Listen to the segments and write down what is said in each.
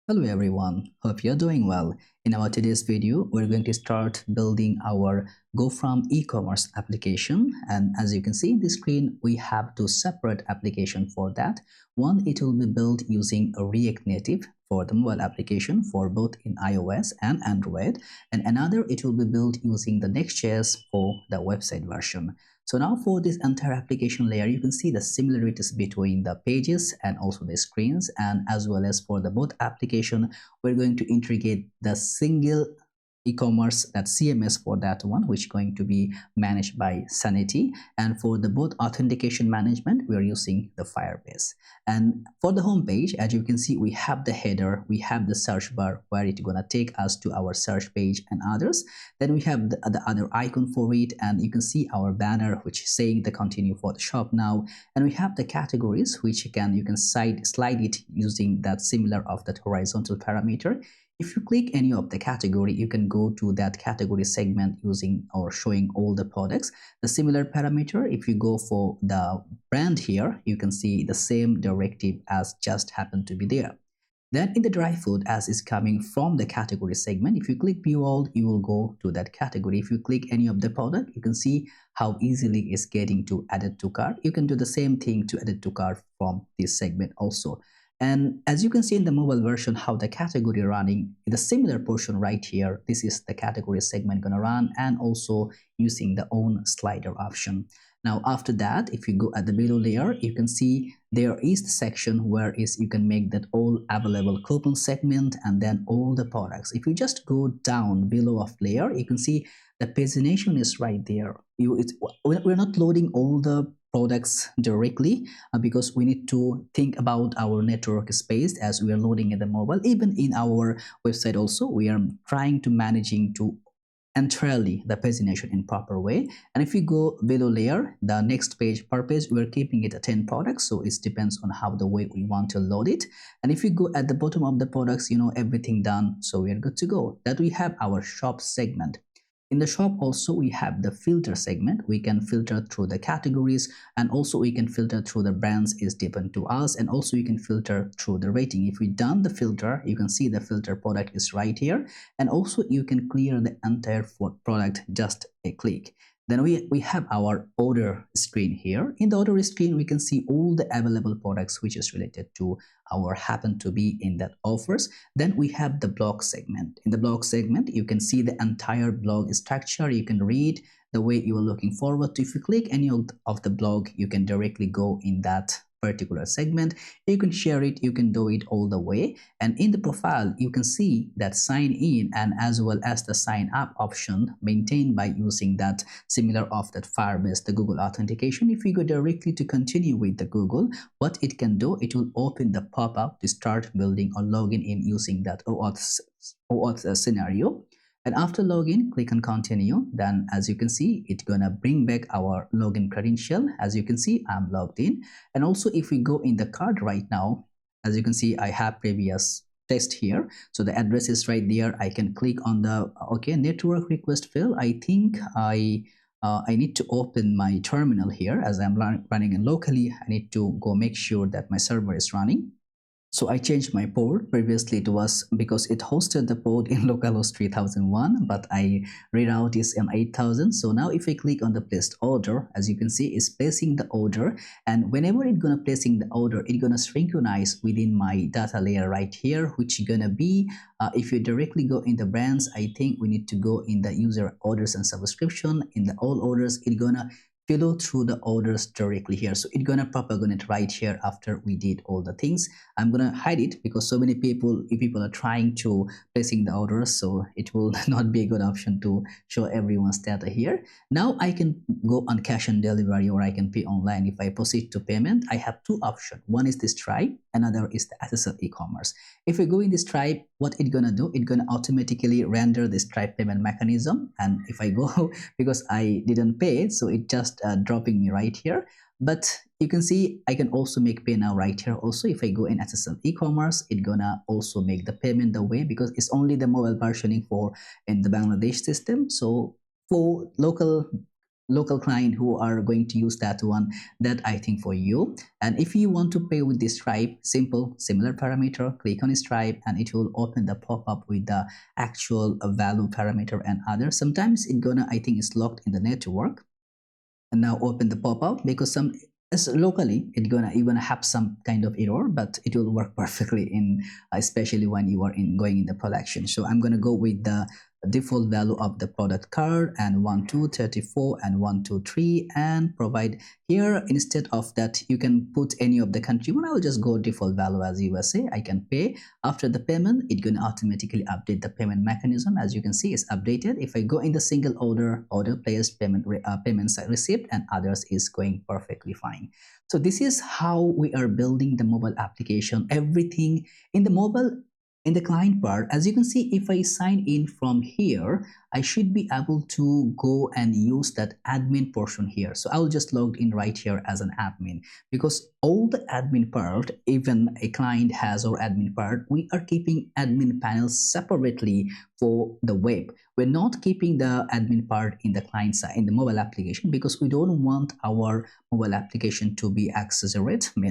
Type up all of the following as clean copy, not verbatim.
Hello everyone, hope you're doing well. In our today's video, we're going to start building our Go From e-commerce application. And as you can see in the screen, we have two separate applications for that. One, it will be built using a React Native for the mobile application for both in iOS and Android. And another, it will be built using the Next.js for the website version. So now for this entire application layer, you can see the similarities between the pages and also the screens, and as well as for the both application, we're going to integrate the single e-commerce that CMS for that one, which is going to be managed by Sanity. And for the both authentication management, we are using the Firebase. And for the home page, as you can see, we have the header, we have the search bar where it's gonna take us to our search page and others. Then we have the other icon for it, and you can see our banner which is saying the continue for the shop now. And we have the categories which you can slide it using that similar of that horizontal parameter. If you click any of the category, you can go to that category segment using or showing all the products. The similar parameter, if you go for the brand here, you can see the same directive as just happened to be there. Then in the dry food, as is coming from the category segment, if you click view all, you will go to that category. If you click any of the product, you can see how easily it's getting to added to cart. You can do the same thing to add to cart from this segment also. And as you can see in the mobile version, how the category running in the similar portion right here, this is the category segment gonna run, and also using the own slider option. Now after that, if you go at the below layer, you can see there is the section where you can make that all available coupon segment and then all the products. If you just go down below of layer, you can see the pagination is right there. We're not loading all the products directly because we need to think about our network space as we are loading in the mobile. Even in our website also, we are trying to managing to entirely the pagination in proper way. And if you go below layer, the next page per page, we are keeping it at 10 products, so it depends on how the way we want to load it. And if you go at the bottom of the products, everything done, so we are good to go. That we have our shop segment. In the shop also, we have the filter segment. We can filter through the categories, and also we can filter through the brands is depend to us, and also you can filter through the rating. If we done the filter, you can see the filter product is right here, and also you can clear the entire product just a click. Then we have our order screen here. In the order screen, we can see all the available products which is related to our happen to be in that offers. Then we have the blog segment. In the blog segment, you can see the entire blog structure. You can read the way you are looking forward to. If you click any of the blog, you can directly go in that particular segment. You can share it, you can do it all the way. And in the profile, you can see that sign in and as well as the sign up option maintained by using that similar of that Firebase, the Google authentication. If you go directly to continue with the Google, what it can do, it will open the pop-up to start building or logging in using that OAuth scenario. And after login, click on continue. Then as you can see, it's gonna bring back our login credential. As you can see, I'm logged in. And also if we go in the card right now, as you can see, I have previous test here. So the address is right there. I can click on the network request field. I think I need to open my terminal here as I'm running it locally. I need to go make sure that my server is running. So I changed my port. Previously it was because it hosted the port in localhost 3001, but I reroute is in 8000. So now if I click on the placed order, as you can see, it's placing the order, and whenever it's gonna placing the order, it's gonna synchronize within my data layer right here, which is gonna be if you directly go in the brands, I think we need to go in the user orders and subscription. In the all orders, it's gonna follow through the orders directly here. So it's gonna propagate right here after we did all the things. I'm gonna hide it because so many people, if people are trying to placing the orders, so it will not be a good option to show everyone's data here. Now I can go on cash and delivery, or I can pay online. If I proceed to payment, I have two options. One is this Stripe, another is the SSL e-commerce. If we go in this Stripe, what it's gonna do, it's gonna automatically render the Stripe payment mechanism. And if I go, because I didn't pay, so it just dropping me right here. But you can see I can also make pay now right here. Also, if I go in SSL e-commerce, it's gonna also make the payment the way, because it's only the mobile versioning for in the Bangladesh system. So for local local client who are going to use that one, that I think for you. And if you want to pay with this Stripe, simple, similar parameter, click on Stripe and it will open the pop-up with the actual value parameter and others. Sometimes it gonna, I think it's locked in the network. And now open the pop-up, because some as locally you're gonna have some kind of error, but it will work perfectly in especially when you are in going in the production. So I'm gonna go with the default value of the product card and 1234 and 123, and provide here. Instead of that, you can put any of the country one. I will just go default value as USA. I can pay. After the payment, it's going to automatically update the payment mechanism. As you can see, it's updated. If I go in the single order placed, payments received and others is going perfectly fine. So this is how we are building the mobile application. Everything in the mobile, in the client part, as you can see, if I sign in from here, I should be able to go and use that admin portion here. So I'll just log in right here as an admin, because all the admin part, even a client has or admin part, we are keeping admin panels separately for the web. We're not keeping the admin part in the client side, in the mobile application, because we don't want our mobile application to be accelerated. We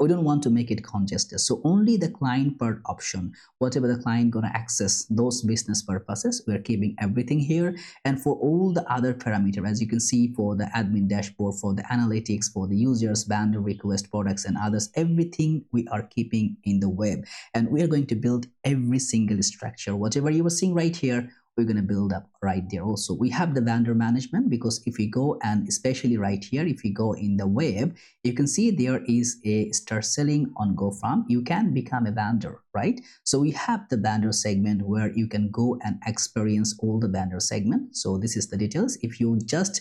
don't want to make it congested. So only the client part option, whatever the client gonna access those business purposes, we're keeping everything here. And for all the other parameter, as you can see, for the admin dashboard, for the analytics, for the users, vendor request, products and others, everything we are keeping in the web. And we are going to build every single structure. Whatever you were seeing right here, we're going to build up right there. Also, we have the vendor management, because if we go, and especially right here, if you go in the web, you can see there is a start selling on go from, you can become a vendor, right? So we have the vendor segment where you can go and experience all the vendor segment. So this is the details. If you just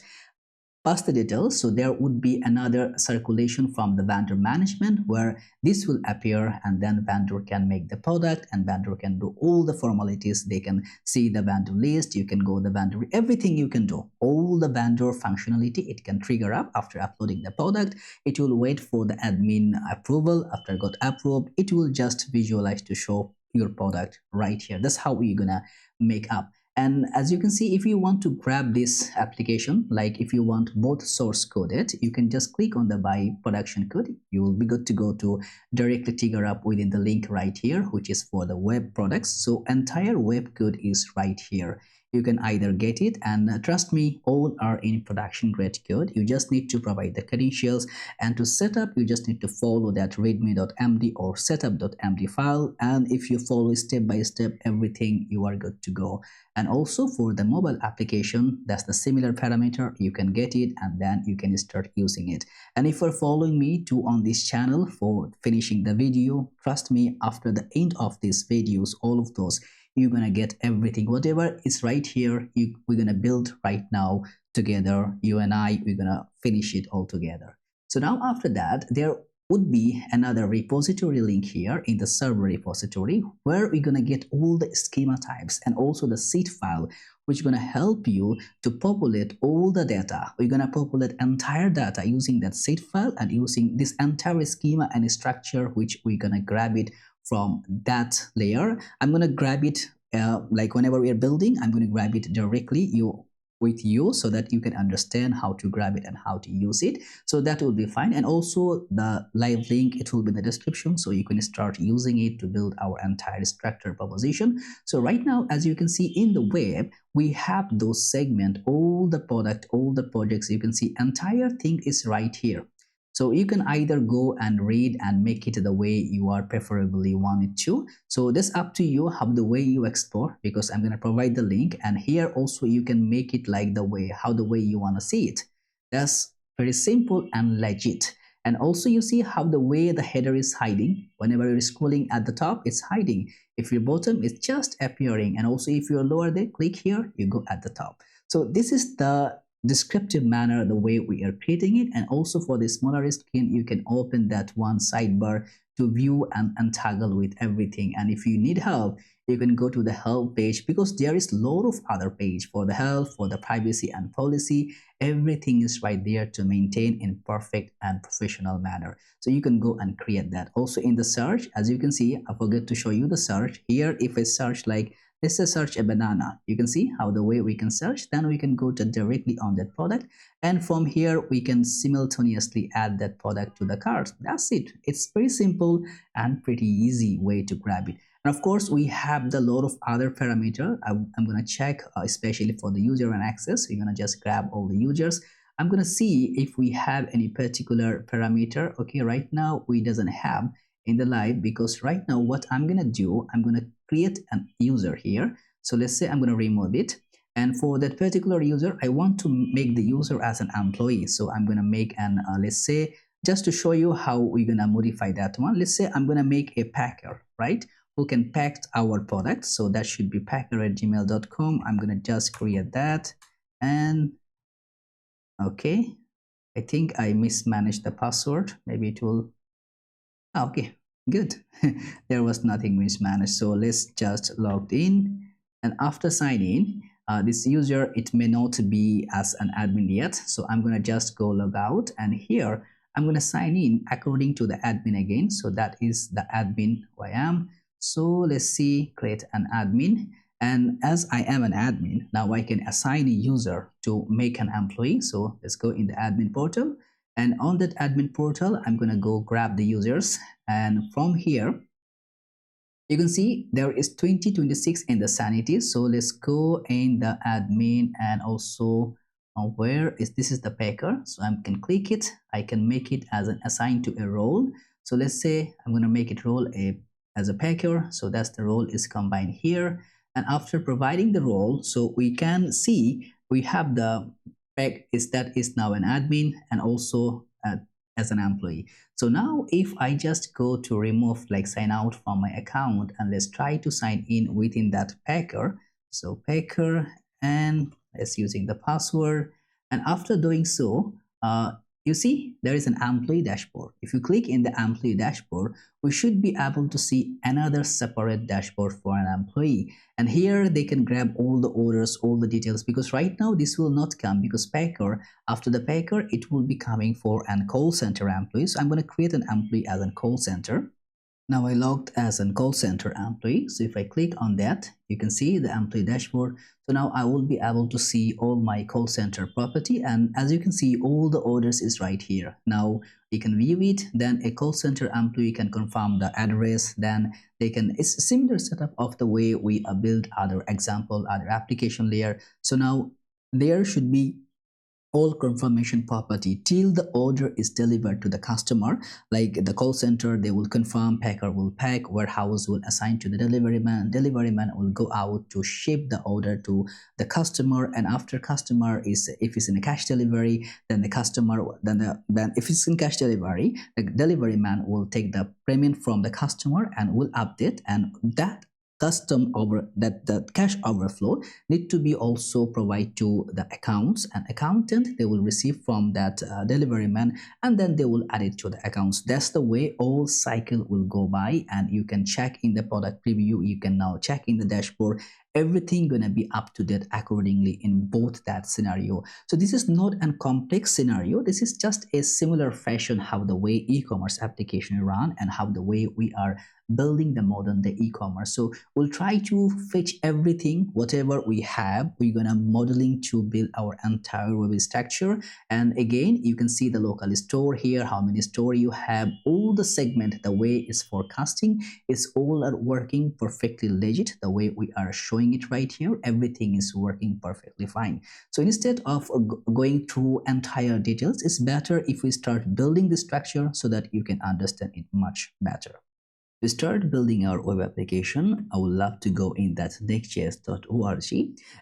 pass the details, so there would be another circulation from the vendor management where this will appear, and then vendor can make the product and vendor can do all the formalities. They can see the vendor list, you can go the vendor, everything you can do, all the vendor functionality. It can trigger up after uploading the product. It will wait for the admin approval. After got approved, it will just visualize to show your product right here. That's how we're gonna make up. And as you can see, if you want to grab this application, like if you want both source coded, you can just click on the buy production code. You will be good to go to directly trigger up within the link right here, which is for the web products. So entire web code is right here. You can either get it, and trust me, all are in production grade code. You just need to provide the credentials, and to set up, you just need to follow that readme.md or setup.md file. And if you follow step by step everything, you are good to go. And also for the mobile application, that's the similar parameter. You can get it and then you can start using it. And if you're following me too on this channel for finishing the video, trust me, after the end of these videos, all of those, you're gonna get everything. Whatever is right here, we're gonna build right now together. You and I, we're gonna finish it all together. So now after that, there would be another repository link here in the server repository, where we're gonna get all the schema types and also the seed file, which is gonna help you to populate all the data. We're gonna populate entire data using that seed file and using this entire schema and structure, which we're gonna grab it from that layer. I'm going to grab it like whenever we are building, I'm going to grab it directly with you so that you can understand how to grab it and how to use it. So that will be fine. And also the live link, it will be in the description, so you can start using it to build our entire structure proposition. So right now, as you can see in the web, we have those segments, all the product, all the projects. You can see entire thing is right here. So you can either go and read and make it the way you are preferably want it to. So that's up to you, how the way you explore, because I'm going to provide the link. And here also you can make it like the way you want to see it. That's very simple and legit. And also you see how the way the header is hiding. Whenever you're scrolling at the top, it's hiding. If you're bottom, it's just appearing. And also if you're lower there, click here, you go at the top. So this is the descriptive manner, the way we are creating it. And also for the smaller screen, you can open that one sidebar to view and untoggle with everything. And if you need help, you can go to the help page, because there is a lot of other page for the help, for the privacy and policy. Everything is right there to maintain in perfect and professional manner. So you can go and create that. Also in the search, as you can see, I forgot to show you the search here. If I search like let's say search a banana. You can see how the way we can search, then we can go to directly on that product, and from here we can simultaneously add that product to the cart. That's it. It's very simple and pretty easy way to grab it. And of course we have the lot of other parameter. I'm going to check especially for the user and access. We're going to just grab all the users. I'm going to see if we have any particular parameter. Okay, right now we doesn't have in the live, because right now what I'm going to do, I'm going to create an user here. So let's say I'm going to remove it, and for that particular user I want to make the user as an employee. So I'm going to make an let's say, just to show you how we're going to modify that one, let's say I'm going to make a packer, right, who can pack our product. So that should be packer@gmail.com. I'm going to just create that, and okay, I think I mismanaged the password. Maybe it will. Okay, good. There was nothing mismanaged. So let's just log in, and after sign in, this user, it may not be as an admin yet. So I'm going to just go log out, and here I'm going to sign in according to the admin again. So that is the admin who I am. So let's see, create an admin. And as I am an admin, now I can assign a user to make an employee. So let's go in the admin portal. And on that admin portal, I'm going to go grab the users. And from here, you can see there is 2026 in the Sanity. So let's go in the admin, and also where is this is the packer. So I can click it. I can make it as an assigned to a role. So let's say I'm going to make it role as a packer. So that's the role is combined here. And after providing the role, so we can see we have the pack is now an admin, and also as an employee. So now if I just go to remove, like sign out from my account, and let's try to sign in within that packer. So packer, and let's using the password. And after doing so, you see there is an employee dashboard. If you click in the employee dashboard, we should be able to see another separate dashboard for an employee. And here they can grab all the orders, all the details, because right now this will not come, because packer, after the packer, it will be coming for an call center employee. So I'm going to create an employee as a call center. Now I logged as a call center employee. So if I click on that, you can see the employee dashboard. So now I will be able to see all my call center property. And as you can see, all the orders is right here. Now you can view it. Then a call center employee can confirm the address. Then they can, it's a similar setup of the way we build other example, other application layer. So now there should be all confirmation property till the order is delivered to the customer. Like the call center, they will confirm, packer will pack, warehouse will assign to the delivery man will go out to ship the order to the customer. And after customer is, if it's in a cash delivery, then the customer, then if it's in cash delivery, the delivery man will take the payment from the customer and will update, and that custom over that the cash overflow need to be also provide to the accounts, and accountant they will receive from that delivery man, and then they will add it to the accounts. That's the way all cycle will go by. And you can check in the product preview, you can now check in the dashboard, everything gonna be up to date accordingly in both that scenario. So this is not a complex scenario, this is just a similar fashion how the way e-commerce application run, and how the way we are building the modern day e-commerce. So we'll try to fetch everything, whatever we have, we're gonna modeling to build our entire web structure. And again, you can see the local store here, how many store you have, all the segment, the way it's forecasting is all are working perfectly legit. The way we are showing it right here, everything is working perfectly fine. So instead of going through entire details, it's better if we start building the structure so that you can understand it much better. To start building our web application, I would love to go in that Next.js.org,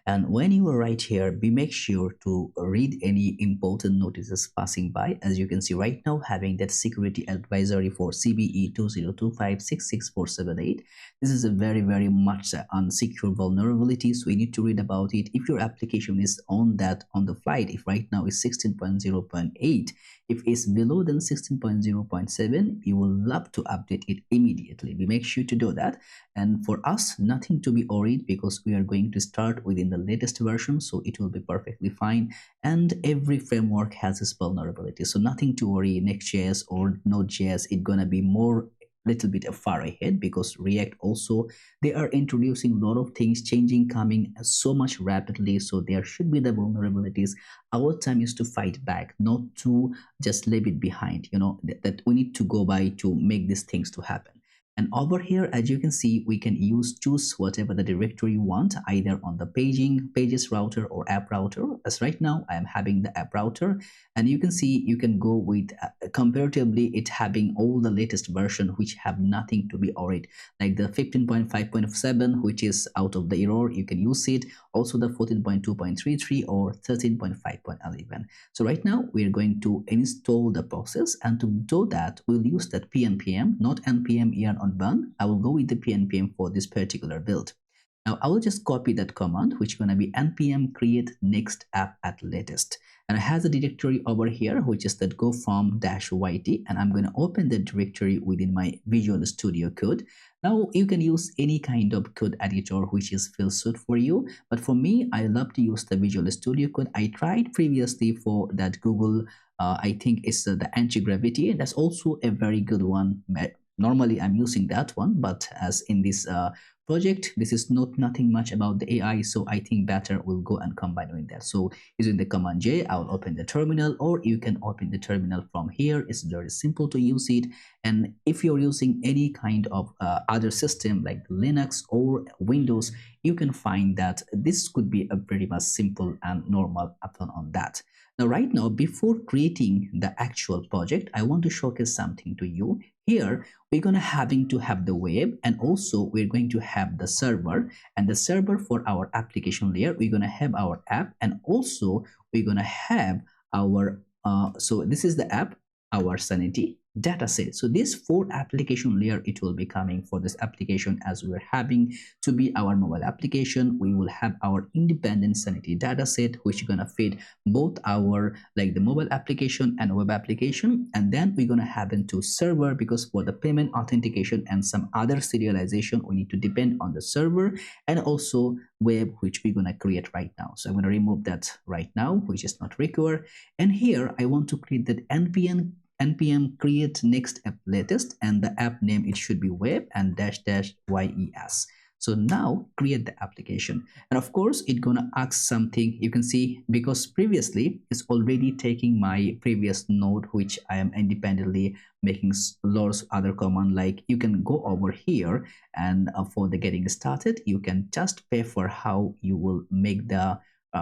and when you are right here, make sure to read any important notices passing by. As you can see right now, having that security advisory for CBE 2025664778. This is a very much unsecure vulnerability, so we need to read about it. If your application is on the flight, if right now is 16.0.8, if it's below than 16.0.7, you will love to update it immediately. We make sure to do that. And for us, nothing to be worried, because we are going to start within the latest version, so it will be perfectly fine. And every framework has its vulnerability, so nothing to worry. Next.js or Node.js, it's gonna be more little bit far ahead, because React also, they are introducing a lot of things, changing, coming so much rapidly. So there should be the vulnerabilities. Our time is to fight back, not to just leave it behind. That we need to go by to make these things to happen. And over here, as you can see, we can choose whatever the directory you want, either on the pages router or app router. As right now, I am having the app router, and you can see you can go with comparatively it having all the latest version, which have nothing to be worried, like the 15.5.7, which is out of the error. You can use it. Also the 14.2.33 or 13.5.11. So right now we are going to install the process, and to do that we'll use that pnpm, not npm yarn on bun. I will go with the pnpm for this particular build. Now I will just copy that command, which is going to be npm create next app at latest, and it has a directory over here, which is that go from -yt, and I'm going to open the directory within my Visual Studio Code. Now you can use any kind of code editor which is feel suit for you, but for me, I love to use the Visual Studio Code. I tried previously for that Google, I think it's the anti-gravity. That's also a very good one. Normally I'm using that one, but as in this project, this is nothing much about the AI, so I think better will go and combine with that. So using the command J, I will open the terminal, or you can open the terminal from here. It's very simple to use it. And if you're using any kind of other system like Linux or Windows, you can find that this could be a pretty much simple and normal add-on on that. Now, right now, before creating the actual project, I want to showcase something to you. Here, we're going to have the web, and also we're going to have the server, and the server for our application layer, we're going to have our app, and also we're going to have our, so this is the app, our Sanity dataset. So this 4 application layer, it will be coming for this application, as we're having to be our mobile application. We will have our independent Sanity dataset, which is going to feed both our like the mobile application and web application. And then we're going to have into server, because for the payment, authentication, and some other serialization, we need to depend on the server, and also web, which we're going to create right now. So I'm going to remove that right now, which is not required. And here I want to create that npm create next app latest, and the app name, it should be web and --yes. So now create the application, and of course it's gonna ask something. You can see, because previously it's already taking my previous node, which I am independently making lots of other command. Like you can go over here, and for the getting started, you can just pay for how you will make the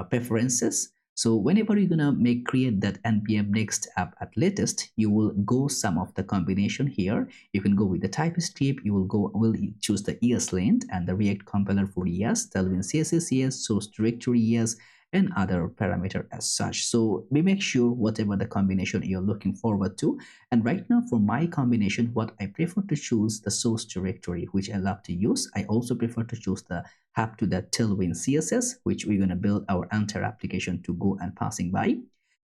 preferences. So whenever you're gonna create that npm next app at latest, you will go some of the combination here. You can go with the TypeScript. You will choose the ESLint and the React compiler for yes, Tailwind CSS yes, source directory yes, and other parameter as such. So we make sure whatever the combination you're looking forward to. And right now for my combination, what I prefer to choose the source directory, which I love to use. I also prefer to choose the have to the Tailwind CSS, which we're going to build our entire application to go and passing by.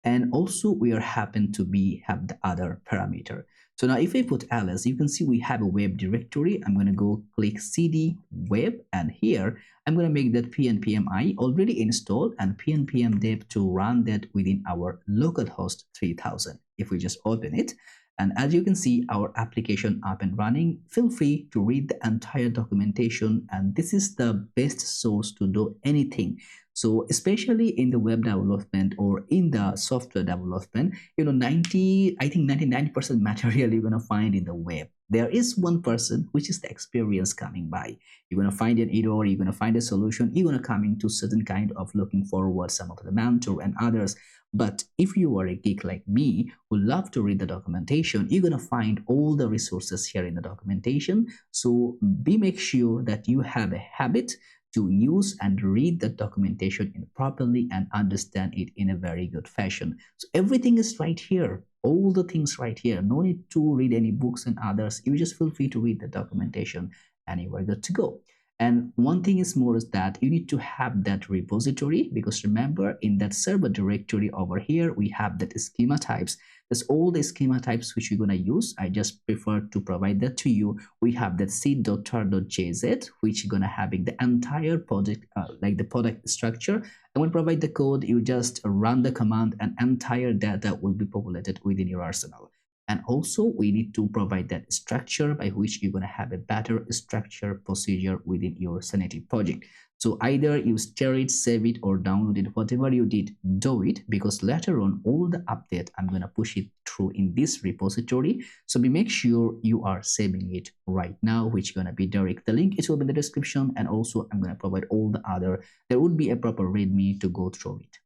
And also we are happen to have the other parameter. So now if I put ls, you can see we have a web directory. I'm going to go click cd web, and here I'm going to make that pnpmi already installed, and pnpm dev to run that within our localhost 3000. If we just open it, and as you can see our application up and running. Feel free to read the entire documentation, and this is the best source to do anything. So especially in the web development or in the software development, I think 99% material you're going to find in the web. There is 1%, which is the experience coming by. You're going to find an error, you're going to find a solution, you're going to come into certain kind of looking forward, some of the mentor and others. But if you are a geek like me who love to read the documentation, you're going to find all the resources here in the documentation. So make sure that you have a habit to use and read the documentation properly and understand it in a very good fashion. So everything is right here, all the things right here. No need to read any books and others. You just feel free to read the documentation and you are good to go. And one thing is more is that you need to have that repository, because remember in that server directory over here, we have that schema types. That's all the schema types which you're going to use. I just prefer to provide that to you. We have that seed.tar.jz, which you're going to having the entire project, like the product structure. And when provide the code, you just run the command and entire data will be populated within your arsenal. And also we need to provide that structure by which you're going to have a better structure procedure within your Sanity project. So either you share it, save it, or download it, whatever you did, do it, because later on all the update I'm going to push it through in this repository. So we make sure you are saving it right now, which going to be direct. The link, it will be in the description, and also I'm going to provide all the other, there would be a proper readme to go through it.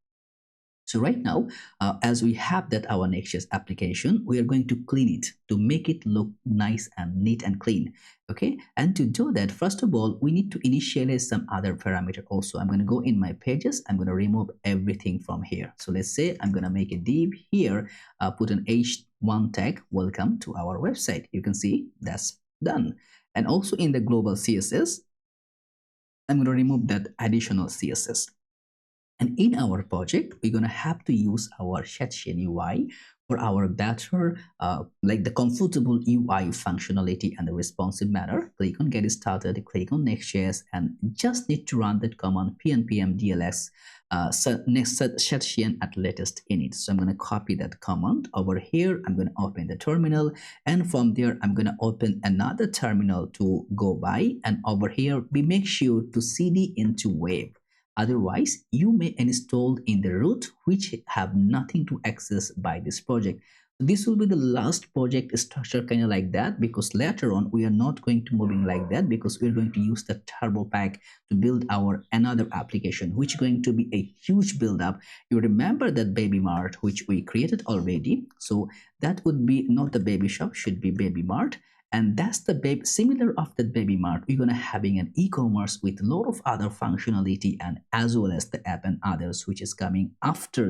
So right now, as we have that our Next.js application, we are going to clean it to make it look nice and neat and clean. Okay, and to do that, first of all, we need to initialize some other parameter also. I'm going to go in my pages. I'm going to remove everything from here. So let's say I'm going to make a div here, put an h1 tag, welcome to our website. You can see that's done. And also in the global CSS, I'm going to remove that additional CSS. And in our project, we're going to have to use our Shadchan UI for our better, like the comfortable UI functionality and the responsive manner. Click on Get Started, click on Next.js, and just need to run that command pnpm dls next Shadchan at latest init. So I'm going to copy that command over here. I'm going to open the terminal, and from there I'm going to open another terminal to go by, and over here we make sure to cd into web. Otherwise, you may install in the root which have nothing to access by this project. This will be the last project structure kind of like that, because later on we are not going to moving like that, because we're going to use the Turbopack to build our another application, which is going to be a huge build up. You remember that baby mart which we created already. So that would be not the baby shop, should be baby mart. And that's the baby, similar of that baby mart, we're gonna having an e-commerce with a lot of other functionality, and as well as the app and others which is coming after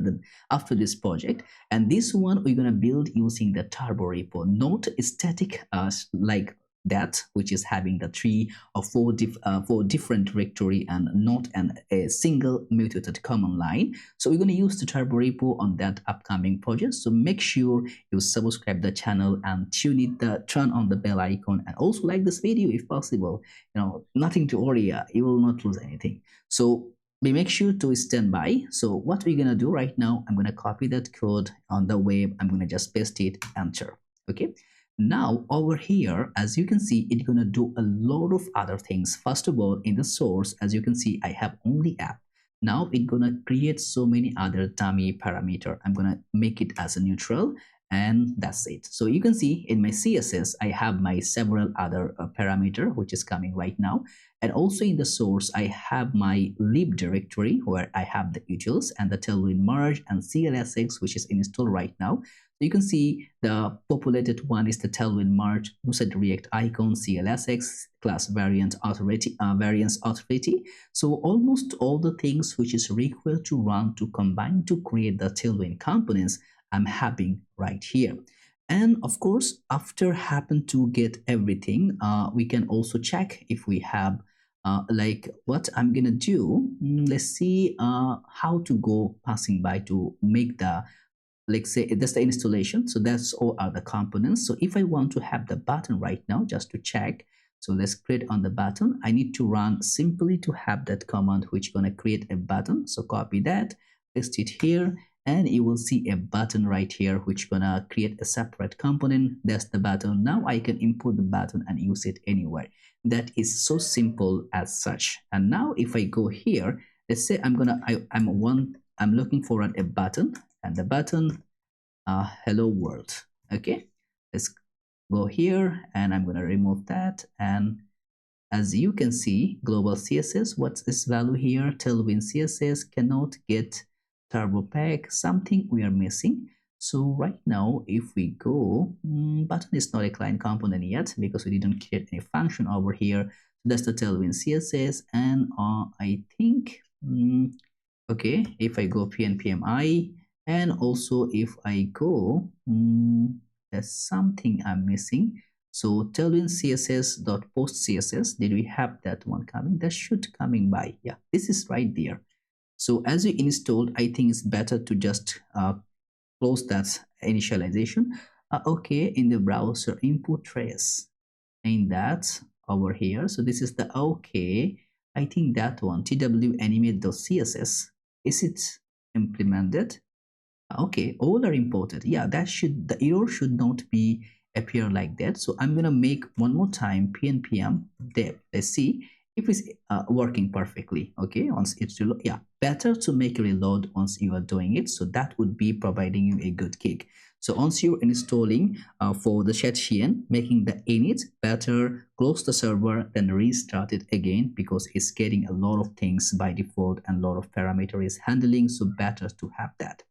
this project. And this one we're gonna build using the turbo repo, not static like that, which is having the 3 or 4 different directory and not a single mutated command line. So we're going to use the turbo repo on that upcoming project. So make sure you subscribe the channel and turn on the bell icon, and also like this video if possible. Nothing to worry, you will not lose anything. So we make sure to stand by. So what we're going to do right now, I'm going to copy that code on the web. I'm going to just paste it, enter. Okay. Now over here, as you can see, it's gonna do a lot of other things. First of all, in the source, as you can see, I have only app. Now it's gonna create so many other dummy parameter. I'm gonna make it as a neutral, and that's it. So you can see in my CSS, I have my several other parameter which is coming right now. And also in the source, I have my lib directory where I have the utils and the Tailwind merge and CLSX, which is installed right now. So you can see the populated one is the Tailwind merge, Zustand React icon, CLSX, class variant authority, variance authority. So almost all the things which is required to run to combine to create the Tailwind components, I'm having right here. And of course, after happen to get everything, we can also check if we have like what I'm gonna do. Let's see how to go passing by to make the, let's say that's the installation. So that's all are the components. So if I want to have the button right now, just to check, so let's create on the button. I need to run simply to have that command which gonna create a button. So copy that, paste it here, and you will see a button right here which gonna create a separate component. That's the button. Now I can import the button and use it anywhere. That is so simple as such. And now if I go here, let's say I'm looking for a button, and the button hello world. Okay, let's go here, and I'm going to remove that. And as you can see, global CSS, what's this value here? Tailwind CSS cannot get Turbopack, something we are missing. So right now, if we go, button is not a client component yet because we didn't create any function over here. That's the Tailwind CSS, and I think okay, if I go pnpmi, and also if I go, there's something I'm missing. So Tailwind CSS dot post CSS, did we have that one coming? That should coming by. Yeah, this is right there. So as you installed, I think it's better to just close that initialization. Okay, in the browser input trace, and that over here. So this is the okay. I think that one tw animate.css, is it implemented? Okay, all are imported. Yeah, that should, the error should not be appear like that. So I'm gonna make one more time pnpm dev. Let's see if it's working perfectly. Okay, once it's reload, yeah, better to make a reload once you are doing it. So that would be providing you a good kick. So once you're installing for the Shein, making the init, better close the server, then restart it again because it's getting a lot of things by default and a lot of parameter is handling. So better to have that.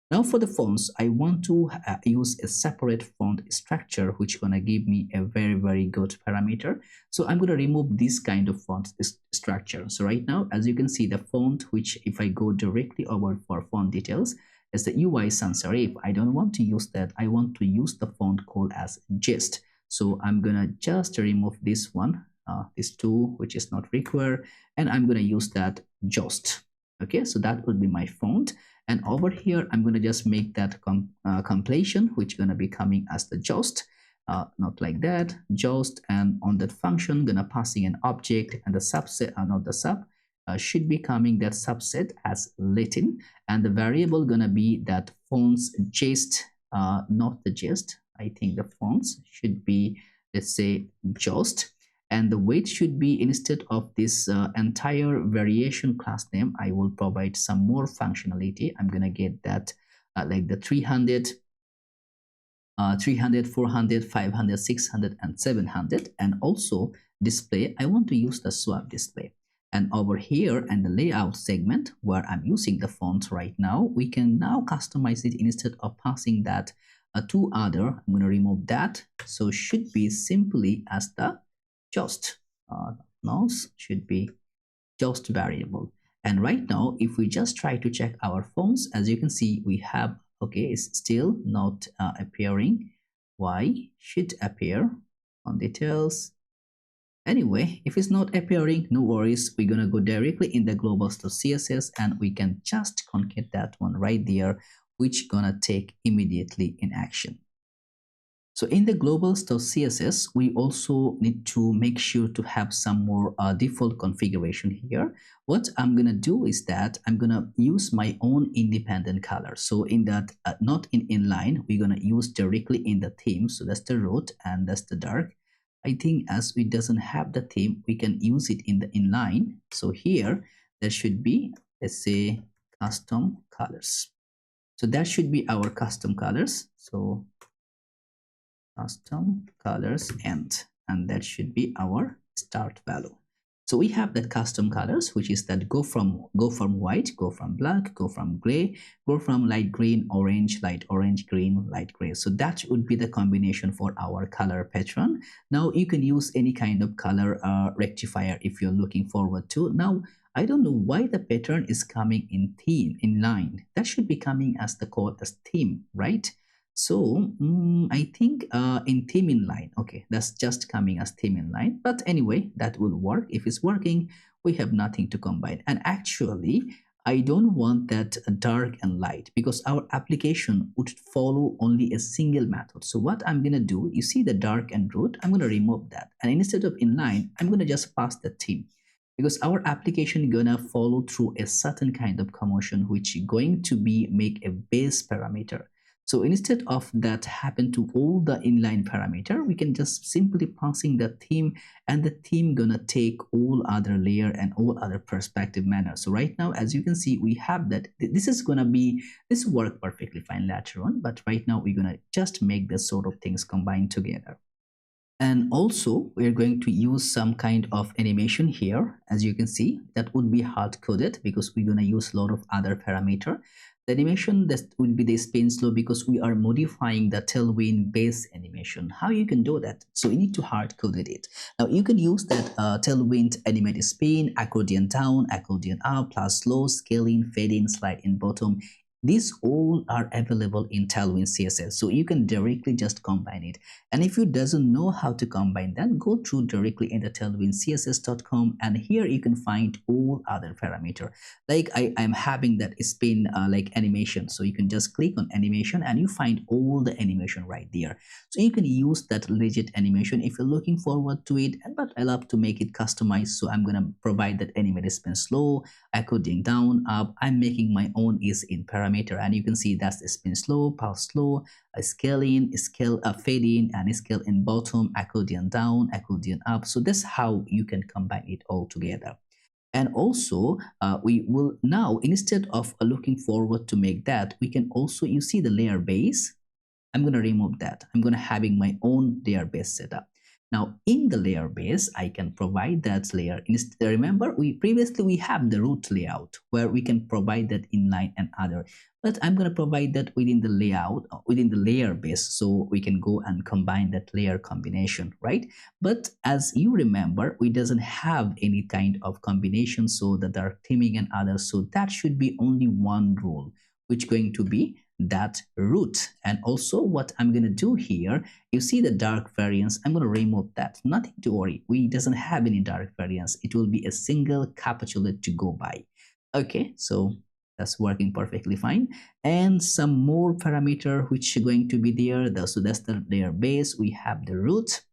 Now for the fonts, I want to use a separate font structure, which gonna give me a very good parameter. So I'm gonna remove this kind of font structure. So right now, as you can see, the font, which if I go directly over for font details, is the UI sans serif. I don't want to use that. I want to use the font called as Gist. So I'm gonna just remove this one, this two, which is not required, and I'm gonna use that Jost. Okay, so that would be my font. And over here, I'm going to just make that completion, which is going to be coming as the Jost, not like that, Jost, and on that function, going to passing an object and the subset, not the sub, should be coming that subset as Latin, and the variable going to be that fonts gist, not the gist. I think the fonts should be, let's say, Jost. And the weight should be, instead of this entire variation class name, I will provide some more functionality. I'm gonna get that like the 300, 300, 400, 500, 600, and 700. And also display, I want to use the swap display. And over here and the layout segment where I'm using the font right now, we can now customize it. Instead of passing that to other, I'm going to remove that. So should be simply as the Jost. Mouse should be Jost variable. And right now, if we just try to check our fonts, as you can see, we have, okay, it's still not appearing. Why should appear on details? Anyway, if it's not appearing, no worries. We're gonna go directly in the global.css and we can just concat that one right there, which gonna take immediately in action. So in the global.css, we also need to make sure to have some more default configuration here. What I'm going to do is that I'm going to use my own independent color. So in that, not in inline, we're going to use directly in the theme. So that's the root and that's the dark. I think as it doesn't have the theme, we can use it in the inline. So here, there should be, let's say, custom colors. So that should be our custom colors. So custom colors and that should be our start value. So we have that custom colors, which is that go from white, go from black, go from gray, go from light green, orange, light orange, green, light gray. So that would be the combination for our color pattern. Now you can use any kind of color rectifier if you're looking forward to. Now I don't know why the pattern is coming in theme, in line. That should be coming as the code as theme, right? So I think in theme inline, okay, that's just coming as theme inline. But anyway, that will work. If it's working, we have nothing to combine. And actually, I don't want that dark and light because our application would follow only a single method. So what I'm going to do, you see the dark and root, I'm going to remove that. And instead of inline, I'm going to just pass the theme because our application gonna follow through a certain kind of commotion, which is going to be make a base parameter. So instead of that happen to all the inline parameter, we can just simply passing the theme and the theme gonna take all other layer and all other perspective manner. So right now, as you can see, we have that. This is gonna be, this work perfectly fine later on, but right now we're gonna just make this sort of things combined together. And also we're going to use some kind of animation here. As you can see, that would be hard coded because we're going to use a lot of other parameter. The animation that will be the spin slow because we are modifying the Tailwind base animation. How you can do that? So you need to hard code it. Now you can use that Tailwind animate spin, accordion down, accordion up, plus slow, scaling, fading, slide in bottom. These all are available in Tailwind CSS, so you can directly just combine it. And if you doesn't know how to combine that, go through directly in the tailwindcss.com, and here you can find all other parameter. Like I'm having that spin like animation, so you can just click on animation and you find all the animation right there. So you can use that legit animation if you're looking forward to it, but I love to make it customized, so I'm gonna provide that animate spin slow, accordion down, up. I'm making my own is in parameter parameter, and you can see that's spin slow, pulse slow, scale in, scale fade in, and scale in bottom, accordion down, accordion up. So that's how you can combine it all together. And also we will now, instead of looking forward to make that, we can also, you see the layer base, I'm going to remove that. I'm going to having my own layer base setup. Now in the layer base, I can provide that layer. Remember, we have the root layout where we can provide that inline and other, but I'm going to provide that within the layout, within the layer base, so we can go and combine that layer combination, right? But as you remember, we doesn't have any kind of combination, so the dark theming and others, so that should be only one rule, which going to be that root. And also what I'm going to do here, you see the dark variance, I'm going to remove that. Nothing to worry, we doesn't have any dark variance. It will be a single capitulate to go by. Okay, so that's working perfectly fine. And some more parameter which are going to be there. So that's the layer base, we have the root,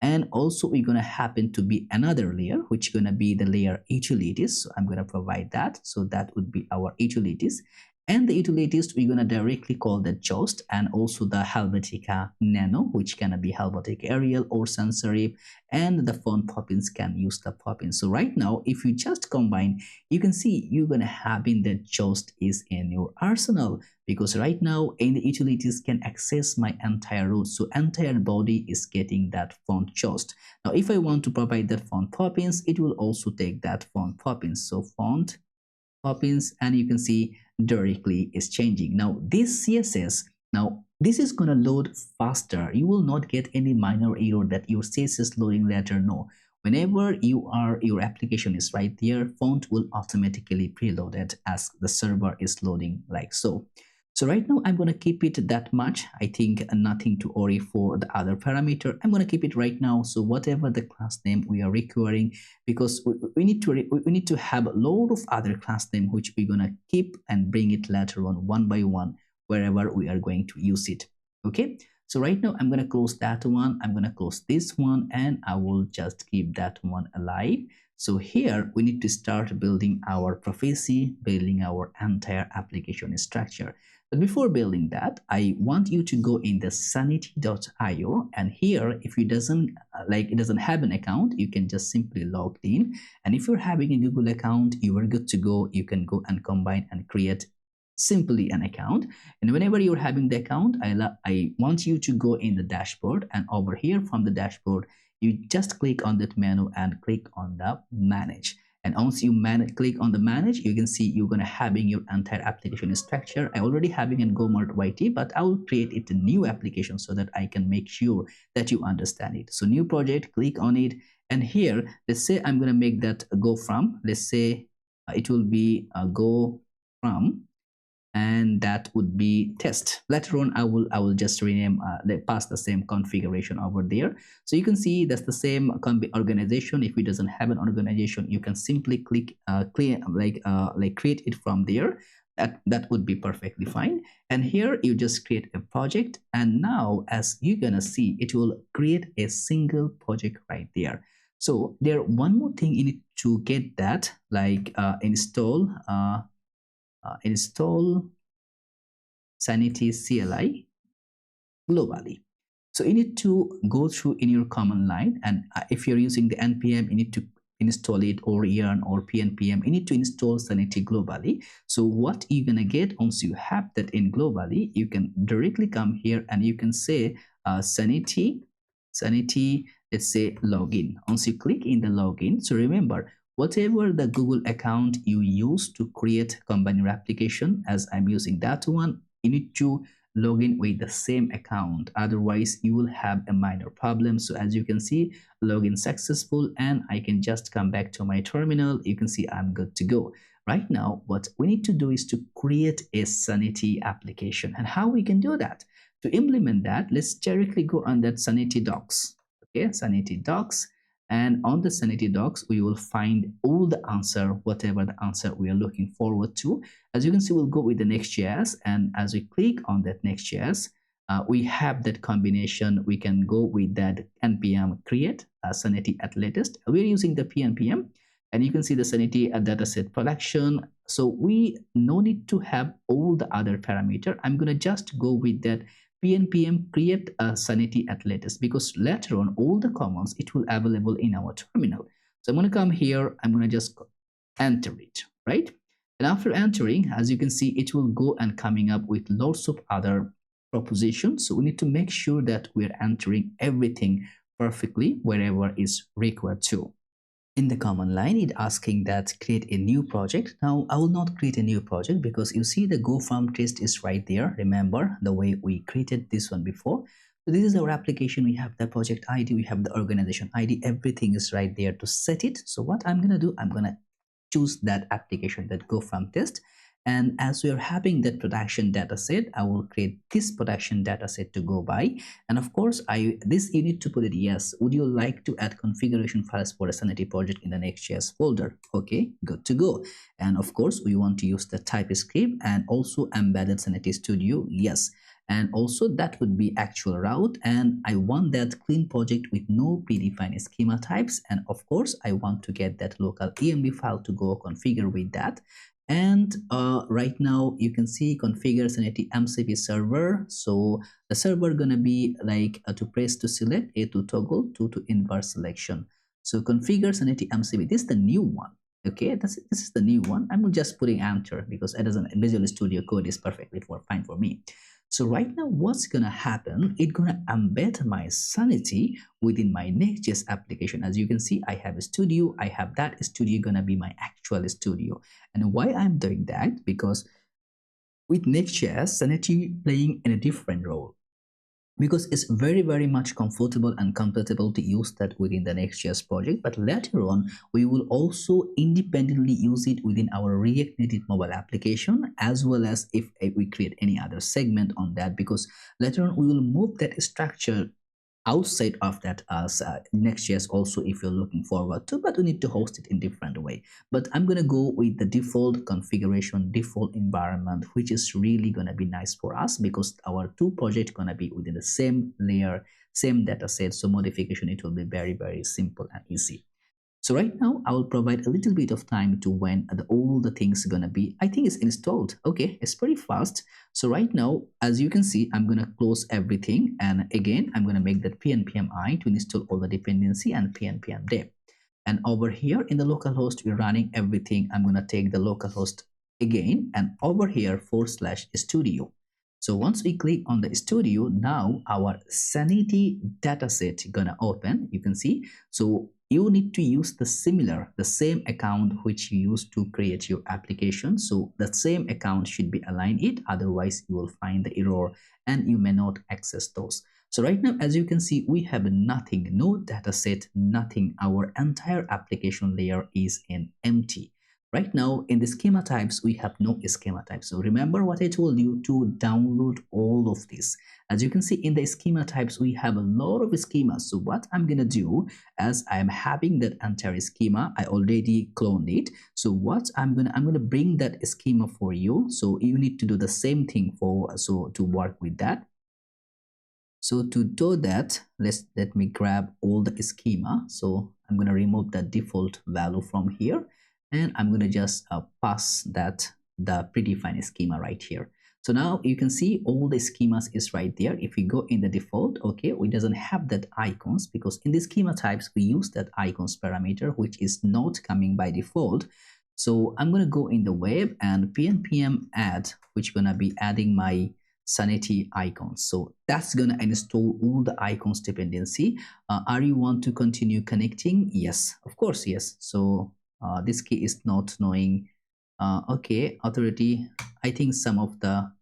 and also we're going to happen to be another layer which is going to be the layer utilities. So I'm going to provide that, so that would be our utilities. And the utilities, we're going to directly call the Jost, and also the Helvetica Nano, which can be Helvetica Arial or sans serif, and the font poppins can use the poppins. So right now, if you just combine, you can see you're going to have in the Jost is in your arsenal, because right now in the utilities can access my entire root. So entire body is getting that font Jost. Now, if I want to provide that font poppins, it will also take that font poppins. So font poppins, and you can see directly is changing. Now this CSS, now this is going to load faster. You will not get any minor error that your CSS loading later. No, whenever your application is right there, font will automatically preload it as the server is loading, like so. So right now I'm going to keep it that much. I think nothing to worry for the other parameter. I'm going to keep it right now. So whatever the class name we are requiring, because we need to have a lot of other class name which we're going to keep and bring it later on one by one wherever we are going to use it. Okay. So right now I'm going to close that one. I'm going to close this one, and I will just keep that one alive. So here we need to start building our prophecy, building our entire application structure. But before building that, I want you to go in the sanity.io, and here if it doesn't have an account, you can just simply log in. And if you're having a Google account, you are good to go. You can go and combine and create simply an account. And whenever you're having the account, I want you to go in the dashboard, and over here from the dashboard, you just click on that menu and click on the manage. And once you click on the manage, you can see you're going to having your entire application structure. I already having in GoMart YT, but I will create it a new application so that I can make sure that you understand it. So new project, click on it, and here let's say I'm going to make that go from, let's say it will be a go from, and that would be test. Later on I will just rename pass the same configuration over there. So you can see that's the same organization. If it doesn't have an organization, you can simply click create it from there. That would be perfectly fine. And here you just create a project, and now as you're gonna see, it will create a single project right there. So there one more thing you need to get that, like install Sanity CLI globally. So you need to go through in your command line, and if you're using the npm, you need to install it, or yarn or pnpm, you need to install Sanity globally. So what you're gonna get once you have that in globally, you can directly come here and you can say Sanity, let's say login. Once you click in the login, so remember, whatever the Google account you use to create combine your application, as I'm using that one, you need to log in with the same account, otherwise you will have a minor problem. So as you can see, login successful, and I can just come back to my terminal. You can see I'm good to go. Right now what we need to do is to create a Sanity application. And how we can do that? To implement that, let's directly go on that Sanity docs. Okay, Sanity docs. And on the Sanity docs, we will find all the answer, whatever the answer we are looking forward to. As you can see, we'll go with the Next.js. And as we click on that Next.js, we have that combination. We can go with that npm create Sanity at latest. We're using the pnpm. and you can see the Sanity dataset production. So we no need to have all the other parameter. I'm gonna just go with that pnpm create a Sanity at latest, because later on all the commands it will available in our terminal. So I'm gonna come here, I'm gonna just enter it, right? And after entering, as you can see, it will go and coming up with lots of other propositions. So we need to make sure that we're entering everything perfectly wherever is required to. In the command line, it asking that create a new project. Now I will not create a new project because you see the go from test is right there. Remember the way we created this one before. So this is our application. We have the project ID, we have the organization ID, everything is right there to set it. So what I'm gonna do, I'm gonna choose that application, that go from test. And as we are having that production data set, I will create this production data set to go by. And of course, this you need to put it yes. Would you like to add configuration files for a Sanity project in the Next.js folder? Okay, good to go. And of course, we want to use the TypeScript and also embedded Sanity Studio. Yes. And also that would be actual route, and I want that clean project with no predefined schema types. And of course I want to get that local env file to go configure with that. And right now you can see configure Sanity MCP server. So the server gonna be like to press to select, A to toggle, 2 to inverse selection. So configure Sanity MCP, this is the new one. Okay, this is the new one. I'm just putting enter because it doesn't, Visual Studio Code is perfectly fine for me. So right now what's gonna happen, it's gonna embed my Sanity within my Next.js application. As you can see, I have a studio, I have that studio gonna be my actual studio. And why I'm doing that, because with Next.js, Sanity playing in a different role, because it's very much comfortable and compatible to use that within the Next.js project. But later on we will also independently use it within our React Native mobile application, as well as if we create any other segment on that, because later on we will move that structure outside of that Next.js also if you're looking forward to, but we need to host it in different way. But I'm gonna go with the default configuration, default environment, which is really gonna be nice for us because our two projects gonna be within the same layer, same data set. So modification, it will be very simple and easy. So right now I will provide a little bit of time to when all the things are gonna be, I think it's installed. Okay, it's pretty fast. So right now, as you can see, I'm gonna close everything, and again I'm gonna make that pnpm I to install all the dependency and pnpm dev. And over here in the localhost, we're running everything. I'm gonna take the localhost again, and over here /studio. So once we click on the studio, now our Sanity dataset gonna open. You can see. So you need to use the same account which you used to create your application. So the same account should be aligned it, otherwise you will find the error and you may not access those. So right now, as you can see, we have nothing, no data set, nothing. Our entire application layer is in empty. Right now in the schema types, we have no schema types. So remember what I told you to download all of this. As you can see in the schema types, we have a lot of schemas. So what I'm gonna do, as I'm having that entire schema, I already cloned it. So what I'm gonna bring that schema for you. So you need to do the same thing to work with that. So to do that, let me grab all the schema. So I'm gonna remove the default value from here, and I'm gonna just pass that the predefined schema right here. So now you can see all the schemas is right there. If we go in the default, okay, we doesn't have that icons because in the schema types we use that icons parameter, which is not coming by default. So I'm gonna go in the web and pnpm add, which gonna be adding my Sanity icons. So that's gonna install all the icons dependency. Are you want to continue connecting? Yes, of course, yes. So this key is not knowing. Okay, authority. I think some of the.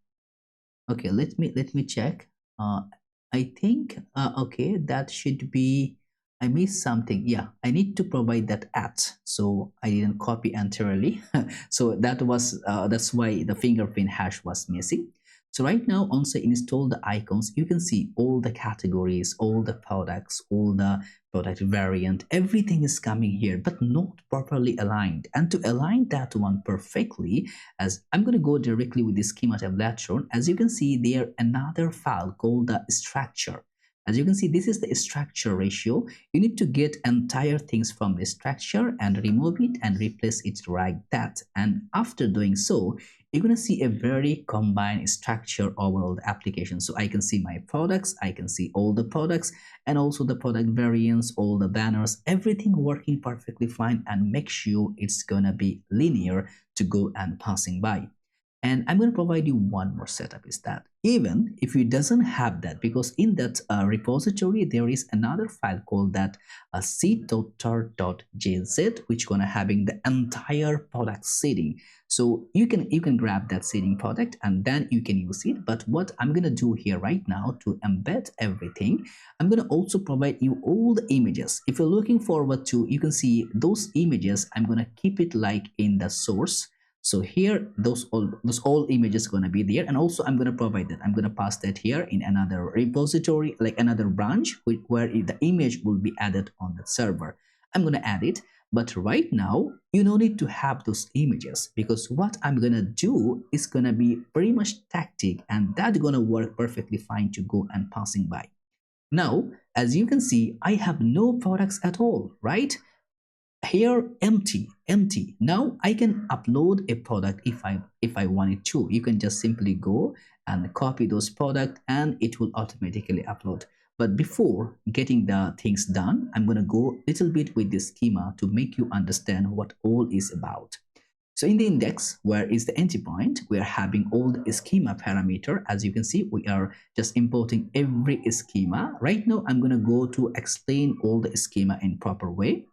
Okay, let me check. I think okay, that should be. I missed something. Yeah, I need to provide that at. So I didn't copy entirely. So that's why the fingerprint hash was missing. So right now, once I install the icons, you can see all the categories, all the products, all the product variant, everything is coming here, but not properly aligned. And to align that one perfectly, as I'm going to go directly with the schema tab later on, as you can see there, another file called the structure. As you can see, this is the structure ratio. You need to get entire things from the structure and remove it and replace it like that. And after doing so, you're going to see a very combined structure overall the application. So I can see my products, I can see all the products, and also the product variants, all the banners, everything working perfectly fine, and make sure it's gonna be linear to go and passing by. And I'm going to provide you one more setup, is that even if it doesn't have that, because in that repository there is another file called that c.tar.jz, which gonna having the entire product seeding. So you can grab that seeding product and then you can use it. But what I'm gonna do here right now to embed everything, I'm gonna also provide you all the images. If you're looking forward to, you can see those images, I'm gonna keep it like in the source. So here those all images going to be there, and also I'm going to provide that, I'm going to pass that here in another repository, like another branch where the image will be added on the server. I'm going to add it, but right now you don't need to have those images, because what I'm going to do is going to be very much tactic, and that's going to work perfectly fine to go and passing by. Now as you can see, I have no products at all, right? Here empty. Now I can upload a product if I wanted to. You can just simply go and copy those product and it will automatically upload. But before getting the things done, I'm going to go a little bit with this schema to make you understand what all is about. So in the index, where is the entry point, we are having all the schema parameter. As you can see, we are just importing every schema. Right now I'm going to go to explain all the schema in proper way.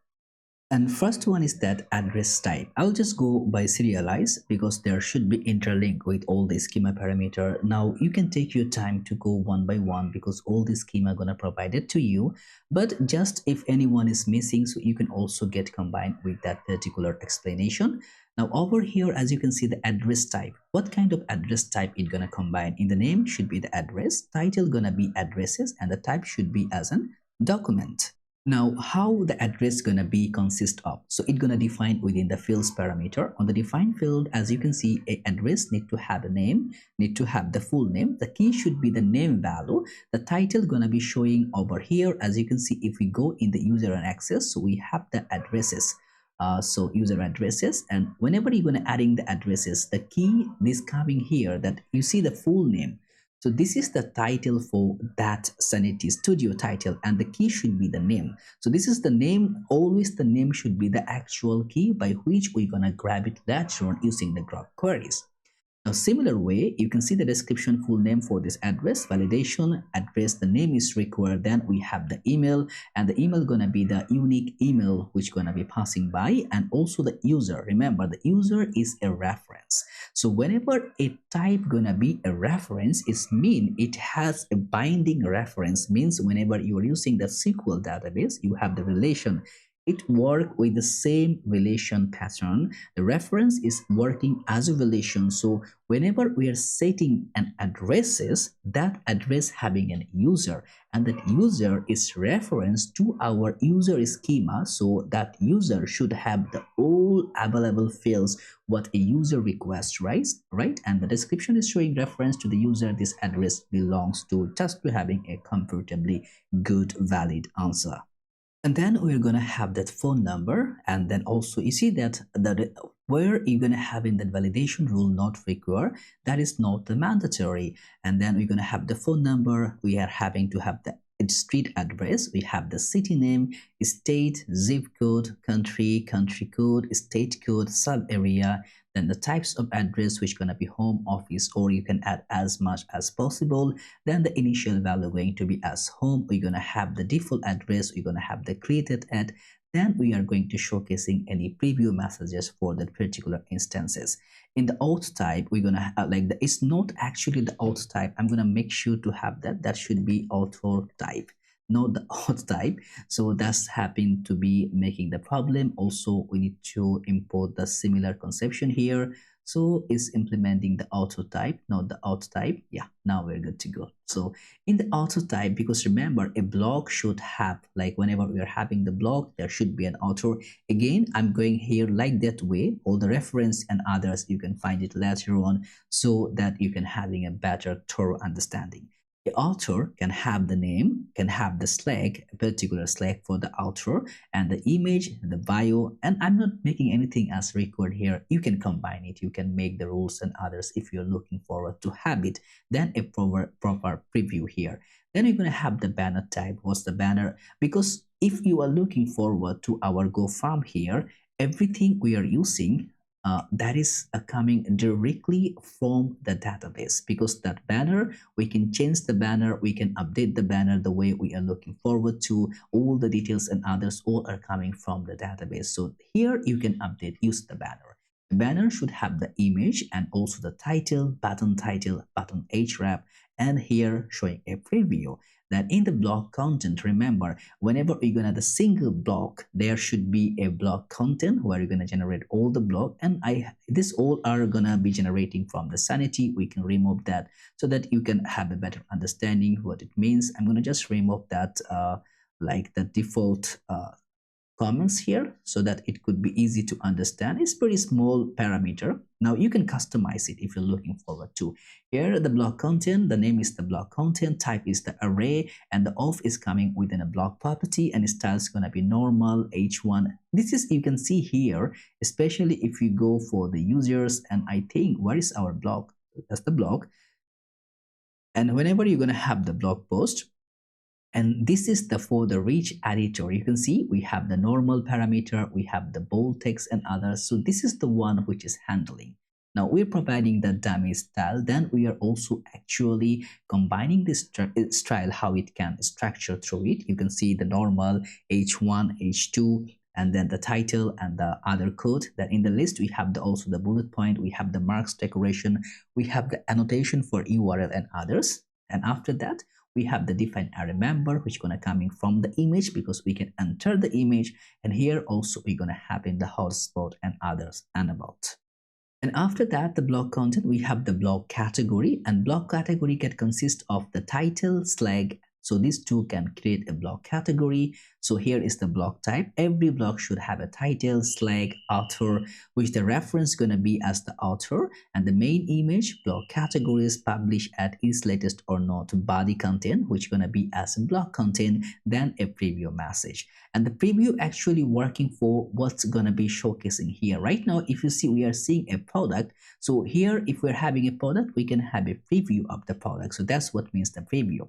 And first one is that address type. I'll just go by serialize because there should be interlinked with all the schema parameter. Now you can take your time to go one by one because all the schema gonna provide it to you. But just if anyone is missing, so you can also get combined with that particular explanation. Now over here, as you can see, the address type. What kind of address type it gonna combine? In the name should be the address, title gonna be addresses, and the type should be as an document. Now, how the address gonna be consist of? So it's gonna define within the fields parameter. On the define field, as you can see, a address need to have a name, need to have the full name. The key should be the name value. The title gonna be showing over here. As you can see, if we go in the user and access, so we have the addresses. So user addresses, and whenever you're gonna adding the addresses, the key is coming here that you see the full name. So this is the title for that Sanity Studio title, and the key should be the name. So this is the name. Always the name should be the actual key by which we're gonna grab it later on using the grab queries. Now, similar way, you can see the description, full name for this address, validation, address, the name is required. Then we have the email, and the email gonna be the unique email which gonna be passing by, and also the user. Remember, the user is a reference. So whenever a type gonna be a reference, it mean it has a binding reference. Means whenever you are using the SQL database, you have the relation. It work with the same relation pattern. The reference is working as a relation. So whenever we are setting an addresses, that address having an user, and that user is reference to our user schema. So that user should have the all available fields what a user requests, right? And the description is showing reference to the user this address belongs to, just to having a comfortably good valid answer. And then we're gonna have that phone number, and then also you see that where you're gonna have in that validation rule not require, that is not the mandatory. And then we're gonna have the phone number. We are having to have the street address. We have the city name, state, zip code, country code, state code, sub area. Then the types of address, which gonna be home, office, or you can add as much as possible. Then the initial value going to be as home. We're gonna have the default address. We're gonna have the created at. Then we are going to showcasing any preview messages for that particular instances. In the auth type, we're gonna like it's not actually the auth type. I'm gonna make sure to have that should be author type, not the auth type. So that's happened to be making the problem. Also we need to import the similar conception here. So it's implementing the auto type, not the auth type. Yeah, now we're good to go. So in the auto type, because remember a block should have, like whenever we are having the block, there should be an author. Again, I'm going here like that way. All the reference and others you can find it later on, so that you can having a better thorough understanding. The author can have the name, can have the Slack, a particular Slack for the author, and the image, the bio. And I'm not making anything as required here. You can combine it. You can make the rules and others if you're looking forward to have it. Then a proper preview here. Then you're going to have the banner type. What's the banner? Because if you are looking forward to our Go Farm here, everything we are using that is coming directly from the database, because that banner, we can change the banner, we can update the banner the way we are looking forward to. All the details and others all are coming from the database. So here you can update, use the banner. The banner should have the image and also the title, button href, and here showing a preview. That in the blog content, remember, whenever you're gonna have a single blog, there should be a blog content where you're gonna generate all the blog, and this all are gonna be generating from the Sanity. We can remove that so that you can have a better understanding what it means. I'm gonna just remove that like the default comments here so that it could be easy to understand. It's pretty small parameter. Now you can customize it if you're looking forward to. Here the blog content, the name is the blog content, type is the array, and the auth is coming within a blog property, and style is going to be normal h1. This is, you can see here, especially if you go for the users, and I think where is our blog? That's the blog. And whenever you're going to have the blog post, and this is the for the rich editor, you can see we have the normal parameter, we have the bold text and others. So this is the one which is handling. Now we're providing the dummy style. Then we are also actually combining this style, how it can structure through it. You can see the normal h1, h2, and then the title and the other code. Then in the list we have also the bullet point, we have the marks decoration, we have the annotation for URL and others. And after that we have the define array member, which is going to coming from the image, because we can enter the image. And here also we're going to have in the hotspot and others and about. And after that, the blog content, we have the blog category, and blog category can consist of the title, Slack. So these two can create a blog category. So here is the blog type. Every blog should have a title, Slack, author, which the reference going to be as the author, and the main image, blog categories, publish at is latest or not, body content, which going to be as blog content, then a preview message. And the preview actually working for what's going to be showcasing here. Right now, if you see, we are seeing a product. So here, if we're having a product, we can have a preview of the product. So that's what means the preview.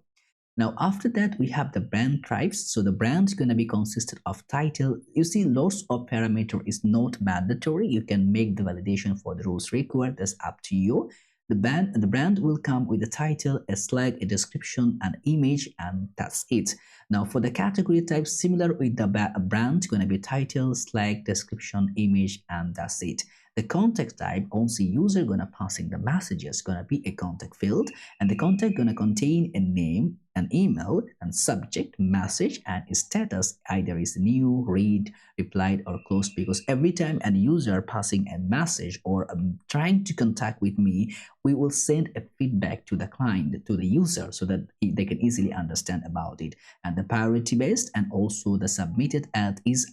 Now after that we have the brand types. So the brand is going to be consisted of title. You see, lots of parameter is not mandatory. You can make the validation for the rules required. That's up to you. The brand will come with a title, a Slack, a description, an image, and that's it. Now for the category type, similar with the brand, going to be title, Slack, description, image, and that's it. The contact type, also user gonna passing the messages, gonna be a contact field, and the contact gonna contain a name, an email, and subject, message, and status, either is new, read, replied, or closed, because every time a user passing a message or trying to contact with me, we will send a feedback to the client, to the user, so that they can easily understand about it. And the priority based, and also the submitted at is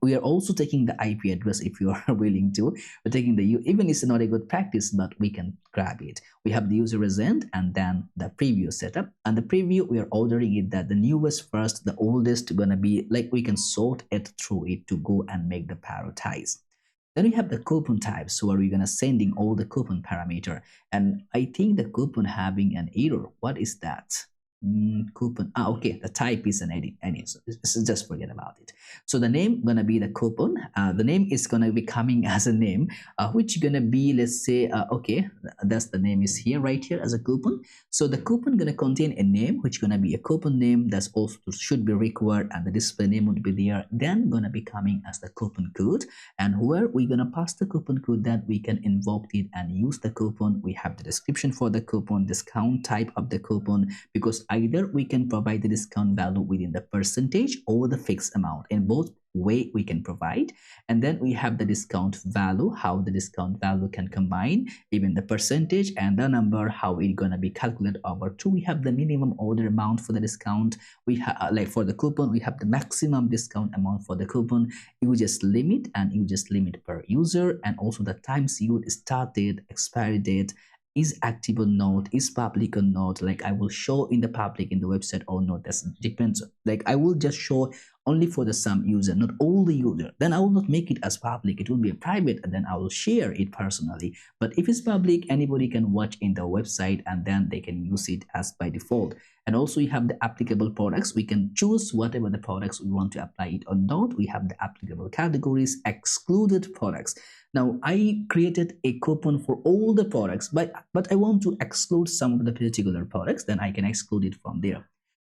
we are also taking the IP address if you are willing to. We're taking the even it's not a good practice, but we can grab it. We have the user resent, and then the preview setup. And the preview, we are ordering it that the newest first, the oldest gonna be like, we can sort it through it to go and make the prioritize. Then we have the coupon type. So are we gonna sending all the coupon parameter? And I think the coupon having an error. What is that? Coupon. Okay, the type is an edit. So just forget about it. So the name gonna be the coupon. The name is gonna be coming as a name, which gonna be, let's say, okay, that's the name is here, right here as a coupon. So the coupon gonna contain a name, which gonna be a coupon name. That's also should be required, and the display name would be there. Then gonna be coming as the coupon code, and where we gonna pass the coupon code that we can invoke it and use the coupon. We have the description for the coupon, discount type of the coupon, because either we can provide the discount value within the percentage or the fixed amount. In both way we can provide. And then we have the discount value, how the discount value can combine even the percentage and the number, how it's gonna be calculated over 2. We have the minimum order amount for the discount. We have like for the coupon, we have the maximum discount amount for the coupon. You just limit, and you just limit per user, and also the times you started, expiry date, is active or not, is public or not, like I will show in the public in the website or not. That depends. Like I will just show only for the some user, not all the user. Then I will not make it as public, it will be a private, and then I will share it personally. But if it's public, anybody can watch in the website and then they can use it as by default. And also you have the applicable products. We can choose whatever the products we want to apply it or not. We have the applicable categories, excluded products. Now I created a coupon for all the products, but I want to exclude some of the particular products, then I can exclude it from there.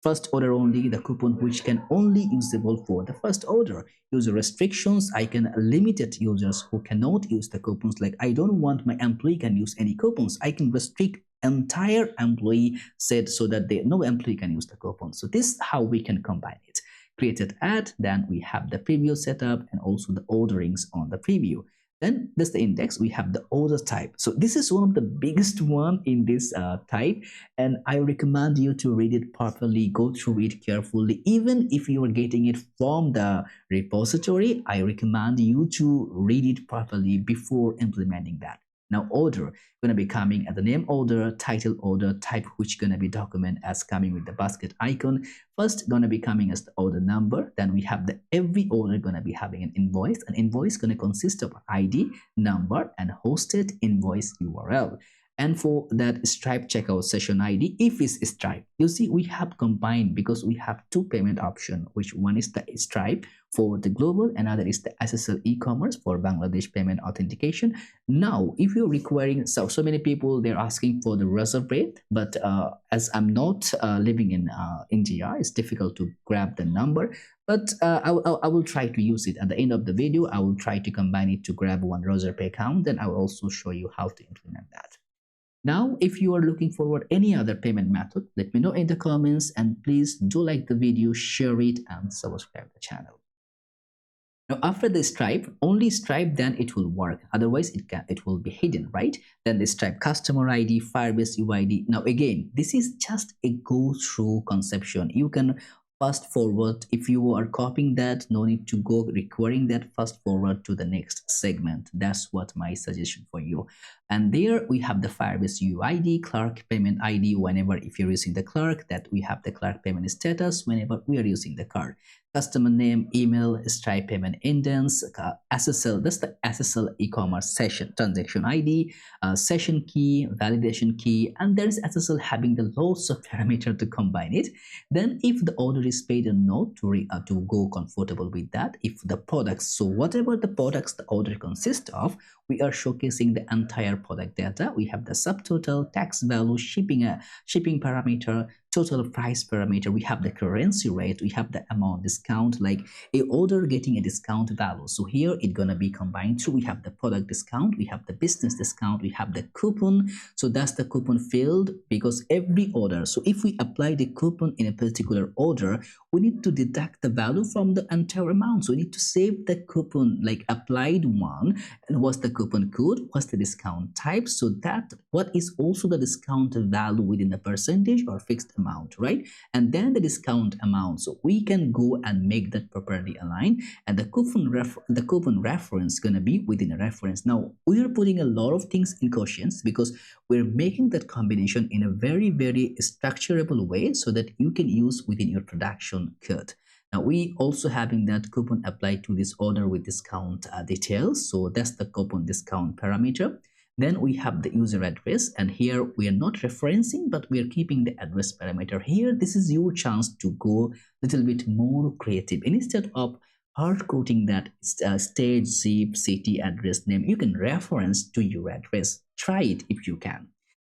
First order only, the coupon which can only usable for the first order. User restrictions, I can limit users who cannot use the coupons. Like I don't want my employee can use any coupons. I can restrict entire employee set so that no employee can use the coupon. So this is how we can combine it. Created ad, then we have the preview setup and also the orderings on the preview. Then there's the index, we have the order type. So this is one of the biggest one in this type, and I recommend you to read it properly, go through it carefully. Even if you are getting it from the repository, I recommend you to read it properly before implementing that. Now order gonna be coming at the name order, title order, type which gonna be document as coming with the basket icon. First gonna be coming as the order number. Then we have the every order gonna be having an invoice. An invoice gonna consist of ID, number, and hosted invoice URL. And for that Stripe checkout session ID, if it's Stripe, you see we have combined because we have two payment options, which one is the Stripe for the global, another is the SSL e-commerce for Bangladesh payment authentication. Now if you're requiring, so many people they're asking for the reserve rate, but as I'm not living in India, it's difficult to grab the number. But I will try to use it at the end of the video. I will try to combine it to grab one reserve pay account. Then I will also show you how to implement that. Now, if you are looking forward any other payment method, let me know in the comments, and please do like the video, share it, and subscribe the channel. Now, after the Stripe, only Stripe, then it will work. Otherwise, it will be hidden, right? Then the Stripe customer ID, Firebase UID. Now, again, this is just a go-through conception. You can fast forward. If you are copying that, no need to go requiring that, fast forward to the next segment. That's what my suggestion for you. And there we have the Firebase UID, Clerk payment ID. Whenever if you're using the Clerk, that we have the Clerk payment status whenever we are using the card. Customer name, email, Stripe payment index, SSL, that's the SSL e-commerce session transaction ID, session key, validation key, and there is SSL having the loads of parameter to combine it. Then if the order is paid or not, to go comfortable with that. If the products, so whatever the products the order consists of, we are showcasing the entire product data. We have the subtotal, tax value, shipping parameter, total price parameter. We have the currency rate, we have the amount discount, like a order getting a discount value. So here it's gonna be combined through. We have the product discount, we have the business discount, we have the coupon. So that's the coupon field, because every order, so if we apply the coupon in a particular order, we need to deduct the value from the entire amount. So we need to save the coupon, like applied one, and what's the coupon code, what's the discount type, so that what is also the discount value within the percentage or fixed amount, right? And then the discount amount, so we can go and make that properly aligned, and the coupon reference gonna be within a reference. Now we are putting a lot of things in quotients because we're making that combination in a very structurable way so that you can use within your production code. Now we also having that coupon applied to this order with discount details. So that's the coupon discount parameter. Then we have the user address, and here we are not referencing, but we are keeping the address parameter. Here, this is your chance to go a little bit more creative. Instead of hard coding that state, zip, city, address, name, you can reference to your address. Try it if you can.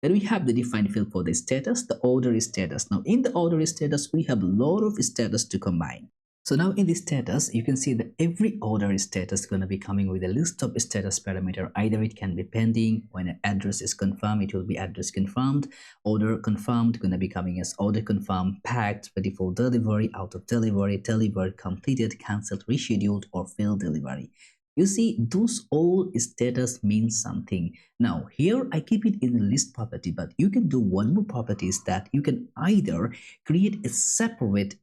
Then we have the defined field for the status, the order status. Now in the order status, we have a lot of status to combine. So now in the status, you can see that every order status is going to be coming with a list of status parameter. Either it can be pending, when an address is confirmed, it will be address confirmed, order confirmed, going to be coming as order confirmed, packed, ready for delivery, out of delivery, delivered, completed, cancelled, rescheduled, or failed delivery. You see, those all status means something. Now here I keep it in the list property, but you can do one more property, is that you can either create a separate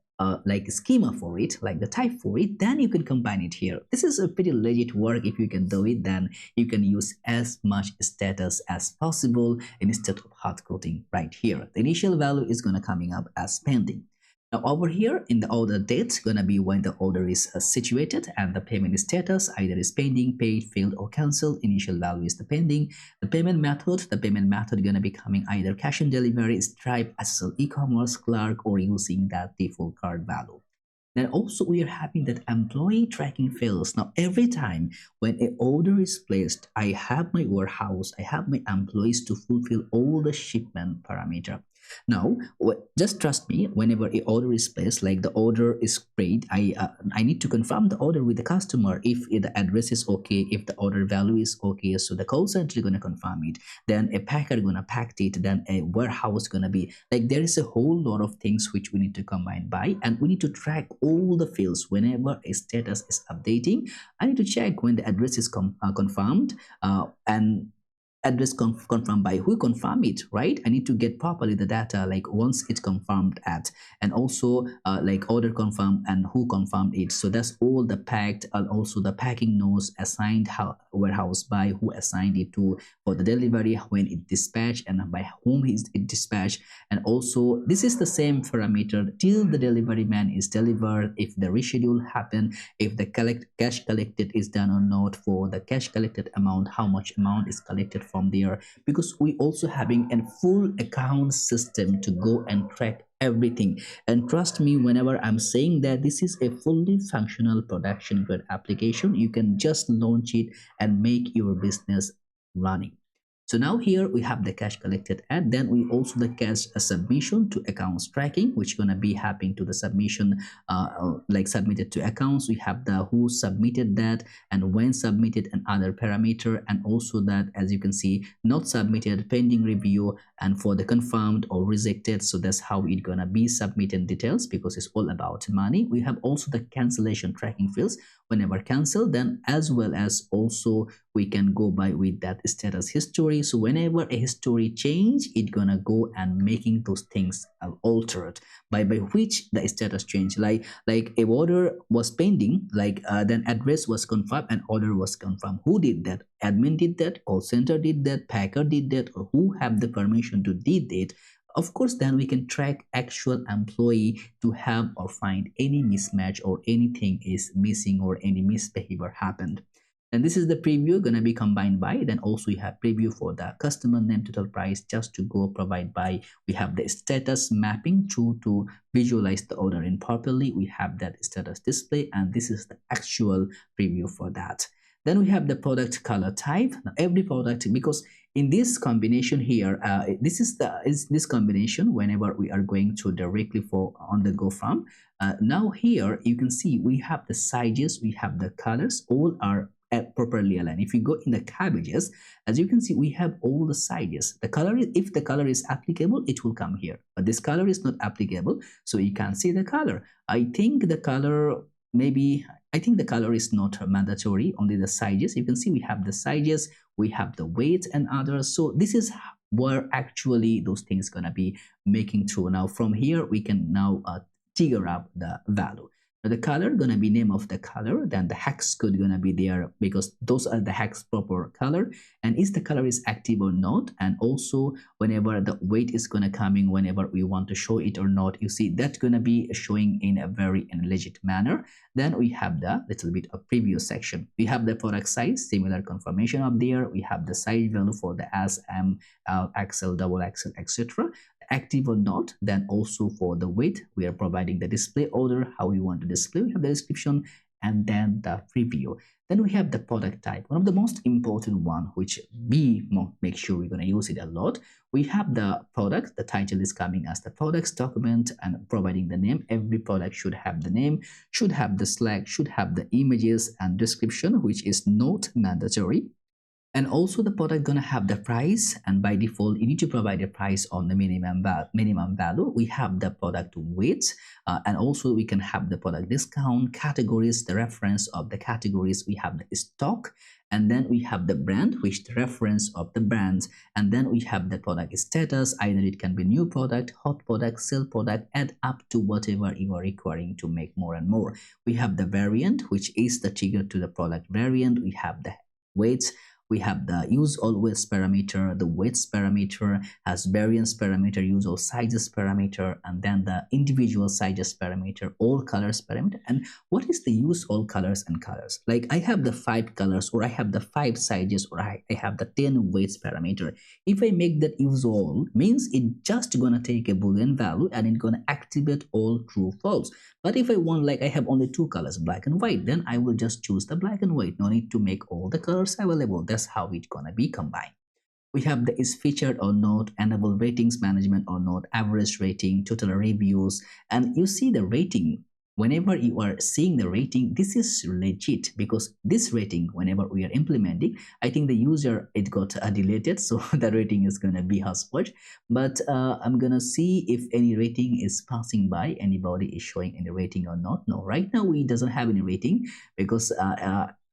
like schema for it, like the type for it, then you can combine it here. This is a pretty legit work. If you can do it, then you can use as much status as possible instead of hard coding right here. The initial value is going to coming up as pending. Now over here in the order date, gonna be when the order is situated, and the payment status either is pending, paid, failed, or cancelled. Initial value is the pending. The payment method gonna be coming either cash on delivery, Stripe, SL, e-commerce, Clark, or using that default card value. Then also we are having that employee tracking fields. Now every time when an order is placed, I have my warehouse, I have my employees to fulfill all the shipment parameter. Now just trust me, whenever an order is placed, like the order is paid, I need to confirm the order with the customer if the address is okay, if the order value is okay. So the call center is going to confirm it, then a packer gonna pack it, then a warehouse gonna be like, there is a whole lot of things which we need to combine by, and we need to track all the fields. Whenever a status is updating, I need to check when the address is confirmed, and address confirmed by who confirm it, right? I need to get properly the data, like once it's confirmed at, and also like order confirmed and who confirmed it. So that's all the packed, and also the packing nodes assigned, how warehouse by who assigned it to for the delivery, when it dispatched, and by whom is it dispatched. And also this is the same parameter till the delivery man is delivered, if the reschedule happened, if the cash collected is done or not, for the cash collected amount, how much amount is collected from there, because we also having a full account system to go and track everything. And trust me, whenever I'm saying that this is a fully functional production grade application, you can just launch it and make your business running. So now here we have the cash collected, and then we also the cash submission to accounts tracking, which gonna be happening to the submission, like submitted to accounts. We have the who submitted that and when submitted and other parameter, and also that, as you can see, not submitted, pending review, and for the confirmed or rejected. So that's how it gonna be submitted details, because it's all about money. We have also the cancellation tracking fields, whenever cancelled, then as well as also we can go by with that status history. So whenever a history change, it gonna go and making those things altered by which the status change, like a order was pending, like then address was confirmed and order was confirmed. Who did that? Admin did that, call center did that, packer did that, or who have the permission to did it. Of course, then we can track actual employee to have or find any mismatch or anything is missing or any misbehavior happened. And this is the preview gonna be combined by. Then also you have preview for the customer name, total price, just to go provide by. We have the status mapping to visualize the order in properly. We have that status display, and this is the actual preview for that. Then we have the product color type. Now every product, because in this combination here, this combination whenever we are going to directly for on the go from. Now here you can see we have the sizes, we have the colors, all are properly aligned. If you go in the cabbages, as you can see, we have all the sizes. The color, if the color is applicable, it will come here, but this color is not applicable, so you can't see the color. I think the color is not mandatory, only the sizes. You can see we have the sizes, we have the weight and others. So this is where actually those things gonna be making true. Now from here we can now figure out the value. The color gonna be name of the color, then the hex code gonna be there, because those are the hex proper color, and is the color is active or not, and also whenever the weight is gonna coming, whenever we want to show it or not, you see that's gonna be showing in a very legit manner. Then we have the little bit of preview section. We have the product size, similar confirmation up there. We have the size value for the S, M, L, XL, double XL, etc. Active or not. Then also for the weight, we are providing the display order, how we want to display. We have the description, and then the preview. Then we have the product type, one of the most important one, which we make sure we're going to use it a lot. We have the product, the title is coming as the products document, and providing the name. Every product should have the name, should have the slash, should have the images and description, which is not mandatory. And also the product gonna have the price, and by default you need to provide a price on the minimum value. We have the product weight, and also we can have the product discount, categories, the reference of the categories, we have the stock, and then we have the brand, which the reference of the brands, and then we have the product status. Either it can be new product, hot product, sale product, add up to whatever you are requiring to make more and more. We have the variant, which is the trigger to the product variant. We have the weights, we have the use always parameter, the weights parameter, has variance parameter, use all sizes parameter, and then the individual sizes parameter, all colors parameter. And what is the use all colors and colors? Like I have the 5 colors, or I have the 5 sizes, or I have the 10 weights parameter. If I make that use all, means it just gonna take a boolean value and it's gonna activate all true false. But if I want, like I have only 2 colors, black and white, then I will just choose the black and white. No need to make all the colors available. That's how it's gonna be combined. We have the is featured or not, enable ratings management or not, average rating, total reviews, and you see the rating. Whenever you are seeing the rating, this is legit, because this rating, whenever we are implementing, I think the user, it got deleted, so the rating is going to be hotspot. But I'm gonna see if any rating is passing by, anybody is showing any rating or not. No, right now we doesn't have any rating, because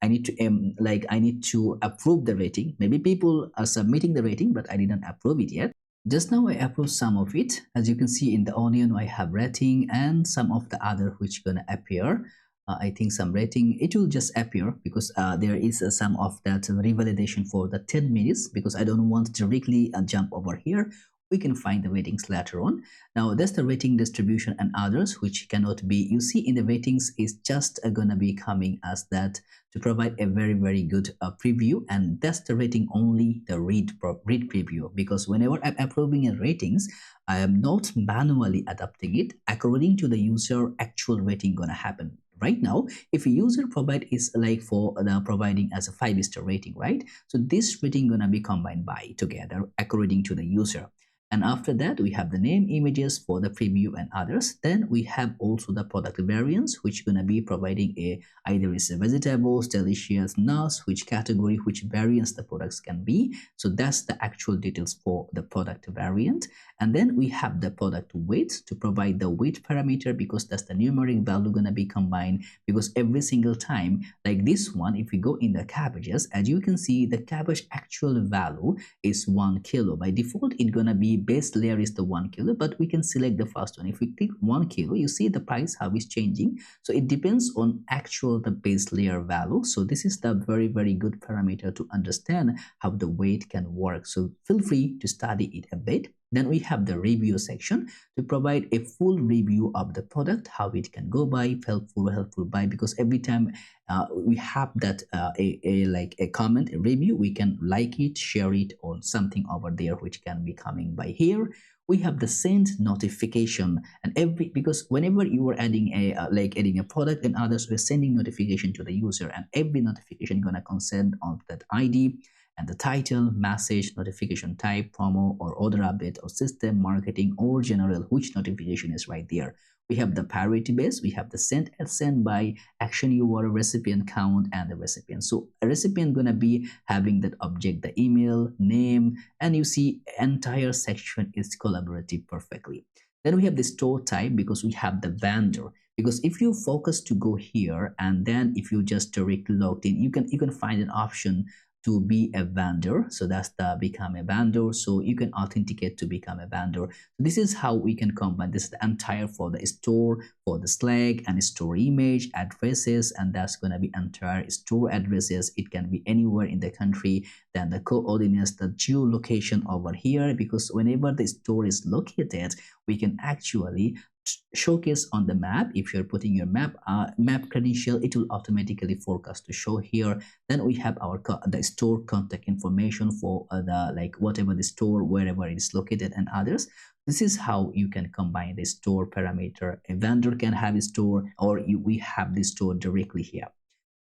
I need to I need to approve the rating. Maybe people are submitting the rating, but I didn't approve it yet. Just now I approved some of it. As you can see in the onion, I have rating, and some of the other which gonna appear. I think some rating, it will just appear, because there is some of that revalidation for the 10 minutes, because I don't want to directly jump over here. We can find the ratings later on. Now that's the rating distribution and others, which cannot be, you see in the ratings is just gonna be coming as that to provide a very good preview, and that's the rating only, the read preview, because whenever I'm approving a ratings, I am not manually adapting it according to the user actual rating gonna happen. Right now, if a user provide is like for the providing as a 5-star rating, right? So this rating gonna be combined by together according to the user. And after that, we have the name, images for the preview and others. Then we have also the product variants, which gonna be providing a either is a vegetables, delicious, nuts, which category, which variants the products can be. So that's the actual details for the product variant. And then we have the product weight to provide the weight parameter, because that's the numeric value gonna be combined, because every single time, like this one, if we go in the cabbages, as you can see, the cabbage actual value is 1 kilo. By default, it's gonna be base layer is the 1 kilo, but we can select the first one. If we click 1 kilo, you see the price how is changing. So it depends on actual the base layer value. So this is the very good parameter to understand how the weight can work. So feel free to study it a bit. Then we have the review section to provide a full review of the product, how it can go by, helpful by, because every time we have that like a comment, a review, we can like it, share it, or something over there which can be coming by here. We have the send notification, and because whenever you are adding a adding a product and others, we're sending notification to the user, and every notification gonna consent on that ID and the title, message, notification type, promo or order update or system, marketing or general, which notification is right there. We have the priority base, we have the sent and send by, action URL, recipient count, and the recipient. So a recipient gonna be having that object, the email, name, and you see entire section is collaborative perfectly. Then we have the store type, because we have the vendor. Because if you focus to go here, and then if you just directly logged in, you can find an option to be a vendor. So that's the become a vendor. So you can authenticate to become a vendor. This is how we can combine this, the entire for the store, for the Slack, and store image, addresses, and that's going to be entire store addresses. It can be anywhere in the country. Then the coordinates, the geolocation over here, because whenever the store is located, we can actually showcase on the map. If you're putting your map credential, it will automatically forecast to show here. Then we have our the store contact information for the whatever the store, wherever it is located, and others. This is how you can combine the store parameter. A vendor can have a store, or we have the store directly here.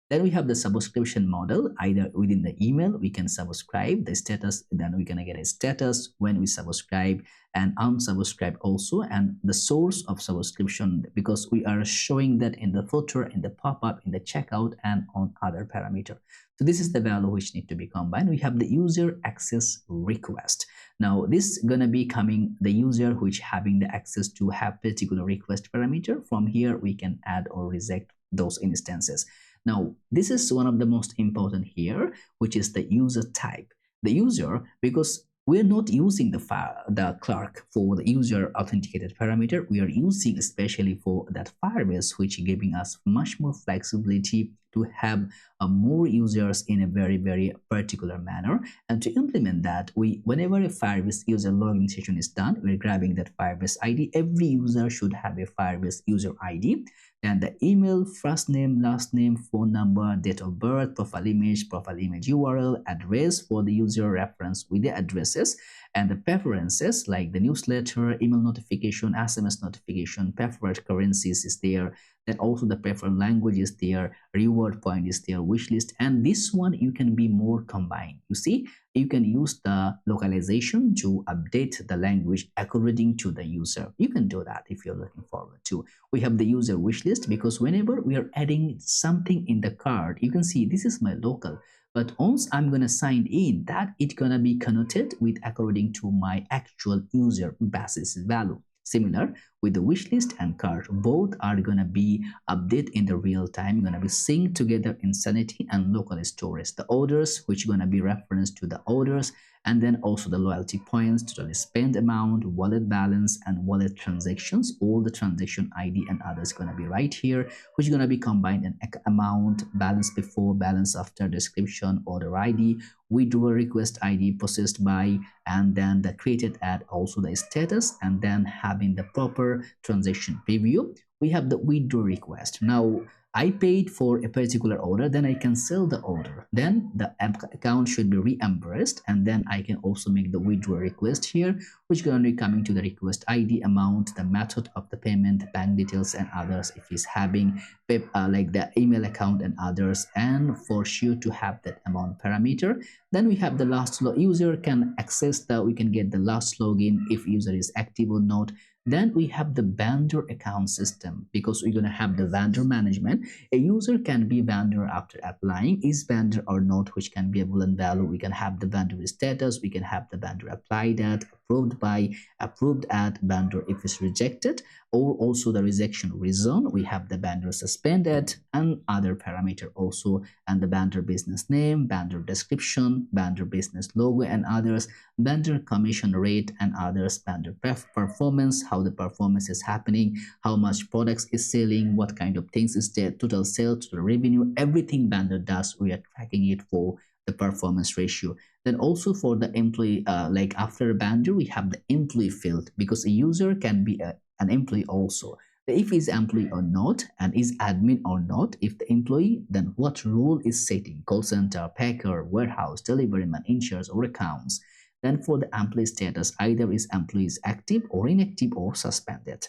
Then we have the subscription model. Either within the email, we can subscribe the status, then we're going to get a status when we subscribe and unsubscribe also, and the source of subscription, because we are showing that in the footer, in the pop-up, in the checkout, and on other parameter. So this is the value which need to be combined. We have the user access request. Now this gonna be coming the user which having the access to have particular request parameter. From here we can add or reject those instances. Now this is one of the most important here, which is the user type. The user, because we're not using the clerk for the user authenticated parameter, we are using especially for that Firebase, which giving us much more flexibility to have more users in a very particular manner. And to implement that, whenever a Firebase user login session is done, we're grabbing that Firebase ID. Every user should have a Firebase user ID. And the email, first name, last name, phone number, date of birth, profile image URL, address for the user, reference with the addresses, and the preferences like the newsletter, email notification, SMS notification, preferred currencies is there. Then also the preferred language is there, reward point is there, wish list, and this one you can be more combined. You see, you can use the localization to update the language according to the user. You can do that if you're looking forward to. We have the user wish list, because whenever we are adding something in the card, you can see this is my local. But once I'm gonna sign in, that it's gonna be connoted with according to my actual user basis value. Similar with the wish list and cart, both are gonna be updated in the real time, gonna be synced together in Sanity and local storage. The orders, which gonna be referenced to the orders, and then also the loyalty points, total spend amount, wallet balance, and wallet transactions. All the transaction ID and others gonna be right here, which is gonna be combined in amount, balance before, balance after, description, order ID, withdrawal request ID, processed by, and then the created at, also the status, and then having the proper transaction preview. We have the withdraw request. Now I paid for a particular order, then I can sell the order, then the account should be reimbursed, and then I can also make the withdraw request here, which is going to be coming to the request ID, amount, the method of the payment, bank details, and others if he's having like the email account and others, and for sure to have that amount parameter. Then we have the last user can access we can get the last login if user is active or not. Then we have the vendor account system, because we're going to have the vendor management. A user can be vendor after applying, is vendor or not, which can be a boolean value. We can have the vendor status, we can have the vendor applied at, approved by, approved at, vendor if it's rejected, or also the rejection reason. We have the vendor suspended and other parameter also, and the vendor business name, vendor description, vendor business logo and others, vendor commission rate and others, vendor performance, how the performance is happening, how much products is selling, what kind of things is there, total sales, total revenue, everything vendor does, we are tracking it for the performance ratio. Then also for the employee, like after vendor, we have the employee field, because a user can be an employee also. If is employee or not, and is admin or not. If the employee, then what role is setting, call center, packer, warehouse, deliveryman, insurance, or accounts. Then for the employee status, either is employee is active or inactive or suspended.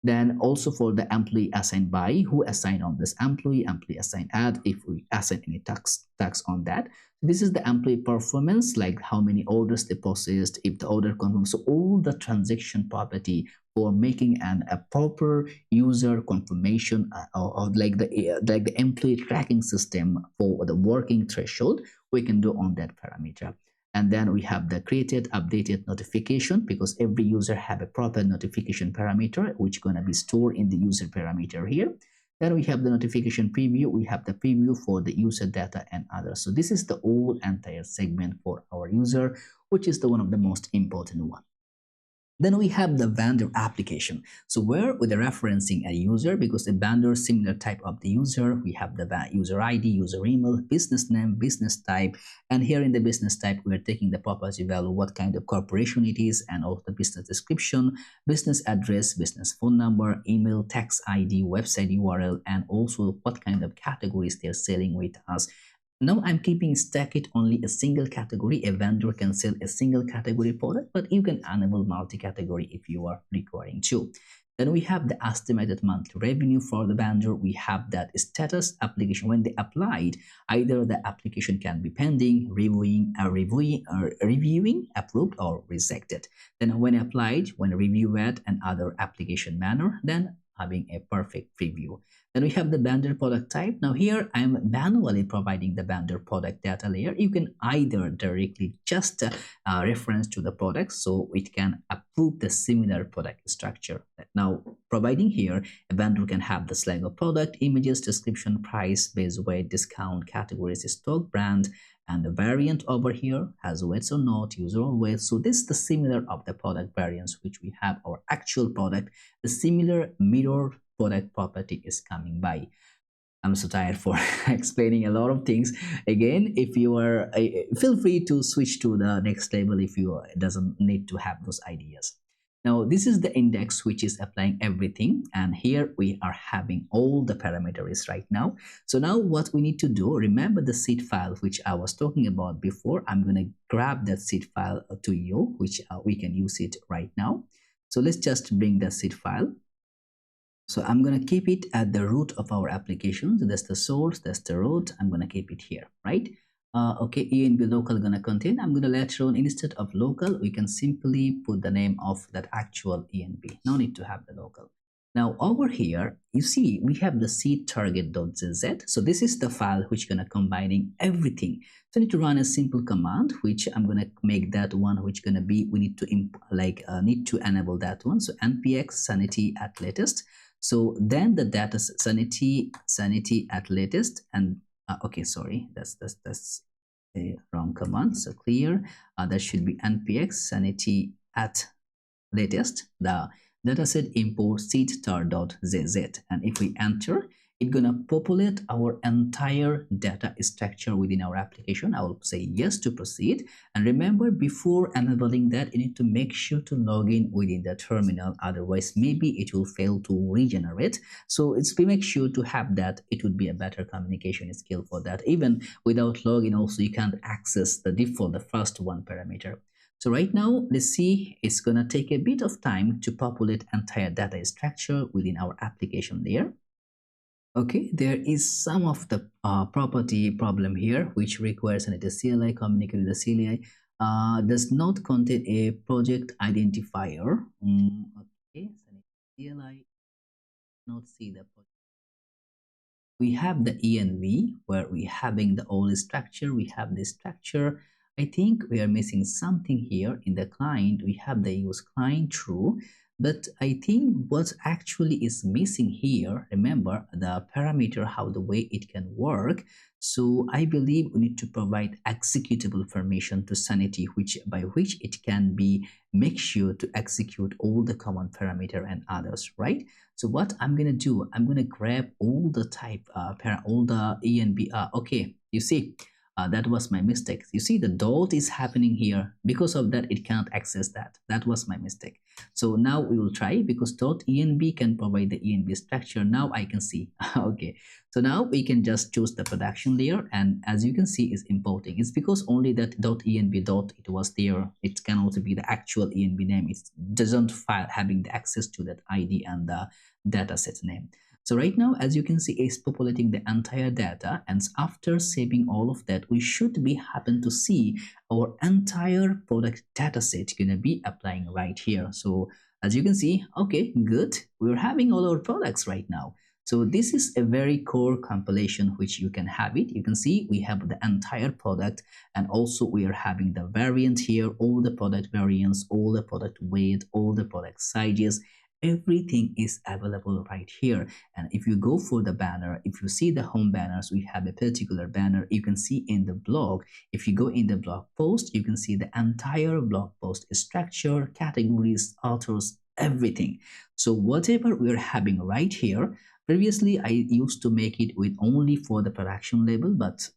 Then also for the employee assigned by, who assign on this employee assigned at, if we assign any tax on that. This is the employee performance, like how many orders they processed, if the order confirmed. So all the transaction property for making a proper user confirmation of like the employee tracking system for the working threshold, we can do on that parameter. And then we have the created, updated notification, because every user have a proper notification parameter, which going to be stored in the user parameter here. Then we have the notification preview. We have the preview for the user data and others. So this is the whole entire segment for our user, which is the one of the most important one. Then we have the vendor application. So where with the referencing a user, because the vendor similar type of the user, we have the user ID, user email, business name, business type, and here in the business type, we're taking the property value, what kind of corporation it is, and also the business description, business address, business phone number, email, tax ID, website URL, and also what kind of categories they're selling with us. Now I'm keeping stacked only a single category. A vendor can sell a single category product, but you can enable multi-category if you are requiring to. Then we have the estimated monthly revenue for the vendor. We have that status application. When they applied, either the application can be pending, reviewing, approved, or rejected. Then when applied, when reviewed, and other application manner, then having a perfect preview. Then we have the vendor product type. Now here I'm manually providing the vendor product data layer. You can either directly just reference to the product so it can approve the similar product structure. Now providing here, a vendor can have the slang of product, images, description, price, base weight, discount, categories, stock, brand, and the variant over here has weights or not, user or weight. So this is the similar of the product variants which we have our actual product. The similar mirror product property is coming by. I'm so tired for explaining a lot of things. Again, if you are, feel free to switch to the next level if you doesn't need to have those ideas. Now, this is the index which is applying everything. And here we are having all the parameters right now. So now what we need to do, remember the seed file which I was talking about before. I'm going to grab that seed file to you, which we can use it right now. So let's just bring the seed file. So I'm going to keep it at the root of our application. So that's the source, that's the root. I'm going to keep it here, right? Okay, env local going to contain. I'm going to later on, instead of local, we can simply put the name of that actual env. No need to have the local. Now over here, you see we have the seed target.zz. So this is the file which going to combining everything. So I need to run a simple command, which I'm going to make that one, which going to be, we need to need to enable that one. So npx sanity at latest. So then the data sanity at latest, and okay, sorry, that's a wrong command. So clear, that should be npx sanity at latest. The dataset import seedtar.zz, and if we enter, it's gonna populate our entire data structure within our application. I will say yes to proceed. And remember, before enabling that, you need to make sure to log in within the terminal. Otherwise, maybe it will fail to regenerate. So make sure to have that. It would be a better communication skill for that. Even without login, also you can't access the default, the first one parameter. So right now, let's see, it's gonna take a bit of time to populate entire data structure within our application layer. Okay, there is some of the property problem here, which requires an CLI, communicate with the CLI, does not contain a project identifier. Okay, CLI, not see the project. We have the env where we having the old structure, we have this structure. I think we are missing something here in the client. We have the use client true, but I think what actually is missing here, remember the parameter, how the way it can work. So I believe we need to provide executable permission to Sanity, by which it can be make sure to execute all the common parameter and others, right? So what I'm gonna do, I'm gonna grab all the type, all the env. Okay, you see. That was my mistake. You see the dot is happening here. Because of that, it cannot access that. That was my mistake. So now we will try, because .env can provide the env structure. Now I can see. Okay. So now we can just choose the production layer, and as you can see, is importing. It's because only that .env it was there. It can also be the actual env name. It doesn't file having the access to that ID and the dataset name. So right now, as you can see, it's populating the entire data, and after saving all of that, we should be happen to see our entire product dataset gonna be applying right here. So as you can see, okay, good. We're having all our products right now. So this is a very core compilation which you can have it. You can see we have the entire product, and also we are having the variant here, all the product variants, all the product weight, all the product sizes. Everything is available right here. And if you go for the banner, if you see the home banners, we have a particular banner. You can see in the blog, if you go in the blog post, you can see the entire blog post structure, categories, authors, everything. So whatever we're having right here, previously I used to make it with only for the production label, but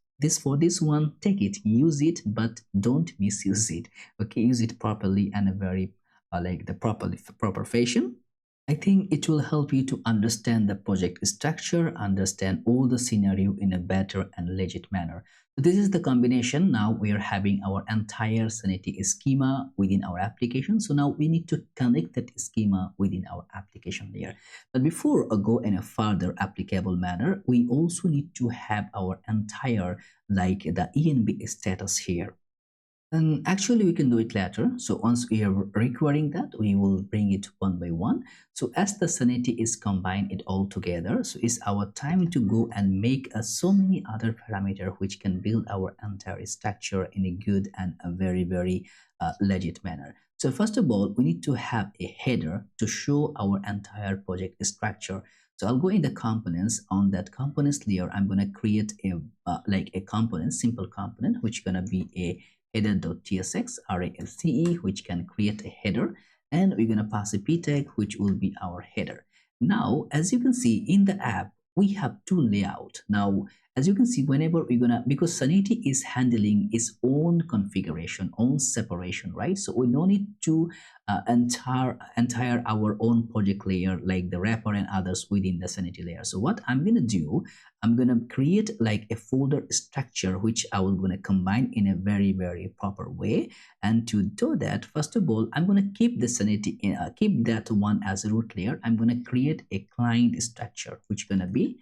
for this one, take it, use it, but don't misuse it. Okay, use it properly and a very like the proper fashion. I think it will help you to understand the project structure, understand all the scenario in a better and legit manner. So this is the combination. Now we are having our entire Sanity schema within our application. So now we need to connect that schema within our application layer. But before I go in a further applicable manner, we also need to have our entire like the ENB status here. And actually, we can do it later. So once we are requiring that, we will bring it one by one. So as the Sanity is combined it all together, so it's our time to go and make so many other parameters which can build our entire structure in a good and a very legit manner. So first of all, we need to have a header to show our entire project structure. So I'll go in the components. On that components layer, I'm going to create a like a component, simple component, which is going to be a header.tsx RAFCE, which can create a header, and we're going to pass a p tag which will be our header. Now as you can see in the app we have two layout. Now as you can see, whenever we're gonna, because Sanity is handling its own configuration, own separation, right? So we don't need to entire our own project layer like the wrapper and others within the Sanity layer. So what I'm gonna do, I'm gonna create like a folder structure which I will gonna combine in a very proper way. And to do that, first of all, I'm gonna keep the Sanity keep that one as a root layer. I'm gonna create a client structure which gonna be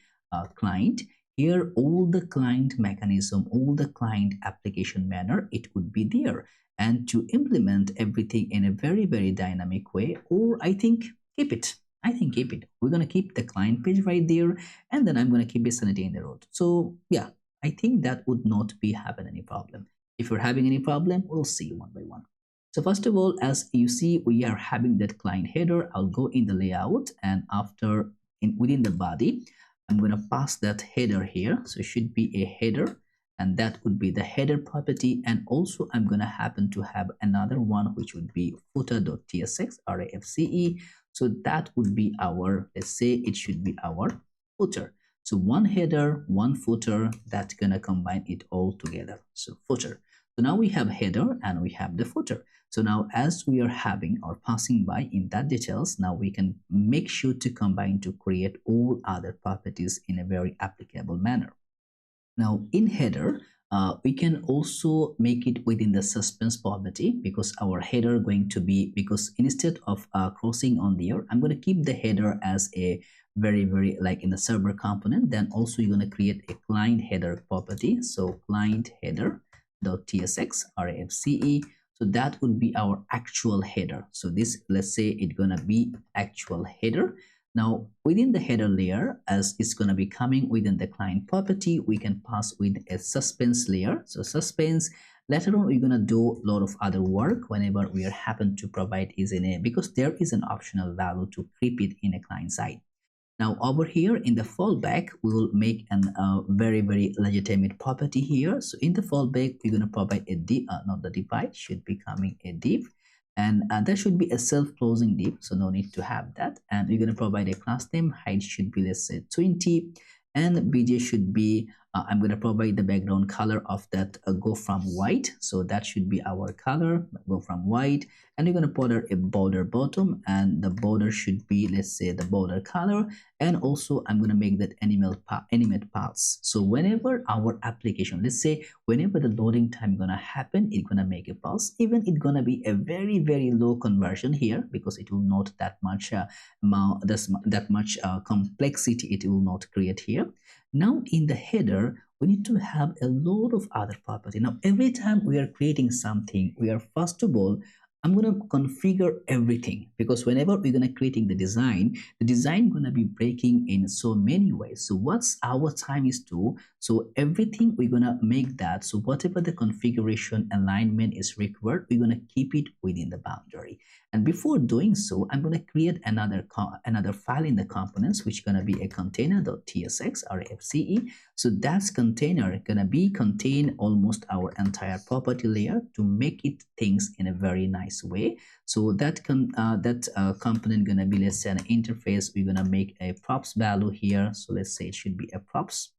client. Here all the client mechanism, all the client application manner, it would be there. And to implement everything in a very dynamic way, or I think keep it. Keep it. We're gonna keep the client page right there, and then I'm gonna keep the Sanity in the root. So yeah, I think that would not be happen any problem. If you're having any problem, we'll see one by one. So first of all, as you see, we are having that client header. I'll go in the layout, and after within the body, I'm going to pass that header here. So it should be a header, and that would be the header property. And also I'm going to happen to have another one which would be footer.tsx RAFCE. So that would be our, let's say it should be our footer. So one header, one footer, that's going to combine it all together. So footer. So now we have header and we have the footer. So now as we are having or passing by in that details, now we can make sure to combine to create all other properties in a very applicable manner. Now in header, we can also make it within the suspense property, because our header going to be, because instead of crossing on there, I'm going to keep the header as a very like in the server component. Then also you're going to create a client header property. So client header.tsx RAFCE. So that would be our actual header. So this, let's say it's gonna be actual header. Now within the header layer, as it's gonna be coming within the client property, we can pass with a suspense layer. So suspense, later on we're gonna do a lot of other work whenever we are happen to provide is in a, because there is an optional value to keep it in a client side. Now over here in the fallback, we will make an very legitimate property here. So in the fallback, we're going to provide a div, not the divide, should be coming a div, and there should be a self-closing div, so no need to have that. And we're going to provide a class name, height should be, let's say 20, and BJ should be, I'm going to provide the background color of that go from white. So that should be our color, go from white. And you're going to put a border bottom, and the border should be, let's say the border color. And also I'm going to make that animate paths. So whenever our application, let's say whenever the loading time gonna happen, it's gonna make a pulse. Even it's gonna be a very low conversion here, because it will not that much complexity it will not create here. Now in the header, we need to have a lot of other property. Now every time we are creating something, we are first of all, I'm going to configure everything, because whenever we're going to creating the design going to be breaking in so many ways. So what's our time is to, so everything we're going to make that, so whatever the configuration alignment is required, we're going to keep it within the boundary. And before doing so, I'm going to create another file in the components, which is going to be a container.tsx RFCE. So that's container going to be contain almost our entire property layer to make it things in a very nice way. So that component going to be, let's say an interface. We're going to make a props value here. So let's say it should be a props.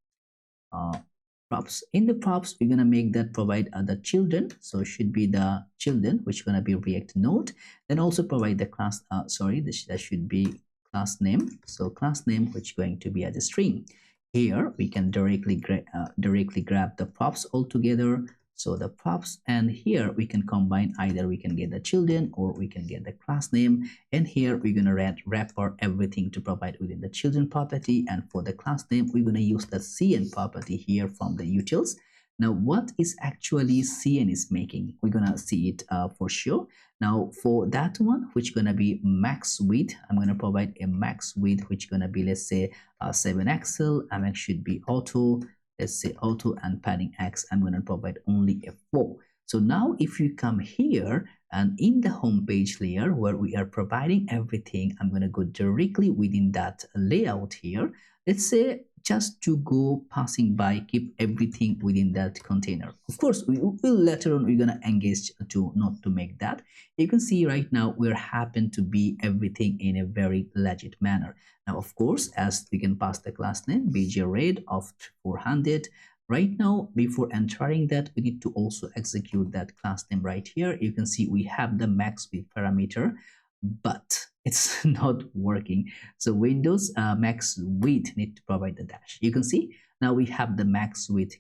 Props. In the props, we're going to make that provide the children. So it should be the children, which is going to be React node. Then also provide the class, that should be class name. So class name, which is going to be as a string. Here we can directly grab the props all together. So the props, and here we can combine, either we can get the children or we can get the class name. And here we're going to wrapper everything to provide within the children property. And for the class name, we're going to use the cn property here from the utils. Now, what is actually cn is making? We're going to see it for sure. Now, for that one, which going to be max width, I'm going to provide a max width, which going to be, let's say, 7 pixel. And it should be auto. Let's say auto, and padding X, I'm going to provide only a 4. So now if you come here and in the home page layer where we are providing everything, I'm going to go directly within that layout here. Let's say just to go passing by, keep everything within that container. Of course, we will later on, we're going to engage to not to make that. You can see right now we're happen to be everything in a very legit manner. Now, of course, as we can pass the class name bjRed of 400. Right now, before entering that, we need to also execute that class name right here. You can see we have the max width parameter, but it's not working. So Windows max width need to provide the dash. You can see now we have the max width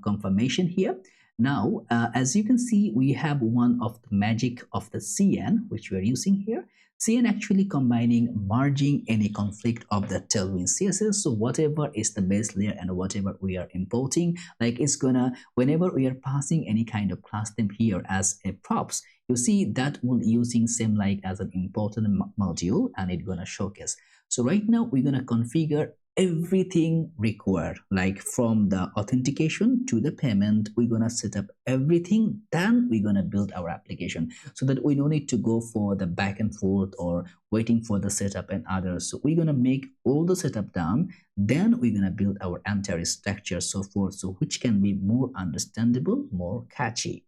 confirmation here. Now, as you can see, we have one of the magic of the CN, which we are using here. CN actually combining, merging any conflict of the Tailwind CSS. So whatever is the base layer and whatever we are importing, like it's gonna, whenever we are passing any kind of class name here as a props, you see that will using same like as an important module, and it's gonna showcase. So right now we're gonna configure everything required, like from the authentication to the payment. We're gonna set up everything, then we're gonna build our application, so that we don't need to go for the back and forth or waiting for the setup and others. So we're gonna make all the setup done, then we're gonna build our entire structure, so forth, so which can be more understandable, more catchy.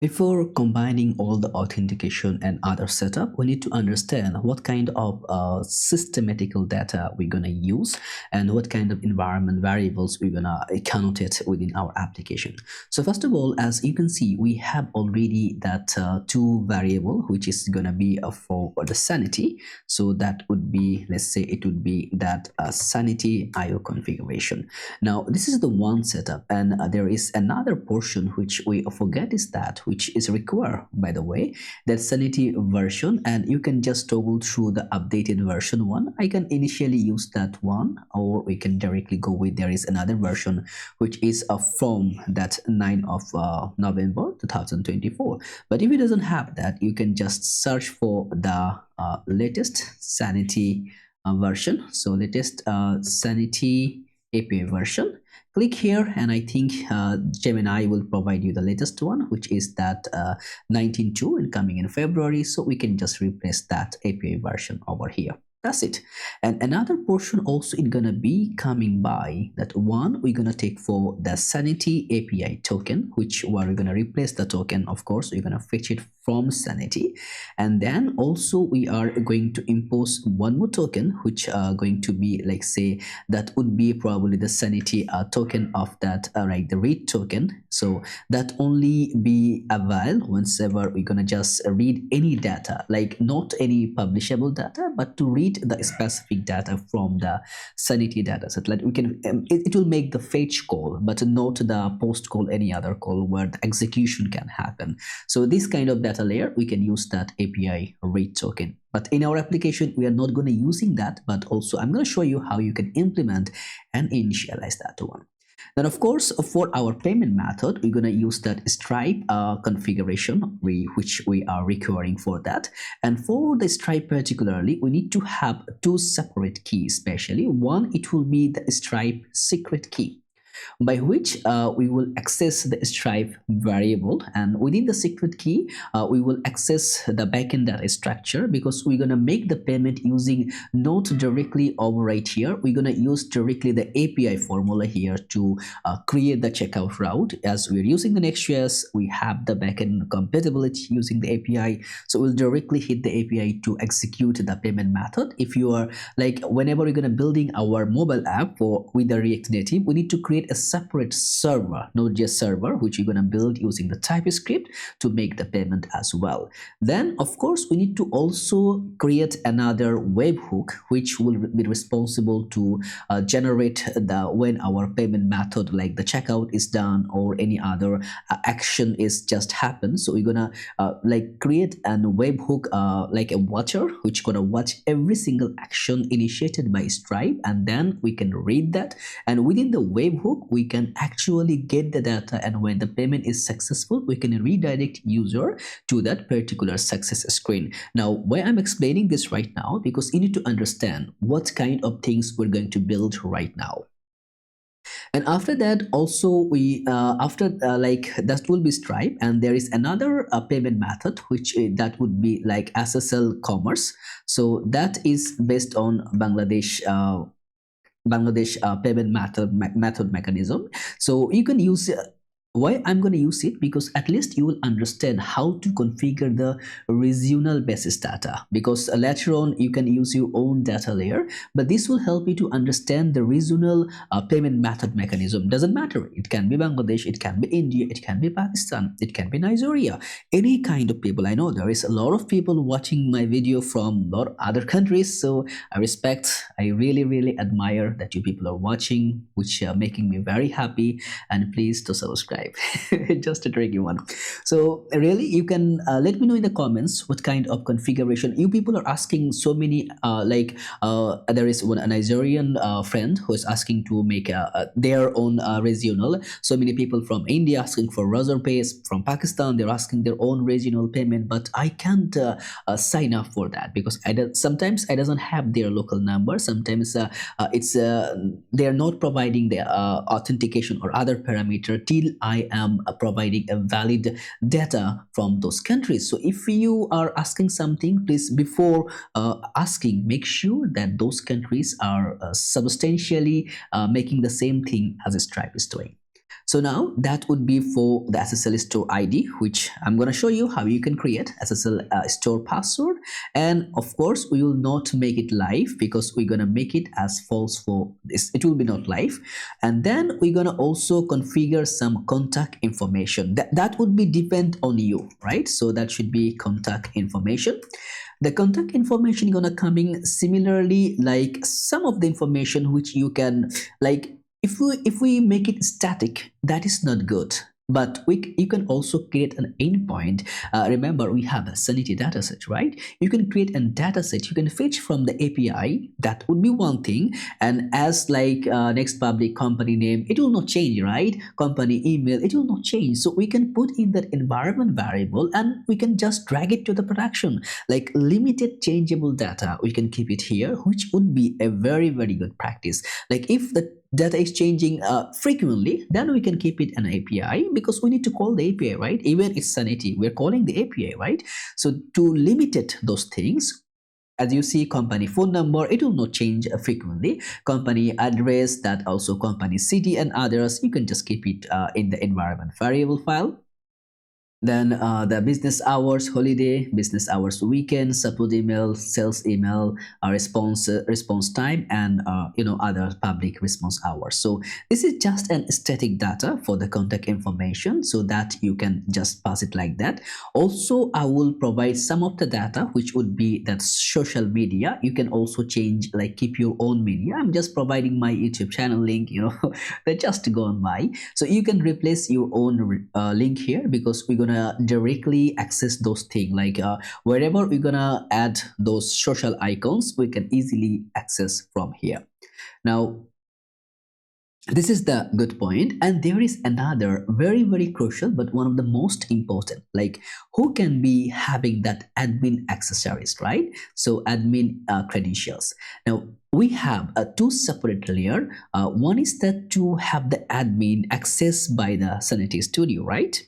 Before combining all the authentication and other setup, we need to understand what kind of systematical data we're going to use and what kind of environment variables we're going to connotate within our application. So first of all, as you can see, we have already that two variable, which is going to be for the sanity. So that would be, let's say it would be that sanity IO configuration. Now, this is the one setup, and there is another portion which we forget, is that which is required, by the way, that sanity version, and you can just toggle through the updated version one. I can initially use that one, or we can directly go with, there is another version which is from that 9 of November 2024. But if it doesn't have that, you can just search for the latest sanity version. So latest sanity API version. Click here, and I think Gemini will provide you the latest one, which is that 19.2 and coming in February. So we can just replace that API version over here. That's it. And another portion also is gonna be coming by that one we're gonna take for the Sanity API token, which we're gonna replace the token. Of course, we're gonna fetch it from Sanity, and then also we are going to impose one more token, which are going to be, like, say that would be probably the Sanity token of that right, the read token. So that only be available whenever we're gonna just read any data, like not any publishable data, but to read the specific data from the Sanity dataset. Like we can, it will make the fetch call, but not the post call, any other call where the execution can happen. So this kind of data layer, we can use that API read token. But in our application, we are not going to using that, but also I'm going to show you how you can implement and initialize that one. Then, of course, for our payment method, we're going to use that Stripe configuration, which we are requiring for that. And for the Stripe particularly, we need to have two separate keys, especially. One, it will be the Stripe secret key, by which we will access the Stripe variable, and within the secret key we will access the backend data structure, because we're going to make the payment using not directly over right here. We're going to use directly the API formula here to create the checkout route. As we're using the Next.js, we have the backend compatibility using the API, so we'll directly hit the API to execute the payment method. If you are like, whenever we're going to building our mobile app for with the React Native, we need to create create a separate server, Node.js server, which you're going to build using the TypeScript to make the payment as well. Then, of course, we need to also create another webhook, which will be responsible to generate when our payment method, like the checkout, is done or any other action is just happened. So we're gonna like create an webhook like a watcher, which gonna watch every single action initiated by Stripe, and then we can read that, and within the webhook we can actually get the data, and when the payment is successful we can redirect user to that particular success screen. Now, why I'm explaining this right now, because you need to understand what kind of things we're going to build right now. And after that, also we like that will be Stripe, and there is another payment method which that would be like SSL commerce. So that is based on Bangladesh payment method mechanism. So you can use why I'm going to use it, because at least you will understand how to configure the regional basis data, because later on you can use your own data layer, but this will help you to understand the regional payment method mechanism. Doesn't matter, it can be Bangladesh, it can be India, it can be Pakistan, it can be Nigeria, any kind of people. I know there is a lot of people watching my video from a lot of other countries, so I really admire that you people are watching, which are making me very happy, and please to subscribe. Just a tricky one. So really, you can let me know in the comments what kind of configuration you people are asking. So many there is a Nigerian friend who is asking to make their own regional. So many people from India asking for Razorpay, from Pakistan they're asking their own regional payment, but I can't sign up for that, because sometimes I doesn't have their local number. Sometimes it's they're not providing the authentication or other parameter till I am providing a valid data from those countries. So if you are asking something, please before asking, make sure that those countries are substantially making the same thing as Stripe is doing. So now that would be for the SSL store ID, which I'm going to show you how you can create SSL store password. And of course, we will not make it live, because we're going to make it as false for this. It will be not live. And then we're going to also configure some contact information. That would be depend on you, right? So that should be contact information. The contact information gonna come in similarly like some of the information which you can like. If we make it static, that is not good. But you can also create an endpoint. Remember, we have a Sanity dataset, right? You can create a dataset. You can fetch from the API. That would be one thing. And as like next public company name, it will not change, right? Company email, it will not change. So we can put in that environment variable, and we can just drag it to the production. Like limited changeable data, we can keep it here, which would be a very good practice. Like if the data is changing frequently, then we can keep it an API, because we need to call the API, right? Even it's Sanity, we're calling the API, right? So to limit it, those things, as you see, company phone number, it will not change frequently. Company address, that also company city and others, you can just keep it in the environment variable file. Then the business hours, holiday, business hours, weekend, support email, sales email, response time, and other public response hours. So this is just an static data for the contact information, so that you can just pass it like that. Also, I will provide some of the data which would be that social media. You can also change, like keep your own media. I'm just providing my YouTube channel link, that just go on by. So you can replace your own link here, because we're gonna directly access those things. Like wherever we're gonna add those social icons, we can easily access from here. Now, this is the good point. And there is another very crucial, but one of the most important, like who can be having that admin accessories, right? So admin credentials. Now we have two separate layer. One is that to have the admin access by the Sanity Studio, right?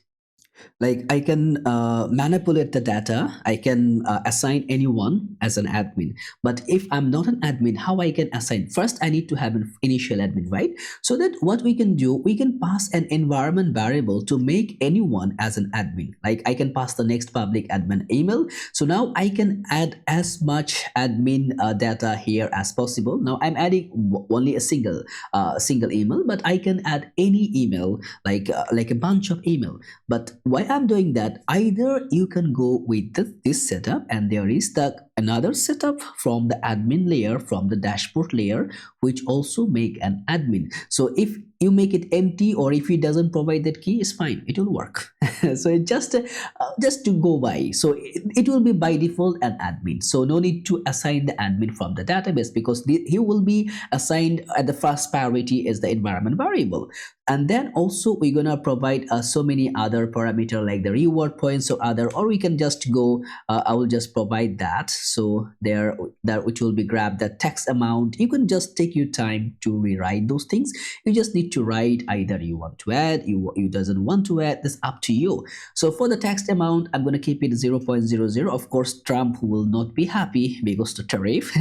Like I can manipulate the data, I can assign anyone as an admin. But if I'm not an admin, how I can assign? First I need to have an initial admin, right? So that what we can do, we can pass an environment variable to make anyone as an admin. Like I can pass the next public admin email, so now I can add as much admin data here as possible. Now I'm adding only a single email, but I can add any email, like a bunch of email. But why I'm doing that, either you can go with this setup, and there is the another setup from the admin layer, from the dashboard layer, which also make an admin. So if you make it empty, or if it doesn't provide that key, it's fine, it will work. So it just to go by, so it will be by default an admin, so no need to assign the admin from the database, because he will be assigned at the first priority as the environment variable. And then also we're gonna provide so many other parameter like the reward points or other, or we can just go I will just provide that. So there, that which will be grab the text amount. You can just take your time to rewrite those things. You just need to write either you want to add, you doesn't want to add, that's up to you. So for the text amount, I'm going to keep it 0.00. Of course Trump will not be happy because the tariff.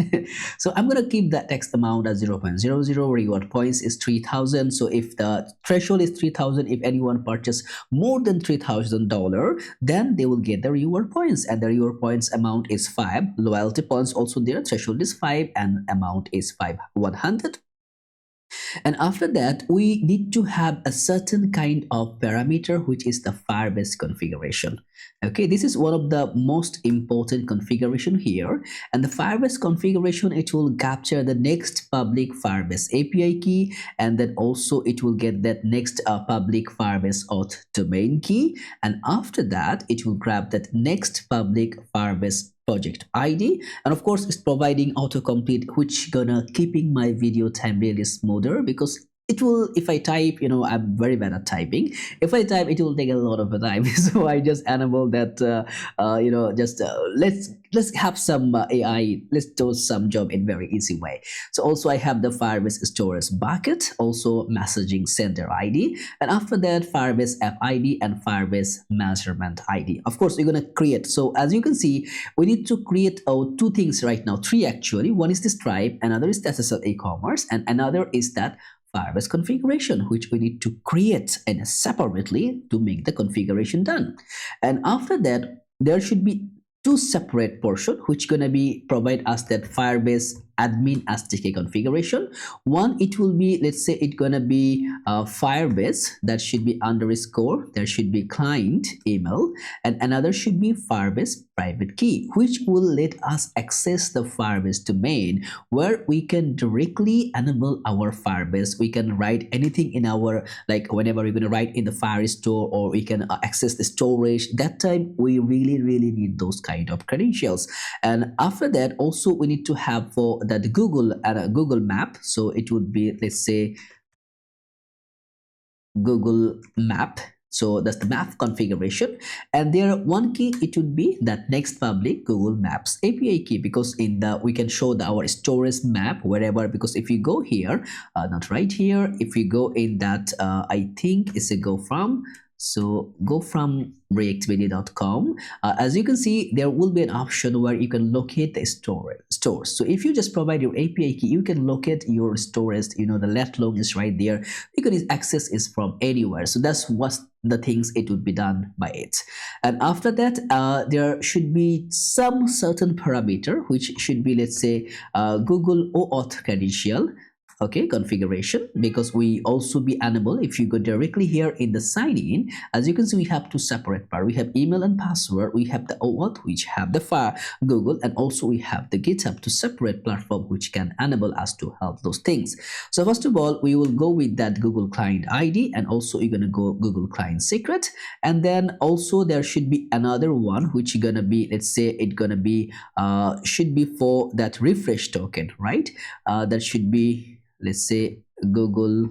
So I'm going to keep that text amount as 0.00. Reward points is 3000. So if the threshold is 3000, if anyone purchase more than $3,000, then they will get the reward points, and the reward points amount is 5. Loyalty points also there, threshold is 5 and amount is 100. And after that, we need to have a certain kind of parameter, which is the Firebase configuration. Okay, this is one of the most important configuration here. And the Firebase configuration, it will capture the next public Firebase API key, and then also it will get that next public Firebase auth domain key. And after that, it will grab that next public Firebase project ID, and of course it's providing autocomplete, which gonna keeping my video time really smoother, because it will, if I type, I'm very bad at typing. If I type, it will take a lot of time. So I just enable that just let's have some AI, let's do some job in very easy way. So also I have the Firebase storage bucket, also messaging sender ID, and after that Firebase app ID and Firebase measurement ID. Of course we're gonna create, so as you can see, we need to create two things right now, three actually. One is the Stripe, another is the SSL e-commerce, and another is that Firebase configuration, which we need to create and separately to make the configuration done. And after that, there should be two separate portion which gonna be provide us that Firebase admin SDK configuration. One, it will be, let's say it gonna be Firebase, that should be underscore, there should be client email, and another should be Firebase private key, which will let us access the Firebase domain, where we can directly enable our Firebase. We can write anything in our, like whenever we're going to write in the Firestore, or we can access the storage. That time we really need those kind of credentials. And after that, also we need to have for that Google Google map. So it would be, let's say, Google map. So that's the map configuration, and there one key, it would be that next public Google Maps API key, because in the we can show our storage map wherever, because if you go here, not right here, if you go in that I think it's a go from, so go from reactmedia.com. As you can see, there will be an option where you can locate the stores. So if you just provide your API key, you can locate your storage. The let long is right there. You can access is from anywhere. So that's what the things it would be done by it. And after that, there should be some certain parameter which should be, let's say, Google OAuth credential. Okay, configuration, because we also be enable. If you go directly here in the sign in, as you can see, we have two separate part. We have email and password, we have the OAuth, which have the Google, and also we have the GitHub, to separate platform which can enable us to help those things. So first of all, we will go with that Google client ID, and also you're gonna go Google client secret, and then also there should be another one which is gonna be, let's say it gonna be should be for that refresh token, right? That should be, let's say, Google.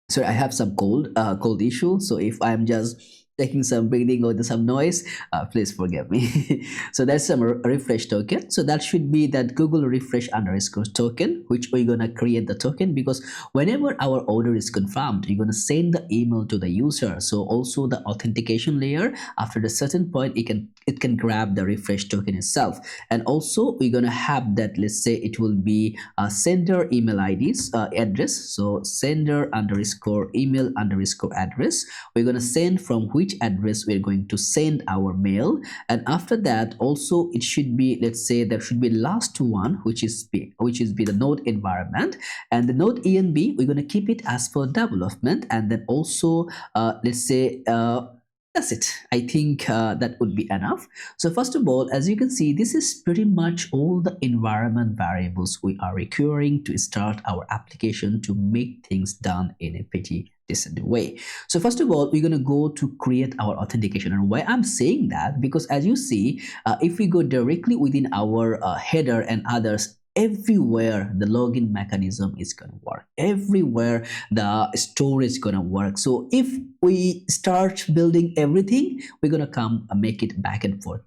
Sorry, I have some cold issue, so if I'm just taking some breathing or some noise, please forgive me. So that's some refresh token. So that should be that Google refresh underscore token, which we're gonna create the token, because whenever our order is confirmed, you're gonna send the email to the user. So also the authentication layer, after a certain point, it can grab the refresh token itself. And also we're gonna have that, let's say it will be a sender email IDs address. So sender underscore email underscore address, we're going to send from which address we're going to send our mail. And after that also it should be, let's say there should be last one, which is the node environment, and the node env we're going to keep it as for development. And then also let's say that's it. I think that would be enough. So first of all, as you can see, this is pretty much all the environment variables we are requiring to start our application to make things done in a pretty decent way. So first of all, we're going to go to create our authentication. And why I'm saying that, because as you see, if we go directly within our header and others, everywhere the login mechanism is going to work, everywhere the store is going to work. So if we start building everything, we're going to come and make it back and forth,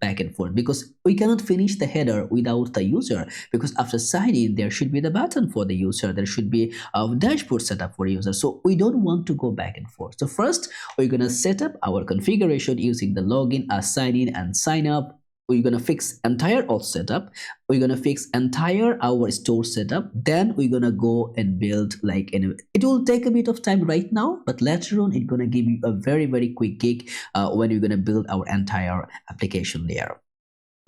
because we cannot finish the header without the user, because after signing there should be the button for the user, there should be a dashboard setup for user. So we don't want to go back and forth. So first we're going to set up our configuration using the login as sign in and sign up. We're going to fix entire auth setup, we're going to fix entire our store setup, then we're going to go and build like it will take a bit of time right now, but later on it's going to give you a very quick gig when you're going to build our entire application layer.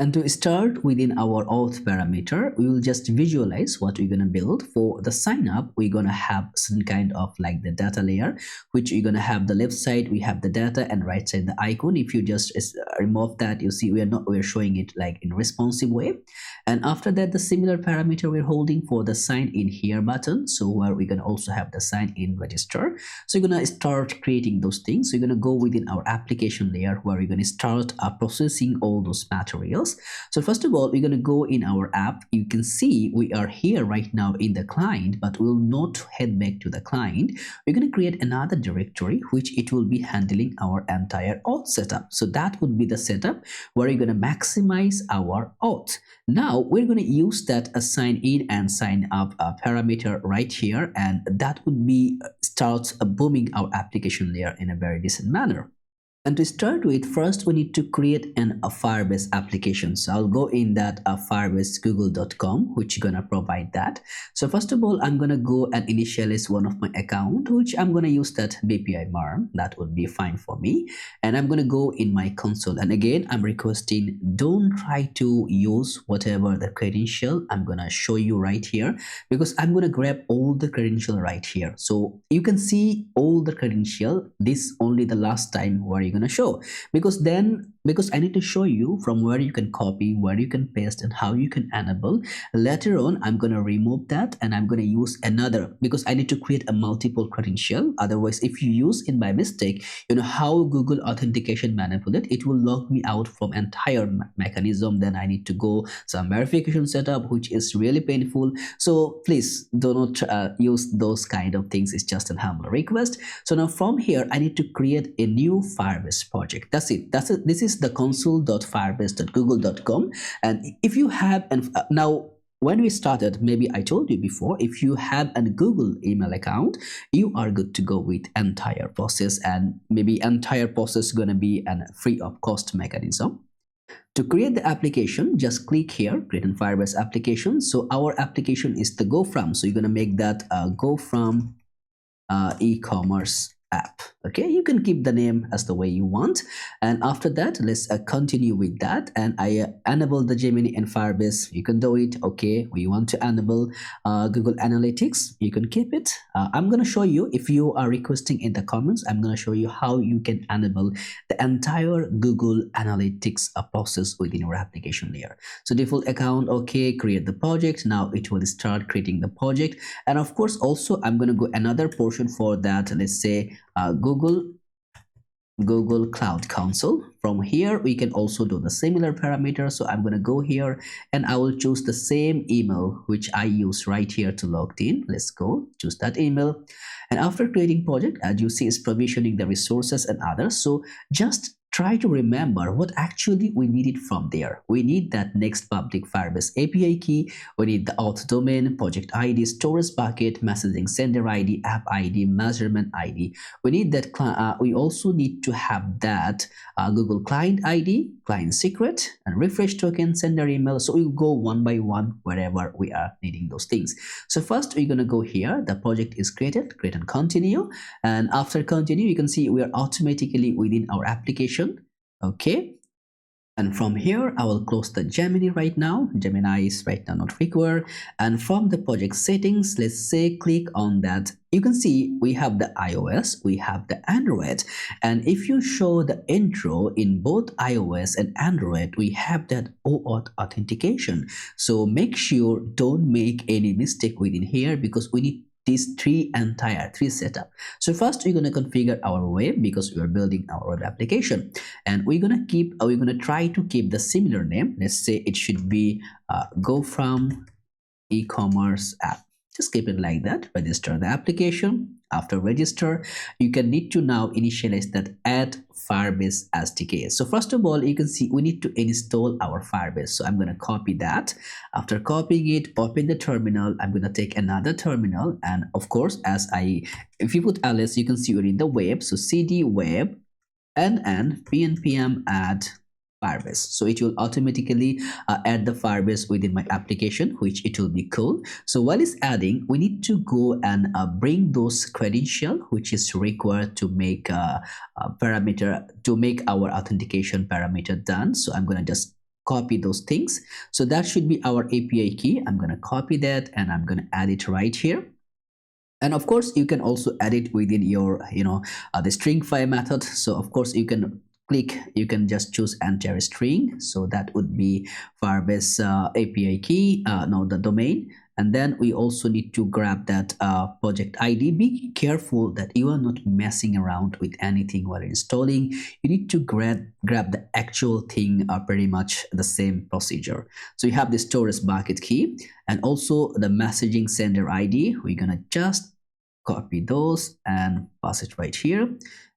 And to start within our auth parameter, we will just visualize what we're going to build. For the sign up, we're going to have some kind of like the data layer, which we're going to have the left side, we have the data, and right side, the icon. If you just remove that, you see we're showing it like in responsive way. And after that, the similar parameter we're holding for the sign in here button. So where we're going to also have the sign in register. So you're going to start creating those things. So you're going to go within our application layer where we're going to start processing all those materials. So first of all, we're going to go in our app. You can see we are here right now in the client, but we'll not head back to the client. We're going to create another directory, which it will be handling our entire auth setup. So that would be the setup where you're going to maximize our auth. Now we're going to use that sign in and sign up parameter right here, and that would be starts booming our application layer in a very decent manner. And to start with, first we need to create a Firebase application. So I'll go in that firebasegoogle.com, which is gonna provide that. So first of all, I'm gonna go and initialize one of my account, which I'm gonna use that BPI marm. That would be fine for me. And I'm gonna go in my console. And again, I'm requesting don't try to use whatever the credential I'm gonna show you right here, because I'm gonna grab all the credential right here. So you can see all the credential. This only the last time where you're gonna show, because I need to show you from where you can copy, where you can paste, and how you can enable. Later on, I'm going to remove that and I'm going to use another, because I need to create a multiple credential. Otherwise, if you use it by mistake, you know how Google authentication manipulate, it will log me out from entire mechanism. Then I need to go some verification setup, which is really painful. So please do not use those kind of things. It's just a humble request. So now from here, I need to create a new Firebase project. That's it. This is the console.firebase.google.com. And if you have, and now when we started, maybe I told you before, if you have a Google email account, you are good to go with entire process, and maybe entire process gonna be a free of cost mechanism. To create the application, just click here, create a Firebase application. So our application is the go from. So you're gonna make that go from e-commerce app. Okay, you can keep the name as the way you want. And after that, let's continue with that. And I enable the Gemini and Firebase. You can do it. Okay, we want to enable Google Analytics. You can keep it. I'm going to show you, if you are requesting in the comments, I'm going to show you how you can enable the entire Google Analytics process within your application layer. So default account, okay, create the project. Now it will start creating the project. And of course, also I'm going to go another portion for that. Let's say Google Google Cloud Console. From here, we can also do the similar parameter. So I'm going to go here and I will choose the same email which I use right here to log in. Let's go choose that email. And after creating project, as you see, is provisioning the resources and others. So just try to remember what actually we needed from there. We need that next public Firebase API key. We need the auth domain, project ID, storage bucket, messaging sender ID, app ID, measurement ID. We need that. We also need to have that Google client ID, client secret, and refresh token, sender email. So we'll go one by one wherever we are needing those things. So first we're going to go here. The project is created, create and continue. And after continue, you can see we are automatically within our application. Okay. And from here, I will close the Gemini right now. Gemini is right now not required. And from the project settings, let's say click on that. You can see we have the iOS, we have the Android. And if you show the intro in both iOS and Android, we have that OAuth authentication. So make sure don't make any mistake within here because we need these three setup. So first we're going to configure our web because we are building our web application, and we're going to try to keep the similar name. Let's say it should be go from e-commerce app. Just keep it like that. Register the application. After register, you can need to now initialize that add Firebase SDK. So first of all, you can see we need to install our Firebase. So I'm going to copy that. After copying it, open the terminal. I'm going to take another terminal, and of course, if you put ls, you can see we're in the web. So cd web npm add Firebase. So it will automatically add the Firebase within my application, which it will be cool. So while it's adding, we need to go and bring those credential which is required to make a parameter, to make our authentication parameter done. So I'm going to just copy those things. So that should be our API key. I'm going to copy that and I'm going to add it right here. And of course, you can also add it within your, the string file method. So of course, you can just choose enter string. So that would be Firebase API key, now the domain. And then we also need to grab that project ID. Be careful that you are not messing around with anything while installing. You need to grab the actual thing, pretty much the same procedure. So you have the storage bucket key and also the messaging sender ID. We're gonna just copy those and pass it right here.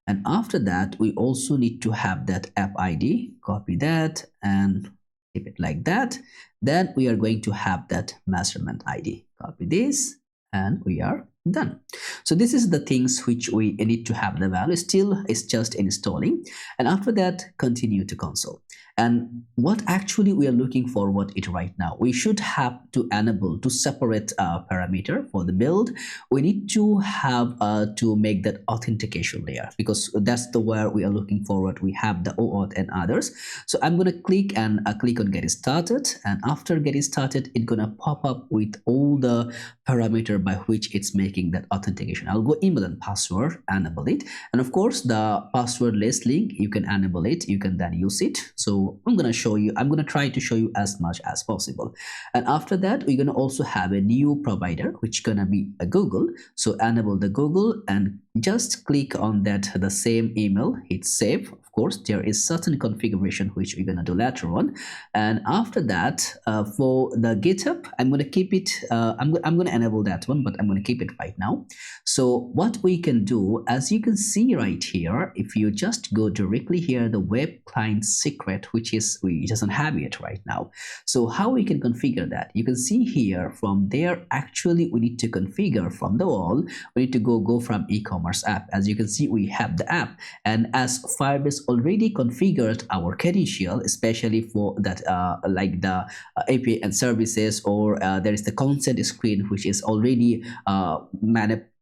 And after that, we also need to have that app ID. Copy that and keep it like that. Then we are going to have that measurement ID. Copy this and we are done. So this is the things which we need to have the value. Still, it's just installing. And after that, continue to console. And what actually we are looking forward it right now, we should have to enable to separate parameter for the build. We need to have to make that authentication layer because that's the where we are looking forward. We have the OAuth and others. So I'm going to click on get started, and after getting started, it's going to pop up with all the parameter by which it's making that authentication. I'll go email and password, enable it, and of course the password list link, you can enable it, you can then use it. So I'm going to try to show you as much as possible. And after that, we're going to also have a new provider which going to be a Google. So enable the Google and just click on that, the same email, hit save. Of course, there is certain configuration which we're going to do later on. And after that, for the GitHub, I'm going to keep it, I'm going to enable that one, but I'm going to keep it right now. So what we can do, as you can see right here, if you just go directly here, the web client secret, which is we doesn't have it right now. So how we can configure that? You can see here from there, actually we need to configure from the wall. We need to go from e-commerce app. As you can see, we have the app, and as Firebase already configured our credential, especially for that like the API and services, or there is the consent screen which is already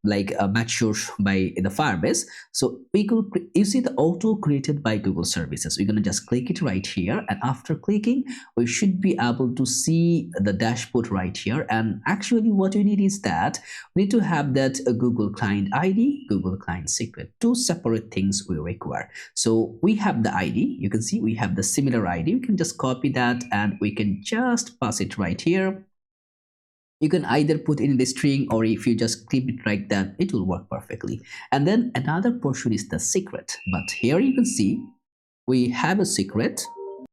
matured by the Firebase. So we could, you see the auto created by Google services. We're going to just click it right here, and after clicking, we should be able to see the dashboard right here. And actually what we need is that we need to have that Google client ID, Google client secret, two separate things we require. So we have the ID, you can see we have the similar ID. We can just copy that and we can just pass it right here. You can either put in the string, or if you just keep it like that, it will work perfectly. And then another portion is the secret, but here you can see we have a secret.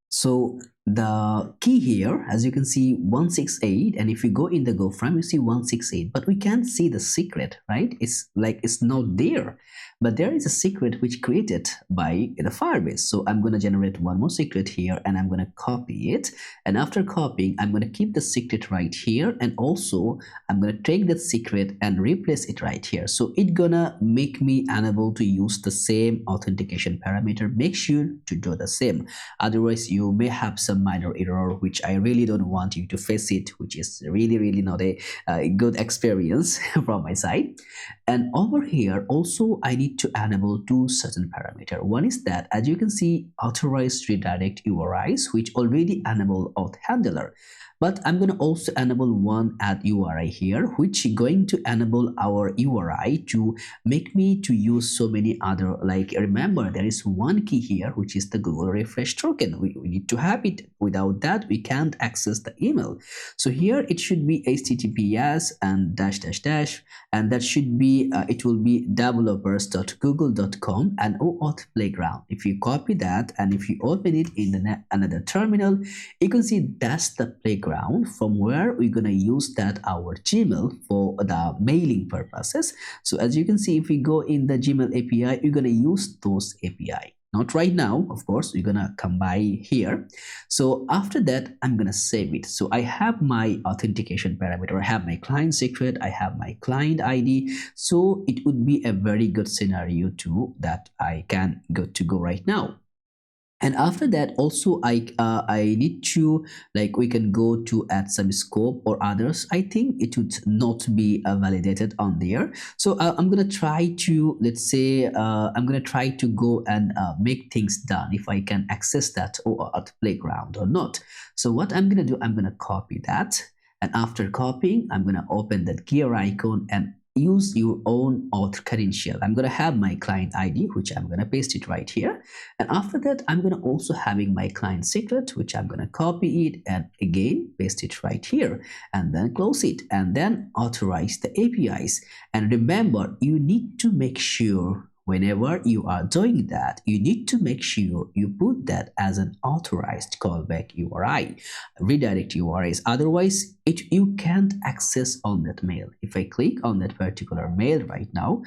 So the key here, as you can see, 168, and if you go in the go from, you see 168, but we can't see the secret, right? It's like it's not there, but there is a secret which created by the Firebase. So I'm going to generate one more secret here, and I'm going to copy it. And after copying, I'm going to keep the secret right here, and also I'm going to take that secret and replace it right here. So it's gonna make me unable to use the same authentication parameter. Make sure to do the same, otherwise you may have some minor error, which I really don't want you to face it, which is really not a good experience from my side. And over here also I need to enable two certain parameter. One is that, as you can see, authorized redirect URIs, which already enable auth handler. But I'm going to also enable one add URI here, which is going to enable our URI to make me to use so many other, like, remember there is one key here, which is the Google refresh token. We need to have it. Without that, we can't access the email. So here it should be https and -- and that should be it will be developers.google.com and OAuth playground. If you copy that and if you open it in another terminal, you can see that's the playground from where we're gonna use that our Gmail for the mailing purposes. So as you can see, if we go in the Gmail API, you're gonna use those API. Not right now, of course, we're gonna come by here. So after that, I'm gonna save it. So I have my authentication parameter, I have my client secret, I have my client ID. So it would be a very good scenario too that I can go right now. And after that also I need to, like, we can go to add some scope or others. I think it would not be validated on there. So I'm gonna try to, let's say I'm gonna try to go and make things done if I can access that OAuth playground or not. So what I'm gonna do, I'm gonna copy that, and after copying, I'm gonna open that gear icon and use your own auth credential. I'm going to have my client ID, which I'm going to paste it right here. And after that, I'm going to also having my client secret, which I'm going to copy it and again paste it right here, and then close it, and then authorize the APIs. And remember, you need to make sure whenever you are doing that, you need to make sure you put that as an authorized callback URI, redirect URIs. Otherwise, you can't access on that mail. If I click on that particular mail right now,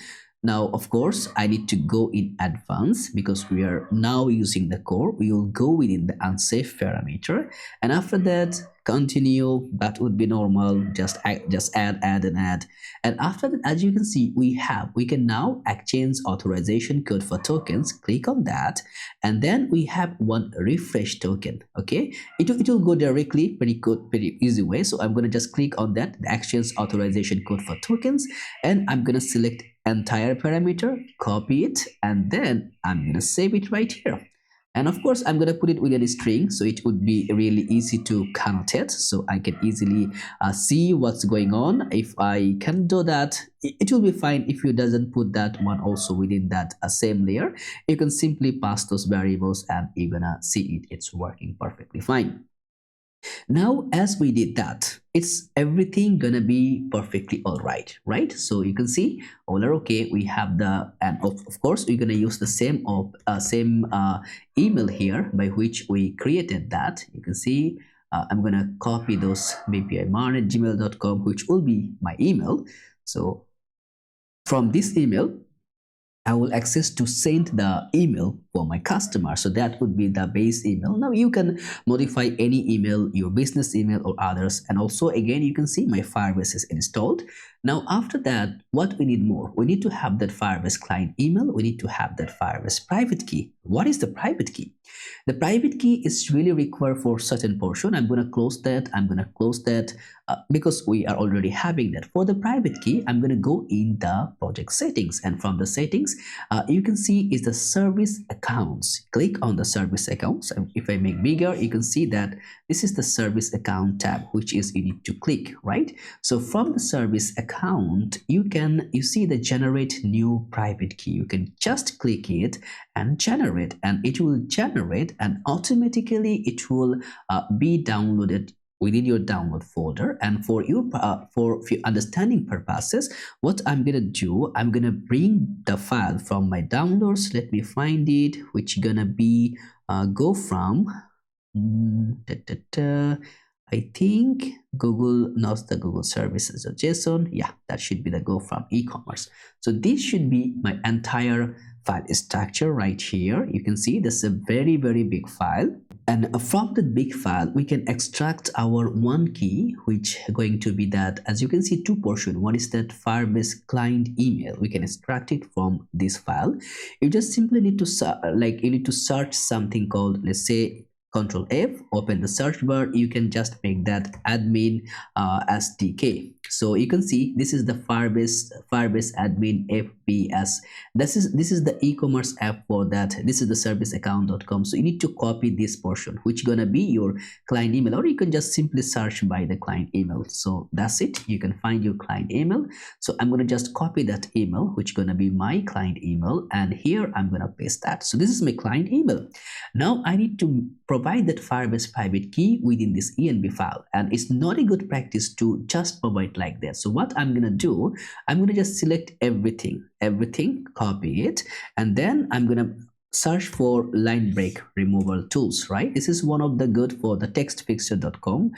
of course, I need to go in advance because we are now using the core. We will go within the unsafe parameter, and after that, continue. That would be normal. Just add, and after that, as you can see, we can now exchange authorization code for tokens. Click on that, and then we have one refresh token. Okay, it will go directly, pretty easy way. So I'm gonna just click on that, the exchange authorization code for tokens, and I'm gonna select entire parameter, copy it, and then I'm gonna save it right here. And of course, I'm gonna put it within a string, so it would be really easy to connotate, so I can easily see what's going on. If I can do that, it will be fine. If you doesn't put that one also within that same layer, you can simply pass those variables and you're gonna see it's working perfectly fine. Now, as we did that, it's everything gonna be perfectly all right? So you can see all are okay. We have the, and of course we're gonna use the same email here by which we created that. You can see I'm gonna copy those bpimar@gmail.com, which will be my email. So from this email, I will access to send the email for my customer. So that would be the base email. Now you can modify any email, your business email or others. And also again, you can see my Firebase is installed. Now after that, what we need more? We need to have that Firebase client email. We need to have that Firebase private key. What is the private key? The private key is really required for certain portion. I'm going to close that. Because we are already having that. For the private key, I'm going to go in the project settings, and from the settings, you can see is the service accounts. Click on the service accounts. If I make bigger, you can see that this is the service account tab, which is you need to click, right? So from the service account, you see the generate new private key. You can just click it and generate, and it will generate, and automatically it will be downloaded within your download folder. And for your understanding purposes, what I'm gonna do, I'm gonna bring the file from my downloads. Let me find it, which gonna be go from I think Google, not the Google services or JSON. Yeah, that should be the go from e-commerce. So this should be my entire file structure right here. You can see this is a very big file, and from the big file we can extract our one key, which going to be that, as you can see, two portion. One is that Firebase client email. We can extract it from this file. You just simply need to search something called, let's say, Control F, open the search bar. You can just make that admin SDK. So you can see this is the Firebase admin FBS. This is the e-commerce app for that. This is the serviceaccount.com. So you need to copy this portion, which gonna be your client email, or you can just simply search by the client email. So that's it. You can find your client email. So I'm gonna just copy that email, which gonna be my client email, and here I'm gonna paste that. So this is my client email. Now I need to provide that Firebase private key within this env file, and it's not a good practice to just provide like that. So what I'm gonna do, I'm gonna just select everything, copy it, and then I'm gonna search for line break removal tools, right? This is one of the good for the textfixer.com.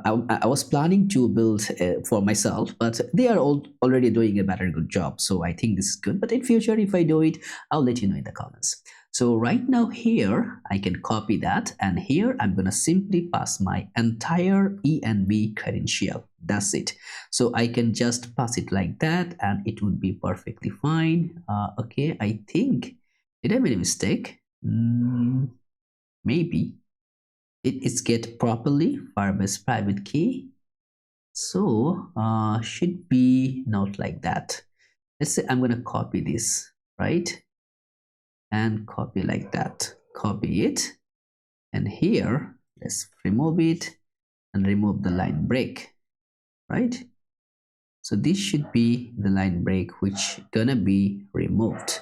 I was planning to build for myself, but they are already doing a better good job. So I think this is good, but in future, if I do it, I'll let you know in the comments. So right now here, I can copy that, and here I'm gonna simply pass my entire env credential. That's it. So I can just pass it like that, and it would be perfectly fine. Okay, I think, did I make a mistake? Maybe it's get properly Firebase private key. So should be not like that. Let's say I'm gonna copy this, right? And copy like that, copy it, and here let's remove it and remove the line break, right? So this should be the line break which gonna be removed.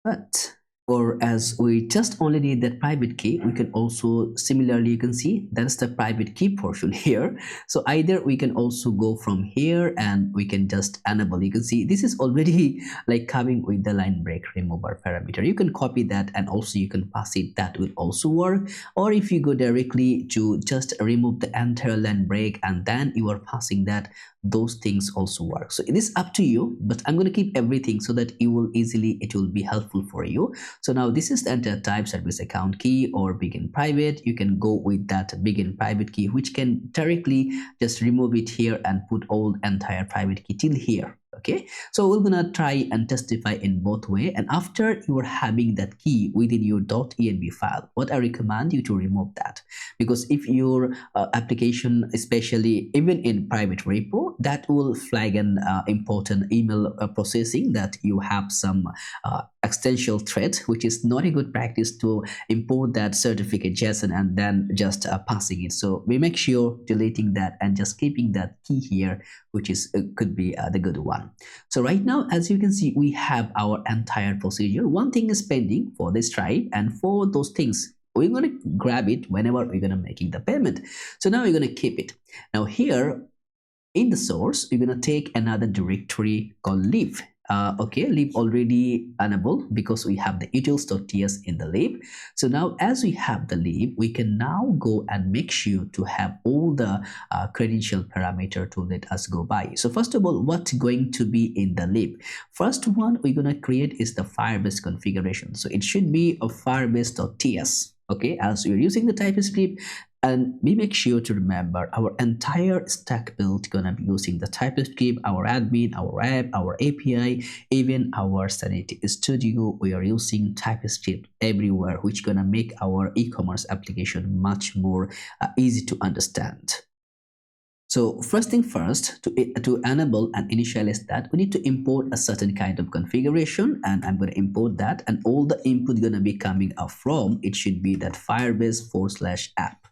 But or as we just only need that private key, we can also similarly, you can see that's the private key portion here. So either we can also go from here and we can just enable. You can see this is already like coming with the line break remover parameter. You can copy that and also you can pass it. That will also work. Or if you go directly to just remove the entire line break and then you are passing that, those things also work. So it is up to you, but I'm going to keep everything so that you will easily, it will be helpful for you. So now this is the enter type service account key or begin private. You can go with that begin private key, which can directly just remove it here and put all entire private key till here. Okay, so we're gonna try and testify in both way, and after you are having that key within your .env file, what I recommend you to remove that, because if your application, especially even in private repo, that will flag an important email processing that you have some existential threat, which is not a good practice to import that certificate JSON and then just passing it. So we make sure deleting that and just keeping that key here, which is could be the good one. So right now, as you can see, we have our entire procedure. One thing is pending for this Stripe, and for those things we're going to grab it whenever we're going to making the payment. So now we're going to keep it. Now here in the source, we're going to take another directory called lib. Okay, lib already enabled because we have the utils.ts in the lib. So now as we have the lib, we can now go and make sure to have all the credential parameter to let us go by. So first of all, what's going to be in the lib? First one we're going to create is the Firebase configuration. So it should be a firebase.ts. Okay, as we're using the TypeScript, and we make sure to remember our entire stack build gonna be using the TypeScript, our admin, our app, our API, even our Sanity Studio. We are using TypeScript everywhere, which gonna make our e-commerce application much more easy to understand. So first thing first, to enable and initialize that, we need to import a certain kind of configuration, and I'm going to import that, and all the input going to be coming up from, it should be that Firebase/app.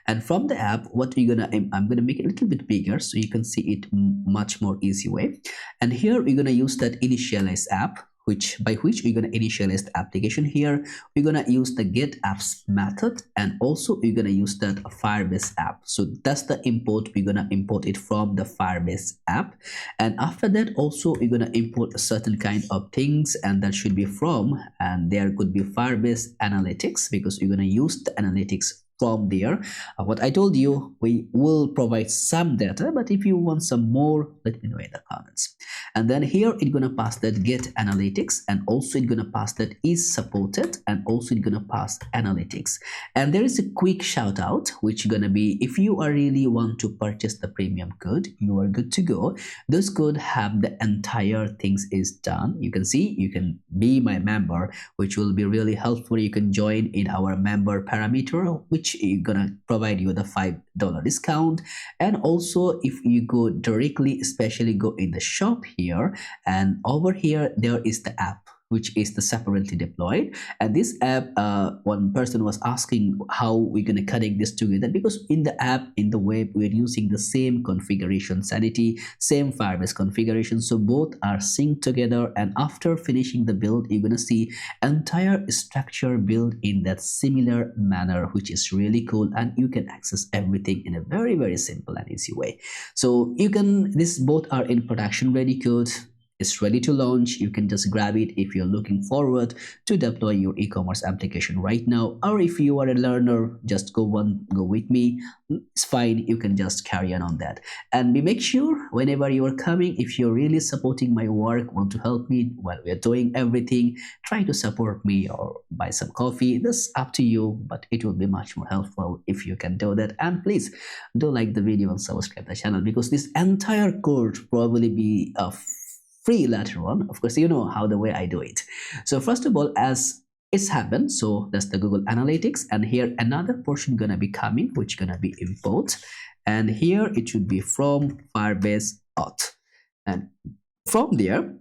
And from the app, what we're gonna, I'm gonna make it a little bit bigger so you can see it much more easy way. And here we're gonna use that initialize app, which we're going to initialize the application here. We're going to use the get apps method, and also we're going to use that Firebase app. So that's the import. We're going to import it from the Firebase app, and after that also we're going to import a certain kind of things, and that should be from, and there could be Firebase analytics, because we're going to use the analytics from there. What I told you, we will provide some data, but if you want some more, let me know in the comments. And then here it's going to pass that get analytics, and also it's going to pass that is supported, and also it's going to pass analytics. And there is a quick shout out which going to be, if you are really want to purchase the premium code, you are good to go. This code have the entire things is done. You can see, you can be my member, which will be really helpful. You can join in our member parameter, which is gonna provide you the $5 discount. And also if you go directly, especially go in the shop here, and over here there is the app, which is the separately deployed. And this app, one person was asking how we're going to connect this together, because in the app, in the web, we're using the same configuration, Sanity, same Firebase configuration. So both are synced together, and after finishing the build, you're going to see entire structure built in that similar manner, which is really cool, and you can access everything in a very, very simple and easy way. So you can, this both are in production ready code. It's ready to launch. You can just grab it if you're looking forward to deploy your e-commerce application right now, or if you are a learner, just go with me. It's fine. You can just carry on that. And make sure whenever you are coming, if you're really supporting my work, want to help me while we're doing everything, try to support me or buy some coffee. That's up to you, but it will be much more helpful if you can do that. And please do like the video and subscribe the channel, because this entire code probably be a free later on. Of course, you know how the way I do it. So first of all, as it's happened, so that's the Google Analytics, and here another portion gonna be coming, which gonna be import, and here it should be from Firebase auth, and from there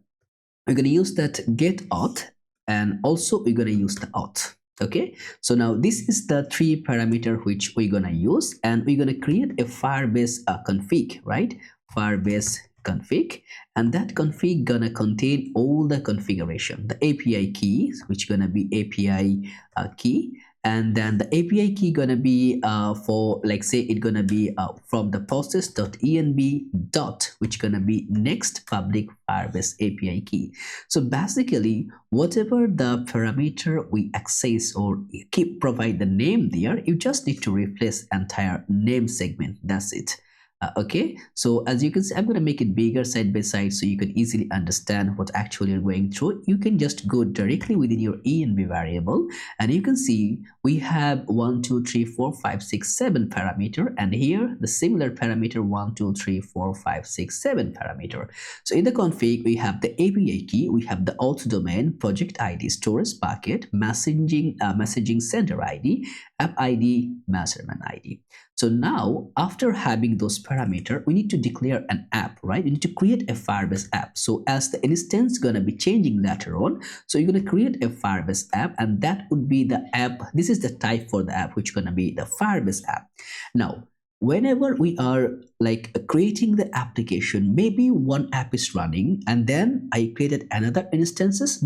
we're gonna use that get auth, and also we're gonna use the auth. Okay, so now this is the 3 parameter which we're gonna use, and we're gonna create a Firebase config, right? Firebase config, and that config gonna contain all the configuration, the API keys, which gonna be API key, and then the API key gonna be for, like, say it gonna be from the process.env dot, which gonna be next public Firebase API key. So basically whatever the parameter we access or keep provide the name there, you just need to replace entire name segment. That's it. Okay, so as you can see, I'm going to make it bigger side by side so you can easily understand what actually you're going through. You can just go directly within your env variable, and you can see we have 1 2 3 4 5 6 7 parameter, and here the similar parameter 1 2 3 4 5 6 7 parameter. So in the config we have the API key, we have the auth domain, project ID, storage bucket, messaging sender ID, app ID, masterman ID. So now after having those parameters, we need to declare an app, right? We need to create a Firebase app. So as the instance gonna be changing later on, so you're gonna create a Firebase app, and that would be the app. This is the type for the app, which gonna be the Firebase app. Now whenever we are like creating the application, maybe one app is running, and then I created another instances,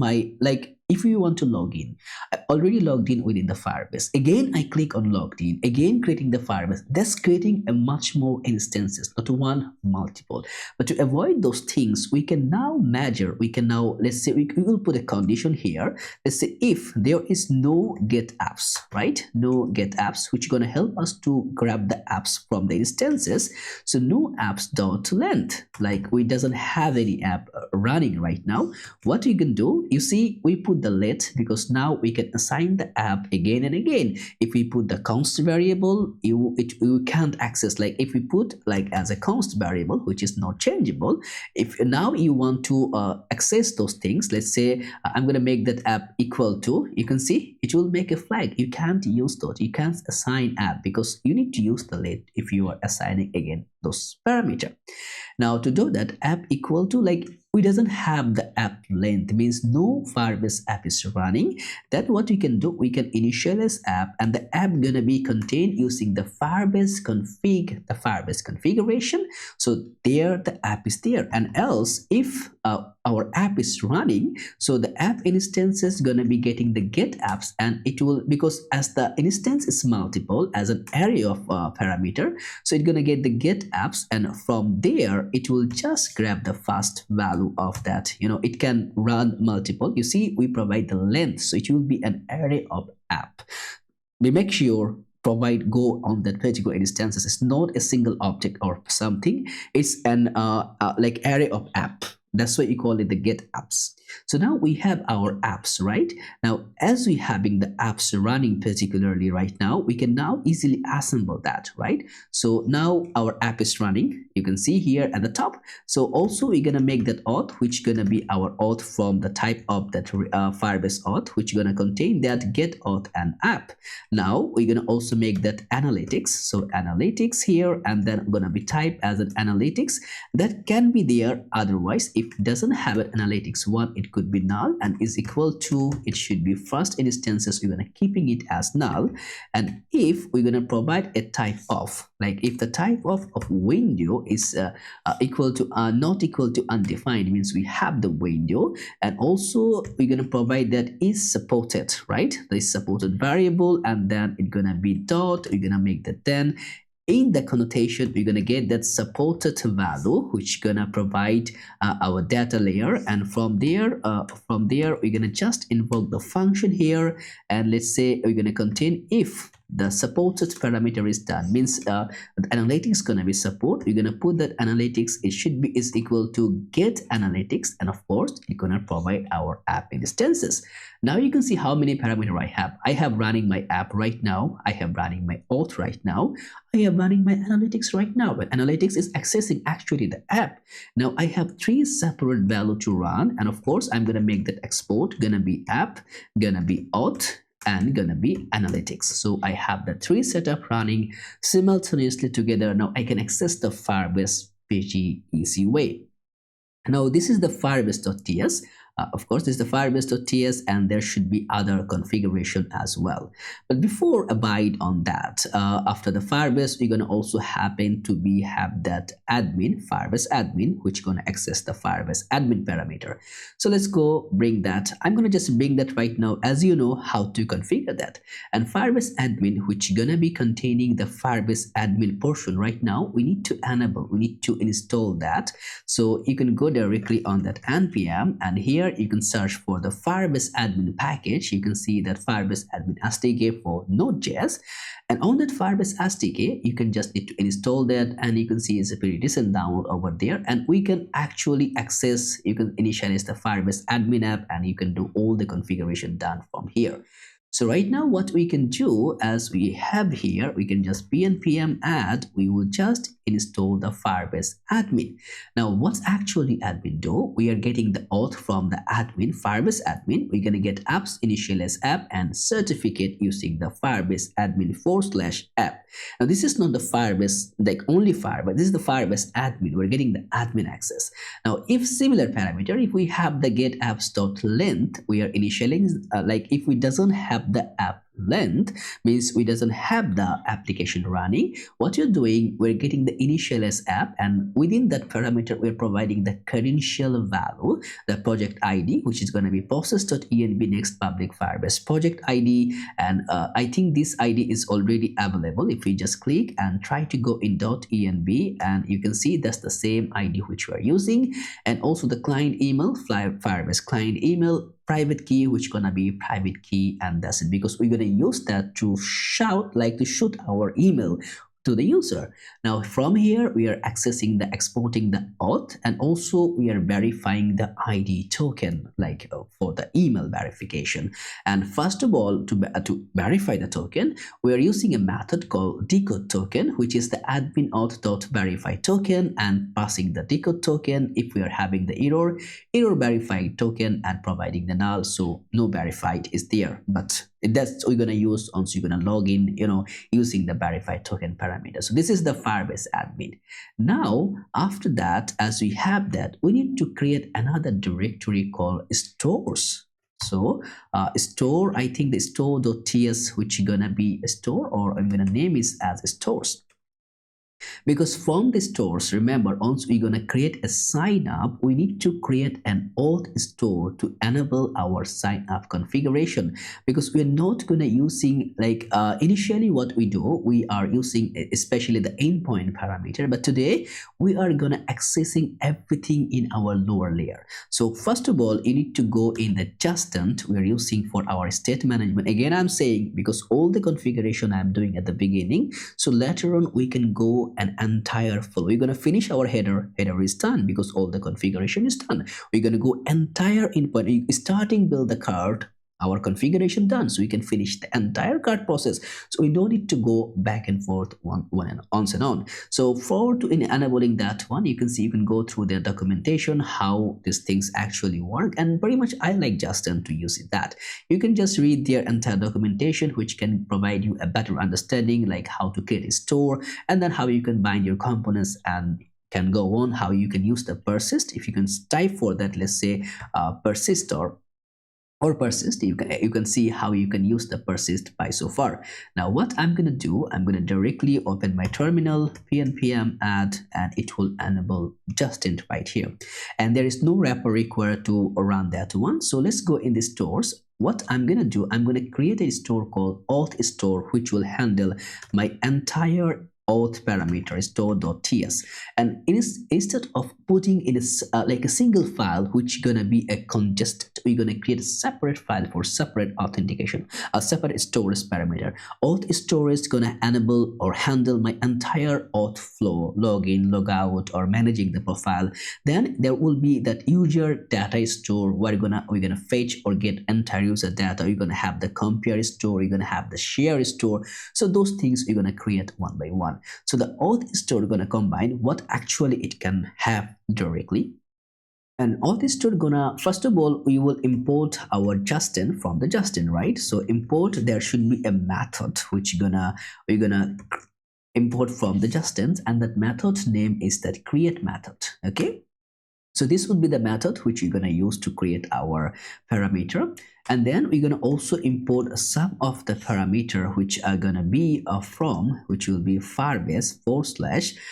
if you want to log in, I already logged in within the Firebase. Again, I click on logged in, again creating the Firebase. That's creating a much more instances, not one, multiple. But to avoid those things, we can now measure, we can now, let's say we will put a condition here. Let's say if there is no get apps, right? No get apps, which is going to help us to grab the apps from the instances. So no apps dot length, like we doesn't have any app running right now. What we can do, you see, we put the let, because now we can assign the app again and again. If we put the const variable, you can't access, like if we put like as a const variable, which is not changeable, if now you want to access those things, let's say I'm going to make that app equal to, you can see it will make a flag. You can't use those, you can't assign app, because you need to use the let if you are assigning again those parameter. Now to do that, app equal to, like we doesn't have the app length, means no Firebase app is running. That what we can do, we can initialize app, and the app gonna be contained using the Firebase config, the Firebase configuration. So there the app is there, and else if our app is running, so the app instance is going to be getting the get apps, and it will, because as the instance is multiple as an array of parameter, so it's going to get the get apps, and from there it will just grab the first value of that. It can run multiple. You see, we provide the length, so it will be an array of app. We make sure provide go on that particular instances. It's not a single object or something. It's an like array of app. That's why you call it the get apps. So now we have our apps, right? Now, as we having the apps running particularly right now, we can now easily assemble that, right? So now our app is running. You can see here at the top. So also we're gonna make that auth, which gonna be our auth from the type of that Firebase auth, which gonna contain that get auth and app. Now we're gonna also make that analytics. So analytics here, and then gonna be typed as an analytics. That can be there. Otherwise, if it doesn't have an analytics one, it could be null and is equal to, it should be first instances, we're gonna keeping it as null. And if we're gonna provide a type of, like if the type of window is equal to not equal to undefined, means we have the window, and also we're gonna provide that is supported, right? The supported variable, and then it's gonna be dot, we're gonna make that then in the connotation, we're gonna get that supported value, which gonna provide our data layer, and from there we're gonna just invoke the function here, and let's say we're gonna contain if the supported parameter is done, means the analytics gonna be support. We're gonna put that analytics, it should be is equal to get analytics, and of course it's gonna provide our app instances. Now you can see how many parameter I have. I have running my app right now. I have running my auth right now. I am running my analytics right now, but analytics is accessing actually the app. Now I have 3 separate value to run, and of course I'm gonna make that export, gonna be app, gonna be auth, and gonna be analytics. So I have the 3 setup running simultaneously together. Now I can access the Firebase pretty easy way. Now this is the Firebase.ts. Of course, this is the Firebase.ts, and there should be other configuration as well. But before abide on that, after the Firebase, we're gonna also happen to be have that admin, Firebase admin, which gonna access the Firebase admin parameter. So let's go bring that. I'm gonna just bring that right now, as you know how to configure that. And Firebase admin, which gonna be containing the Firebase admin portion right now, we need to enable, we need to install that. So you can go directly on that npm, and here you can search for the Firebase admin package. You can see that Firebase admin SDK for Node.js, and on that Firebase SDK you can just need to install that, and you can see it's a pretty decent download over there, and we can actually access, you can initialize the Firebase admin app, and you can do all the configuration done from here. So right now what we can do, as we have here, we can just npm add, we will just install the Firebase admin. Now what's actually admin do? We are getting the auth from the admin, Firebase admin. We're gonna get apps initialize app and certificate using the Firebase admin /app. Now this is not the Firebase, like only Firebase, this is the Firebase admin. We're getting the admin access. Now if similar parameter, if we have the get apps.length, we are initializing like if we doesn't have the app length, means we doesn't have the application running, what you're doing, we're getting the initialize app, and within that parameter we're providing the credential value, the project ID, which is going to be process.env next public Firebase project ID, and I think this ID is already available. If we just click and try to go in .env, and you can see that's the same ID which we are using, and also the client email, Firebase client email, private key, which gonna be private key, and that's it, because we're gonna use that to shoot our email to the user. Now from here we are accessing the exporting the auth, and also we are verifying the ID token, like for the email verification. And first of all, to verify the token, we are using a method called decode token, which is the admin auth.verify token, and passing the decode token if we are having the error verified token, and providing the null, so no verified is there. But that's we're gonna use once you're gonna log in, using the verified token parameter. So this is the Firebase admin. Now after that, as we have that, we need to create another directory called stores. So store, I think the store.ts, which is gonna be a store, or I'm gonna name it as stores. Because from the stores, remember, once we're going to create a sign up, we need to create an auth store to enable our sign up configuration, because we're not going to using like initially what we do, we are using especially the endpoint parameter, but today we are going to accessing everything in our lower layer. So first of all, you need to go in the Zustand we're using for our state management. Again, I'm saying because all the configuration I'm doing at the beginning, so later on we can go an entire flow. We're going to finish our header is done because all the configuration is done. We're going to go entire endpoint, starting build the cart, our configuration done, so we can finish the entire cart process, so we don't need to go back and forth one and on. So for to in enabling that one, you can see, you can go through their documentation how these things actually work, and pretty much I like Justin to use it. That you can just read their entire documentation, which can provide you a better understanding like how to create a store, and then how you can bind your components, and can go on how you can use the persist. If you can type for that, let's say persist or persist, you can see how you can use the persist by so far. Now what I'm going to do, I'm going to directly open my terminal, npm add, and it will enable Justin right here, and there is no wrapper required to run that one. So let's go in the stores. What I'm going to do, I'm going to create a store called auth store, which will handle my entire auth parameter store.ts, and instead of putting in like a single file which gonna be a congested, we're gonna create a separate file for separate authentication, a separate storage parameter. Auth storage is gonna enable or handle my entire auth flow, login, logout, or managing the profile. Then there will be that user data store where we're gonna fetch or get entire user data. You're gonna have the compare store, you're gonna have the share store. So those things you're gonna create one by one. So the auth store is going to combine what actually it can have directly. And auth store gonna, first of all, we will import our Justin from the Justin, right? So import, there should be a method which we're gonna import from the Justin, and that method name is that create method. Okay. So this would be the method which we're going to use to create our parameter. And then we're going to also import some of the parameter which are going to be from, which will be Firebase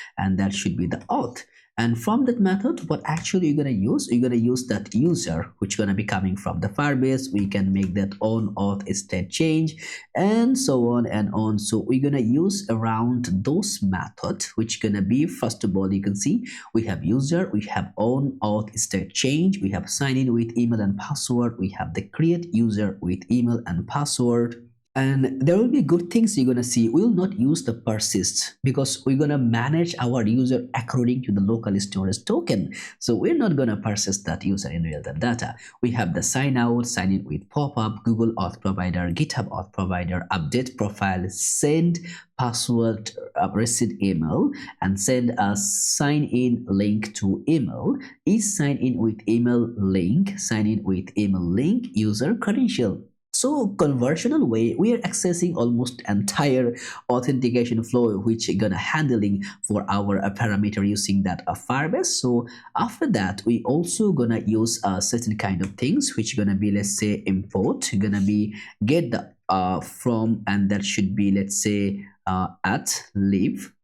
/ and that should be the auth. And from that method, what actually you're going to use, you're going to use that user which going to be coming from the Firebase. We can make that on auth state change and so on and on. So we're going to use around those methods which going to be, first of all, you can see we have user, we have on auth state change, we have sign in with email and password, we have the create user with email and password. And there will be good things you're going to see. We will not use the persist because we're going to manage our user according to the local storage token. So we're not going to persist that user in real-time data. We have the sign out, sign in with pop-up, Google Auth provider, GitHub Auth provider, update profile, send password, receipt email, and send a sign in link to email. Is sign in with email link, sign in with email link, user credential. So conversational way, we are accessing almost entire authentication flow which is gonna handling for our parameter using that Firebase. So after that, we also gonna use certain kind of things which gonna be, let's say, import, gonna be get the from, and that should be, let's say, at live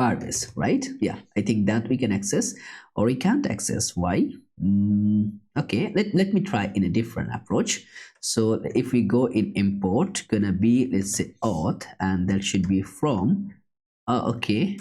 Firebase, right? Yeah, I think that we can access, or we can't access. Why? Okay, let me try in a different approach. So if we go in import, gonna be, let's say, auth, and that should be from. Okay,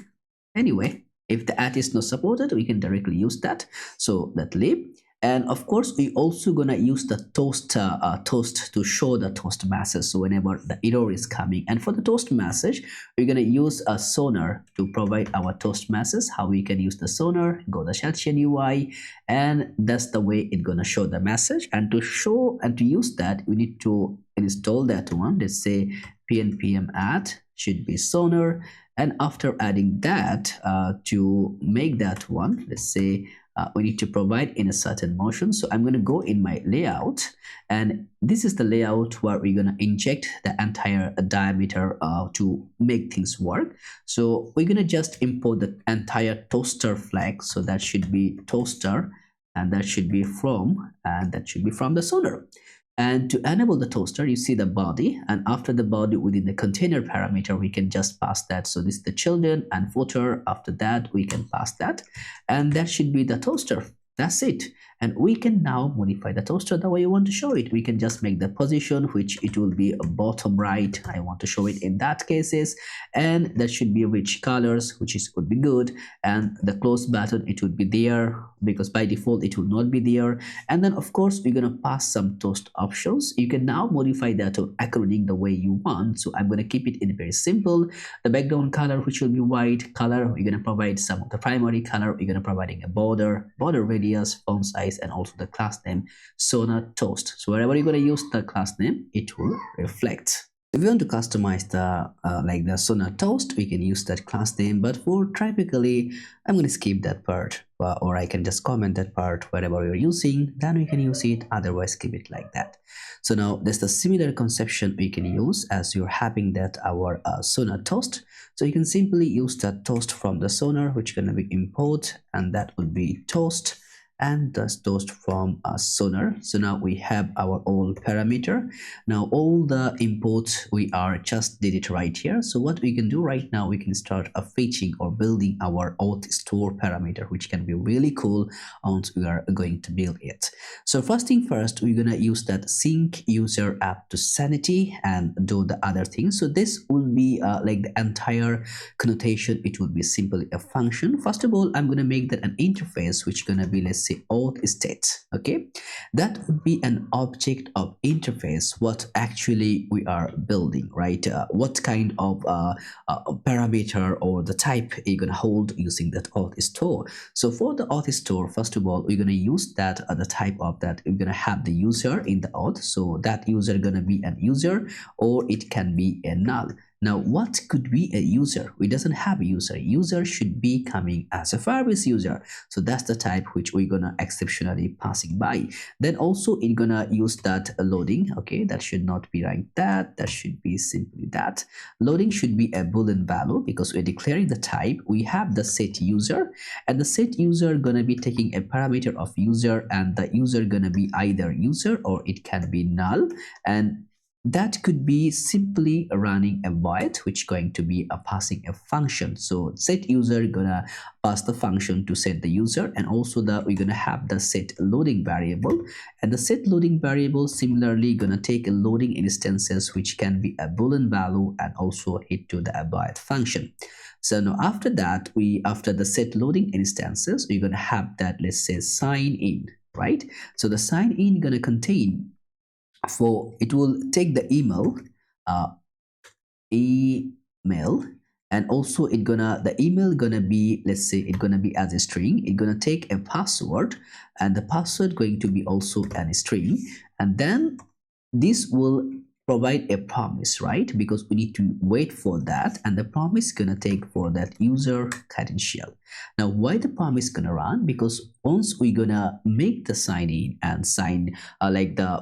anyway, if the at is not supported, we can directly use that. So that lib. And of course, we also gonna use the toast to show the toast message. So whenever the error is coming, and for the toast message, we're gonna use a sonar to provide our toast message. How we can use the sonar? Go the Shellchain UI, and that's the way it's gonna show the message. And to show and to use that, we need to install that one. Let's say npm add should be sonar, and after adding that, to make that one, let's say. We need to provide in a certain motion. So I'm going to go in my layout, and this is the layout where we're going to inject the entire diameter to make things work. So we're going to just import the entire toaster flag. So that should be toaster, and that should be from, and that should be from the sonar. And to enable the toaster, you see the body, and after the body within the container parameter, we can just pass that. So this is the children and footer. After that, we can pass that, and that should be the toaster. That's it. And we can now modify the toaster the way you want to show it. We can just make the position, which it will be a bottom right. I want to show it in that cases, and that should be rich colors, which is would be good. And the close button, it would be there because by default it will not be there. And then of course we're gonna pass some toast options. You can now modify that according the way you want. So I'm gonna keep it in very simple. The background color, which will be white color, we're gonna provide some of the primary color. We're gonna providing a border radius, font size, and also the class name Sona Toast. So wherever you're gonna use the class name, it will reflect. If you want to customize the like the Sona Toast, we can use that class name, but for typically I'm going to skip that part, or I can just comment that part wherever you're using, then we can use it, otherwise keep it like that. So now there's the similar conception we can use as you're having that our Sona Toast. So you can simply use that toast from the Sona, which going to be import, and that would be toast, and the toast from a Sonar. So now we have our old parameter. Now all the imports we are just did it right here. So what we can do right now, we can start a fetching or building our auth store parameter, which can be really cool once we are going to build it. So first thing first, we're gonna use that sync user app to Sanity and do the other things. So this will be like the entire connotation. It will be simply a function. First of all, I'm gonna make that an interface, which gonna be, let's say, auth state. Okay, that would be an object of interface what actually we are building, right? What kind of parameter or the type you're gonna hold using that auth store. So for the auth store, first of all, we're gonna use that the type of that we're gonna have the user in the auth. So that user gonna be an user, or it can be a null. Now, what could be a user? We doesn't have a user. User should be coming as a Firebase user. So that's the type which we're gonna exceptionally passing by. Then also it's gonna use that loading. Okay, that should not be like that. That should be simply that. Loading should be a Boolean value because we're declaring the type. We have the set user, and the set user gonna be taking a parameter of user, and the user gonna be either user or it can be null, and that could be simply running a void, which going to be a passing a function. So set user gonna pass the function to set the user, and also we're gonna have the set loading variable, and the set loading variable similarly gonna take a loading instances, which can be a Boolean value, and also hit to the void function. So now after that, after the set loading instances, we're gonna have that, let's say, sign in, right? So the sign in gonna contain, for it will take the email, and also the email gonna be, let's say, it gonna be as a string. It's gonna take a password, and the password going to be also a string, and then this will provide a promise, right? Because we need to wait for that, and the promise gonna take for that user credential. Now why the promise gonna run? Because once we're gonna make the sign in and sign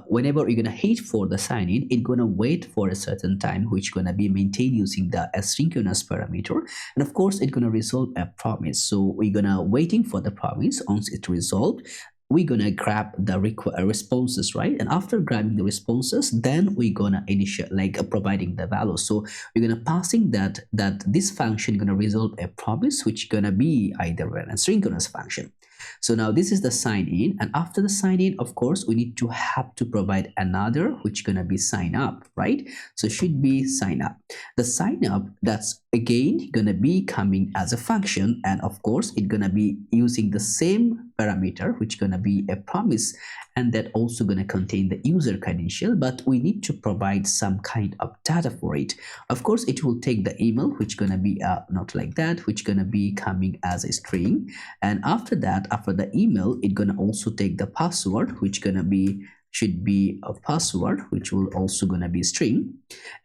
whenever you're gonna hit for the sign in, it's gonna wait for a certain time, which gonna be maintained using the asynchronous parameter, and of course it's gonna resolve a promise. So we're gonna waiting for the promise. Once it's resolved, we're gonna grab the responses, right? And after grabbing the responses, then we're gonna initiate providing the value. So we're gonna passing that this function gonna resolve a promise, which gonna be either an asynchronous function. So now this is the sign in, and after the sign in, of course, we need to have to provide another, which gonna be sign up, right? So it should be sign up. The sign up, that's again gonna be coming as a function, and of course it's gonna be using the same parameter, which gonna be a promise, and that also gonna contain the user credential, but we need to provide some kind of data for it. Of course it will take the email, which gonna be not like that, which gonna be coming as a string, and after that, after the email, it's gonna also take the password, which gonna be should be a password, which will also gonna be string,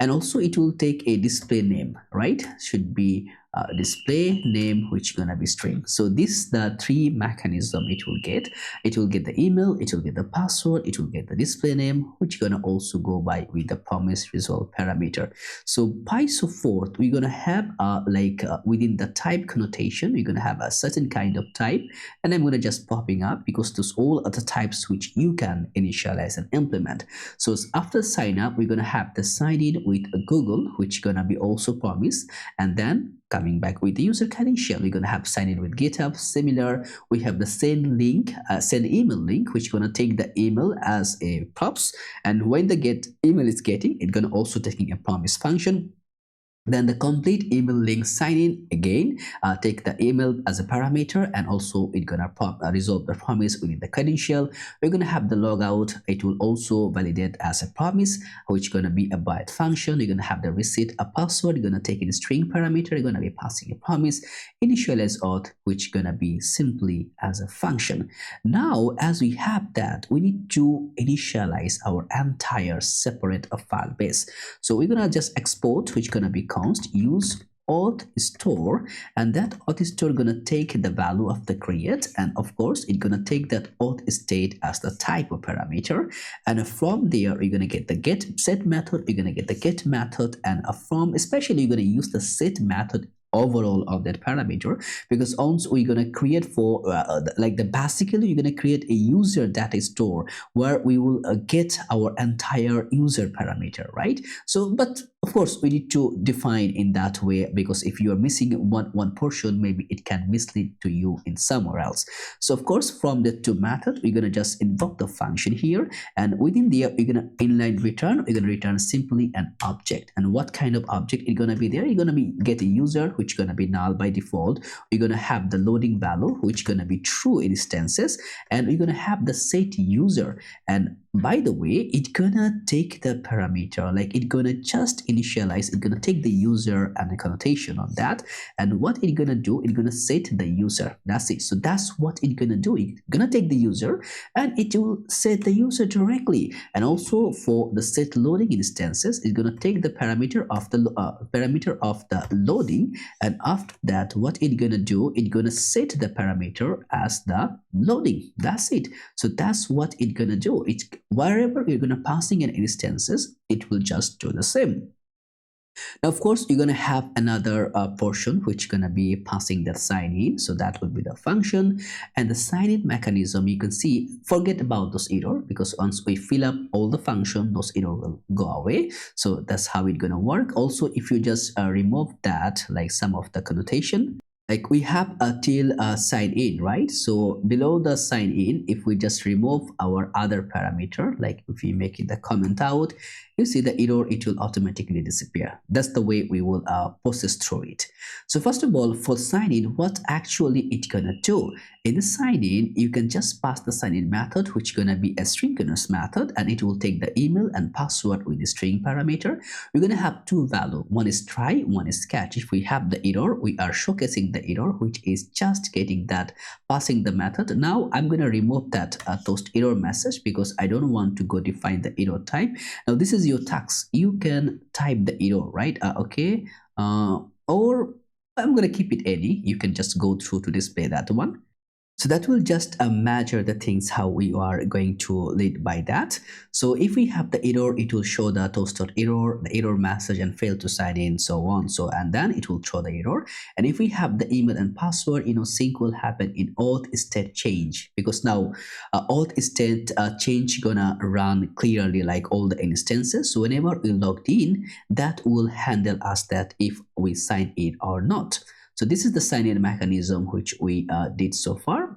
and also it will take a display name, right? Should be display name, which gonna be string. So this the three mechanism it will get. It will get the email, it will get the password, it will get the display name, which gonna also go by with the promise result parameter. So by so forth, we're gonna have within the type connotation, we're gonna have a certain kind of type, and I'm gonna just popping up because those all are the types which you can initialize and implement. So after sign up, we're gonna have the sign in with Google, which gonna be also promised, and then coming back with the user credential, we're gonna have sign in with GitHub. Similar, we have the send link, send email link, which gonna take the email as a props, and when the get email is getting, it's gonna also taking a promise function. Then the complete email link sign in again, take the email as a parameter, and also it's gonna resolve the promise within the credential. We're gonna have the logout. It will also validate as a promise, which gonna be a byte function. You're gonna have the receipt, a password. You're gonna take in a string parameter. You're gonna be passing a promise, initialize auth, which gonna be simply as a function. Now, as we have that, we need to initialize our entire separate file base. So we're gonna just export, which gonna be const use auth store, and that auth store gonna take the value of the create, and of course it's gonna take that auth state as the type of parameter, and from there you're gonna get the get set method, you're gonna get the get method, and from especially you're gonna use the set method overall of that parameter, because also we're going to create for basically you're going to create a user data store where we will get our entire user parameter, right? So but of course we need to define in that way, because if you are missing one portion, maybe it can mislead to you in somewhere else. So of course from the to method, we're going to just invoke the function here, and within there we're going to inline return, we're going to return simply an object. And what kind of object is going to be there? You're going to be get a user, which going to be null by default. We're going to have the loading value, which going to be true instances, and we're going to have the set user. And by the way, it's gonna take the parameter, like it's gonna just initialize, it's gonna take the user and the connotation on that, and what it's gonna do, it's gonna set the user. That's it. So that's what it's gonna do. It's gonna take the user and it will set the user directly. And also for the set loading instances, it's gonna take the parameter of the loading, and after that what it's gonna do, it's gonna set the parameter as the loading. That's it. So that's what it's gonna do. It's wherever you're gonna passing in instances, it will just do the same. Now, of course, you're going to have another portion which going to be passing the sign in. So that would be the function, and the sign in mechanism. You can see, forget about those error, because once we fill up all the function, those error will go away. So that's how it's going to work. Also, if you just remove that, like some of the connotation, like we have a till sign in, right? So below the sign in, if we just remove our other parameter, like if we make it the comment out, you see the error, it will automatically disappear. That's the way we will process through it. So first of all, for sign in, what actually it's gonna do? In the sign in, you can just pass the sign in method, which gonna be a synchronous method, and it will take the email and password with the string parameter. We're gonna have two values. One is try, one is catch. If we have the error, we are showcasing the error, which is just getting that passing the method. Now I'm going to remove that toast error message, because I don't want to go define the error type. Now this is your task. You can type the error, right? Or I'm going to keep it any. You can just go through to display that one. So that will just measure the things how we are going to lead by that. So if we have the error, it will show the toast.error, the error message, and fail to sign in, so on. So and then it will show the error. And if we have the email and password, sync will happen in auth state change, because now auth state change gonna run clearly like all the instances. So whenever we logged in, that will handle us that if we sign in or not. So this is the sign-in mechanism which we did so far.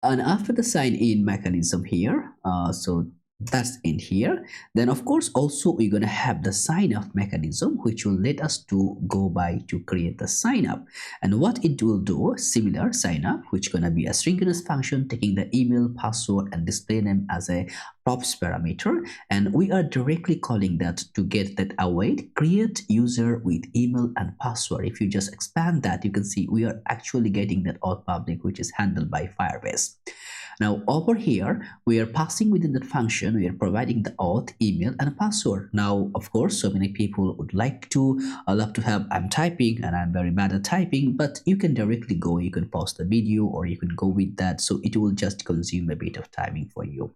And after the sign-in mechanism here, so that's in here. Then of course also we're going to have the sign up mechanism, which will let us to go by to create the sign up. And what it will do, similar sign up, which going to be a synchronous function taking the email, password, and display name as a props parameter, and we are directly calling that to get that await create user with email and password. If you just expand that, you can see we are actually getting that auth public, which is handled by Firebase. Now over here, we are passing within that function, we are providing the auth, email, and a password. Now, of course, so many people would like to love to have, I'm typing and I'm very bad at typing, but you can directly go, you can pause the video or you can go with that. So it will just consume a bit of timing for you.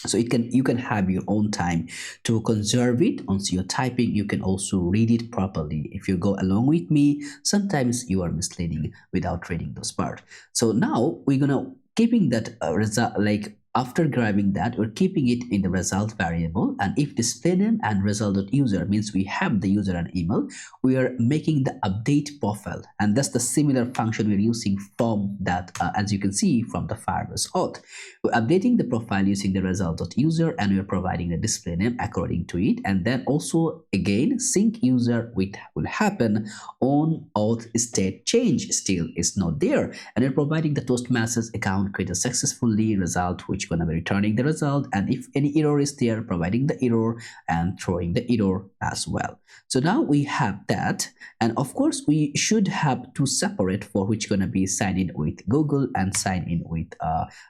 So you can have your own time to conserve it. Once you're typing, you can also read it properly. If you go along with me, sometimes you are misleading without reading those parts. So now we're gonna keeping that result, like after grabbing that, we're keeping it in the result variable, and if display name and result.user means we have the user and email, we are making the update profile, and that's the similar function we're using from that as you can see from the Firebase auth. We're updating the profile using the result.user, and we're providing the display name according to it, and then also again sync user with will happen on auth state change still is not there, and we're providing the toastmasters account created successfully result, which gonna be returning the result, and if any error is there, providing the error and throwing the error as well. So now we have that, and of course we should have two separate for which gonna be sign in with Google and sign in with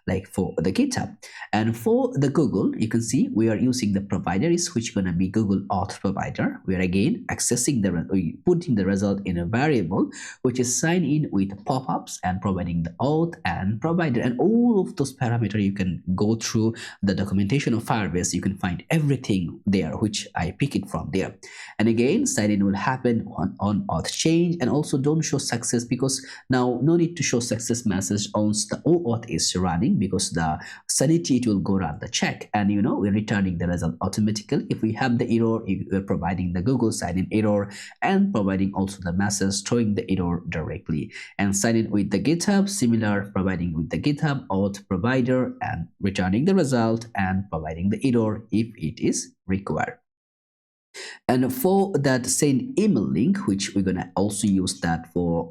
like for the GitHub. And for the Google, you can see we are using the provider is which gonna be Google Auth provider. We are again accessing putting the result in a variable which is sign in with pop-ups and providing the auth and provider, and all of those parameters you can go through the documentation of Firebase. You can find everything there, which I pick it from there. And again, sign in will happen on auth change, and also don't show success because now no need to show success message once the OAuth is running, because the Sanity it will go run the check, and you know we're returning the result automatically. If we have the error, we're providing the Google sign in error and providing also the message throwing the error directly. And sign in with the GitHub, similar, providing with the GitHub auth provider and returning the result and providing the error if it is required. And for that send email link, which we're gonna also use that for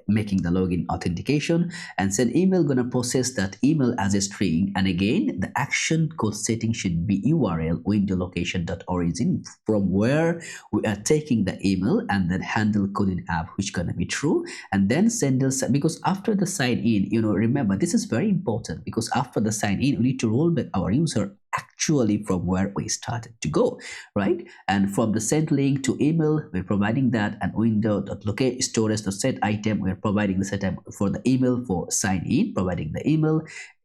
making the login authentication, and send email gonna process that email as a string. And again, the action code setting should be URL window location.origin, from where we are taking the email, and then handle coding app, which gonna be true, and then send us, because after the sign in, you know, remember this is very important, because after the sign in we need to roll back our user actually from where we started to go, right? And from the send link to email, we're providing that, and window.locate storage.set item, we're providing the set item for the email for sign in, providing the email.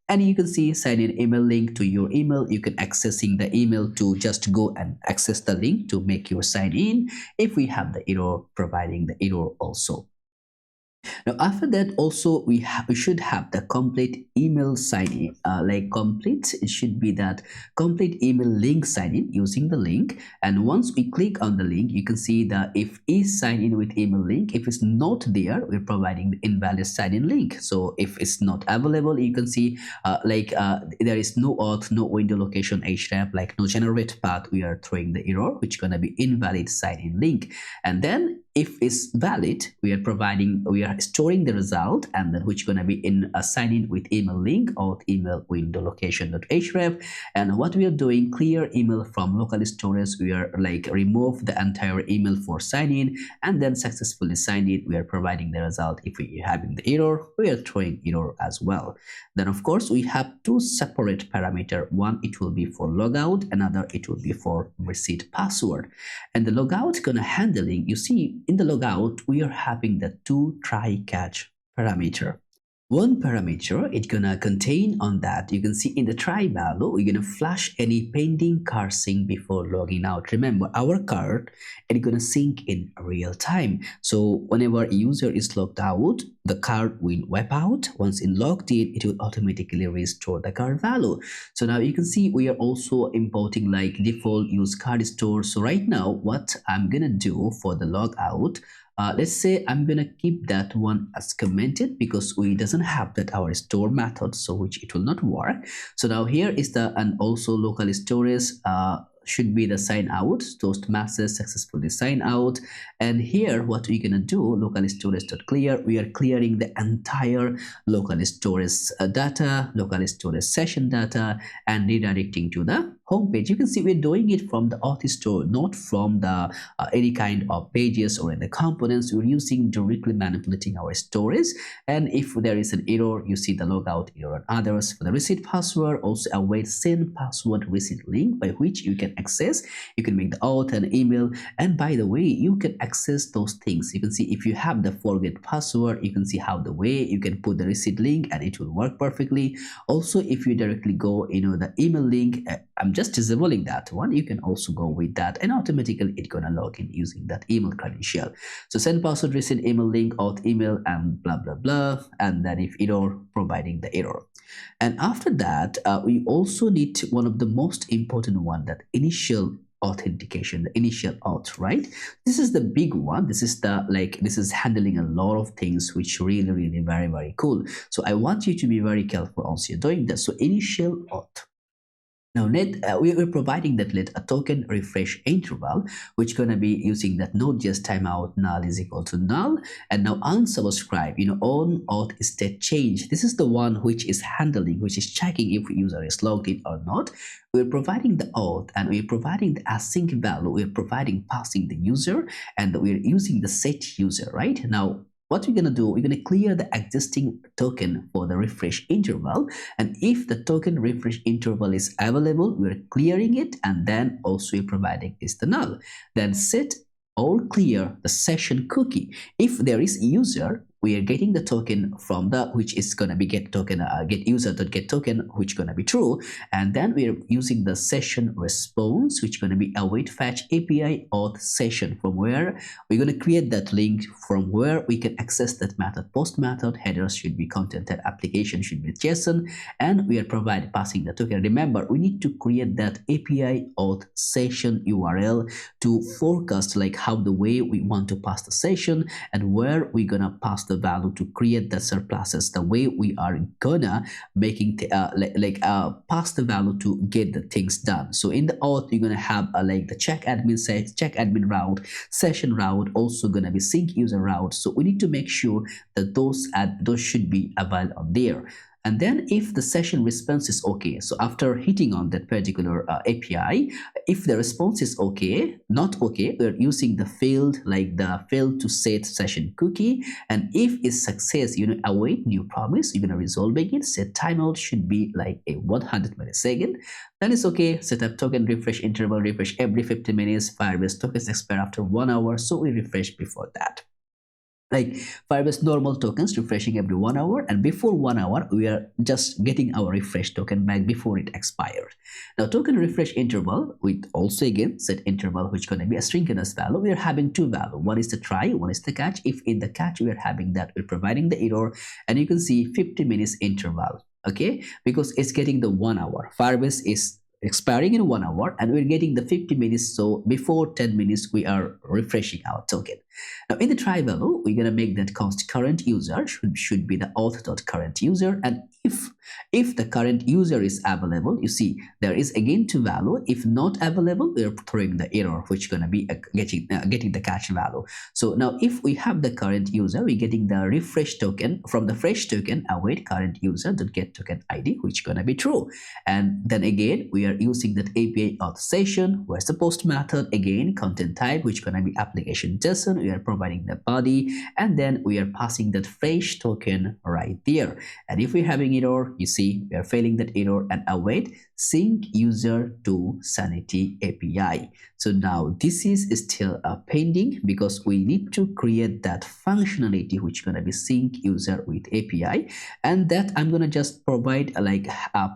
And you can see sign in email link to your email. You can accessing the email to just go and access the link to make your sign in. If we have the error, providing the error also. Now after that also we should have the complete email sign in, like complete, it should be that complete email link sign in using the link. And once we click on the link, you can see that if is sign in with email link, if it's not there, we're providing the invalid sign in link. So if it's not available, you can see there is no auth, no window location href, like no generate path, we are throwing the error, which gonna be invalid sign in link. And then if it's valid, we are storing the result, and then which gonna be in a sign in with email link or email window location.href. And what we are doing, clear email from local storage, we are like remove the entire email for sign in, and then successfully signed in, we are providing the result. If we are having the error, we are throwing error as well. Then of course we have two separate parameter. One it will be for logout, another it will be for reset password. And the logout gonna handling, you see in the logout we are having the two try catch parameter. One parameter it's gonna contain on that, you can see in the try value, we're gonna flash any pending card sync before logging out. Remember, our card it's gonna sync in real time. So whenever a user is logged out, the card will wipe out. Once in logged in, it will automatically restore the card value. So now you can see we are also importing like default use card store. So right now what I'm gonna do for the logout, let's say I'm gonna keep that one as commented, because we doesn't have that our store method, so which it will not work. So now here is the, and also local storage should be the sign out, toast message successfully sign out. And here what we're gonna do, local storage.clear, we are clearing the entire local storage data, local storage session data, and redirecting to the homepage, you can see we're doing it from the auth store, not from the any kind of pages or in the components. We're using directly manipulating our storage. And if there is an error, you see the logout error and others. For the receipt password, also await send password receipt link by which you can access. You can make the auth and email. And by the way, you can access those things. You can see if you have the forget password, you can see how the way you can put the receipt link and it will work perfectly. Also, if you directly go, the email link, I'm just disabling that one. You can also go with that and automatically it's gonna log in using that email credential. So send password, receipt, email link, auth email, and blah blah blah. And then if error, providing the error. And after that, we also need one of the most important one, that initial authentication, the initial auth, right? This is the big one. This is the this is handling a lot of things, which really very, very cool. So I want you to be very careful also doing that. So initial auth. Now, we're providing that let a token refresh interval, which going to be using that Node.js timeout null is equal to null. And now unsubscribe, on auth state change. This is the one which is handling, which is checking if user is logged in or not. We're providing the auth and we're providing the async value. We're providing passing the user and we're using the set user, right? Now, what we're going to do, we're going to clear the existing token for the refresh interval. And if the token refresh interval is available, we're clearing it. And then also we're providing is the null. Then set or clear the session cookie. If there is user, we are getting the token from the which is going to be get token get user.get token, which going to be true. And then we are using the session response, which going to be await fetch API auth session, from where we're going to create that link from where we can access that method. Post method headers should be contented, application should be JSON, and we are passing the token. Remember, we need to create that API auth session URL to forecast how the way we want to pass the session and where we're gonna pass the value to create the surpluses, the way we are gonna making pass the value to get the things done. So in the auth, you're gonna have the check admin route, session route, also gonna be sync user route. So we need to make sure that those should be available on there. And then if the session response is okay, so after hitting on that particular API, if the response is okay, not okay, we're using the failed to set session cookie. And if it's success, await new promise, you're gonna resolving it. Set timeout should be a 100 millisecond. Then it's okay. Setup token refresh interval, refresh every 50 minutes. Firebase tokens expire after 1 hour, so we refresh before that. Firebase normal tokens refreshing every 1 hour, and before 1 hour we are just getting our refresh token back before it expired. Now token refresh interval, with also again set interval, which going to be a synchronous value. We are having two values, one is the try, one is the catch. If in the catch we are having that, we're providing the error, and you can see 50 minutes interval, okay, because it's getting the 1 hour. Firebase is expiring in 1 hour and we're getting the 50 minutes, so before 10 minutes we are refreshing our token. Now in the try value, we're gonna make that const current user should be the auth.current user, and if the current user is available, you see there is again two value. If not available, we're throwing the error, which gonna be getting the catch value. So now if we have the current user, we're getting the refresh token. From the fresh token, await current user dot get token ID, which gonna be true. And then again we are using that API auth session. Where's the post method? Again content type, which gonna be application JSON. We are providing the body, and then we are passing that fresh token right there. And if we're having error, you see we are failing that error, and await sync user to Sanity API. So now this is still pending because we need to create that functionality which gonna be sync user with API, and that I'm gonna just provide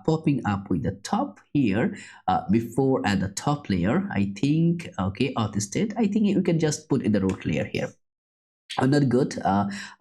popping up with the top here before at the top layer. I think okay, auth state, I think you can just put in the root layer here. Not good.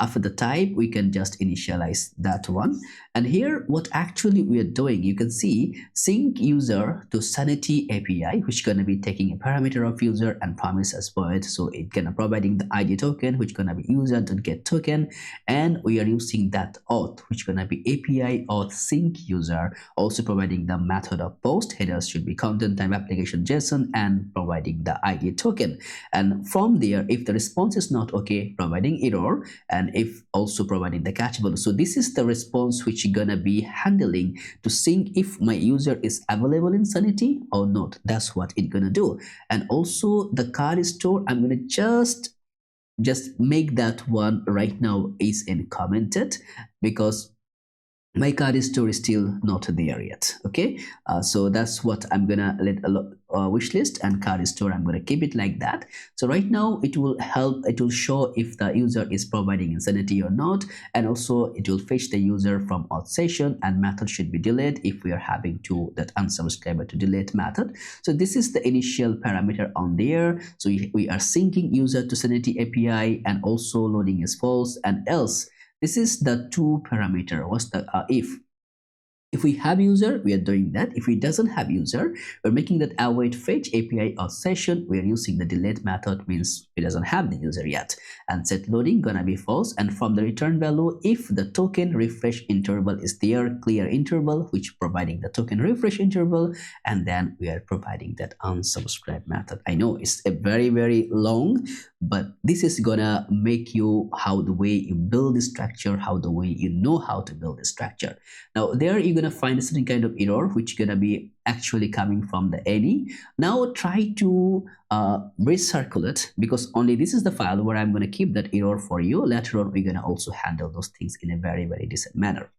After the type, we can just initialize that one. And here what actually we are doing, you can see sync user to Sanity API, which gonna be taking a parameter of user and promise as void. So it gonna providing the ID token, which gonna be user.get token, and we are using that auth, which gonna be API auth sync user, also providing the method of post. Headers should be content type application JSON, and providing the ID token. And from there, if the response is not okay, providing error, and if also providing the catch value. So this is the response which you're gonna be handling to see if my user is available in Sanity or not. That's what it's gonna do. And also the card store, I'm gonna just make that one right now is in commented, because my card store is still not there yet. Okay, so that's what I'm gonna let wish list and card store, I'm gonna keep it like that. So right now it will help, it will show if the user is providing Insanity or not, and also it will fetch the user from auth session, and method should be delayed if we are having to that unsubscriber to delete method. So this is the initial parameter on there. So we are syncing user to Sanity API, and also loading is false and else. This is the two parameter. What's the if we have user, we are doing that. If we doesn't have user, we're making that await fetch API auth session. We are using the delete method, means it doesn't have the user yet. And set loading gonna be false. And from the return value, if the token refresh interval is there, clear interval, which providing the token refresh interval, and then we are providing that unsubscribe method. I know it's a very long, but this is gonna make you how the way you build the structure, how the way you know how to build the structure. Now there you're gonna find a certain kind of error which gonna be actually coming from the any. Now try to recirculate, because only this is the file where I'm gonna keep that error for you. Later on we're gonna also handle those things in a very decent manner.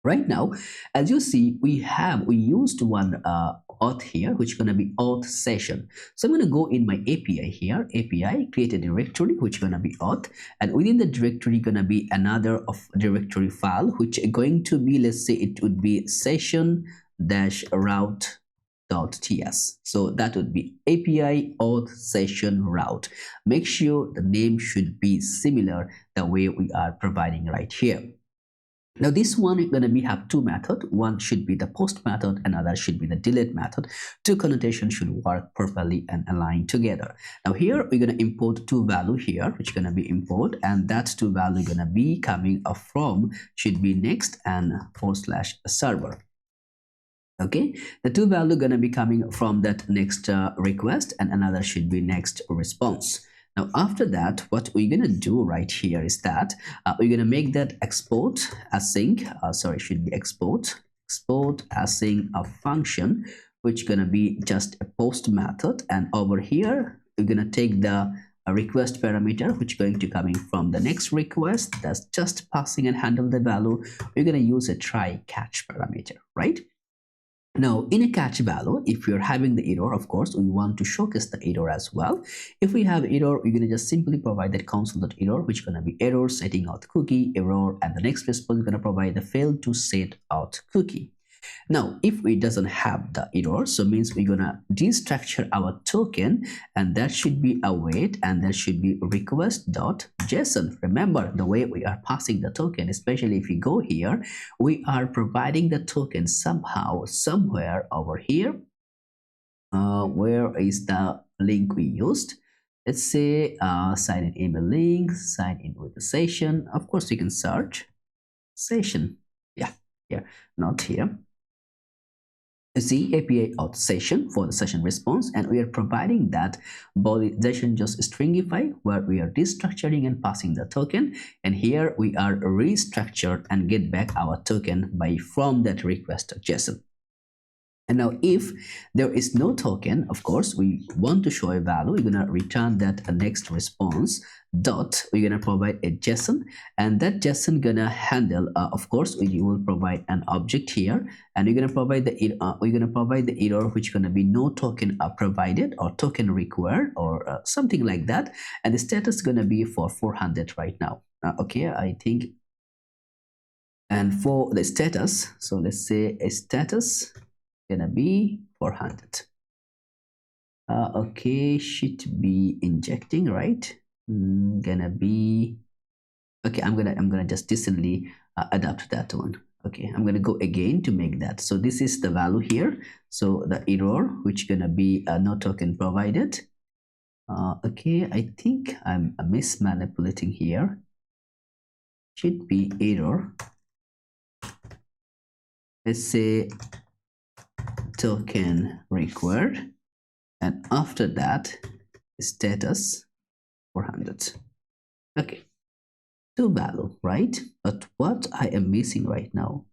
Right now, as you see, we used one auth here, which is going to be auth session. So I'm going to go in my API here, API, create a directory, which is going to be auth, and within the directory going to be another of directory file, which is going to be, let's say it would be session-route.ts. So that would be API auth session route. Make sure the name should be similar the way we are providing right here. Now this one is going to have two methods. One should be the post method, another should be the delete method. Two connotations should work properly and align together. Now here we're going to import two value here, which is going to be import, and that two value going to be coming from should be next and /server. Okay, the two value going to be coming from that next request, and another should be next response. Now after that, what we're gonna do right here is that we're gonna make that export async, should be export async a function, which gonna be just a post method, and over here we're gonna take the request parameter, which is going to coming from the next request, that's just passing and handle the value. We're gonna use a try catch parameter, right? Now in a catch value, if you're having the error, of course we want to showcase the error as well. If we have error, we're going to just simply provide that console.error, which is going to be error setting out cookie error, and the next response is going to provide the failed to set out cookie. Now if it doesn't have the error, so means we're gonna destructure our token, and that should be await, and that should be request.json. Remember the way we are passing the token, especially if you go here, we are providing the token somehow somewhere over here. Where is the link we used? Let's say sign in email link, sign in with the session. Of course you can search session, yeah, not here. You see API auth session for the session response, and we are providing that body session just stringify, where we are destructuring and passing the token, and here we are restructured and get back our token by from that request.json. And now if there is no token, of course we want to show a value, we're going to return that next response dot, we're going to provide a JSON, and that JSON gonna handle of course we will provide an object here, and we're going to provide the error which gonna be no token provided or token required or something like that, and the status is gonna be for 400 right now. Okay, I think, and for the status, so let's say a status gonna be 400. Okay, should be injecting, right? Gonna be okay. I'm gonna just decently adapt that one. Okay, I'm gonna go again to make that. So this is the value here. So the error which gonna be no token provided. Okay, I think I'm mismanipulating here. Should be error. Let's say token required, and after that status 400. Okay, to value, right? But what I am missing right now,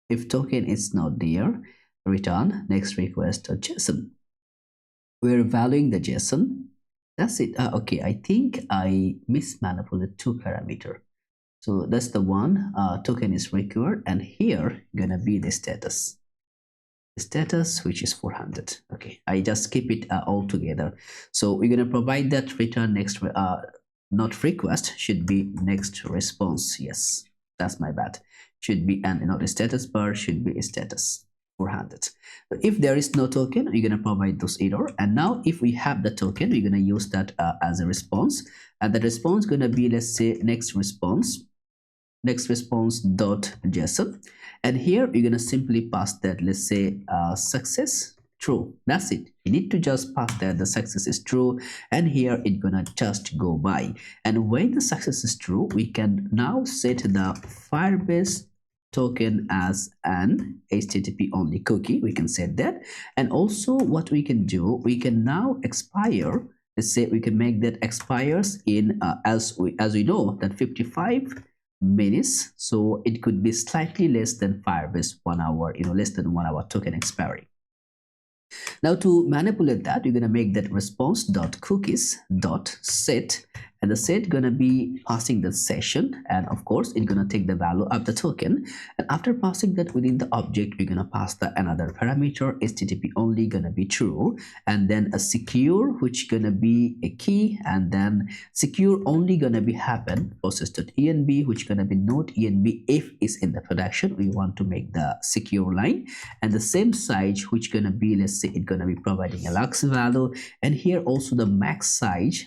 if token is not there, return next request or JSON. We're valuing the JSON. That's it. Okay, I think I mismanipulated two parameter. So that's the one, token is required, and here gonna be the status. The status, which is 400. Okay, I just keep it all together. So we're gonna provide that return next, not request, should be next response. Yes, that's my bad. Should be, and the status bar should be status 400. If there is no token, we're gonna provide those error. And now if we have the token, we're gonna use that as a response, and the response gonna be, let's say, next response dot JSON, and here we're gonna simply pass that, let's say, success true. That's it. You need to just pass that the success is true, and here it's gonna just go by. And when the success is true, we can now set the Firebase token as an HTTP only cookie. We can set that, and also what we can do, we can now expire. Let's say we can make that expires in as we know that 55 minutes, so it could be slightly less than Firebase 1 hour, less than 1 hour token expiry. Now to manipulate that, you're going to make that response dot cookies dot set, and the set gonna be passing the session, and of course it's gonna take the value of the token. And after passing that within the object, we're gonna pass the another parameter, HTTP only gonna be true, and then a secure, which gonna be a key, and then secure only gonna be happen process.env, which gonna be not env if it's in the production. We want to make the secure line, and the same size, which gonna be, let's say it's gonna be providing a lux value, and here also the max size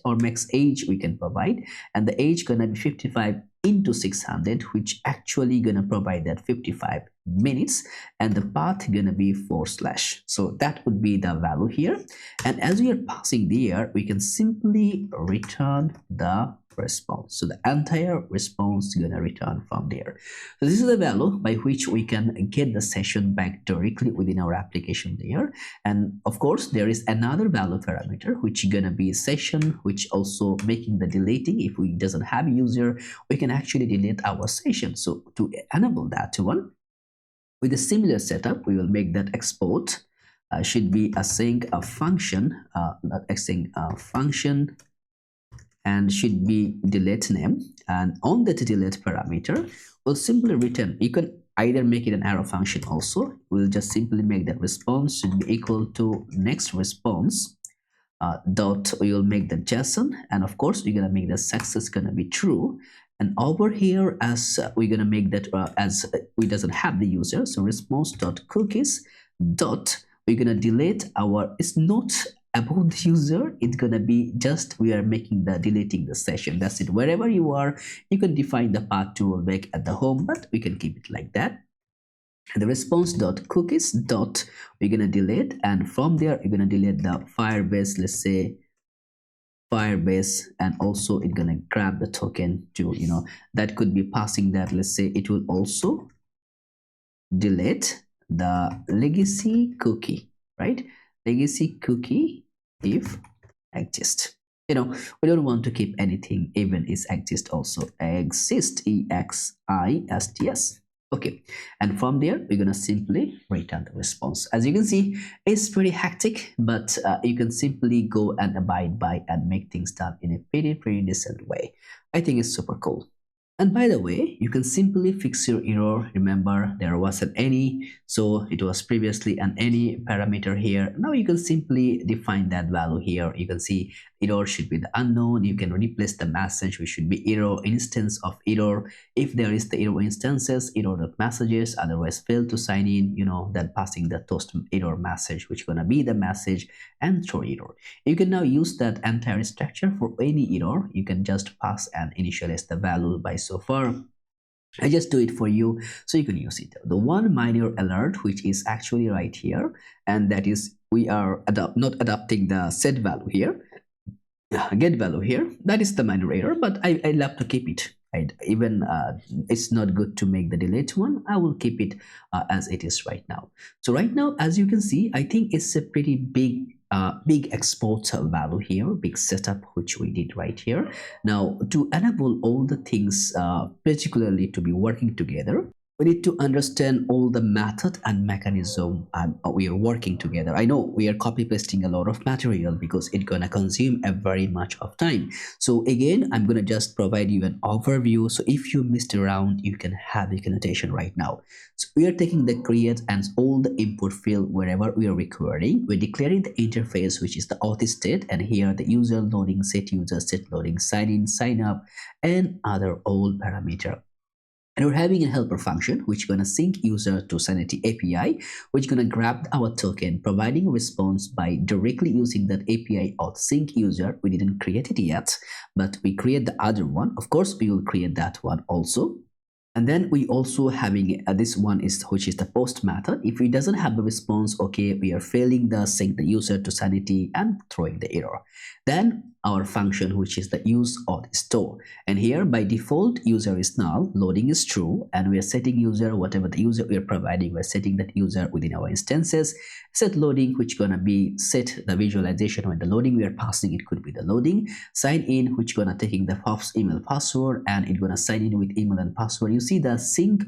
or max age we can provide, and the age gonna be 55 into 600, which actually gonna provide that 55 minutes, and the path gonna be /. So that would be the value here, and as we are passing there, we can simply return the response. So the entire response is gonna return from there. So this is the value by which we can get the session back directly within our application layer. And of course there is another value parameter which is gonna be session, which also making the deleting. If we doesn't have a user, we can actually delete our session. So to enable that one, with a similar setup, we will make that export should be async a function, not async function, and should be delete name, and on that delete parameter we'll simply return. You can either make it an arrow function also. We'll just simply make that response should be equal to next response dot, we will make the JSON, and of course we're gonna make the success gonna be true. And over here, as we're gonna make that as we doesn't have the user, so response dot cookies dot, we're gonna delete our, it's not about the user, it's gonna be just we are making the deleting the session. That's it. Wherever you are, you can define the path to rollback at the home, but we can keep it like that. And the response dot cookies dot, we're gonna delete, and from there you're gonna delete the Firebase, let's say Firebase, and also it's gonna grab the token to, that could be passing that, let's say it will also delete the legacy cookie, right? Legacy cookie if exist. We don't want to keep anything even is exist also. Exist, EXISTS. Okay, and from there we're gonna simply return the response. As you can see, it's pretty hectic, but you can simply go and abide by and make things done in a pretty decent way. I think it's super cool. And by the way, you can simply fix your error. Remember, there was an any, so it was previously an any parameter here. Now you can simply define that value here. You can see error should be the unknown. You can replace the message, which should be error instance of error. If there is the error instances, error.messages, otherwise fail to sign in, then passing the toast error message, which is gonna be the message, and throw error. You can now use that entire structure for any error. You can just pass and initialize the value by so far. I just do it for you so you can use it. The one minor alert which is actually right here, and that is we are not adapting the set value here, get value here. That is the minor error, but I love to keep it. Even it's not good to make the delete one. I will keep it as it is right now. So right now, as you can see, I think it's a pretty big big export value here, big setup which we did right here. Now to enable all the things particularly to be working together, we need to understand all the method and mechanism we are working together. I know we are copy pasting a lot of material because it's gonna consume a very much of time. So again, I'm gonna just provide you an overview, so if you missed around you can have the connotation right now. So we are taking the create and all the input field wherever we are recording. We're declaring the interface, which is the auth state, and here the user loading, set user, set loading, sign in, sign up, and other all parameter. And we're having a helper function which gonna sync user to Sanity API, which gonna grab our token, providing response by directly using that API auth sync user. We didn't create it yet, but we create the other one. Of course, we will create that one also. And then we also having this one is which is the post method. If it doesn't have the response, okay, we are failing the sync the user to Sanity and throwing the error. Then our function, which is the use auth store, and here by default user is null, loading is true, and we are setting user whatever the user we are providing. We're setting that user within our instances. Set loading, which gonna be set the visualization when the loading we are passing, it could be the loading. Sign in, which gonna taking the email password, and it's gonna sign in with email and password. You see the sync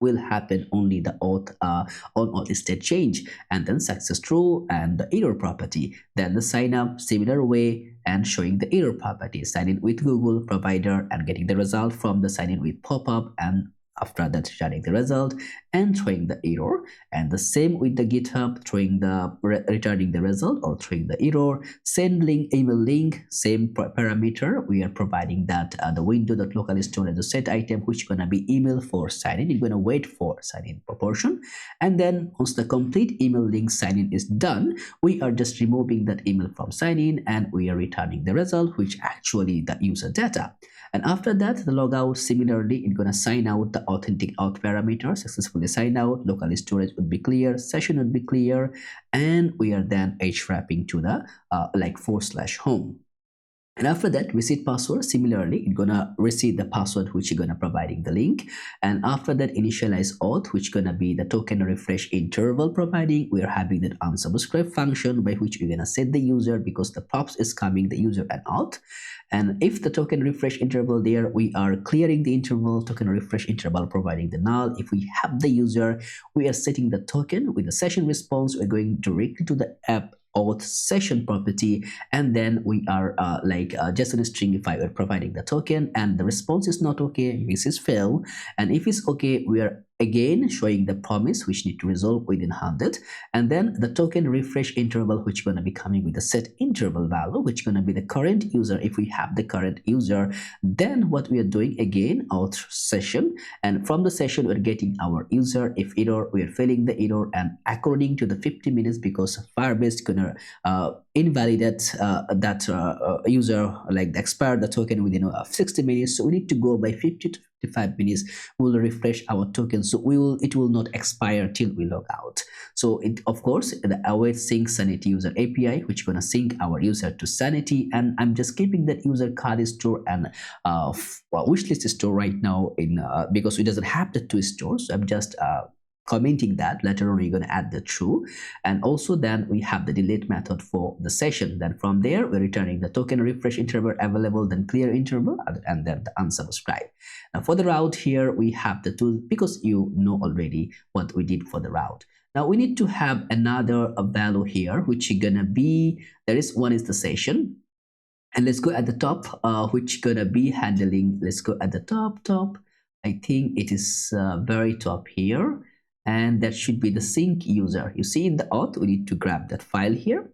will happen only the auth on auth state change, and then success true and the error property. Then the sign up similar way and showing the error property. Sign in with Google provider and getting the result from the sign in with pop-up, and after that showing the result and throwing the error. And the same with the GitHub, throwing the returning the result or throwing the error. Send link, email link, same parameter. We are providing that the window.local storage the set item, which gonna be email for sign in. It's gonna wait for sign in proportion, and then once the complete email link sign in is done, we are just removing that email from sign in and we are returning the result, which actually the user data. And after that, the logout, similarly, it's gonna sign out the authentic auth parameter, successfully sign out, local storage would be clear, session would be clear, and we are then hreflang to the /home. And after that, reset password, similarly, it's gonna receive the password which you're gonna providing the link. And after that, initialize auth, which gonna be the token refresh interval providing. We are having that unsubscribe function by which we're gonna set the user because the props is coming the user and auth. And if the token refresh interval there, we are clearing the interval, token refresh interval providing the null. If we have the user, we are setting the token with the session response. We're going directly to the app auth session property, and then we are JSON stringify. We're providing the token, and the response is not okay, this is fail. And if it's okay, we are again showing the promise which need to resolve within 100, and then the token refresh interval, which going to be coming with the set interval value, which going to be the current user. If we have the current user, then what we are doing again auth session, and from the session we're getting our user. If error, we are filling the error, and according to the 50 minutes, because Firebase gonna invalidate that user, like expire the token within 60 minutes. So we need to go by 50 to 55 minutes. We will refresh our token, so it will not expire till we log out. So it, of course, the await sync Sanity user API, which gonna sync our user to Sanity, and I'm just keeping that user card store and wishlist store right now in because it doesn't have the two stores. So I'm just commenting that later on we're going to add the true. And also then we have the delete method for the session. Then from there we're returning the token refresh interval available, then clear interval, and then the unsubscribe. Now for the route here we have the tool, because you know already what we did for the route. Now we need to have another value here, which is gonna be, there is one is the session, and let's go at the top, which gonna be handling, let's go at the top. I think it is very top here, and that should be the sync user. You see in the auth, we need to grab that file here.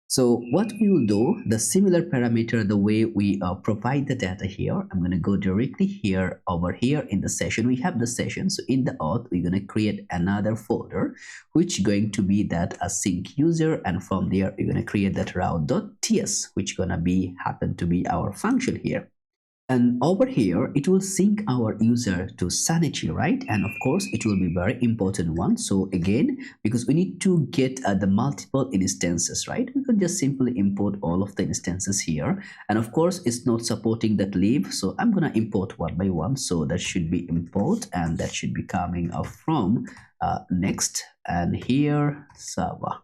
So what we will do, the similar parameter, the way we provide the data here, I'm going to go directly here, over here in the session. We have the session. So in the auth, we're going to create another folder, which is going to be that a sync user. And from there, we're going to create that route.ts, which going to be happen to be our function here. And over here, it will sync our user to Sanity, right? And of course, it will be very important one. So again, because we need to get the multiple instances, right? We can just simply import all of the instances here. And of course, it's not supporting that leave. So I'm going to import one by one. So that should be import, and that should be coming from next, and here server.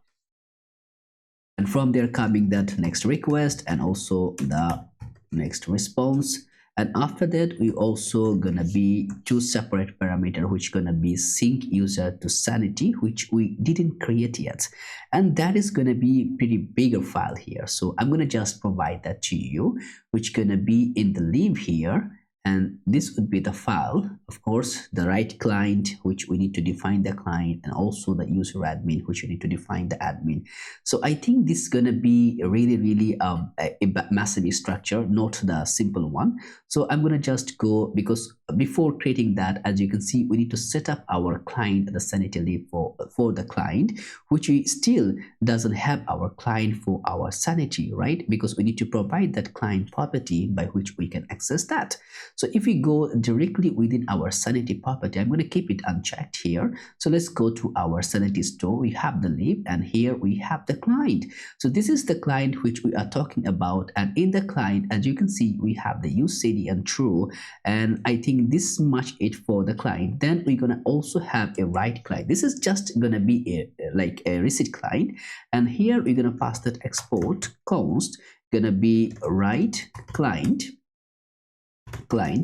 and from there coming that next request and also the next response. And after that we also gonna be two separate parameter which gonna be sync user to sanity, which we didn't create yet, and that is gonna be pretty bigger file here. So I'm gonna just provide that to you, which gonna be in the lib here, and this would be the file, of course, the right client, which we need to define the client, and also the user admin, which we need to define the admin. So I think this is going to be really a massive structure, not the simple one. So I'm going to just go, because before creating that, as you can see, we need to set up our client, the sanity lib for the client, which we still doesn't have our client for our sanity, right? Because we need to provide that client property by which we can access that. So if we go directly within our sanity property, I'm going to keep it unchecked here. So let's go to our sanity store. We have the lib, and here we have the client. So this is the client which we are talking about, and in the client, as you can see, we have the use cd and true, and I think this much it for the client. Then we're gonna also have a write client. This is just gonna be like a receipt client, and here we're gonna pass that export const gonna be write client,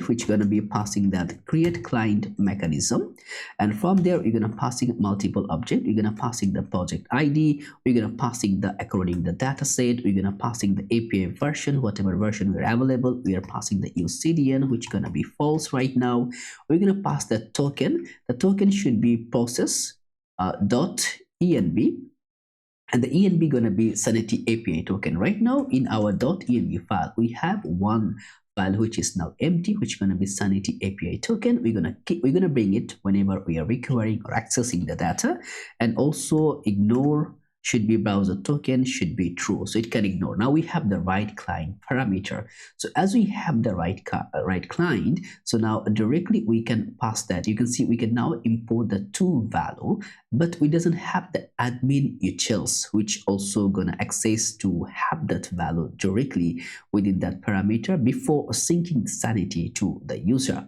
which gonna be passing that create client mechanism, and from there we're gonna passing multiple object. We're gonna passing the project id, we're gonna passing the according the data set, we're gonna passing the API version, whatever version we're available, we are passing the use cdn, which gonna be false right now. We're gonna pass the token. The token should be process dot env, and the env gonna be sanity API token. Right now in our .env file we have one file which is now empty, which is going to be sanity API token. We're gonna bring it whenever we are requiring or accessing the data, and also ignore should be browser token should be true, so it can ignore. Now we have the right client parameter. So as we have the right client, so now directly we can pass that. You can see we can now import the two value, but we doesn't have the admin utils, which also gonna access to have that value directly within that parameter before syncing sanity to the user.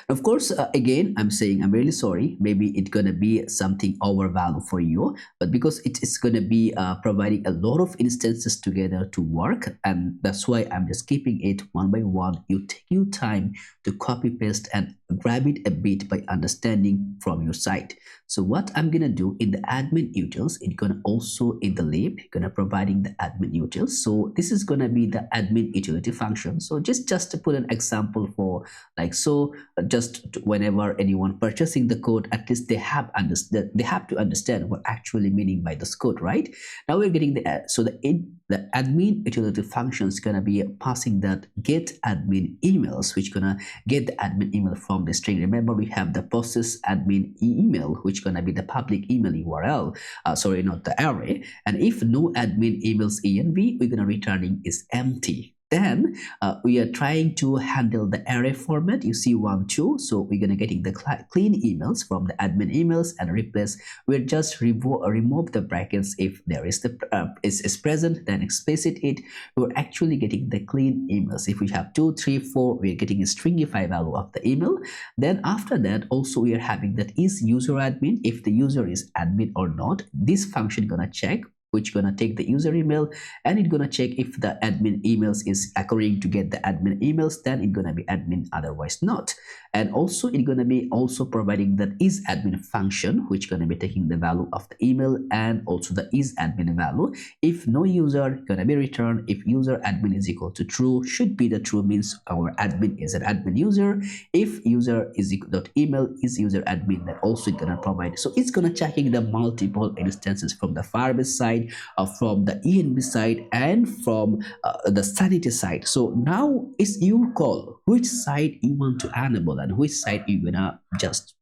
Of course, again, I'm saying I'm really sorry. Maybe it's gonna be something overvalue for you, but because it is gonna be providing a lot of instances together to work, and that's why I'm just keeping it one by one. You take your time to copy paste and grab it a bit by understanding from your site. So what I'm gonna do in the admin utils, it's gonna also in the lib gonna providing the admin utils. So this is gonna be the admin utility function. So just to put an example for like so, just whenever anyone purchasing the code, at least they have to understand what actually meaning by this code, right? Now we're getting the so the admin utility function is gonna be passing that get admin emails, which gonna get the admin email from the string. Remember, we have the process admin email, which gonna be the public email URL. Sorry, not the array. And if no admin emails env, we're gonna returning is empty. Then we are trying to handle the array format. You see 1 2, so we're gonna getting the clean emails from the admin emails and replace. We'll just remove the brackets if there is the is present, then explicit it. We're actually getting the clean emails. If we have 2 3 4, we're getting a stringify value of the email. Then after that also we are having that is user admin, if the user is admin or not. This function gonna check, which gonna take the user email, and it's gonna check if the admin emails is according to get the admin emails, then it's gonna be admin, otherwise not. And also it's gonna be also providing that is admin function, which gonna be taking the value of the email and also the is admin value. If no user, gonna be returned. If user admin is equal to true, should be the true, means our admin is an admin user. If user is equal dot email is user admin, then also it's gonna provide. So it's gonna checking the multiple instances from the Firebase side, from the env side, and from the sanity side. So now it's your call which side you want to enable and which side you're gonna just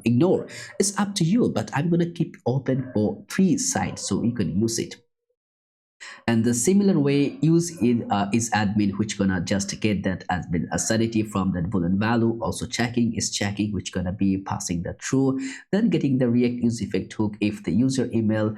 ignore. It's up to you, but I'm gonna keep open for 3 sides so you can use it. And the similar way use it is admin, which gonna just get that admin sanity from that boolean value. Also checking is checking, which gonna be passing the true. Then getting the react use effect hook if the user email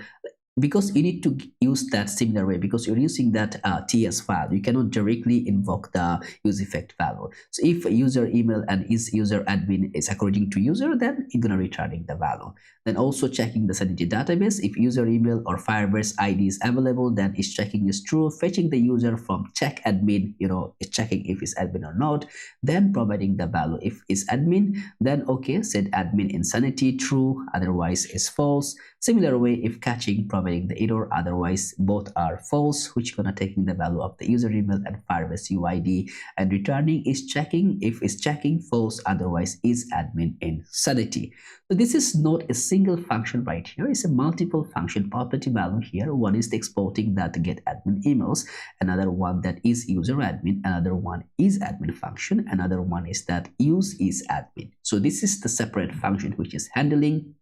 because you need to use that similar way, because you're using that TS file, you cannot directly invoke the use effect value. So if a user email and is user admin is according to user, then it's gonna returning the value. Then also checking the Sanity database, if user email or Firebase ID is available, then it's checking is true, fetching the user from check admin, it's checking if it's admin or not, then providing the value. If it's admin, then okay, set admin in Sanity true, otherwise is false. Similar way, if catching, providing the error, otherwise both are false, which gonna taking the value of the user email and Firebase UID, and returning is checking, if it's checking false, otherwise is admin in Sanity. So this is not a single function right here, it's a multiple function property value here. One is the exporting that get admin emails, another one that is user admin, another one is admin function, another one is that use is admin. So this is the separate function which is handling.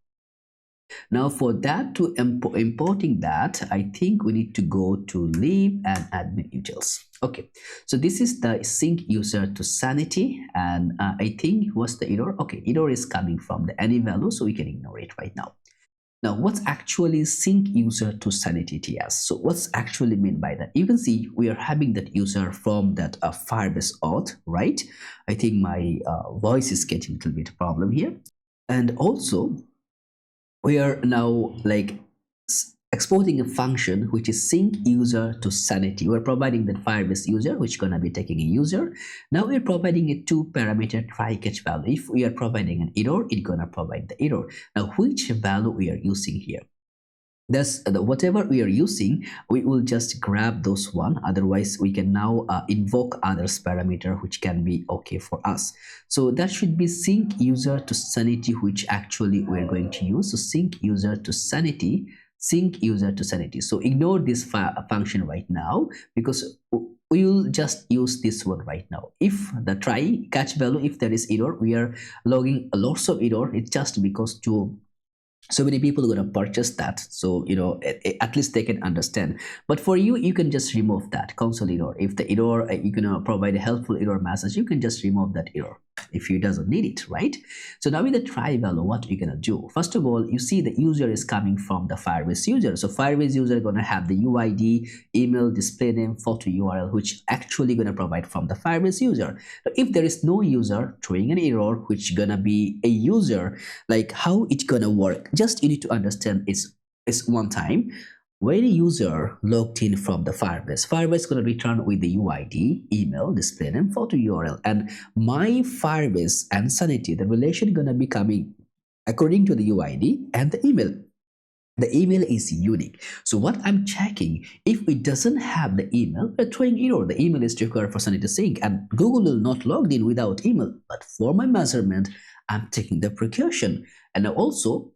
Now for that to importing that, I think we need to go to leave and admin utils. Okay, so this is the sync user to Sanity, and I think what's the error? Okay, error is coming from the any value, so we can ignore it right now. Now, what's actually sync user to Sanity TS? So what's actually mean by that? You can see we are having that user from that Firebase auth, right? I think my voice is getting a little bit problem here. And also, we are now like exporting a function which is sync user to Sanity. We're providing that Firebase user, which is gonna be taking a user. Now we're providing a 2-parameter try catch value. If we are providing an error, it's gonna provide the error. Now which value we are using here? That's whatever we are using, we will just grab those one, otherwise we can now invoke others parameter which can be okay for us. So that should be sync user to Sanity, which actually we're going to use. So sync user to Sanity, sync user to Sanity. So ignore this function right now, because we will just use this one right now. If the try catch value, if there is error, we are logging lots of error. It's just because so many people are going to purchase that, so at least they can understand. But for you, you can just remove that console error. If the error, you can provide a helpful error message, you can just remove that error if you doesn't need it, right? So now with the try value, what you're gonna do, first of all, you see the user is coming from the Firebase user. So Firebase user gonna have the UID, email, display name, photo URL, which actually gonna provide from the Firebase user. But if there is no user throwing an error, which gonna be a user, like how it's gonna work, just you need to understand it's one time. When a user logged in from the Firebase is going to return with the UID, email, display name, photo URL, and my Firebase and Sanity, the relation going to be coming according to the UID and the email. The email is unique. So what I'm checking, if it doesn't have the email, we're throwing error. The email is required for Sanity sync, and Google will not log in without email. But for my measurement, I'm taking the precaution. And also,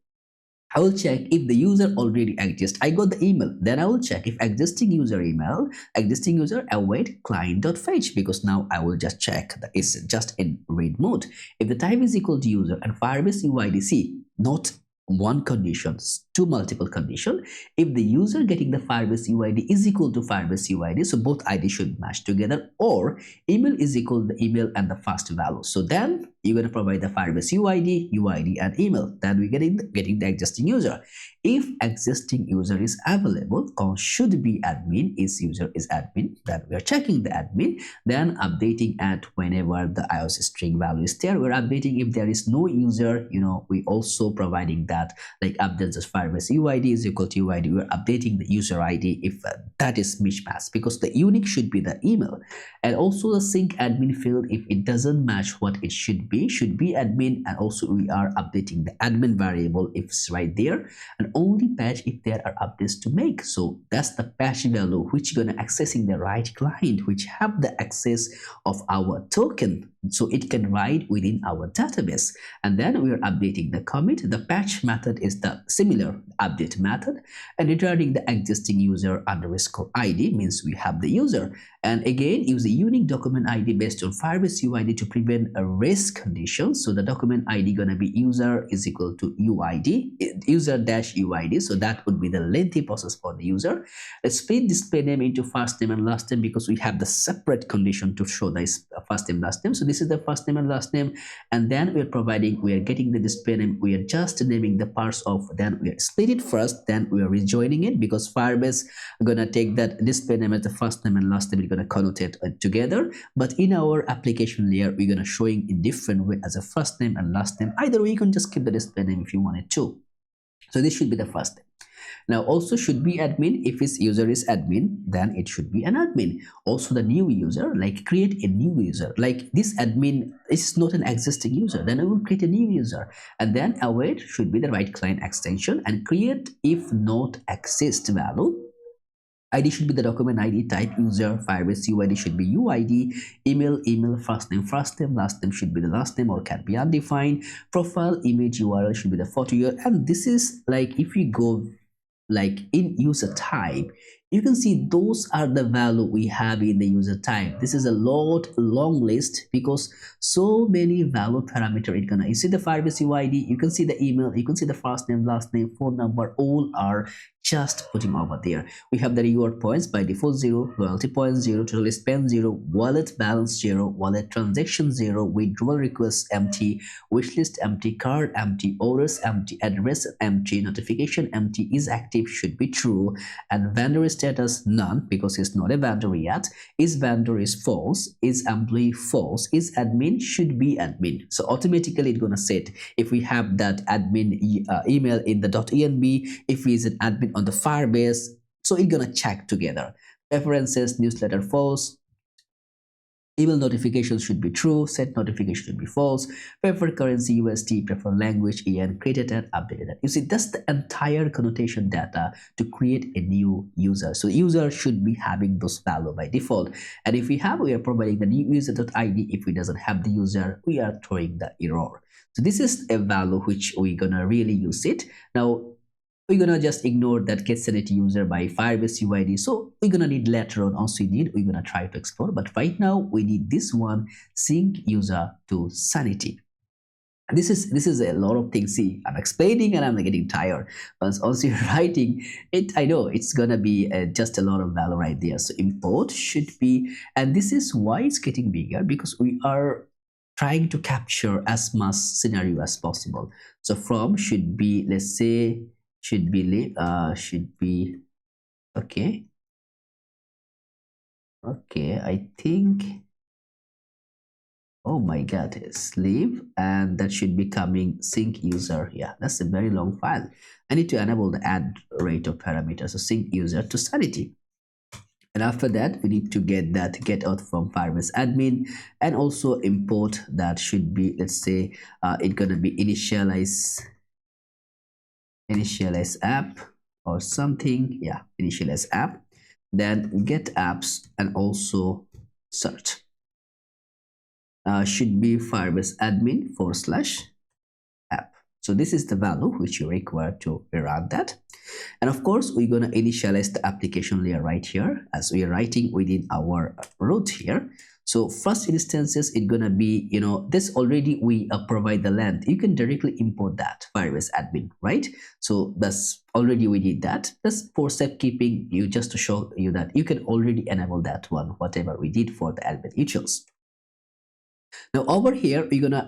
I will check if the user already exists. I got the email. Then I will check if existing user email, existing user await client.fetch, because now I will just check that it's just in read mode. If the type is equal to user and Firebase UID, not one condition, two multiple condition. If the user getting the Firebase UID is equal to Firebase UID, so both ID should match together, or email is equal to the email and the first value. So then you're going to provide the Firebase UID, and email. Then we're getting the existing user. If existing user is available, should be admin, is user is admin, then we are checking the admin, then updating at whenever the iOS string value is there. We're updating if there is no user, we also providing that, like updates as Firebase UID is equal to UID. We're updating the user ID if that is mismatched, because the unique should be the email. And also the sync admin field, if it doesn't match what it should be admin. And also we are updating the admin variable if it's right there, and only patch if there are updates to make. So that's the patch value which gonna accessing the right client which have the access of our token, so it can write within our database. And then we are updating the commit. The patch method is the similar update method, and returning the existing user underscore ID means we have the user. And again, use a unique document ID based on Firebase UID to prevent a race condition. So the document ID gonna be user is equal to UID, user dash UID. So that would be the lengthy process for the user. Let's split display name into first name and last name, because we have the separate condition to show the first name last name. So this is the first name and last name, and then we are getting the display name. We are just naming the parts of, then we are split it first, then we are rejoining it, because Firebase gonna take that display name as the first name and last name. We're gonna connotate it together, but in our application layer we're gonna showing in different way as a first name and last name. Either way, you can just keep the display name if you wanted to. So this should be the first name. Now also should be admin. If his user is admin, then it should be an admin. Also the new user, like create a new user, like this admin is not an existing user, then I will create a new user, and then await should be the right client extension, and create if not exist value. ID should be the document ID, type user, Firebase UID should be UID, email, first name, last name should be the last name or can be undefined, profile, image, URL should be the photo here. And this is like, if you go like in user type, you can see those are the value we have in the user type. This is a long list, because so many value parameter it gonna, you see the Firebase UID, you can see the email, you can see the first name, last name, phone number, all are just putting over there. We have the reward points by default 0, loyalty points 0, total spend 0, wallet balance 0, wallet transaction 0, withdrawal request empty, wishlist empty, card empty, orders empty, address empty, notification empty, is active should be true, and vendor status none, because he's not a vendor yet. Is vendor is false, is employee false, is admin should be admin. So automatically it's gonna set if we have that admin email in the .env, if he is an admin on the Firebase, so it's gonna check together. Preferences, newsletter false, email notifications should be true, set notification should be false, prefer currency USD, prefer language EN, created and updated. You see, that's the entire connotation data to create a new user. So user should be having those value by default, and if we have, we are providing the new user.id. If we doesn't have the user, we are throwing the error. So this is a value which we're gonna really use it. Now we're gonna just ignore that get sanity user by Firebase UID. So we're gonna need later on, also we're gonna try to explore, but right now we need this one, sync user to sanity. This is a lot of things. See, I'm explaining and I'm getting tired. Once also you're writing it, I know it's gonna be just a lot of value right there. So import should be, and this is why it's getting bigger, because we are trying to capture as much scenario as possible. So from should be, let's say, should be okay, I think, oh my god, it's leave, and that should be coming sync user. Yeah, that's a very long file. I need to enable the add rate of parameters, so sync user to sanity. And after that, we need to get that get out from Firebase admin, and also import that should be, let's say, it's gonna be initialize app or something. Yeah, initialize app, then get apps, and also search should be Firebase admin /app. So this is the value which you require to run that. And of course, we're going to initialize the application layer right here as we are writing within our root here. So first instances, it's going to be, this already we provide the length. You can directly import that Firebase admin, right? So that's already we did that. That's for step keeping, you just to show you that you can already enable that one, whatever we did for the admin utils. Now over here, we're gonna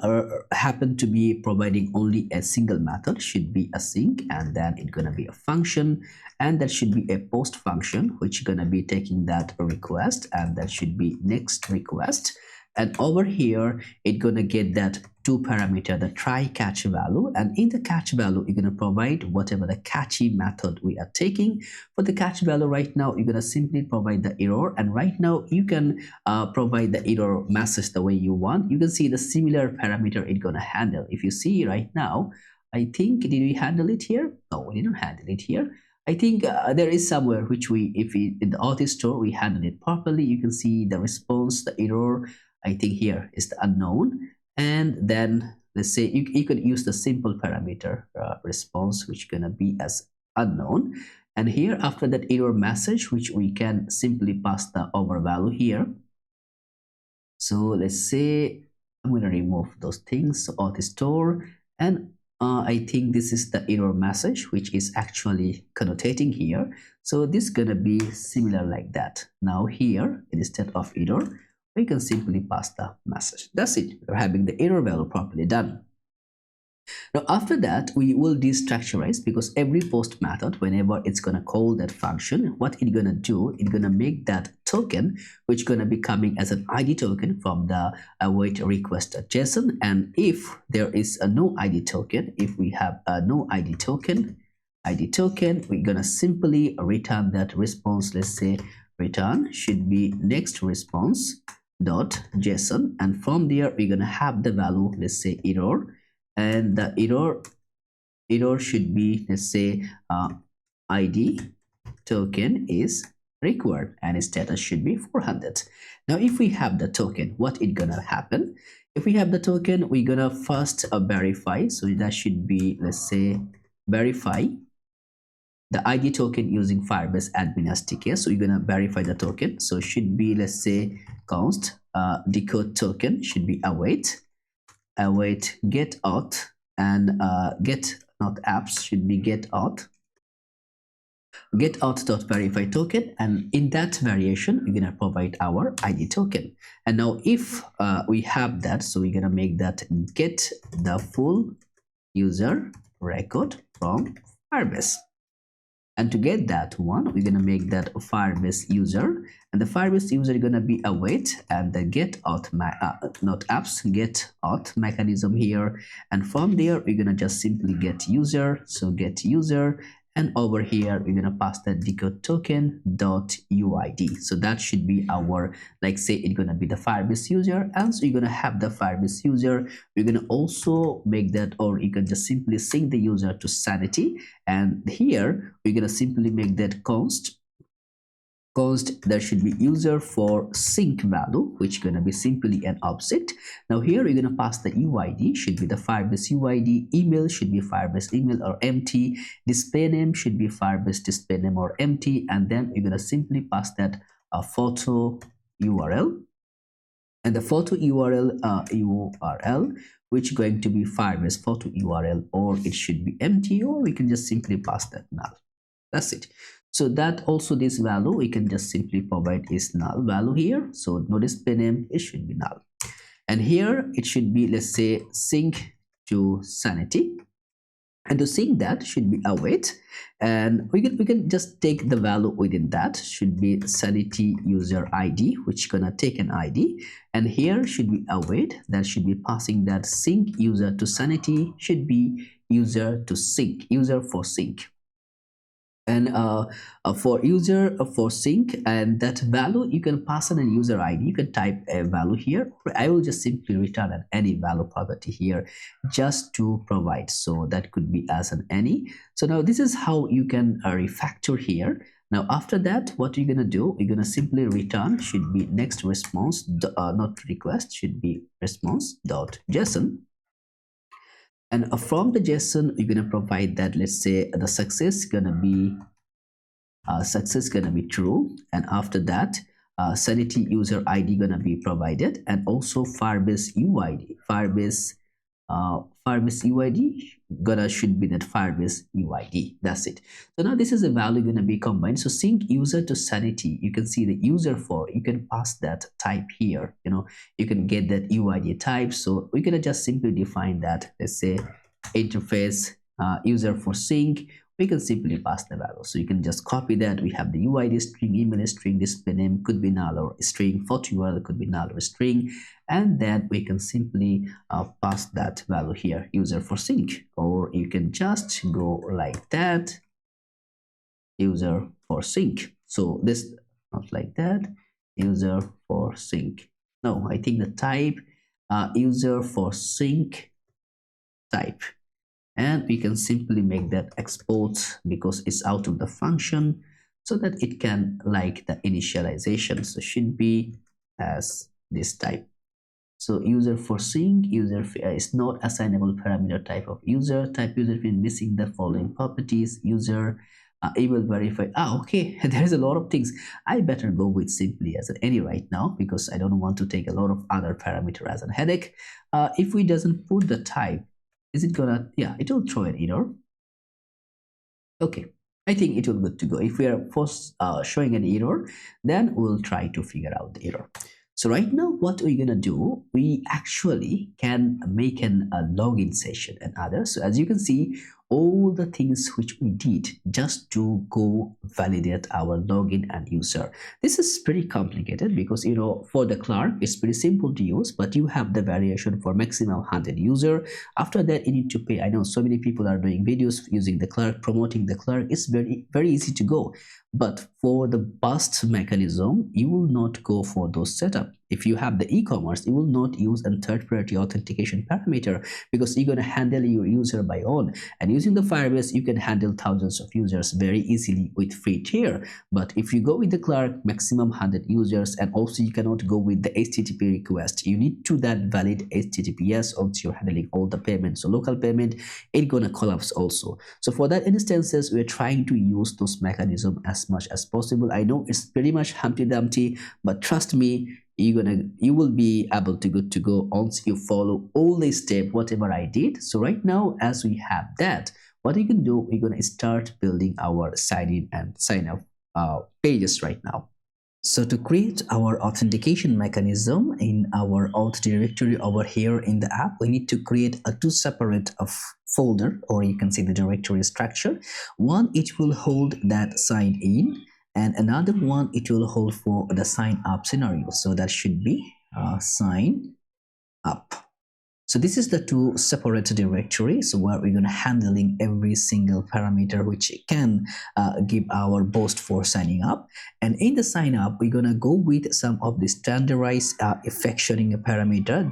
happen to be providing only a single method, should be async, and then it's gonna be a function, and that should be a post function which gonna be taking that request, and that should be next request. And over here, it's gonna get that two parameter, the try catch value, and in the catch value, you're gonna provide whatever the catchy method we are taking. For the catch value right now, you're gonna simply provide the error, and right now you can provide the error message the way you want. You can see the similar parameter it's gonna handle. If you see right now, I think, did we handle it here? No, we didn't handle it here. I think there is somewhere which if we in the Auth store we handle it properly. You can see the response, the error. I think here is the unknown, and then let's say you could use the simple parameter response, which gonna be as unknown, and here after that error message, which we can simply pass the over value here. So let's say I'm going to remove those things. So Auth store, and I think this is the error message which is actually connotating here. So this is gonna be similar like that. Now here instead of error, we can simply pass the message. That's it. We're having the error value properly done. Now after that, we will destructurize, because every post method, whenever it's gonna call that function, what it's gonna do, it's gonna make that token, which gonna be coming as an ID token from the await request.json. And if there is a no ID token, if we have a no ID token, we're gonna simply return that response. Let's say return should be next response dot json, and from there we're gonna have the value, let's say error, and the error should be, let's say ID token is required, and its status should be 400. Now if we have the token, what is gonna happen? If we have the token, we're gonna first verify. So that should be, let's say verify the ID token using Firebase admin SDK. So you're gonna verify the token. So it should be, let's say const decode token should be await get auth, and get not apps should be get auth dot verify token, and in that variation we're gonna provide our ID token. And now if we have that, so we're gonna make that get the full user record from Firebase. And to get that one, we're gonna make that Firebase user, and the Firebase user is gonna be await, and the get auth not apps get auth mechanism here, and from there we're gonna just simply get user. So get user, and over here we're gonna pass that decode token dot uid. So that should be our, like say it's gonna be the Firebase user, and so you're gonna have the Firebase user. We're gonna also make that, or you can just simply sync the user to Sanity, and here we're gonna simply make that const there should be user for sync value, which gonna be simply an object. Now here we're gonna pass the UID, should be the Firebase UID, email should be Firebase email or empty, display name should be Firebase display name or empty, and then we're gonna simply pass that a photo URL, and the photo URL which going to be Firebase photo URL, or it should be empty, or we can just simply pass that null. That's it. So that also this value we can just simply provide is null value here. So no display name, it should be null, and here it should be, let's say sync to Sanity, and to sync that should be await, and we can just take the value within that, should be Sanity user ID, which gonna take an ID, and here should be await, that should be passing that sync user to Sanity, should be user to sync, user for sync, and for user for sync, and that value you can pass in a user ID. You can type a value here. I will just simply return an any value property here just to provide, so that could be as an any. So now this is how you can refactor here. Now after that, what you're gonna do, you're gonna simply return should be next response not request, should be response dot json. And from the JSON, you're gonna provide that, let's say the success gonna be true, and after that Sanity user ID gonna be provided, and also Firebase UID, Firebase UID should be that Firebase UID. That's it. So now this is a value gonna be combined. So sync user to Sanity, you can see the user for, you can pass that type here, you can get that UID type. So we're gonna just simply define that, let's say interface user for sync, we can simply pass the value. So you can just copy that. We have the UID string, email string, display name could be null or string, photo URL could be null or string, and then we can simply pass that value here, user for sync, or you can just go like that, user for sync. So this not like that, user for sync. No, I think the type user for sync type, and we can simply make that export because it's out of the function, so that it can like the initialization. So should be as this type. So user for sync, user is not assignable parameter type of user, type user is missing the following properties, user able verify. Okay, there's a lot of things. I better go with simply as an any right now, because I don't want to take a lot of other parameter as a headache. If we doesn't put the type, is it gonna, yeah, it will throw an error. Okay, I think it will good to go. If we are first showing an error, then we'll try to figure out the error. So right now, what we're gonna do, we actually can make a login session and others. So as you can see, all the things which we did just to go validate our login and user. This is pretty complicated because for the clerk it's pretty simple to use, but you have the variation for maximum 100 user. After that you need to pay. I know so many people are doing videos using the clerk, promoting the clerk. It's very easy to go, but for the bust mechanism you will not go for those setup. If you have the e-commerce, you will not use a third-party authentication parameter because you're going to handle your user by own. And using the Firebase, you can handle thousands of users very easily with free tier. But if you go with the clerk, maximum 100 users, and also you cannot go with the HTTP request. You need to that valid HTTPS once you're handling all the payments. So local payment, it's gonna collapse also. So for that instances, we're trying to use those mechanisms as much as possible. I know it's pretty much Humpty Dumpty, but trust me, you will be able to good to go once you follow all the step whatever I did. So right now, as we have that, what you can do, we're gonna start building our sign in and sign up pages right now. So to create our authentication mechanism in our auth directory over here in the app, we need to create a two separate folder, or you can see the directory structure. One, it will hold that sign in, and another one it will hold for the sign up scenario. So that should be sign up. So this is the two separate directories, so where we're going to handling every single parameter which can give our boost for signing up. And in the sign up, we're going to go with some of the standardized affectioning parameter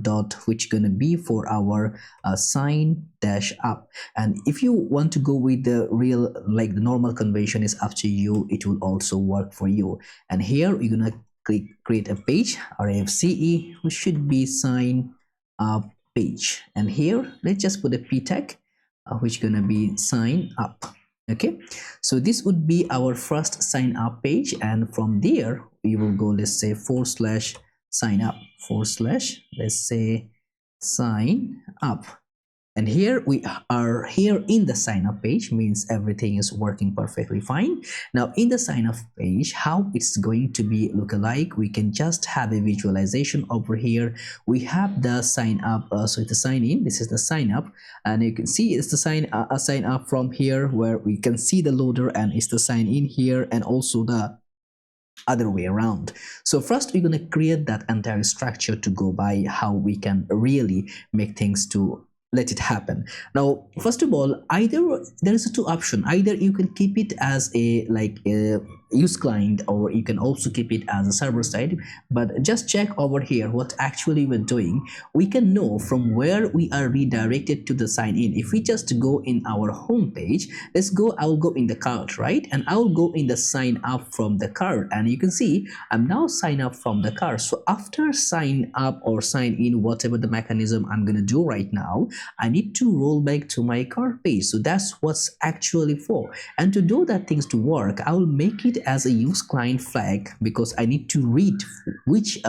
dot which going to be for our sign dash up. And if you want to go with the real, like the normal convention, is up to you. It will also work for you. And here we're going to click create a page, RFCE, which should be sign page, and here let's just put a p tag which gonna be sign up. Okay, so this would be our first sign up page, and from there we will go, let's say /sign up let's say sign up. And here we are here in the sign up page, means everything is working perfectly fine. Now in the sign up page, how it's going to be look alike, we can just have a visualization over here. We have the sign up, so it's the sign in, this is the sign up, and you can see it's the sign up from here where we can see the loader, and it's the sign in here, and also the other way around. So first we're going to create that entire structure to go by how we can really make things to let it happen. Now first of all, either there is a two option, either you can keep it as a use client, or you can also keep it as a server side. But just check over here what actually we're doing. We can know from where we are redirected to the sign in. If we just go in our home page, let's go, I'll go in the cart, right, and I'll go in the sign up from the cart, and you can see I'm now sign up from the cart. So after sign up or sign in, whatever the mechanism I'm gonna do right now, I need to roll back to my cart page. So that's what's actually for. And to do that things to work, I will make it as a use client flag, because I need to read which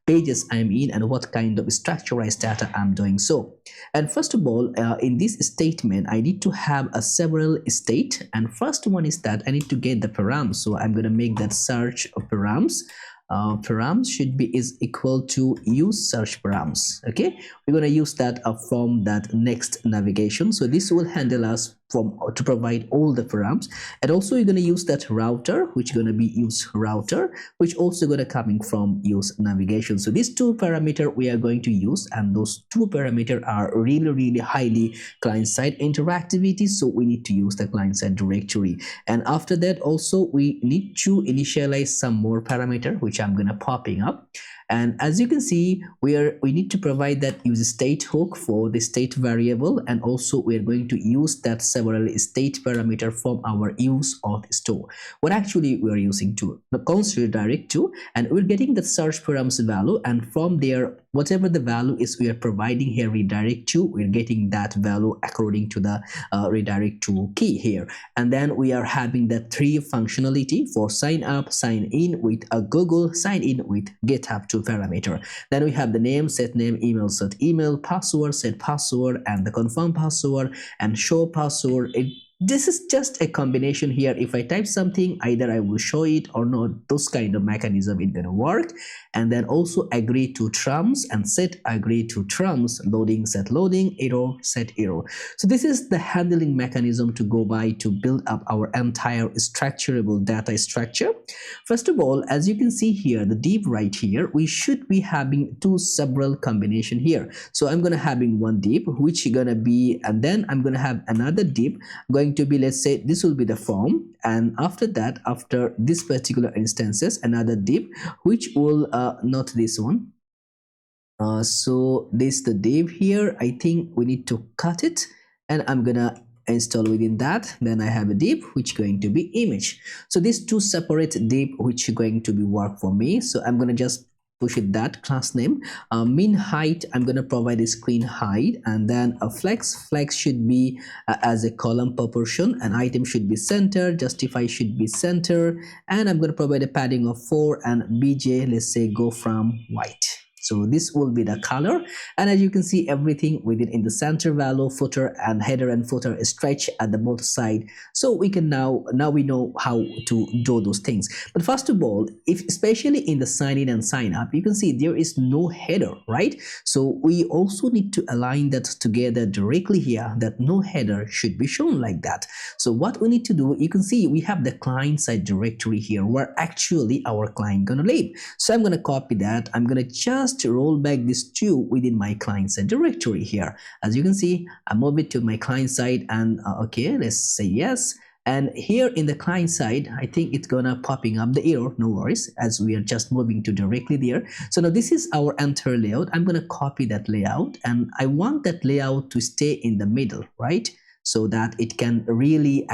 pages I'm in and what kind of structurized data I'm doing. So, and first of all, in this statement, I need to have a several state, and first one is that I need to get the params. So I'm going to make that search of params. Params should be is equal to use search params. Okay, we're going to use that from that next navigation. So this will handle us from to provide all the params, and also you're going to use that router, which is going to be use router, which also going to coming from use navigation. So these two parameter we are going to use, and those two parameter are really highly client-side interactivity, so we need to use the client-side directory. And after that also we need to initialize some more parameter, which I'm gonna popping up. And as you can see, we need to provide that use state hook for the state variable, and also we are going to use that several state parameter from our use of store. What actually we are using to the const redirect to, and we're getting the search params value, and from there whatever the value is we are providing here redirect to, we're getting that value according to the redirect to key here. And then we are having that three functionality for sign up, sign in with a Google, sign in with GitHub to parameter. Then we have the name, set name, email, set email, password, set password, and the confirm password and show password. this is just a combination here. If I type something, either I will show it or not. Those kind of mechanism is gonna work. And then also agree to terms and set agree to terms, loading, set loading, error, set error. So this is the handling mechanism to go by to build up our entire structurable data structure. First of all, as you can see here, the div right here, we should be having two several combination here. So I'm gonna having one div which is gonna be, and then I'm gonna have another div going to be, let's say this will be the form, and after that, after this particular instances, another div which will not this one. So this the div here, I think we need to cut it, and I'm gonna install within that. Then I have a div which going to be image. So these two separate div which are going to be work for me. So I'm gonna just push it that class name. Min height, I'm gonna provide a screen height, and then a flex should be as a column proportion, and item should be center, justify should be center, and I'm gonna provide a padding of 4, and bj, let's say go from white. So this will be the color, and as you can see, everything within in the center value, footer and header and footer is stretched at the both side. So we can now we know how to do those things. But first of all, if especially in the sign in and sign up, you can see there is no header, right? So we also need to align that together directly here, that no header should be shown like that. So what we need to do, you can see we have the client side directory here where actually our client gonna live. So I'm gonna copy that. I'm gonna just roll back this 2 within my client side directory here. As you can see, I move it to my client side, and okay, let's say yes. And here in the client side, I think it's gonna popping up the error. No worries, as we are just moving to directly there. So now this is our entire layout. I'm gonna copy that layout, and I want that layout to stay in the middle, right? So that it can really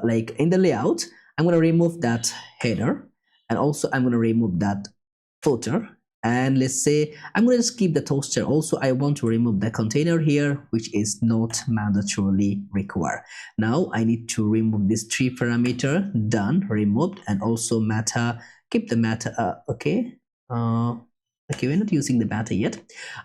like in the layout, I'm gonna remove that header, and also I'm gonna remove that footer. And let's say I'm going to skip the toaster. Also, I want to remove the container here, which is not mandatorily required. Now I need to remove this 3 parameter. Done, removed, and also meta. Keep the meta. Okay. Okay, we're not using the meta yet.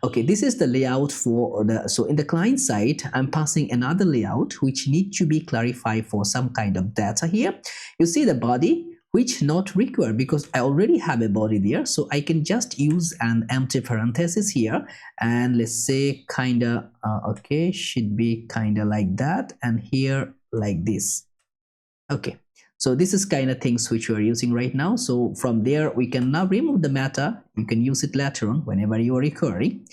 Okay, this is the layout for the, so in the client side, I'm passing another layout which needs to be clarified for some kind of data here. You see the body, which not required because I already have a body there. So I can just use an empty parenthesis here, and let's say kinda, okay, should be kinda like that, and here like this. Okay, so this is kind of things which we are using right now. So from there, we can now remove the meta. You can use it later on whenever you are recurring.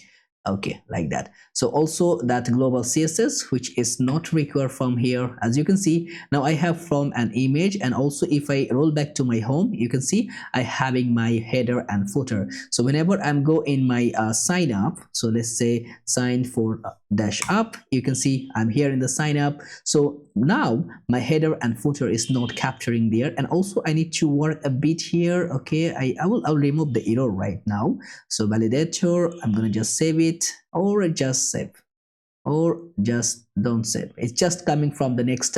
Okay, like that. So also that global CSS, which is not required from here. As you can see, now I have from an image, and also if I roll back to my home, you can see I having my header and footer. So whenever I'm go in my sign up, so let's say sign for dash up, you can see I'm here in the sign up. So now my header and footer is not capturing there, and also I need to work a bit here. Okay, I'll remove the error right now. So validator, I'm gonna just save it, or just save, or just don't save. It's just coming from the next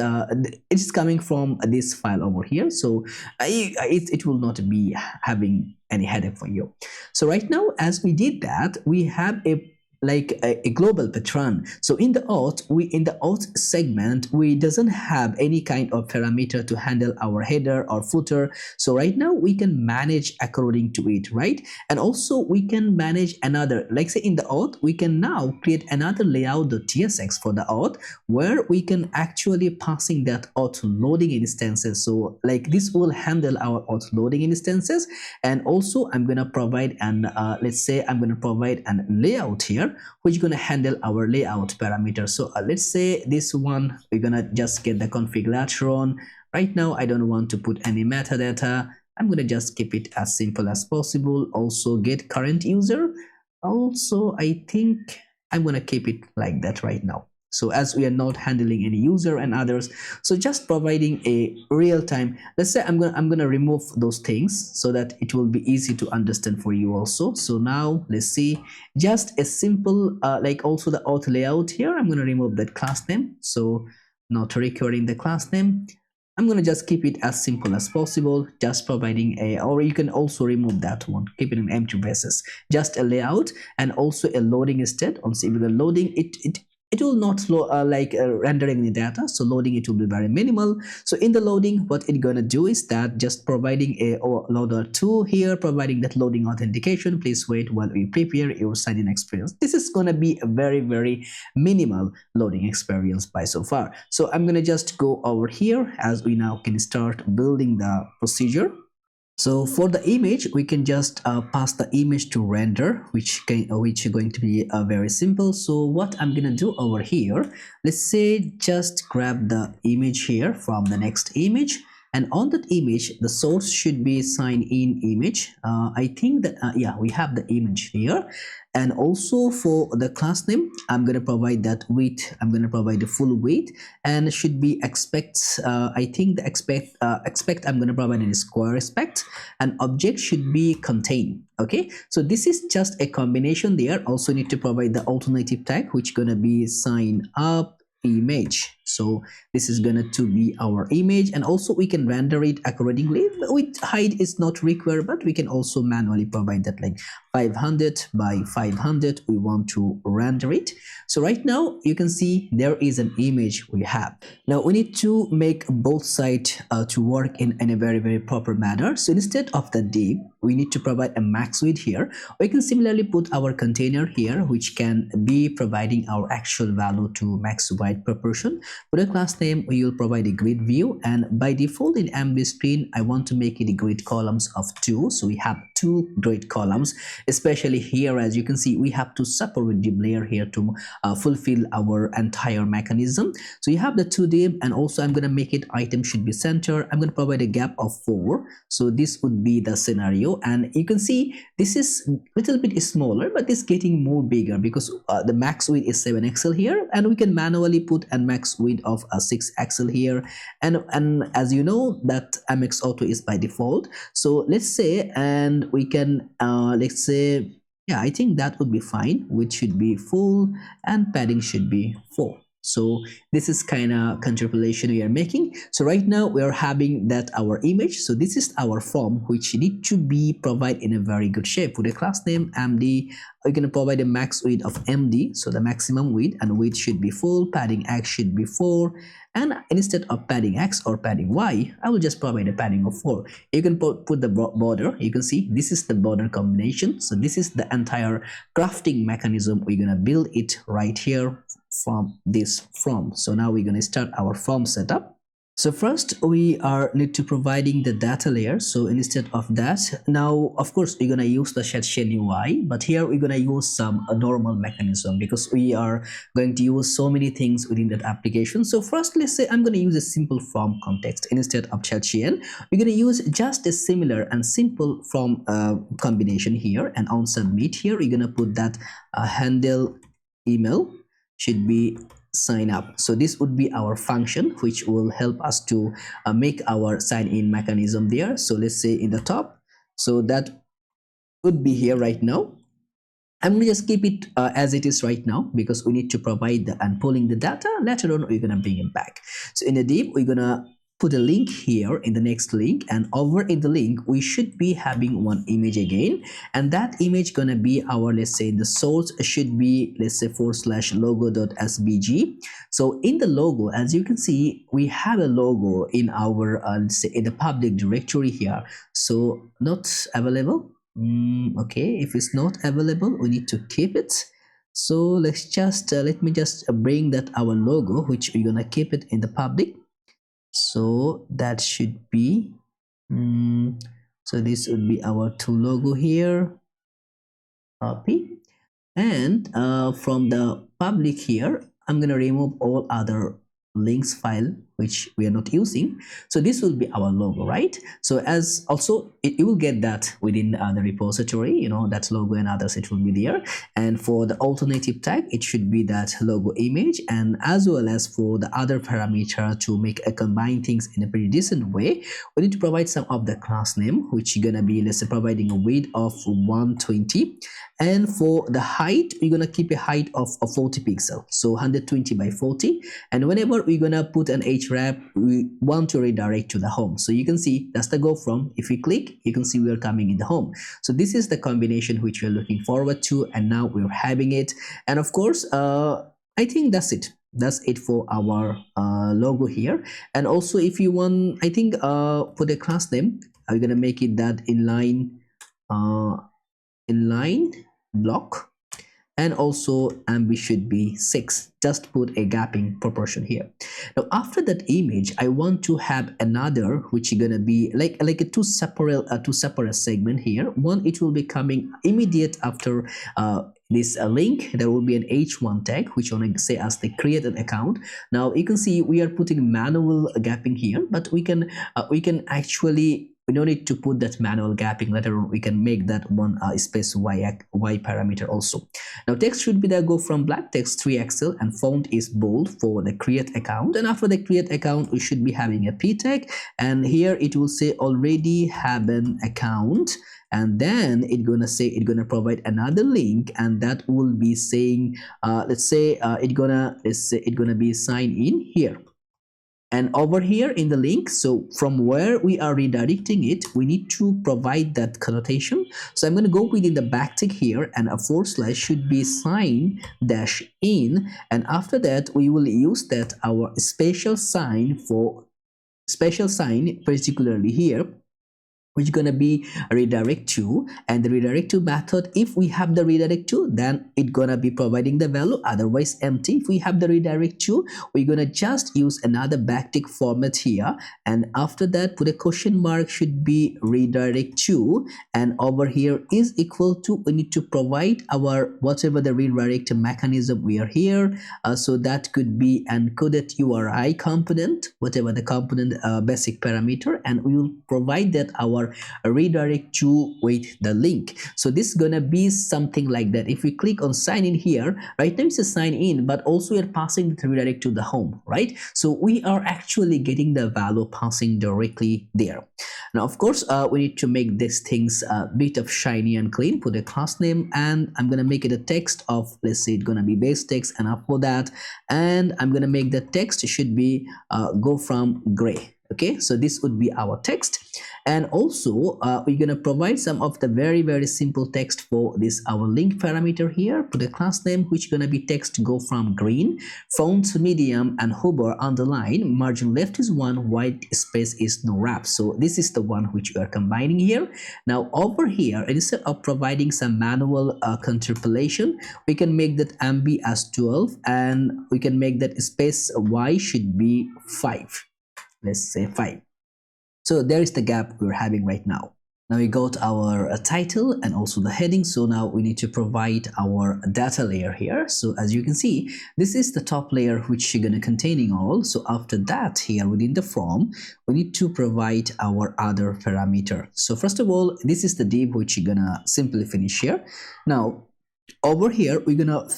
it's coming from this file over here. So it will not be having any headache for you. So right now, as we did that, we have a like a global pattern. So in the auth segment, we doesn't have any kind of parameter to handle our header or footer. So right now we can manage according to it, right? And also we can manage another, like say in the auth, we can now create another layout.tsx for the auth, where we can actually passing that auth loading instances. So like this will handle our auth loading instances. And also I'm gonna provide an let's say I'm gonna provide an layout here, which is going to handle our layout parameters. So let's say this one, we're going to just get the config later on. Right now, I don't want to put any metadata. I'm going to just keep it as simple as possible. Also get current user. Also, I think I'm going to keep it like that right now. So as we are not handling any user and others, so just providing a real time. Let's say I'm gonna remove those things so that it will be easy to understand for you also. So now let's see, just a simple like also the auth layout here. I'm gonna remove that class name, so not recording the class name. I'm gonna just keep it as simple as possible, just providing a, or you can also remove that one, keep it in empty basis, just a layout and also a loading state. Also, if the loading, it will not rendering any data, so loading it will be very minimal. So in the loading, what it's gonna do is that just providing a loader 2 here, providing that loading authentication. Please wait while we prepare your sign-in experience. This is gonna be a very minimal loading experience by so far. So I'm gonna just go over here as we now can start building the procedure. So for the image, we can just pass the image to render, which is going to be very simple. So what I'm gonna do over here, let's say just grab the image here from the next image, and on that image the source should be sign in image. I think that yeah, we have the image here. And also for the class name, I'm going to provide that width. I'm going to provide the full width, and it should be expect. I think the expect I'm going to provide in square expect, and object should be contain. Okay, so this is just a combination there. Also need to provide the alternative tag, which going to be sign up image. So this is gonna to be our image, and also we can render it accordingly. With height is not required, but we can also manually provide that, like 500 by 500 we want to render it. So right now you can see there is an image we have. Now we need to make both sides to work in a very proper manner. So instead of the div, we need to provide a max width here. We can similarly put our container here, which can be providing our actual value to max width proportion. For the class name, we will provide a grid view, and by default in MV screen, I want to make it a grid columns of 2. So we have 2 grid columns, especially here. As you can see, we have to separate div layer here to fulfill our entire mechanism. So you have the 2 div, and also I'm going to make it item should be center. I'm going to provide a gap of 4. So this would be the scenario, and you can see this is a little bit smaller, but it's getting more bigger because the max width is 7 XL here, and we can manually put a max width of 6 XL here, and as you know that MX Auto is by default. So let's say, and we can let's say, yeah, I think that would be fine. Width should be full and padding should be 4. So this is kind of contemplation we are making. So right now we are having that our image. So this is our form, which need to be provided in a very good shape. For the class name MD, we're going to provide a max width of MD, so the maximum width, and width should be full, padding X should be 4, and instead of padding X or padding Y, I will just provide a padding of 4. You can put the border. You can see this is the border combination. So this is the entire crafting mechanism. We're going to build it right here from this form. So now we're going to start our form setup. So first we are need to providing the data layer. So instead of that, now of course we're gonna use the Chain UI, but here we're gonna use some normal mechanism because we are going to use so many things within that application. So first, let's say I'm gonna use a simple form context instead of chain. We're gonna use just a similar and simple form combination here, and on submit here we're gonna put that handle email should be sign up. So this would be our function which will help us to make our sign in mechanism there. So let's say in the top, so that would be here right now. I'm gonna just keep it as it is right now because we need to provide the and pulling the data. Later on we're gonna bring it back. So in the div we're gonna put a link here in the next link, and over in the link we should be having one image again, and that image gonna be our, let's say the source should be, let's say /logo.svg. so in the logo, as you can see, we have a logo in our let's say in the public directory here. So not available. Okay, if it's not available we need to keep it. So let's just let me just bring that our logo, which we're gonna keep it in the public. So that should be so this would be our two logo here, copy, and from the public here I'm gonna remove all other links file which we are not using. So this will be our logo, right? So as also you will get that within the repository, you know, that logo and others, it will be there. And for the alternative tag, it should be that logo image, and as well as for the other parameter to make a combine things in a pretty decent way, we need to provide some of the class name, which is gonna be, let's say, providing a width of 120, and for the height we're gonna keep a height of 40 pixels, so 120 by 40. And whenever we're gonna put an href, we want to redirect to the home. So you can see that's the go from. If we click, you can see we are coming in the home. So this is the combination which we're looking forward to, and now we're having it. And of course I think that's it for our logo here. And also if you want, I think for the class name, I'm gonna make it that inline block, and also MB should be 6. Just put a gapping proportion here. Now after that image, I want to have another which is gonna be like a two separate segment here. One, it will be coming immediate after this link. There will be an h1 tag which I want to say as the create an account. Now you can see we are putting manual gapping here, but we can actually, we don't need to put that manual gapping. Later on we can make that one space y parameter also. Now text should be there, go from black, text 3XL, and font is bold for the create account. And after the create account, we should be having a p tag, and here it will say already have an account, and then it's gonna provide another link, and that will be saying let's say it's gonna be sign in here. And over here in the link, so from where we are redirecting it, we need to provide that connotation. So I'm going to go within the backtick here, and a / should be sign dash in, and after that we will use that our special sign particularly here, which is going to be redirect to. And the redirect to method, if we have the redirect to, then it's going to be providing the value, otherwise empty. If we have the redirect to, we're going to just use another backtick format here, and after that put a question mark, should be redirect to, and over here is equal to, we need to provide our whatever the redirect mechanism we are here. So that could be encoded URI component, whatever the component basic parameter, and we will provide that our redirect to with the link. So this is gonna be something like that. If we click on sign in here, right now it's a sign in, but also we're passing the redirect to the home, right? So we are actually getting the value passing directly there. Now of course we need to make these things a bit of shiny and clean. Put a class name, and I'm gonna make it a text of, let's say it's gonna be base text, and after that, and I'm gonna make the text should be go from gray. Okay, so this would be our text. And also we're going to provide some of the very simple text for this our link parameter here. Put a class name which is going to be text go from green, font medium, and hover underline, margin left is 1, white space is no wrap. So this is the one which we are combining here. Now over here, instead of providing some manual interpolation, we can make that MB as 12, and we can make that space y should be 5. Let's say 5. So there is the gap we're having right now. Now we got our title and also the heading. So now we need to provide our data layer here. So as you can see, this is the top layer which you're going to containing all. So after that, here within the form, we need to provide our other parameter. So first of all, this is the div which you're gonna simply finish here. Now over here, we're gonna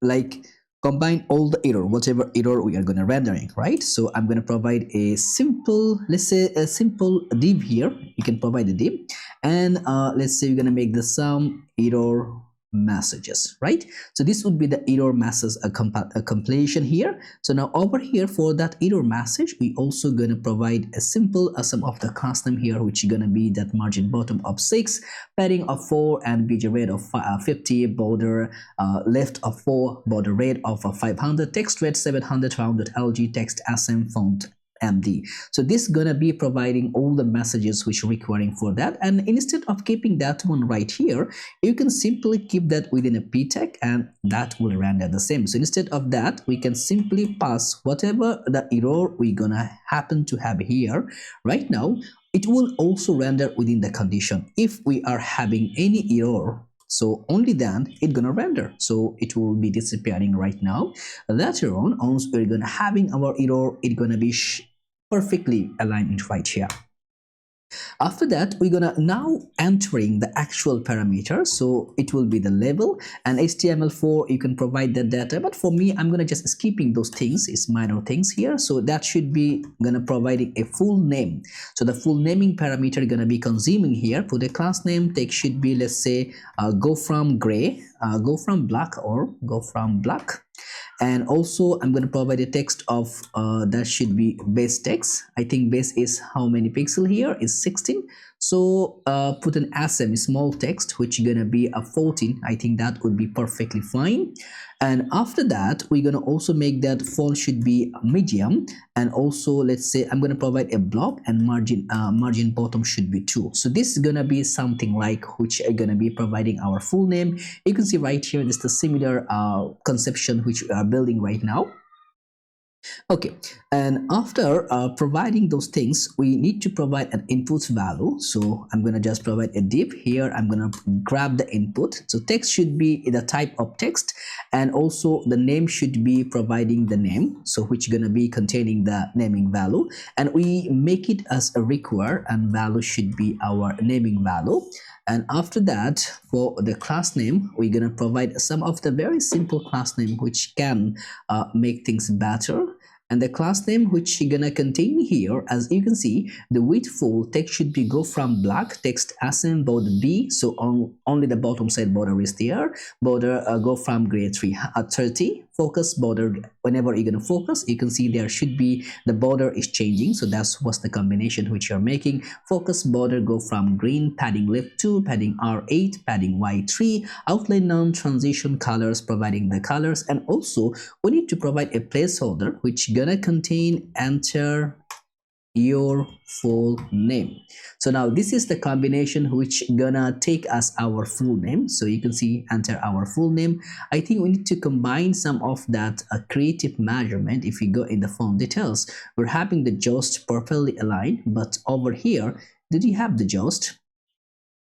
like combine all the error, whatever error we are going to rendering, right? So I'm going to provide a simple, let's say a simple div here. You can provide a div, and let's say you're going to make the some error messages, right? So this would be the error message compilation here. So now over here for that error message, we also going to provide a simple some of the custom here, which is going to be that margin bottom of 6, padding of 4, and bg rate of 50, border left of 4, border rate of 500, text rate 700, 200, LG text SM font MD. So this is gonna be providing all the messages which are requiring for that, and instead of keeping that one right here, you can simply keep that within a p tag, and that will render the same. So instead of that, we can simply pass whatever the error we're gonna happen to have here right now. It will also render within the condition. If we are having any error, so only then it's gonna render, so it will be disappearing right now. Later on, once we're gonna having our error, it's gonna be perfectly aligned right here. After that, we're gonna now entering the actual parameter. So it will be the label, and HTML4 you can provide the data, but for me I'm gonna just skipping those things. It's minor things here. So that should be gonna providing a full name. So the full naming parameter gonna be consuming here. Put a class name, text should be, let's say go from gray, go from black, or go from black. And also I'm going to provide a text of that should be base text. I think base is how many pixel here is 16. So put an SM small text, which is gonna be a 14. I think that would be perfectly fine. And after that, we're gonna also make that font should be medium. And also, let's say I'm gonna provide a block, and margin bottom should be 2. So this is gonna be something like which are gonna be providing our full name. You can see right here, this is the similar conception which we are building right now. Okay, and after providing those things, we need to provide an input value. So I'm gonna just provide a div here. I'm gonna grab the input. So text should be the type of text, and also the name should be providing the name, so which gonna be containing the naming value, and we make it as a require, and value should be our naming value. And after that, for the class name, we're gonna provide some of the very simple class name which can make things better. And the class name which you're gonna contain here, as you can see, the width full text should be go from black text SM border B, so only the bottom side border is there. Border go from gray 30. Focus border, whenever you're gonna focus, you can see there should be the border is changing, so that's what's the combination which you're making. Focus border go from green, padding left 2, padding R8, padding Y3, outline none, transition colors, providing the colors. And also we need to provide a placeholder which gonna contain enter your full name. So now this is the combination which gonna take us our full name. So you can see enter our full name. I think we need to combine some of that creative measurement. If we go in the font details, we're having the just properly aligned, but over here, did you have the just?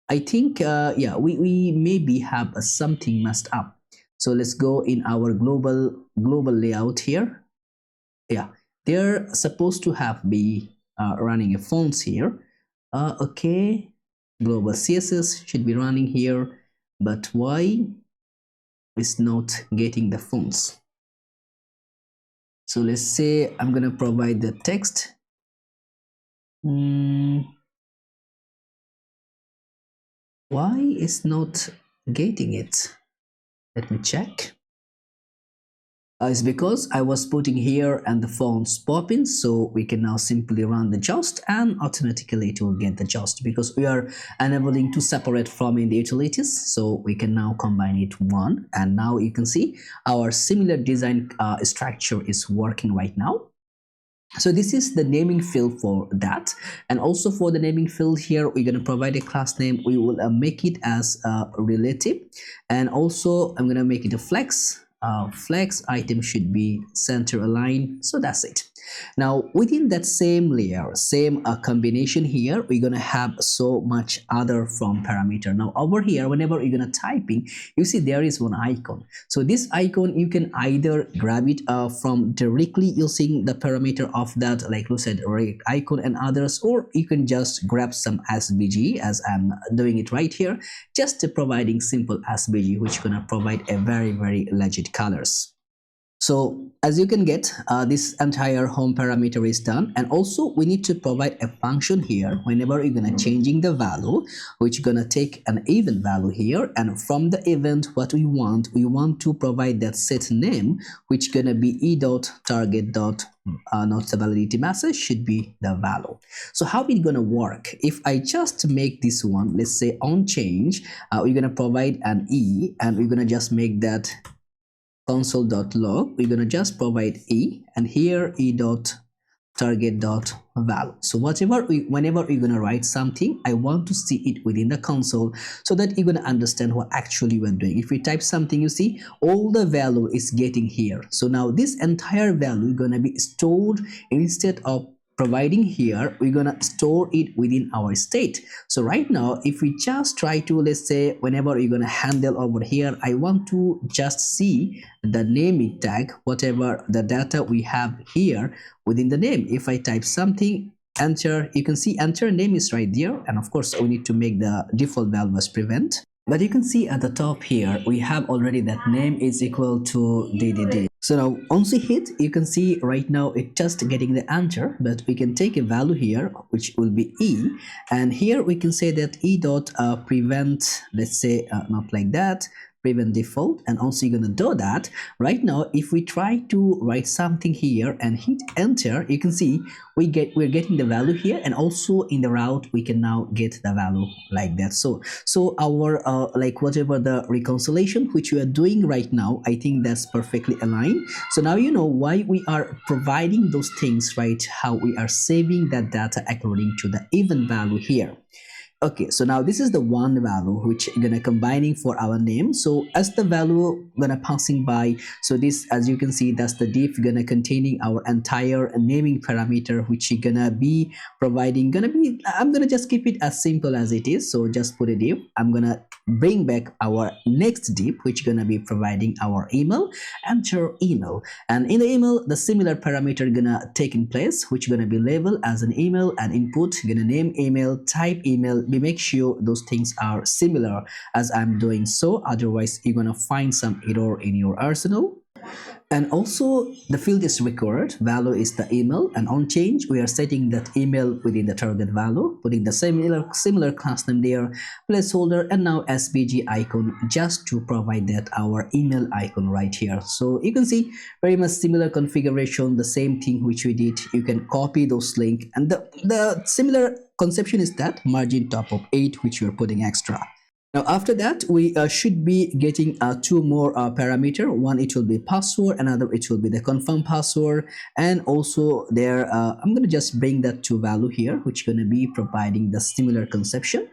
I think yeah, we maybe have something messed up. So let's go in our global layout here. Yeah, they're supposed to have be running a fonts here. Okay, global CSS should be running here, but why is not getting the fonts? So let's say I'm gonna provide the text. Why is not getting it? Let me check. It's because I was putting here and the fonts pop in, so we can now simply run the just and automatically it will get the just, because we are enabling to separate from in the utilities, so we can now combine it one. And now you can see our similar design structure is working right now. So this is the naming field for that. And also for the naming field here, we're going to provide a class name. We will make it as relative, and also I'm going to make it a flex. Flex item should be center aligned. So that's it. Now within that same layer, same combination here, we're gonna have so much other from parameter. Now over here, whenever you're gonna typing, you see there is one icon. So this icon, you can either grab it from directly using the parameter of that, like we said, icon and others, or you can just grab some SVG, as I'm doing it right here, just providing simple SVG, which gonna provide a very legit colors. So as you can get, this entire home parameter is done. And also we need to provide a function here whenever you're gonna changing the value, which gonna take an event value here, and from the event what we want to provide that set name, which gonna be e.target.not the validity message should be the value. So how it gonna work? If I just make this one, let's say on change, we're gonna provide an e, and we're gonna just make that console.log. We're gonna just provide e, and here e.target.value. So whenever you're gonna write something, I want to see it within the console, so that you're gonna understand what actually we're doing. If we type something, you see all the value is getting here. So now this entire value is gonna be stored, instead of providing here, we're gonna store it within our state. So right now, if we just try to, let's say, whenever you're gonna handle over here, I want to just see the naming tag, whatever the data we have here within the name. If I type something, enter, you can see enter name is right there, and of course we need to make the default value as prevent. But you can see at the top here, we have already that name is equal to DDD. So now once we hit, you can see right now it's just getting the enter, but we can take a value here, which will be E. And here we can say that E dot prevent, let's say not like that, prevent default, and also you're gonna do that. Right now, if we try to write something here and hit enter, you can see we're getting the value here, and also in the route we can now get the value like that. So our like whatever the reconciliation which we are doing right now, I think that's perfectly aligned. So now you know why we are providing those things, right? How we are saving that data according to the even value here. Okay, so now this is the one value which gonna combining for our name. So as the value gonna passing by, so this, as you can see, that's the div gonna containing our entire naming parameter, which is gonna be providing, I'm gonna just keep it as simple as it is. So just put a div. I'm gonna bring back our next div, which gonna be providing our email, enter email, and in the email the similar parameter gonna take in place, which gonna be labeled as an email, and input gonna name email, type email. We make sure those things are similar as I'm doing, so otherwise you're gonna find some error in your arsenal. And also the field is required, value is the email, and on change we are setting that email within the target value, putting the similar class name there, placeholder, and now SVG icon just to provide that our email icon right here. So you can see very much similar configuration, the same thing which we did. You can copy those link, and the similar conception is that margin top of 8 which you're putting extra. Now after that we should be getting two more parameter. One, it will be password, another it will be the confirm password, and also there I'm going to just bring that to value here, which going to be providing the similar conception.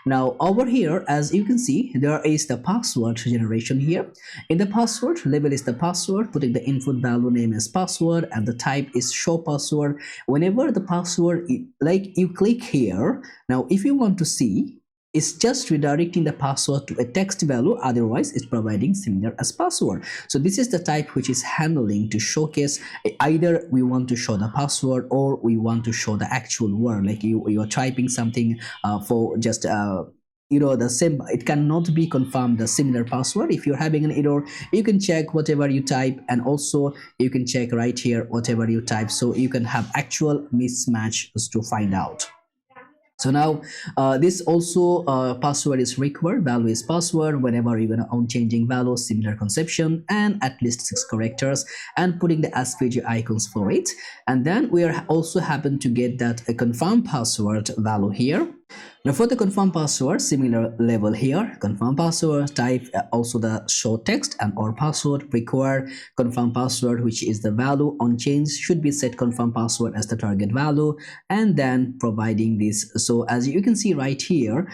Now over here, as you can see, there is the password generation here. In the password, label is the password, putting the input value name as password, and the type is show password. Whenever the password, like you click here, now if you want to see, it's just redirecting the password to a text value, otherwise it's providing similar as password. So this is the type which is handling to showcase either we want to show the password or we want to show the actual word, like you are typing something for just you know, the same, it cannot be confirmed the similar password. If you're having an error, you can check whatever you type, and also you can check right here whatever you type, so you can have actual mismatch to find out. So now this also password is required, value is password. Whenever you're gonna on changing value, similar conception, and at least 6 characters, and putting the SVG icons for it. And then we are also happen to get that a confirm password value here. Now for the confirm password, similar level here, confirm password type, also the show text and or password require confirm password, which is the value on change should be set confirm password as the target value, and then providing this. So as you can see right here,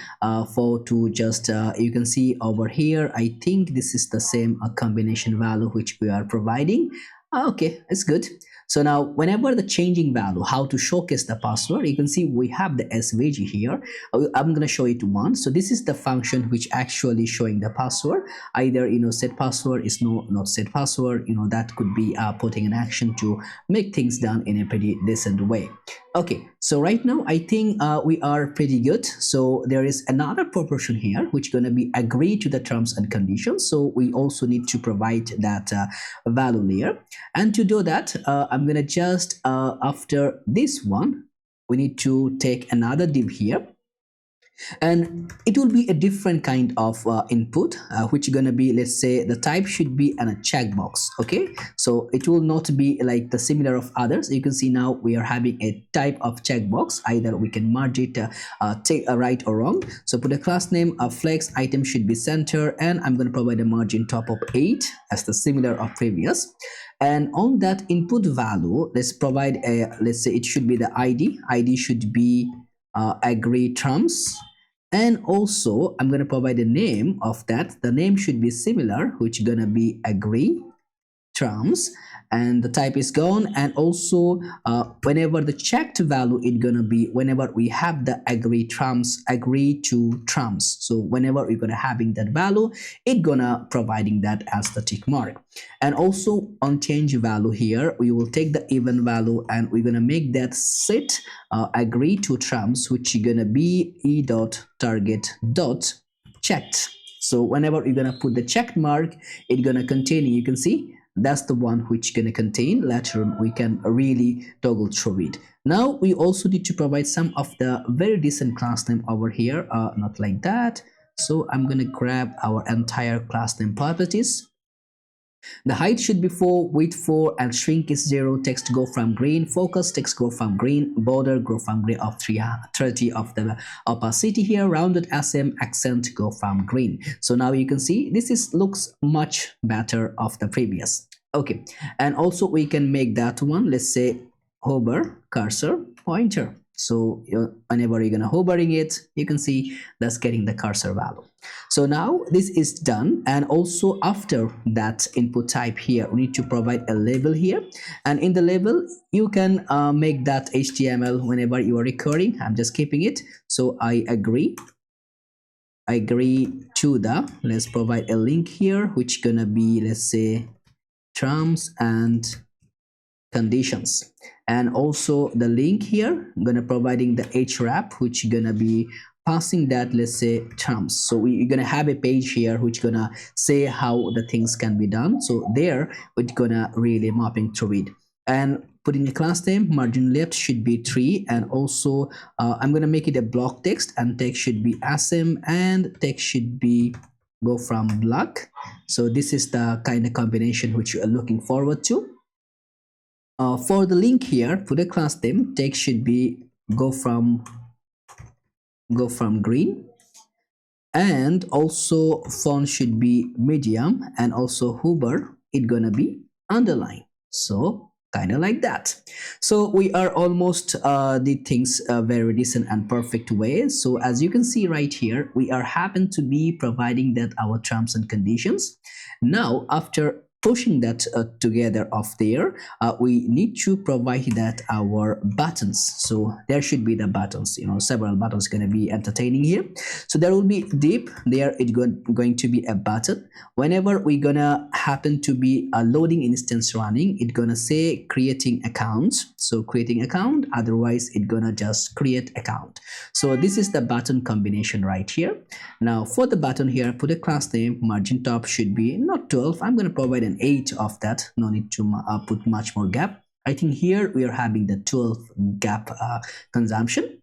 for to just you can see over here, I think this is the same combination value which we are providing. Okay, it's good. So now whenever the changing value, how to showcase the password, you can see we have the SVG here. I'm going to show it once. So this is the function which actually showing the password. Either, you know, set password is not set password, you know, that could be putting an action to make things done in a pretty decent way. Okay, so right now I think we are pretty good. So there is another proportion here which going to be agree to the terms and conditions. So we also need to provide that value layer, and to do that I'm gonna just after this one we need to take another div here, and it will be a different kind of input which gonna be, let's say the type should be a checkbox. Okay, so it will not be like the similar of others. You can see now we are having a type of checkbox, either we can merge it take a right or wrong. So put a class name, a flex item should be center, and I'm going to provide a margin top of 8 as the similar of previous. And on that input value, let's provide a, let's say it should be the id should be agree terms, and also I'm going to provide a name of that. The name should be similar, which gonna be agree terms, and the type is gone. And also whenever the checked value is gonna be whenever we have the agree to terms. So whenever we're gonna having that value, it gonna providing that as the tick mark. And also on change value here, we will take the even value and we're gonna make that set agree to terms, which is gonna be e.target.checked. So whenever you're gonna put the checked mark, it's gonna contain, you can see that's the one which gonna contain. Later on we can really toggle through it. Now we also need to provide some of the very decent class name over here, not like that. So I'm gonna grab our entire class name properties. The height should be 4, width 4, and shrink is 0. Text go from green, focus text go from green, border go from green of 30 of the opacity here, rounded SM accent go from green. So now you can see this looks much better of the previous. Okay, and also we can make that one, let's say hover cursor pointer. So whenever you're gonna hovering it, you can see that's getting the cursor value. So now this is done, and also after that input type here, we need to provide a label here, and in the label you can make that HTML whenever you are recording. I'm just keeping it. So I agree to the, let's provide a link here which gonna be, let's say, terms and conditions, and also the link here I'm gonna providing the href which gonna be passing that, let's say, terms. So we're gonna have a page here which gonna say how the things can be done. So there we're gonna really mapping through it, and putting the class name margin left should be 3, and also I'm gonna make it a block text, and text should be sm, and text should be go from black. So this is the kind of combination which you are looking forward to. For the link here, for the class name, text should be go from green, and also font should be medium, and also hover it gonna be underline. So kind of like that. So we are almost did things very decent and perfect way. So as you can see right here, we are happen to be providing that our terms and conditions. Now after pushing that together off there, we need to provide that our buttons. So there should be the buttons, several buttons going to be entertaining here. So there will be div there, it's going to be a button. Whenever we're gonna happen to be a loading instance running, it's gonna say creating accounts. So creating account, otherwise it's gonna just create account. So this is the button combination right here. Now for the button here, put a class name, margin top should be not 12, I'm going to provide an 8 of that, no need to put much more gap. I think here we are having the 12 gap consumption.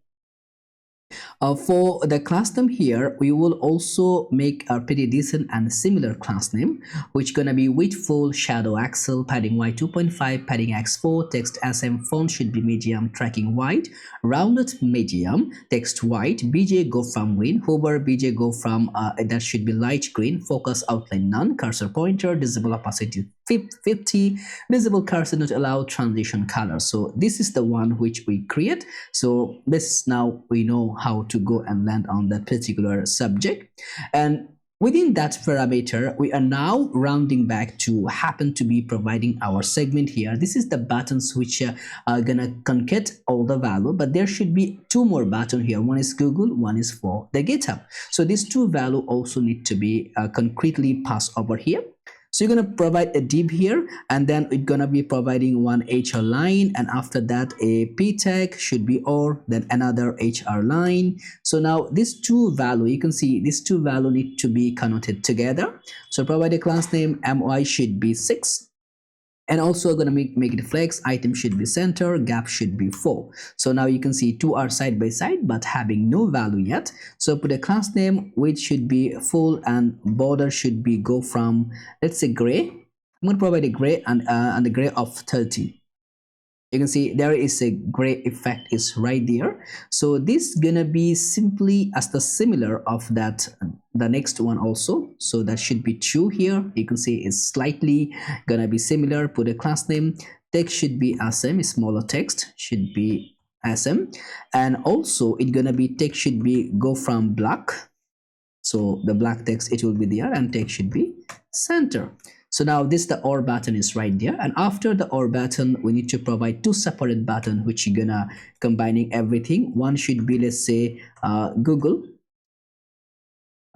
For the class name here, we will also make a pretty decent and similar class name, which gonna be width full, shadow axle, padding y 2.5, padding x4, text sm, font should be medium, tracking white, rounded medium, text white, bj go from green, hover bj go from that should be light green, focus outline none, cursor pointer, visible opacity 50, visible cursor not allowed, transition color. So this is the one which we create. So this now we know how to go and land on that particular subject, and within that parameter we are now rounding back to happen to be providing our segment here. This is the buttons which are gonna concat all the value, but there should be 2 more buttons here. One is Google, one is for the GitHub. So these 2 value also need to be concretely passed over here. So you're going to provide a div here, and then it's going to be providing one HR line, and after that a p tag should be or, then another HR line. So now these 2 value, you can see these 2 value need to be connoted together. So provide a class name, my should be 6. And also going to make it flex, item should be center, gap should be 4. So now you can see 2 are side by side but having no value yet. So put a class name which should be full, and border should be go from, let's say, gray. I'm going to provide a gray and the gray of 30. You can see there is a gray effect is right there. So this gonna be simply as the similar of that the next one also. So that should be 2 here. You can see it's slightly gonna be similar. Put a class name, text should be sm, smaller text should be sm, and also it's gonna be text should be go from black. So the black text it will be there, and text should be center. So now this the or button is right there, and after the or button we need to provide 2 separate button which you're gonna combining everything. One should be, let's say, Google,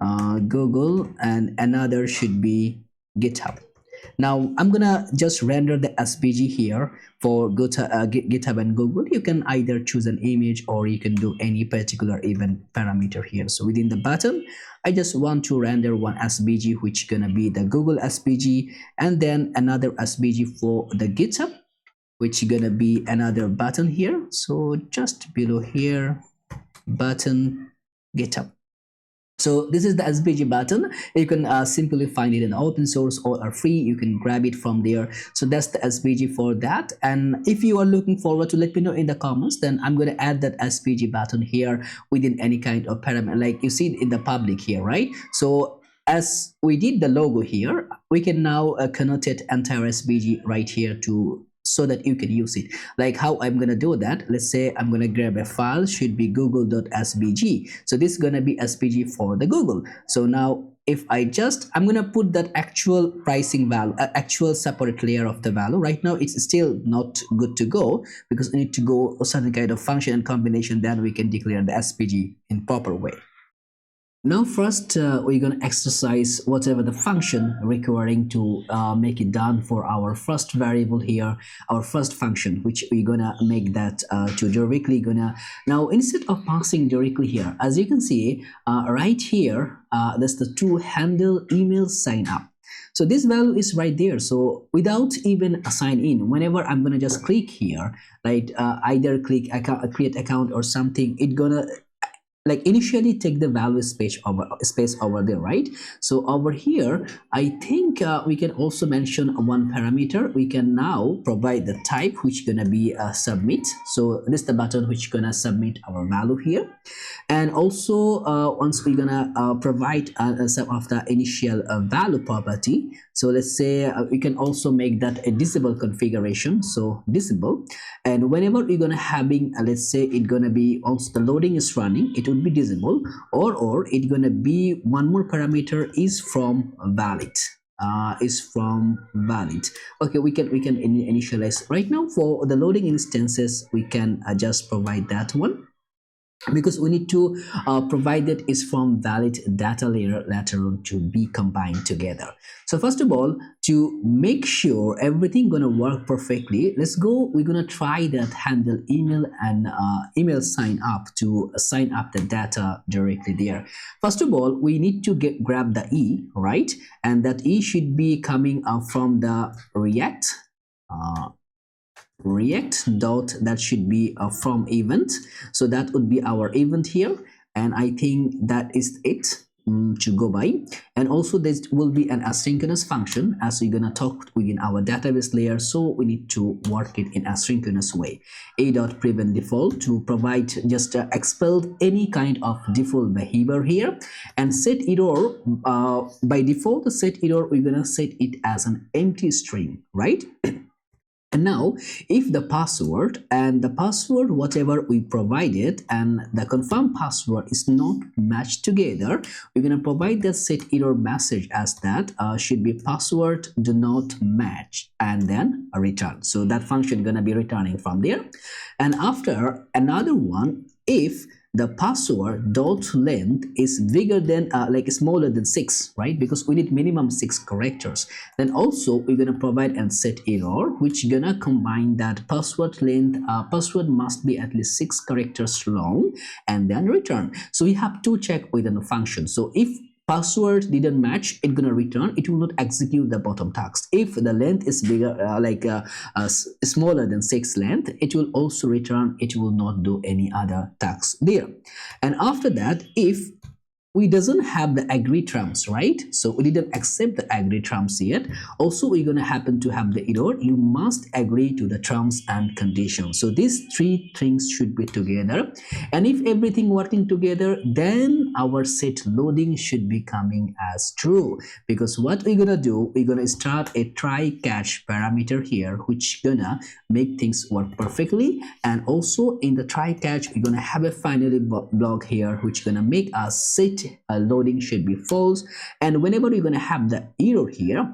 and another should be GitHub. Now I'm gonna just render the SVG here for GitHub and Google. You can either choose an image or you can do any particular event parameter here. So within the button, I just want to render one SVG which gonna be the Google SVG, and then another SVG for the GitHub, which gonna be another button here. So just below here, button GitHub. So this is the SVG button. You can simply find it in open source, all are free. You can grab it from there. So that's the SVG for that. And if you are looking forward to, let me know in the comments, then I'm going to add that SVG button here within any kind of parameter, like you see it in the public here, right? So as we did the logo here, we can now connotate entire SVG right here to so that you can use it. Like how I'm gonna do that, let's say I'm gonna grab a file, should be google.svg. So this is gonna be svg for the Google. So now if I'm gonna put that actual pricing value, actual separate layer of the value. Right now it's still not good to go because we need to go a certain kind of function and combination, then we can declare the svg in proper way. Now first we're going to exercise whatever the function requiring to make it done for our first variable here, our first function, which we're gonna make that to directly gonna, now instead of passing directly here, as you can see right here, there's the to handle email sign up. So this value is right there. So without even a sign in, whenever I'm gonna just click here, right, either click account, create account or something, it gonna like initially take the value space over there, right? So over here I think we can also mention one parameter. We can now provide the type, which gonna be submit. So this is the button which gonna submit our value here. And also once we're gonna provide some of the initial value property. So let's say we can also make that a disable configuration, so disable. And whenever we're gonna having let's say it gonna be also the loading is running, it would be disable, or it gonna be one more parameter is from valid. Okay, we can initialize right now. For the loading instances, we can just provide that one, because we need to provide that is from valid data layer later on to be combined together. So first of all, to make sure everything gonna work perfectly, we're gonna try that handle email and email sign up to sign up the data directly there. First of all, we need to grab the E, right? And that E should be coming from the React dot, that should be from event. So that would be our event here, and I think that is it to go by. And also this will be an asynchronous function, as we're gonna talk within our database layer, so we need to work it in asynchronous way. A.prevent default to provide just expel any kind of default behavior here, and set error by default, the set error we're gonna set it as an empty string, right? And now if the password whatever we provided and the confirmed password is not matched together, we're going to provide the set error message as that should be password do not match, and then a return. So that function going to be returning from there. And after another one, if the password dot length is bigger than like smaller than 6, right? Because we need minimum 6 characters. Then also we're gonna provide and set error, which gonna combine that password length, password must be at least 6 characters long, and then return. So we have to check within the function. So if password didn't match, it's gonna return, it will not execute the bottom task. If the length is bigger smaller than 6 length, it will also return, it will not do any other task there. And after that, if we doesn't have the agree terms, right? So we didn't accept the agree terms yet. Also, we're going to happen to have the error. You must agree to the terms and conditions. So these 3 things should be together. And if everything working together, then our set loading should be coming as true. Because what we're going to do, we're going to start a try catch parameter here, which gonna make things work perfectly. And also in the try catch, we're going to have a finally block here, which gonna make us set loading should be false. And whenever you're going to have the error here,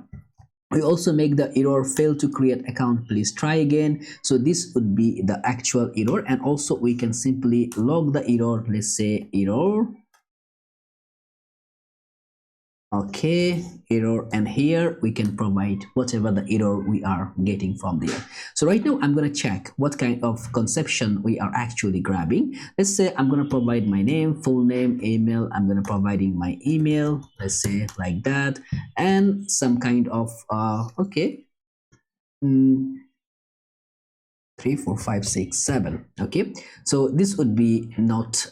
we also make the error fail to create account, please try again. So this would be the actual error. And also we can simply log the error, let's say error, okay, error, and here we can provide whatever the error we are getting from there. So right now I'm going to check what kind of conception we are actually grabbing. Let's say I'm going to provide my name, full name, email. I'm going to providing my email, let's say like that, and some kind of okay, 3 4 5 6 7. Okay, so this would be not,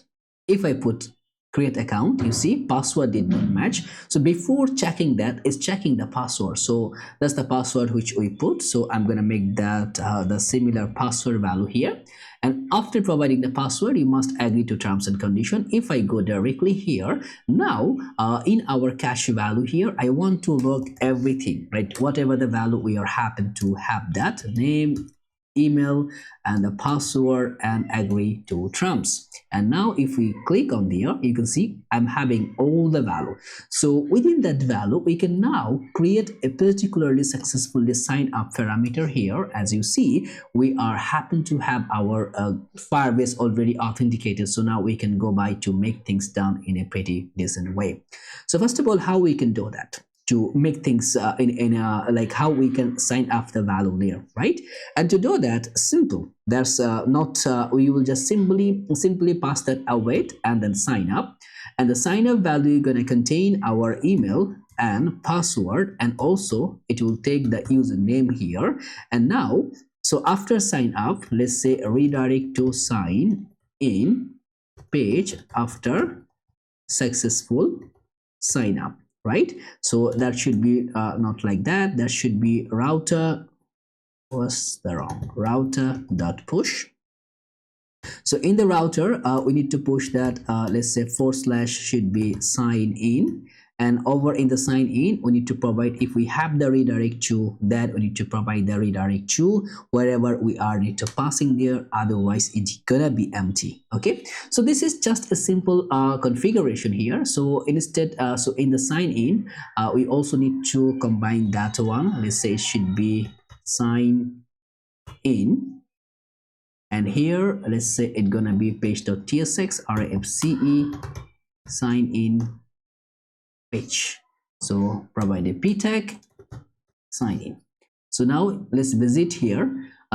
if I put create account, you see password did not match. So before checking that is checking the password. So that's the password which we put. So I'm going to make that the similar password value here. And after providing the password, you must agree to terms and condition. If I go directly here, now in our cache value here, I want to log everything, right? Whatever the value we are happen to have, that name, email, and the password, and agree to terms. And now if we click on there, you can see I'm having all the value. So within that value, we can now create a particularly successfully sign up parameter here. As you see, we are happen to have our Firebase already authenticated. So now we can go by to make things done in a pretty decent way. So first of all, how we can do that? To make things like how we can sign up the value there, right? And to do that, simple. There's we will just simply pass that await and then sign up. And the sign up value going to contain our email and password, and also it will take the username here. And now, so after sign up, let's say redirect to sign in page after successful sign up. Right, so that should be not like that. That should be router was the wrong router dot push. So in the router, we need to push that let's say / should be sign in, and over in the sign in, we need to provide, if we have the redirect to that, we need to provide the redirect to wherever we are need to passing there, otherwise it's gonna be empty. Okay, so this is just a simple configuration here. So instead, so in the sign in, we also need to combine that one. Let's say it should be sign in, and here let's say it's gonna be page.tsx rfce sign in page. So provide a p tag sign in. So now let's visit here.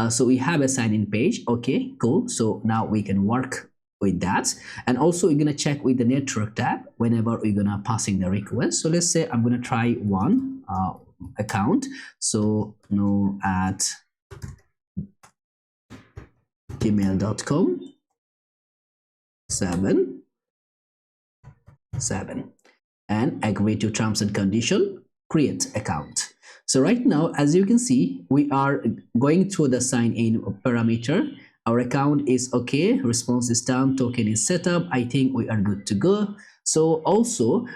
So we have a sign in page. Okay, cool. So now we can work with that. And also we're gonna check with the network tab whenever we're gonna passing the request. So let's say I'm gonna try one account. So no at gmail.com 7 and agree to terms and condition, create account. So right now, as you can see, we are going through the sign in parameter. Our account is okay, response is done, token is set up. I think we are good to go. So also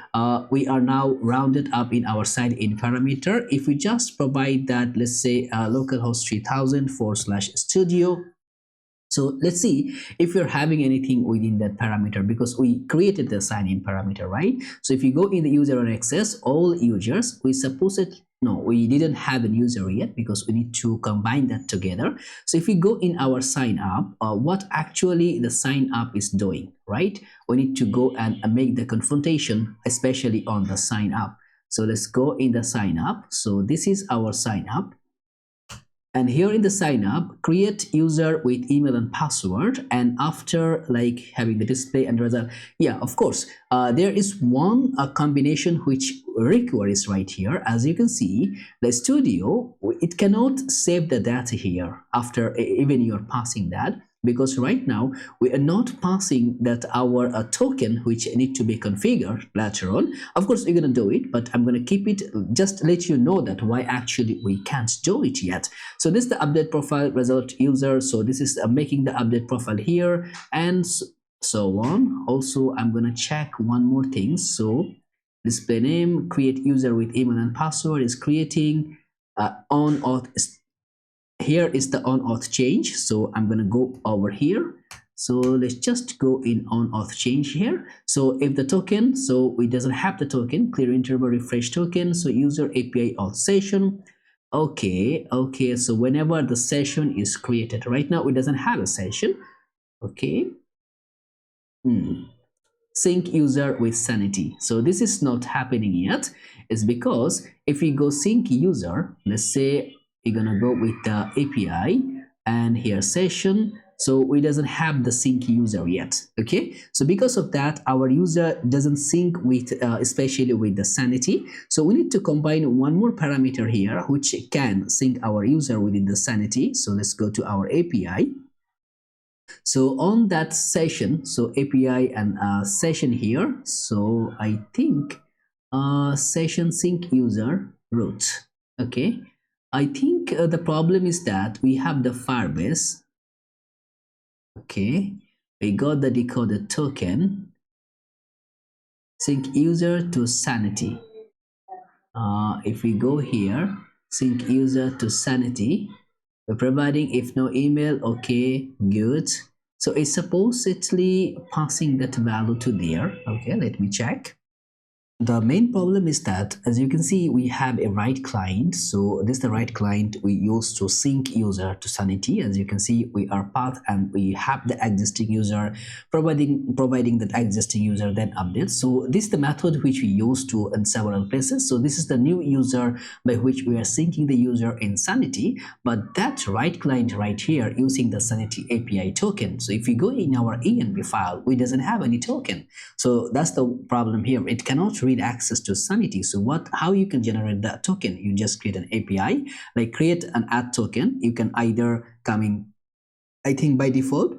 we are now rounded up in our sign in parameter. If we just provide that, let's say localhost 3000 / studio. So let's see if you're having anything within that parameter, because we created the sign in parameter, right? So if you go in the user and access all users, we suppose it, no, we didn't have a user yet because we need to combine that together. So if we go in our sign up, what actually the sign up is doing, right? We need to go and make the confrontation, especially on the sign up. So let's go in the sign up. So this is our sign up. And here in the sign up, create user with email and password. And after like having the display and result, yeah, of course, there is one combination which requires right here. As you can see, the studio, it cannot save the data here after even you're passing that, because right now we are not passing that our token which need to be configured later on. Of course, we're gonna do it, but I'm gonna keep it just to let you know that why actually we can't do it yet. So this is the update profile result user. So this is making the update profile here and so on. Also, I'm gonna check one more thing. So display name, create user with email and password is creating on auth. Here is the on auth change. So I'm gonna go over here. So let's just go in on auth change here. So if the token, so it doesn't have the token, clear interval refresh token. So user API auth session. Okay, so whenever the session is created, right now it doesn't have a session. Okay. Sync user with Sanity. So this is not happening yet. It's because if we go sync user, let's say you're gonna go with the API and here session, so it doesn't have the sync user yet. Okay, so because of that, our user doesn't sync with especially with the Sanity. So we need to combine one more parameter here which can sync our user within the Sanity. So let's go to our API So on that session, so API and session here, so I think session sync user root. Okay, I think the problem is that we have the Firebase. Okay, we got the decoder token sync user to Sanity. If we go here, sync user to Sanity, we're providing if no email, okay, good. So it's supposedly passing that value to there. Okay, let me check. The main problem is that, as you can see, we have a write client. So this is the write client we use to sync user to Sanity. As you can see, we are path and we have the existing user, providing that existing user then updates. So this is the method which we use to in several places. So this is the new user by which we are syncing the user in Sanity. But that write client right here using the Sanity API token. So if you go in our env file, we doesn't have any token. So that's the problem here. It cannot read access to Sanity. So how you can generate that token? You just create an API, like create an add token. You can either come in, I think by default,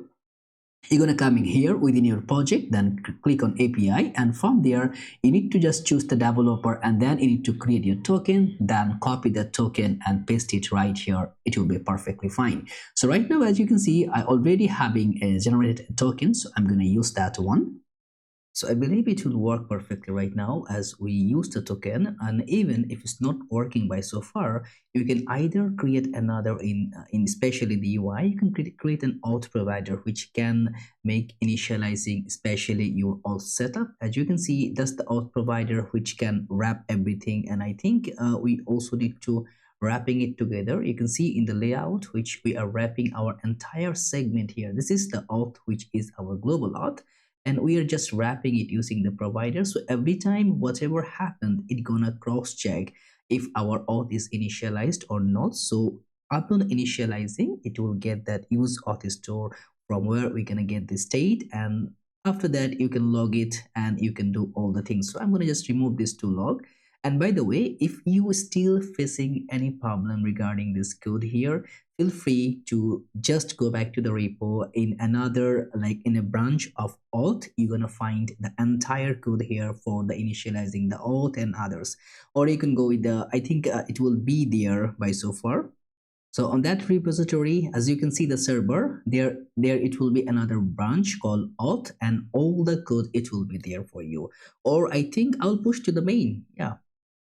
you're going to come in here within your project, then click on API, and from there you need to just choose the developer, and then you need to create your token, then copy that token and paste it right here. It will be perfectly fine. So right now, as you can see, I already having a generated token, so I'm going to use that one. So I believe it will work perfectly right now as we use the token, and even if it's not working by so far, you can either create another in especially the UI. You can create an auth provider which can make initializing especially your auth setup. As you can see, that's the auth provider which can wrap everything, and I think we also need to wrapping it together. You can see in the layout which we are wrapping our entire segment here. This is the auth which is our global auth, and we are just wrapping it using the provider. So every time whatever happened, it gonna cross check if our auth is initialized or not. So upon initializing, it will get that use auth store from where we're gonna get the state, and after that you can log it and you can do all the things. So I'm gonna just remove this to log. And by the way, if you still facing any problem regarding this code here, feel free to just go back to the repo in another, like in a branch of auth. You're gonna find the entire code here for the initializing the auth and others, or you can go with the, I think it will be there by so far. So on that repository, as you can see the server there it will be another branch called auth, and all the code it will be there for you. Or I think I'll push to the main, yeah.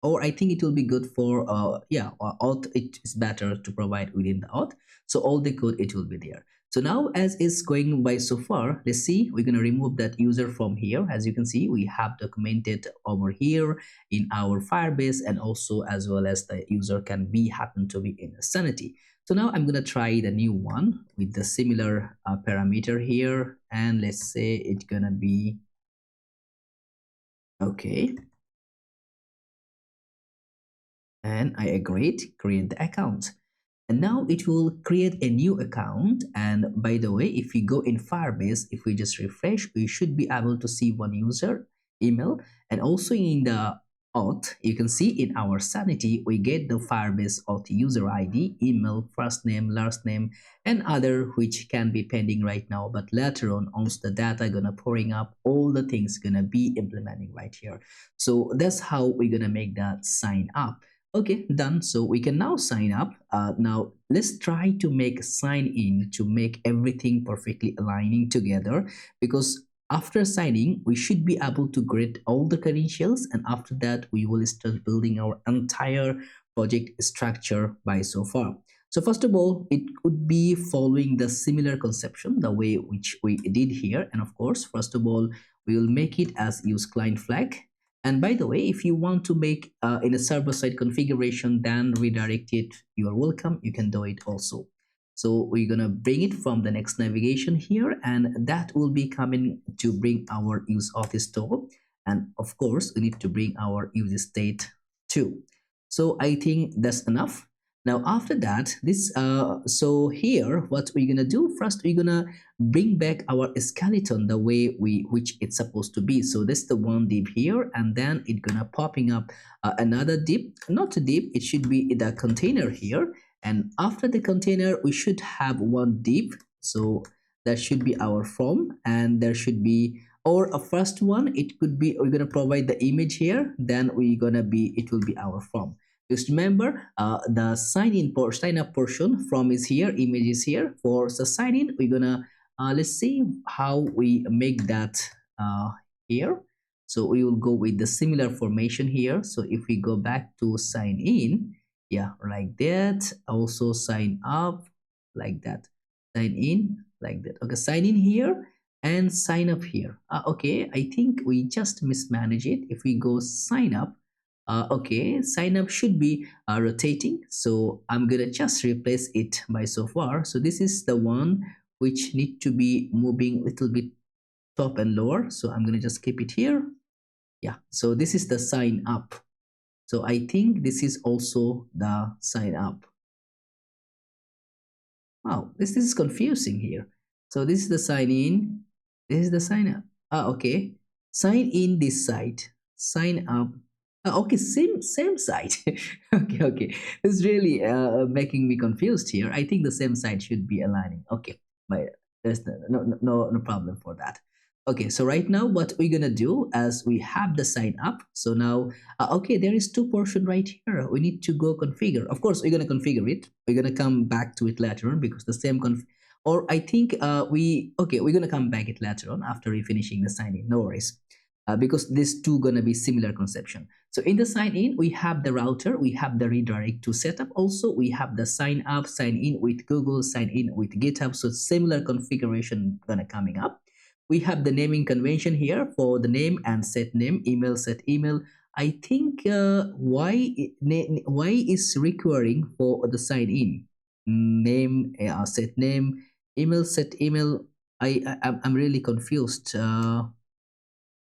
Or I think it will be good for yeah, auth. It is better to provide within the auth, so all the code it will be there. So now as is going by so far, let's see, we're going to remove that user from here. As you can see, we have documented over here in our Firebase, and also as well as the user can be happen to be in Sanity. So now I'm going to try the new one with the similar parameter here, and let's say it's going to be okay. And I agreed, create the account. And now it will create a new account. And by the way, if we go in Firebase, if we just refresh, we should be able to see one user email. And also in the auth, you can see in our Sanity, we get the Firebase auth user ID, email, first name, last name, and other, which can be pending right now. But later on, once the data gonna pouring up, all the things gonna be implementing right here. So that's how we're gonna make that sign up. Okay, done. So we can now sign up. Now let's try to make sign in to make everything perfectly aligning together, because after signing, we should be able to get all the credentials, and after that, we will start building our entire project structure by so far. So first of all, it could be following the similar conception, the way which we did here. And of course, first of all, we will make it as use client flag. And by the way, if you want to make in a server-side configuration, then redirect it, you are welcome. You can do it also. So we're going to bring it from the next navigation here, and that will be coming to bring our use auth store. And of course, we need to bring our use state too. So I think that's enough. Now after that, this so here what we're gonna do first, we're gonna bring back our skeleton the way which it's supposed to be. So that's the one div here, and then it's gonna popping up another div, not a div, it should be the container here. And after the container, we should have one div. So that should be our form, and there should be, or a first one, it could be, we're gonna provide the image here, then we're gonna be, it will be our form. Just remember, the sign up portion, from is here, image is here. For the sign in, we're gonna let's see how we make that here. So we will go with the similar formation here. So if we go back to sign in, yeah, like that. Also sign up like that, sign in like that. Okay, sign in here and sign up here. Okay, I think we just mismanage it. If we go sign up, okay, sign up should be rotating, so I'm gonna just replace it by so far. So this is the one which need to be moving a little bit top and lower, so I'm gonna just keep it here. Yeah, so this is the sign up. So I think this is also the sign up. Wow, this is confusing here. So this is the sign in, this is the sign up. Okay, sign in this side, sign up. Okay, same side. Okay, it's really making me confused here. I think the same side should be aligning. Okay, but there's no problem for that. Okay, so right now what we're gonna do, as we have the sign up, so now okay, there is two portion right here. We need to go configure. Of course, we're gonna configure it. We're gonna come back to it later on, because the same or I think we're gonna come back it later on after we finishing the sign in. No worries, because these two gonna be similar conception. So in the sign in, we have the router, we have the redirect to setup. Also, we have the sign up, sign in with Google, sign in with GitHub. So similar configuration gonna coming up. We have the naming convention here for the name and set name, email, set email. I think why is requiring for the sign in, name, set name, email, set email. I'm really confused.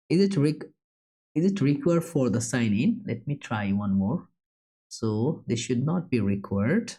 Is it required for the sign in? Let me try one more. So this should not be required.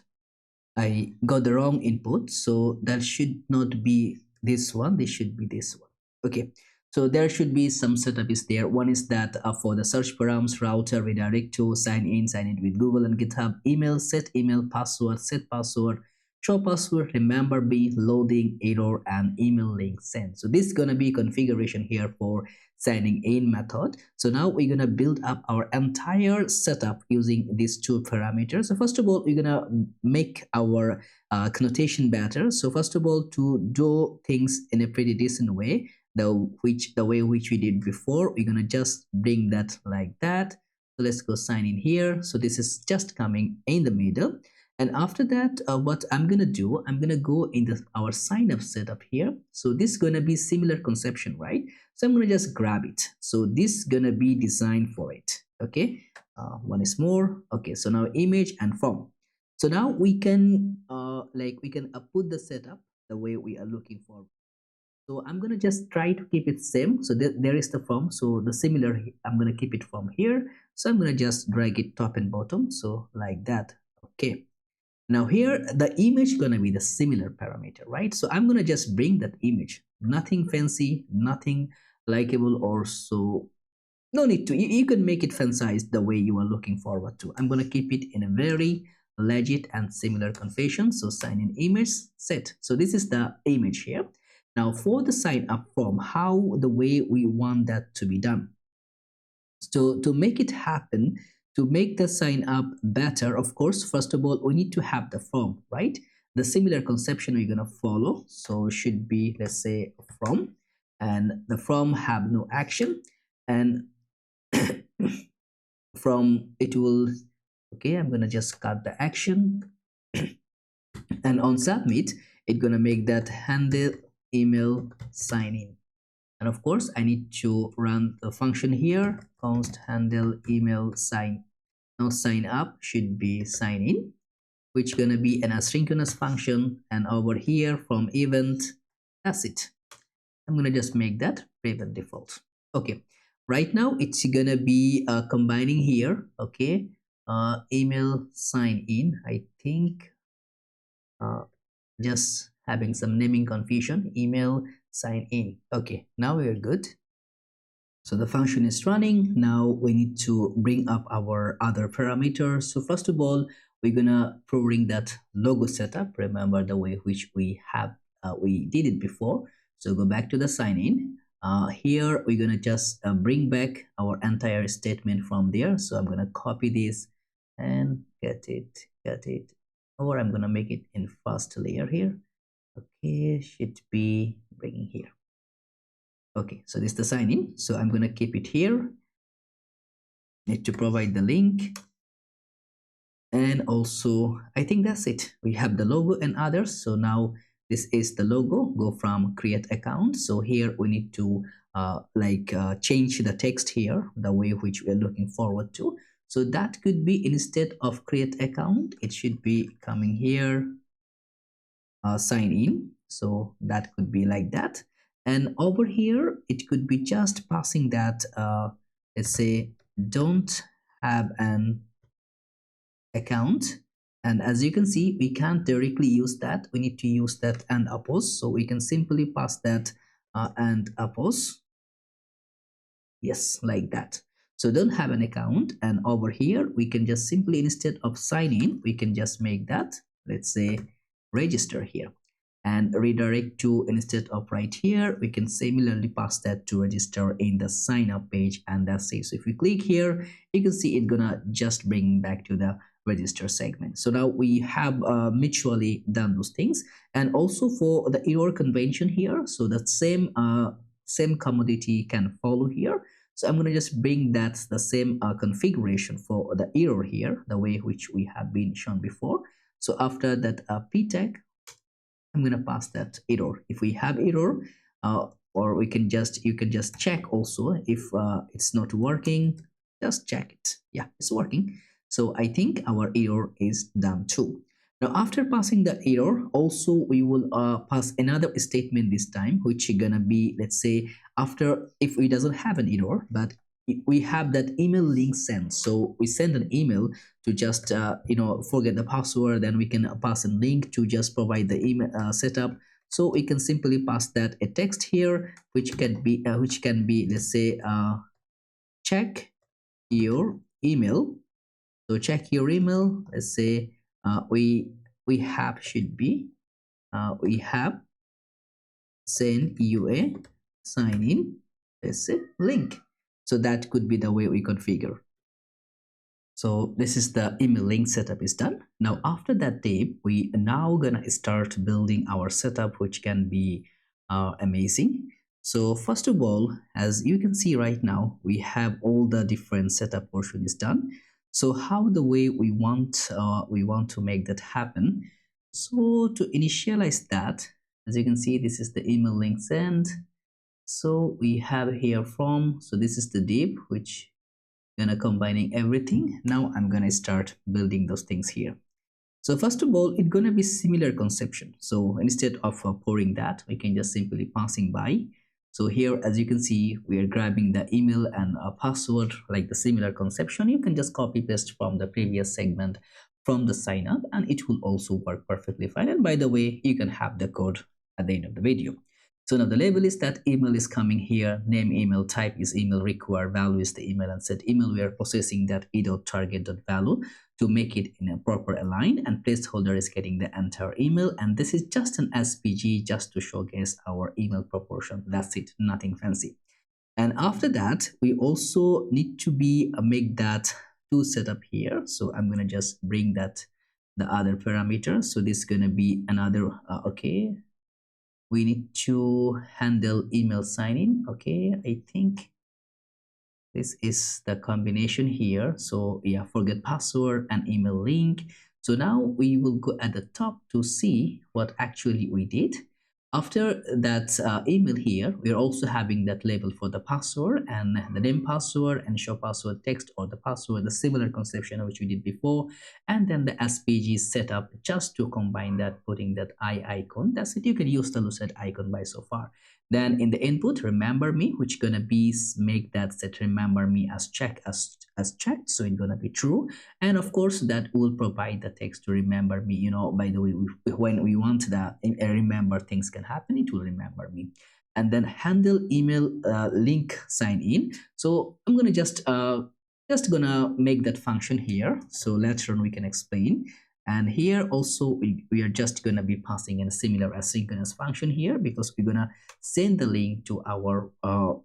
I got the wrong input, so that should not be this one. This should be this one. Okay, so there should be some setup is there. One is that for the search params, router, redirect to, sign in with Google and GitHub, email, set email, password, set password, show password, remember me, loading, error, and email link sent. So this is gonna be configuration here for signing in method. So now we're gonna build up our entire setup using these two parameters. So first of all, we're gonna make our connotation better. So first of all, to do things in a pretty decent way, the way which we did before, we're gonna just bring that like that. So let's go sign in here. So this is just coming in the middle. And after that, what I'm gonna do, I'm gonna go in our sign up setup here. So this is gonna be similar conception, right? So I'm gonna just grab it. So this is gonna be designed for it. Okay, one is more. Okay, so now image and form. So now we can put the setup the way we are looking for. So I'm gonna just try to keep it same. So there is the form. So the similar, I'm gonna keep it from here. So I'm gonna just drag it top and bottom. So like that. Okay. Now here, the image gonna be the similar parameter, right? So I'm gonna just bring that image, nothing fancy, nothing likable, or so no need to, you can make it fancied the way you are looking forward to. I'm gonna keep it in a very legit and similar configuration. So sign in image set. So this is the image here. Now for the sign up form, how the way we want that to be done. So to make it happen, to make the sign up better, of course, first of all, we need to have the form, right? The similar conception we're gonna follow. So should be, let's say, from, and the from have no action, and from it will, okay, I'm gonna just cut the action, and on submit, it's gonna make that handle email sign in. And of course, I need to run the function here, const handle email sign. Now sign up should be sign in, which gonna be an asynchronous function. And over here from event, that's it. I'm gonna just make that prevent default. Okay, right now it's gonna be combining here. Okay, email sign in. I think just having some naming confusion. Email sign in. Okay, now we're good. So the function is running. Now we need to bring up our other parameters. So first of all, we're gonna bring that logo setup. Remember the way which we have we did it before. So go back to the sign in. Here we're gonna just bring back our entire statement from there. So I'm gonna copy this and get it, or I'm gonna make it in first layer here. Okay, should be bringing here. Okay, so this is the sign in. So I'm gonna keep it here. Need to provide the link. And also I think that's it. We have the logo and others. So now this is the logo. Go from create account. So here we need to change the text here the way which we are looking forward to. So that could be, instead of create account, it should be coming here, sign in. So that could be like that. And over here it could be just passing that let's say don't have an account. And as you can see, we can't directly use that. We need to use that and oppose. So we can simply pass that and oppose. Yes, like that. So don't have an account. And over here we can just simply, instead of sign in, we can just make that, let's say, register here, and redirect to, instead of right here, we can similarly pass that to register in the sign up page. And that's it. So if we click here, you can see it gonna just bring back to the register segment. So now we have mutually done those things. And also for the error convention here, so that same commodity can follow here. So I'm going to just bring that the same configuration for the error here, the way which we have been shown before. So after that p tag, I'm going to pass that error. If we have error, or you can just check also if it's not working, just check it. Yeah, it's working. So I think our error is done too. Now after passing the error, also we will pass another statement this time, which is gonna be, let's say, after, if we doesn't have an error but we have that email link sent. So we send an email to just forget the password, then we can pass a link to just provide the email setup. So we can simply pass that a text here, which can be let's say check your email. So check your email. Let's say we have should be we have send you a sign in, let's say, link. So that could be the way we configure. So this is the email link setup is done. Now after that step, we are now gonna start building our setup, which can be amazing. So first of all, as you can see right now, we have all the different setup portion is done. So how the way we want to make that happen. So to initialize that, as you can see, this is the email link send. So we have here from, so this is the div which gonna combining everything. Now I'm gonna start building those things here. So first of all, it's gonna be similar conception. So instead of pouring that, we can just simply passing by. So here, as you can see, we are grabbing the email and a password, like the similar conception. You can just copy paste from the previous segment from the sign up, and it will also work perfectly fine. And by the way, you can have the code at the end of the video. So now the label is that email is coming here, name email, type is email, require value is the email, and set email. We are processing that e.target.value to make it in a proper align, and placeholder is getting the entire email. And this is just an SPG just to showcase our email proportion. That's it, nothing fancy. And after that, we also need to be make that to setup here. So I'm gonna just bring that the other parameter. So this is gonna be another okay. We need to handle email sign-in. Okay, I think this is the combination here. So yeah, forget password and email link. So now we will go at the top to see what actually we did. After that email here, we are also having that label for the password and the name password and show password text or the password, the similar conception which we did before. And then the SPG setup just to combine that, putting that eye icon. That's it. You can use the Lucid icon by so far. Then in the input, remember me, which gonna be make that set remember me as checked, checked. So it's gonna be true. And of course, that will provide the text to remember me. You know, by the way, when we want that remember things can happen, it will remember me. And then handle email link sign in. So I'm gonna just gonna make that function here. So later on we can explain. And here also we are just going to be passing in a similar asynchronous function here, because we're going to send the link to our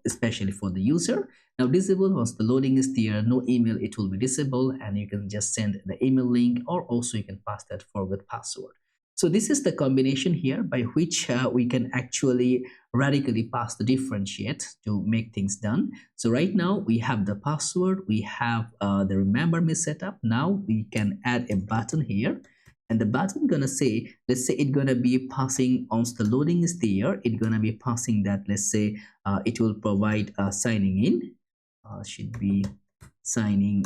especially for the user. Now disable, once the loading is there, no email, it will be disabled, and you can just send the email link, or also you can pass that forward password. So this is the combination here by which we can actually radically pass the differentiate to make things done. So right now we have the password, we have the remember me setup. Now we can add a button here, and the button gonna say, let's say it gonna be passing, once the loading is there, it gonna be passing that, let's say it will provide signing in, should be signing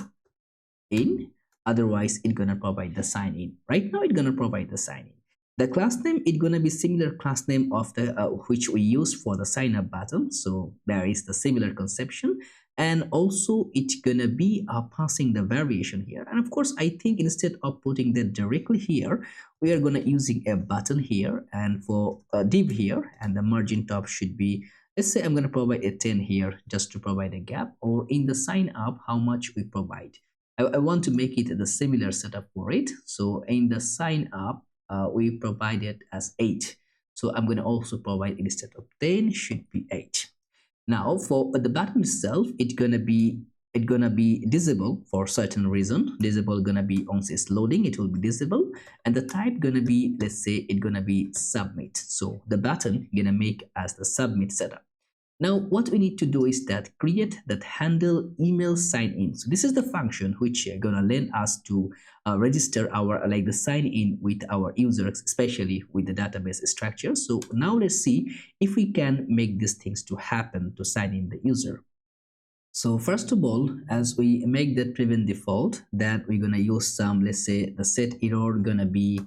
in, otherwise it's gonna provide the sign in. Right now it's gonna provide the sign in. The class name, it's gonna be similar class name of the which we use for the sign up button, so there is the similar conception. And also it's gonna be passing the variation here. And of course I think instead of putting that directly here, we are gonna using a button here, and for a div here, and the margin top should be, let's say I'm gonna provide a 10 here just to provide a gap, or in the sign up how much we provide. I want to make it the similar setup for it. So in the sign up, we provide it as 8. So I'm going to also provide, instead of 10, should be 8. Now for the button itself, it's gonna be disable for certain reason. Disable gonna be once it's loading, it will be disable, and the type gonna be, let's say it's gonna be submit. So the button gonna make as the submit setup. Now what we need to do is that create that handle email sign in. So this is the function which are gonna lend us to register our like the sign in with our users, especially with the database structure. So now let's see if we can make these things to happen to sign in the user. So first of all, as we make that prevent default, that we're gonna use some, let's say the set error gonna be,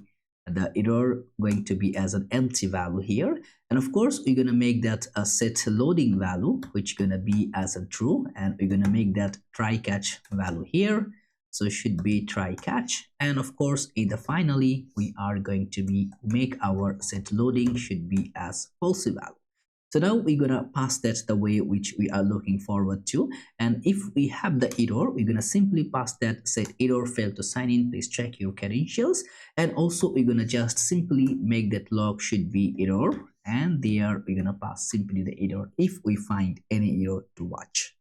the error going to be as an empty value here, and of course we're gonna make that a set loading value which gonna be as a true, and we're gonna make that try catch value here, so it should be try catch. And of course in the finally we are going to be make our set loading should be as false value. So now we're gonna pass that the way which we are looking forward to, and if we have the error, we're gonna simply pass that set error failed to sign in, please check your credentials. And also we're gonna just simply make that log should be error, and there we're gonna pass simply the error if we find any error to watch.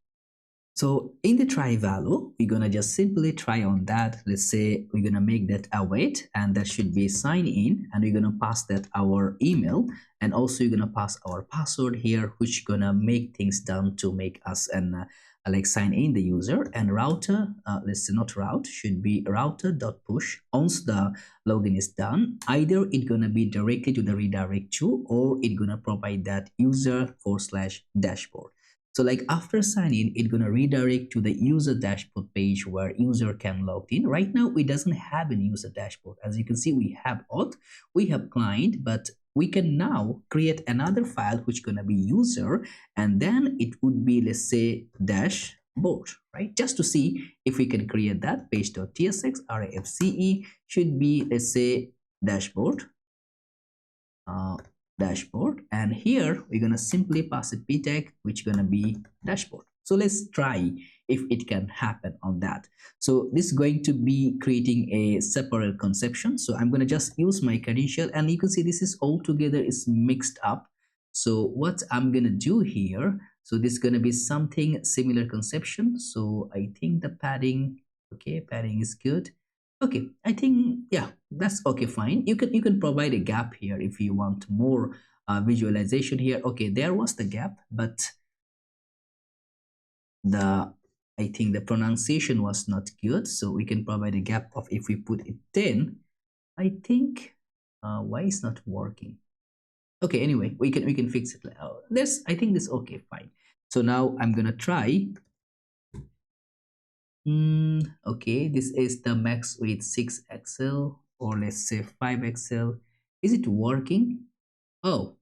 So in the try value, we're gonna just simply try on that. Let's say we're gonna make that await, and that should be sign in, and we're gonna pass that our email, and also you're gonna pass our password here, which gonna make things done to make us an like sign in the user. And router, let's say not route, should be router.push. Once the login is done, either it's gonna be directly to the redirect to, or it's gonna provide that user/dashboard. So like after sign in, it's gonna redirect to the user dashboard page where user can log in. Right now, it doesn't have a user dashboard. As you can see, we have auth, we have client, but we can now create another file which gonna be user, and then it would be, let's say, dashboard, right? Just to see if we can create that page.tsx RAFCE should be, let's say, dashboard. Dashboard, and here we're gonna simply pass a p tag which gonna be dashboard. So let's try if it can happen on that. So this is going to be creating a separate conception. So I'm gonna just use my credential, and you can see this is all together is mixed up. So what I'm gonna do here, so this is gonna be something similar conception. So I think the padding, okay, padding is good. Okay, I think, yeah, that's okay, fine. You can provide a gap here if you want more visualization here. Okay, there was the gap, but I think the pronunciation was not good, so we can provide a gap of, if we put it 10, I think why is not working? Okay, anyway, we can fix it. This, I think this okay, fine. So now I'm gonna try. Okay, this is the max with 6XL, or let's say 5XL. Is it working? Oh,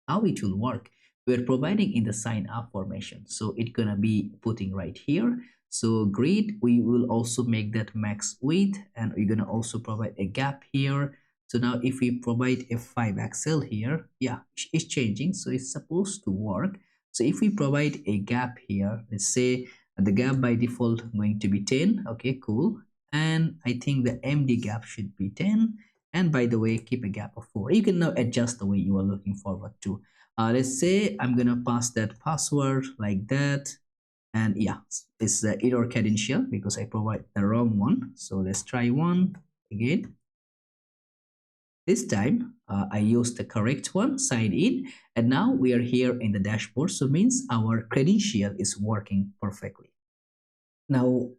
how it will work? We're providing in the sign up formation, so it's gonna be putting right here. So grid, we will also make that max width, and we're gonna also provide a gap here. So now if we provide a 5XL here, yeah, it's changing, so it's supposed to work. So if we provide a gap here, let's say the gap by default going to be 10, okay, cool. and I think the MD gap should be 10. And by the way, keep a gap of 4. You can now adjust the way you are looking forward to. Let's say I'm gonna pass that password like that, and yeah, it's the error credential because I provide the wrong one. So let's try one again. This time I used the correct one, sign in, and now we are here in the dashboard. So means our credential is working perfectly. Now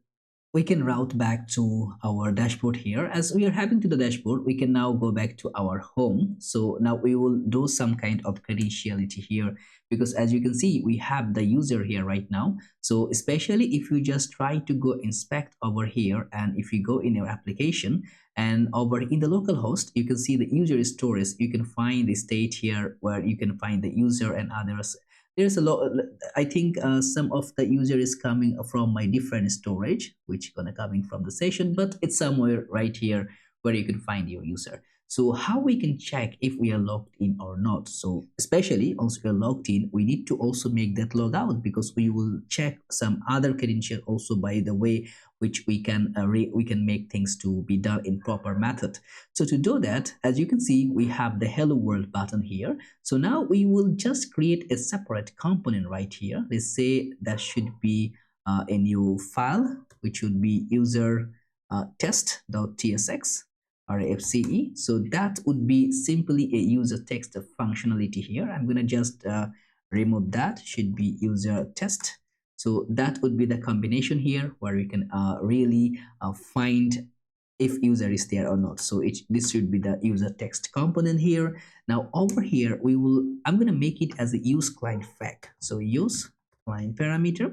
we can route back to our dashboard here. As we are having to the dashboard, we can now go back to our home. So now we will do some kind of credentiality here, because as you can see, we have the user here right now. So especially if you just try to go inspect over here, and if you go in your application and over in the local host, you can see the user storage. You can find the state here where you can find the user and others. There's a lot. I think some of the user is coming from my different storage, which gonna coming from the session, but it's somewhere right here where you can find your user. So how we can check if we are logged in or not? So especially once we are logged in, we need to also make that log out, because we will check some other credential also by the way which we can make things to be done in proper method. So to do that, as you can see, we have the hello world button here. So now we will just create a separate component right here. Let's say that should be a new file, which would be user test.tsx or FCE. So that would be simply a user text functionality here. I'm going to just remove that. Should be user test. So that would be the combination here where we can really find if user is there or not. So this should be the user text component here. Now over here I'm going to make it as a use client flag. So use client parameter,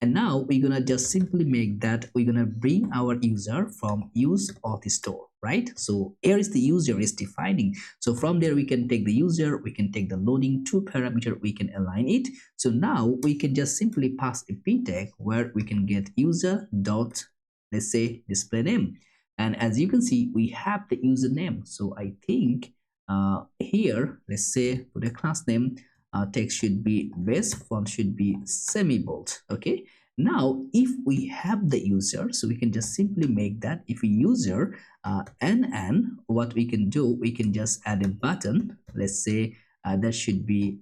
and now we're gonna just simply make that we're gonna bring our user from use auth store, right? So here is the user is defining. So from there we can take the user, we can take the loading to parameter, we can align it. So now we can just simply pass a p tag where we can get user dot, let's say, display name. And as you can see, we have the username. So I think here, let's say for the class name, text should be base, font should be semi-bold. Okay, now if we have the user, so we can just simply make that if a user and what we can do, we can just add a button. Let's say that should be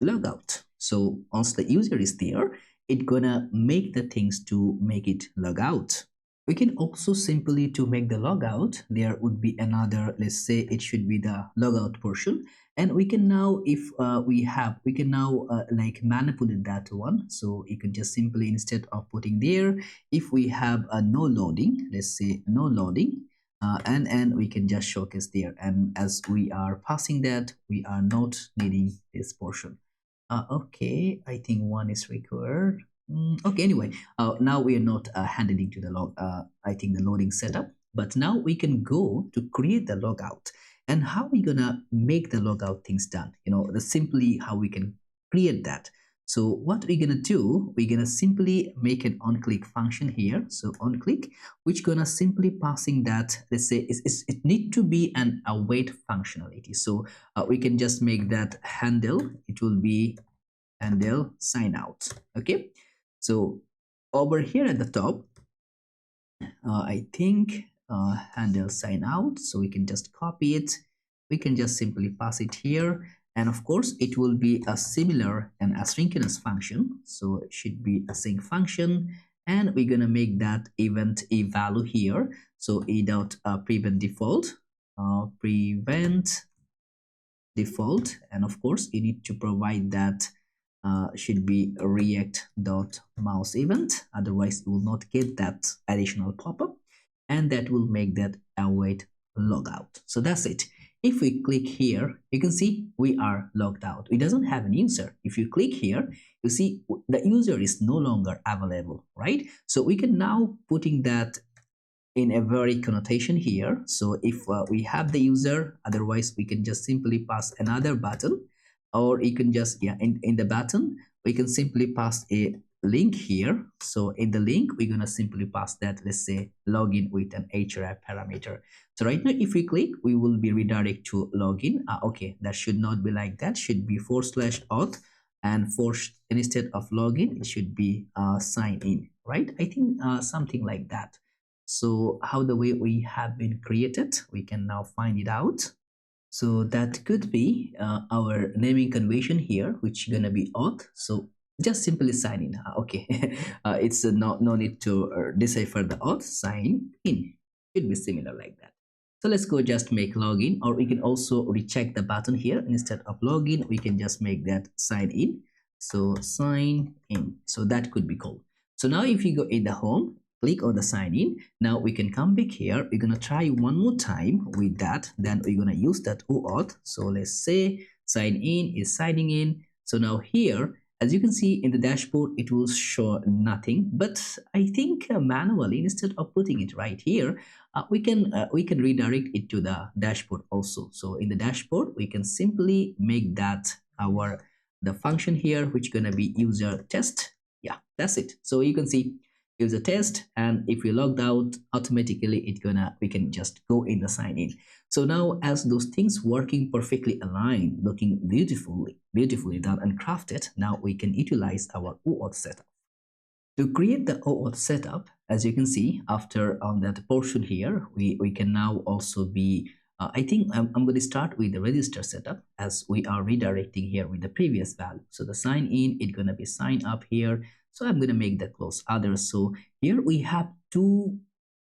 logout. So once the user is there, it's gonna make the things to make it log out. We can also simply to make the logout, there would be another, let's say it should be the logout portion, and we can now, if we can now like manipulate that one. So you can just simply, instead of putting there, if we have a no loading, let's say no loading, and we can just showcase there, and as we are passing that, we are not needing this portion. Okay, I think one is required. Okay, anyway, now we are not handling to the log, I think the loading setup, but now we can go to create the logout. And how we gonna make the logout things done? You know, the simply how we can create that. So what we're gonna do, we're gonna simply make an on-click function here. So on-click, which gonna simply passing that, let's say it need to be an await functionality. So we can just make that handle, it will be handle sign out. Okay, so over here at the top, I think handle sign out. So we can just copy it. We can just simply pass it here. And of course, it will be a similar and asynchronous function. So it should be a sync function. And we're going to make that event a value here. So e dot prevent default, prevent default. And of course, you need to provide that should be react.mouse event. Otherwise, you will not get that additional pop-up, and that will make that await logout. So that's it. If we click here, you can see we are logged out. It doesn't have an user. If you click here, you see the user is no longer available, right? So we can now putting that in a very connotation here. So if we have the user, otherwise we can just simply pass another button, or you can just, yeah, in the button, we can simply pass a link here. So in the link, we're going to simply pass that, let's say, login with an href parameter. So right now, if we click, we will be redirected to login. Okay, that should not be like that. Should be /auth, and instead of login, it should be sign in, right? I think something like that. So how the way we have been created, we can now find it out. So that could be our naming convention here, which gonna be auth. So just simply sign in. Okay, it's no need to decipher the auth. Sign in should be similar like that. So let's go just make login, or we can also recheck the button here. Instead of login, we can just make that sign in. So sign in. So that could be cool. So now if you go in the home, click on the sign in. Now we can come back here. We're gonna try one more time with that. Then we're gonna use that OAuth. So let's say sign in is signing in. So now here, as you can see in the dashboard, it will show nothing. But I think manually, instead of putting it right here, we can redirect it to the dashboard also. So in the dashboard, we can simply make that the function here, which gonna be user test. Yeah, that's it. So you can see user test, and if we logged out, automatically we can just go in the sign in. So now as those things working perfectly aligned, looking beautifully done and crafted, now we can utilize our OAuth setup. To create the OAuth setup, as you can see after on that portion here, we can now also be I think I'm going to start with the register setup, as we are redirecting here with the previous value. So the sign in, it's going to be sign up here. So I'm going to make the close others. So here we have two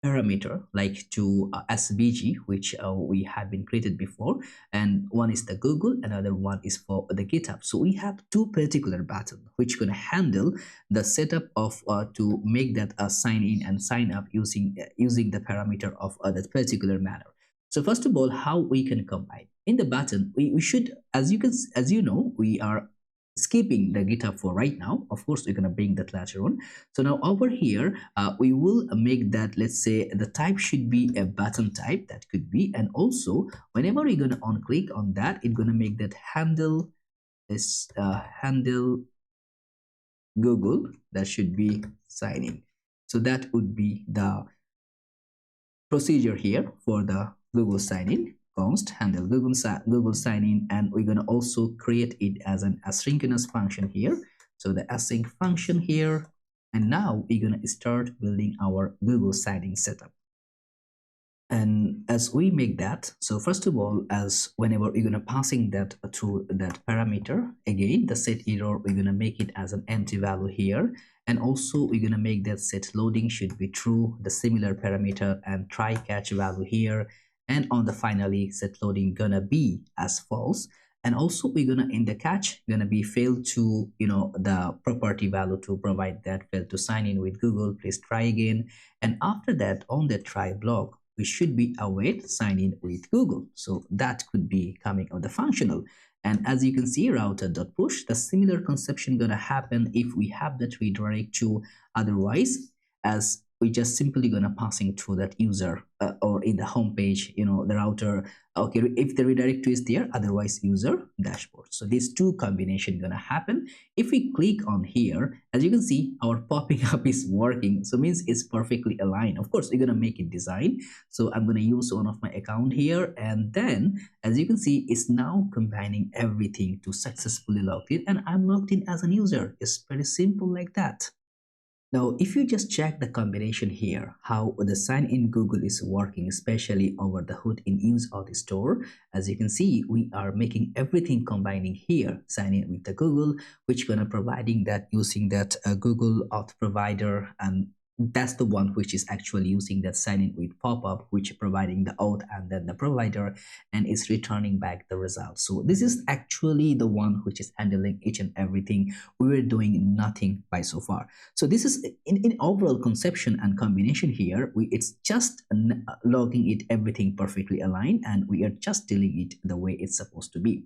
parameter like to SVG, which we have been created before, and one is the Google, another one is for the GitHub. So we have two particular button which going to handle the setup of to make that sign in and sign up using the parameter of that particular manner. So first of all, how we can combine in the button, we should, as you know, we are skipping the GitHub for right now. Of course, we're going to bring that later on. So now over here, we will make that, let's say the type should be a button type, that could be, and also whenever we're going to on click on that, it's going to make that handle this handle Google, that should be signing. So that would be the procedure here for the Google sign-in. Const handle Google sign-in, and we're going to also create it as an asynchronous function here. So the async function here, and now we're going to start building our Google sign-in setup. And as we make that, so first of all, as whenever we're going to passing that through that parameter, again the set error, we're going to make it as an empty value here. And also we're going to make that set loading should be true, the similar parameter, and try catch value here. And on the finally set loading gonna be as false. And also we're gonna in the catch gonna be fail to, the property value to provide that fail to sign in with Google, please try again. And after that, on the try block, we should be await sign in with Google. So that could be coming on the functional. And as you can see, router.push, the similar conception gonna happen if we have that redirect to. Otherwise, as we just simply gonna passing through that user or in the home page, the router. Okay, if the redirect to is there, otherwise user dashboard. So these two combination gonna happen. If we click on here, as you can see, our popping up is working. So means it's perfectly aligned. Of course, we're gonna make it design. So I'm gonna use one of my account here, and then as you can see, it's now combining everything to successfully log in, and I'm logged in as a user. It's pretty simple like that. Now, if you just check the combination here, how the sign in Google is working, especially over the hood in use of the store, as you can see, we are making everything combining here, sign in with the Google, which gonna providing that using that Google Auth provider, and that's the one which is actually using that sign in with pop-up, which providing the auth and then the provider, and is returning back the result. So this is actually the one which is handling each and everything. We were doing nothing by so far. So this is in overall conception and combination here. It's just logging it everything perfectly aligned, and we are just dealing it the way it's supposed to be.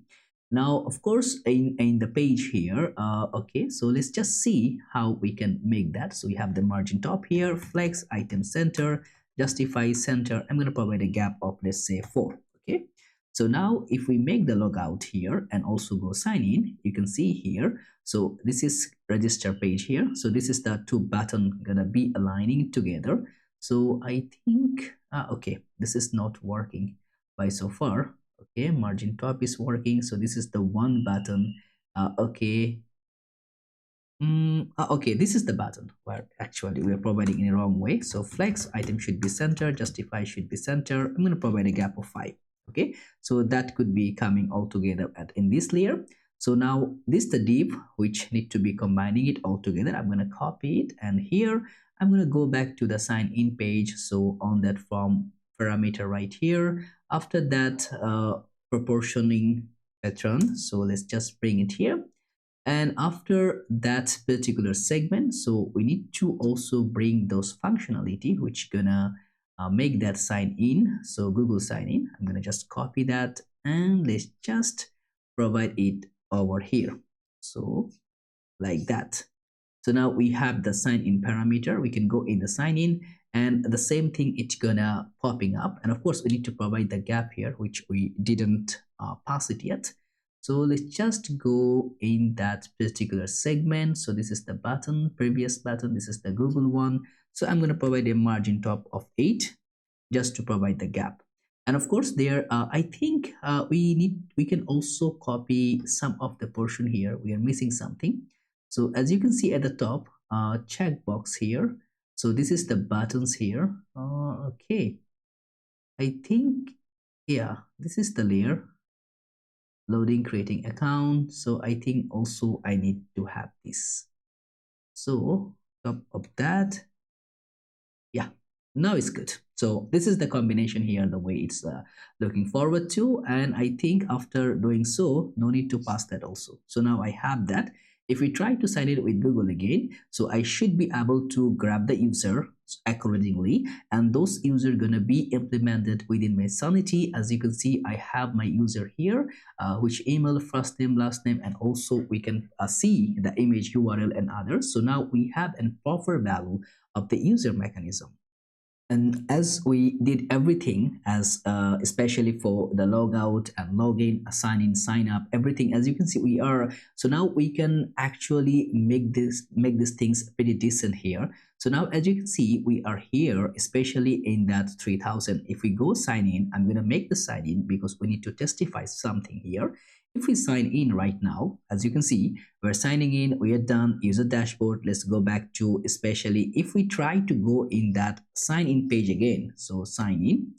Now, of course, in the page here, okay, so let's just see how we can make that. So we have the margin top here, flex, item center, justify center. I'm going to provide a gap of, let's say, 4. Okay. So now if we make the logout here and also go sign in, you can see here. So this is register page here. So this is the two button gonna be aligning together. So I think, okay, this is not working by so far. Okay, margin top is working. So this is the one button. Okay, Okay, this is the button where actually we are providing in a wrong way. So flex item should be center, justify should be center. I'm going to provide a gap of 5. Okay, so that could be coming all together in this layer. So now this is the div which need to be combining it all together. I'm going to copy it, and here I'm going to go back to the sign in page. So on that form parameter right here, after that proportioning pattern, so let's just bring it here. And after that particular segment, so we need to also bring those functionality which gonna make that sign in. So Google sign in, I'm gonna just copy that and let's just provide it over here, so like that. So now we have the sign in parameter. We can go in the sign in, and the same thing it's gonna popping up. And of course we need to provide the gap here which we didn't pass it yet. So let's just go in that particular segment. So this is the button, previous button, this is the Google one. So I'm going to provide a margin top of 8 just to provide the gap. And of course there I think we can also copy some of the portion here. We are missing something. So as you can see at the top, checkbox here. So this is the buttons here. Okay, I think, yeah, this is the layer loading, creating account. So I think also I need to have this. So top of that, yeah, now it's good. So this is the combination here, the way it's looking forward to. And I think after doing so, no need to pass that also. So now I have that. If we try to sign it with Google again, so I should be able to grab the user accordingly, and those users gonna be implemented within my Sanity. As you can see, I have my user here, which email, first name, last name, and also we can see the image URL and others. So now we have a proper value of the user mechanism. And as we did everything, as especially for the logout and login, sign in, sign up, everything, as you can see, we are, so now we can actually make these things pretty decent here. So now as you can see, we are here, especially in that 3000. If we go sign in, I'm going to make the sign in because we need to testify something here. If we sign in right now, as you can see, we're signing in, we are done, user dashboard. Let's go back to, especially if we try to go in that sign in page again. So sign in,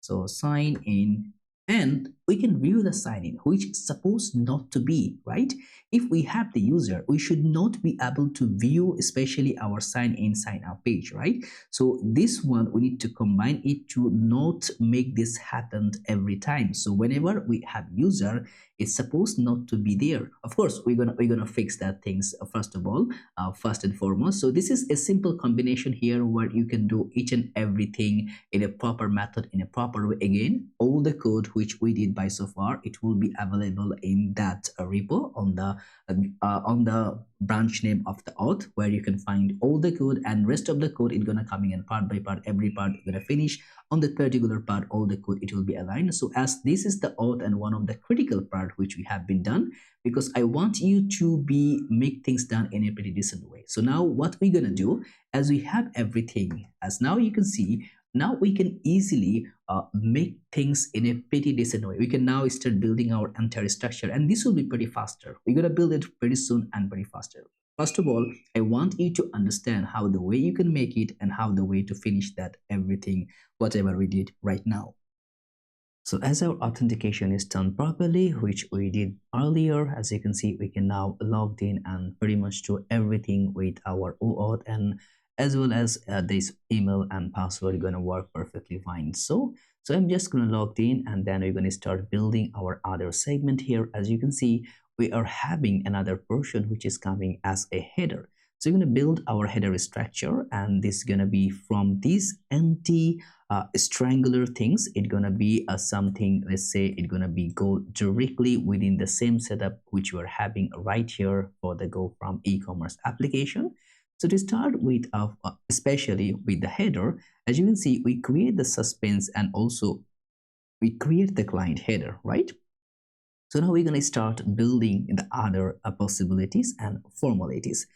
so sign in, and we can view the sign in, which is supposed not to be, right? If we have the user, we should not be able to view especially our sign in, sign out page, right? So this one, we need to combine it to not make this happen every time. So whenever we have user, it's supposed not to be there. Of course, we're gonna fix that things first of all, first and foremost. So this is a simple combination here where you can do each and everything in a proper method, in a proper way. Again, all the code which we did by so far, it will be available in that repo on the branch name of the auth, where you can find all the code, and rest of the code is gonna coming in part by part. Every part gonna finish on that particular part, all the code it will be aligned. So as this is the auth and one of the critical part which we have been done, because I want you to be make things done in a pretty decent way. So now what we're gonna do, as we have everything, as now you can see, now we can easily make things in a pretty decent way. We can now start building our entire structure, and this will be pretty faster. We're gonna build it pretty soon and pretty faster. First of all, I want you to understand how the way you can make it and how the way to finish that everything, whatever we did right now. So as our authentication is done properly, which we did earlier, as you can see, we can now log in and pretty much do everything with our OAuth, and as well as this email and password going to work perfectly fine. So I'm just going to log in, and then we're going to start building our other segment here. As you can see, we are having another portion which is coming as a header. So we're going to build our header structure, and this is going to be from these empty strangler things. It's going to be something, let's say it's going to be go directly within the same setup which we're having right here for the go from e-commerce application. So to start with, especially with the header, as you can see, we create the suspense and also we create the client header, right? So now we're going to start building the other possibilities and formalities.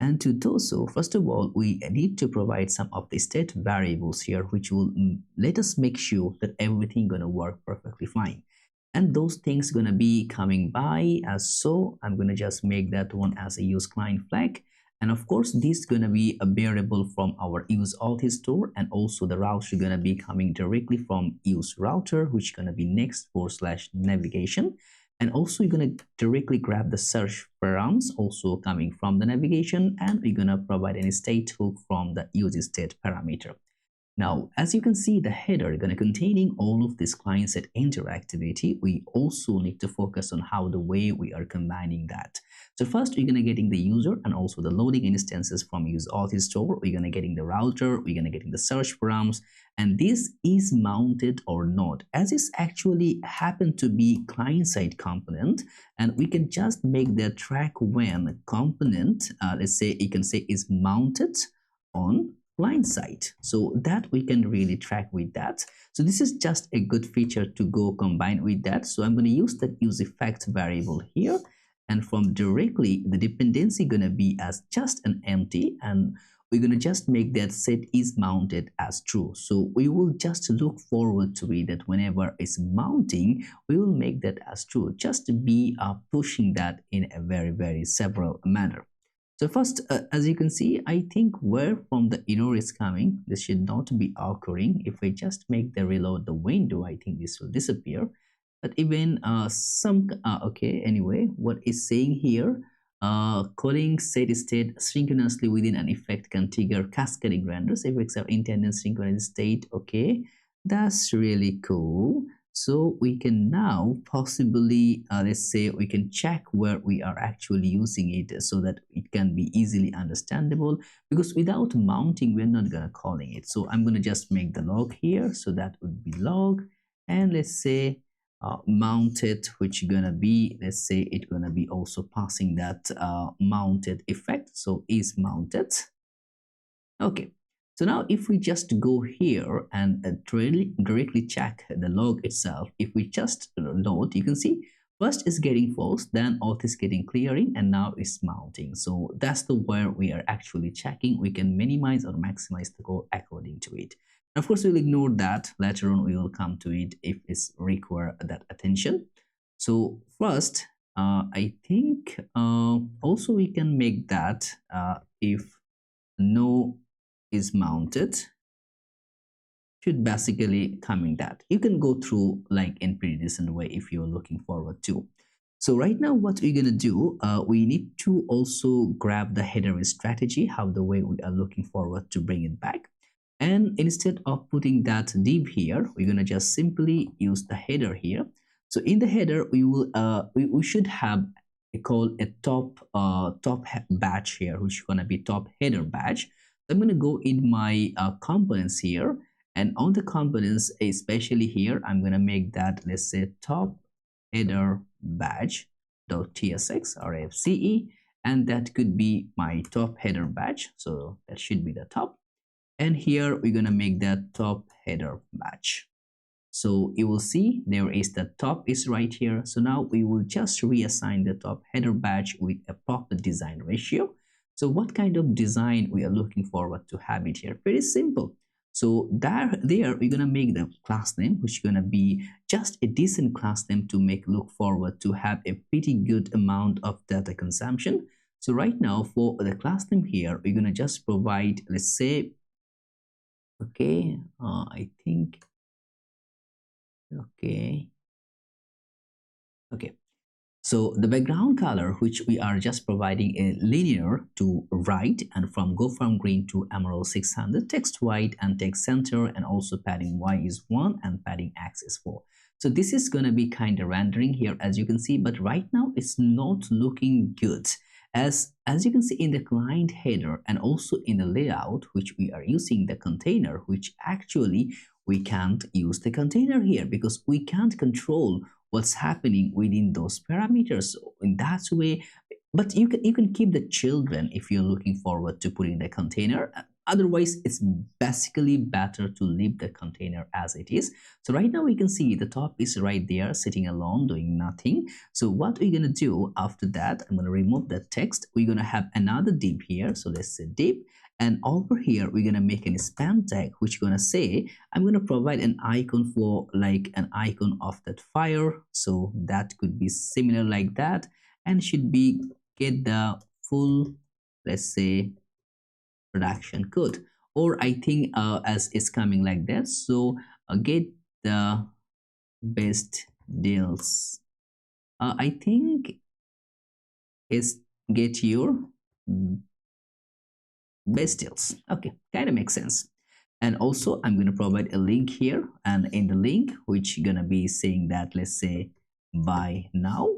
And to do so, first of all, we need to provide some of the state variables here, which will let us make sure that everything going to work perfectly fine. and those things gonna be coming by as so. I'm gonna just make that one as a use client flag, and of course this is gonna be a variable from our use auth store, and also the routes are gonna be coming directly from use router, which is gonna be next/navigation, and also you're gonna directly grab the search params also coming from the navigation, and we're gonna provide any state hook from the use state parameter. Now, as you can see, the header is going to containing all of this client-side interactivity. We also need to focus on how the way we are combining that. So first, we're going to getting the user and also the loading instances from use auth store. We're going to getting the router. We're going to getting the search params, and this is mounted or not, as is actually happen to be client-side component, and we can just make the track when component, let's say you can say is mounted on client side, so that we can really track with that. So this is just a good feature to go combine with that. So I'm going to use that use effect variable here, and from directly the dependency going to be as just an empty, and we're going to just make that set is mounted as true. So we will just look forward to it that whenever it's mounting, we will make that as true, just to be pushing that in a very several manner. So first, as you can see, I think where from the error is coming, this should not be occurring. If I just make the reload the window, I think this will disappear. But even okay, anyway, what is saying here, calling set state synchronously within an effect can trigger cascading renders if it's intended synchronous state. Okay, that's really cool. So we can now possibly, let's say we can check where we are actually using it so that it can be easily understandable, because without mounting, we're not gonna calling it. So I'm gonna just make the log here. So that would be log, and let's say mounted, which gonna be, let's say it's gonna be also passing that mounted effect. So is mounted. Okay. So now if we just go here and directly check the log itself, if we just load, you can see first is getting false, then auth is getting clearing, and now it's mounting. So that's the where we are actually checking. We can minimize or maximize the code according to it. And of course, we'll ignore that. Later on, we will come to it if it's require that attention. So first, I think also we can make that if no is mounted, should basically coming that. You can go through like in pretty decent way if you're looking forward to. So right now what we're gonna do, we need to also grab the header strategy, how the way we are looking forward to bring it back. And instead of putting that div here, we're gonna just simply use the header here. So in the header, we will we should have called a top batch here, which is gonna be top header batch. I'm going to go in my components here, and on the components, especially here, I'm going to make that, let's say, top header badge.tsx or fce, and that could be my top header badge. So that should be the top, and here we're going to make that top header badge. So you will see there is the top is right here. So now we will just reassign the top header badge with a proper design ratio. So what kind of design we are looking forward to have it here? Very simple. So there we're gonna make the class name, which is gonna be just a decent class name to make look forward to have a pretty good amount of data consumption. So right now for the class name here, we're gonna just provide, let's say, okay, I think, okay. So the background color, which we are just providing a linear to right, and from go from green to emerald 600, text white and text center, and also padding Y is 1 and padding X is 4. So this is going to be kind of rendering here, as you can see, but right now it's not looking good. As you can see in the client header and also in the layout, which we are using the container, which actually we can't use the container here because we can't control what's happening within those parameters in that way. But you can keep the children if you're looking forward to putting the container. Otherwise, it's basically better to leave the container as it is. So right now we can see the top is right there sitting alone doing nothing. So what we're gonna do after that, I'm gonna remove the text. We're gonna have another div here. So let's say div, And over here, we're gonna make an span tag, which gonna say, I'm gonna provide an icon for like an icon of that fire. So that could be similar like that, and should be get the full, let's say, production code. Or I think as it's coming like that, so get the best deals. I think is get your best deals. Okay, kind of makes sense. And also I'm going to provide a link here, and in the link which gonna be saying that, let's say, buy now,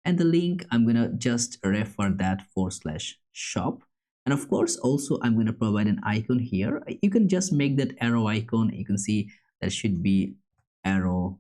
and the link I'm going to just refer that /shop. And of course also I'm going to provide an icon here. You can just make that arrow icon. You can see that should be arrow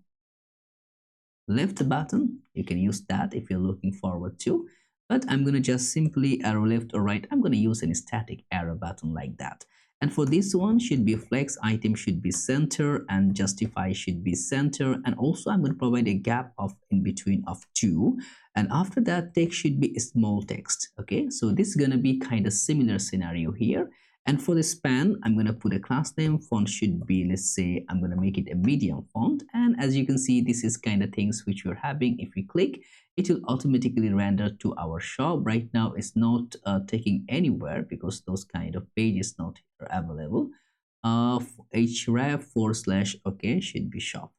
left button. You can use that if you're looking forward to, but I'm going to just simply arrow left or right. I'm going to use a static arrow button like that. And for this one, should be flex item should be center, and justify should be center. And also I'm going to provide a gap of in between of 2, and after that text should be small text. Okay, so this is going to be kind of similar scenario here. And for the span, I'm going to put a class name. Font should be, let's say, I'm going to make it a medium font. And as you can see, this is kind of things which we're having. If we click, it will automatically render to our shop. Right now it's not taking anywhere because those kind of pages not available. href / okay should be shop,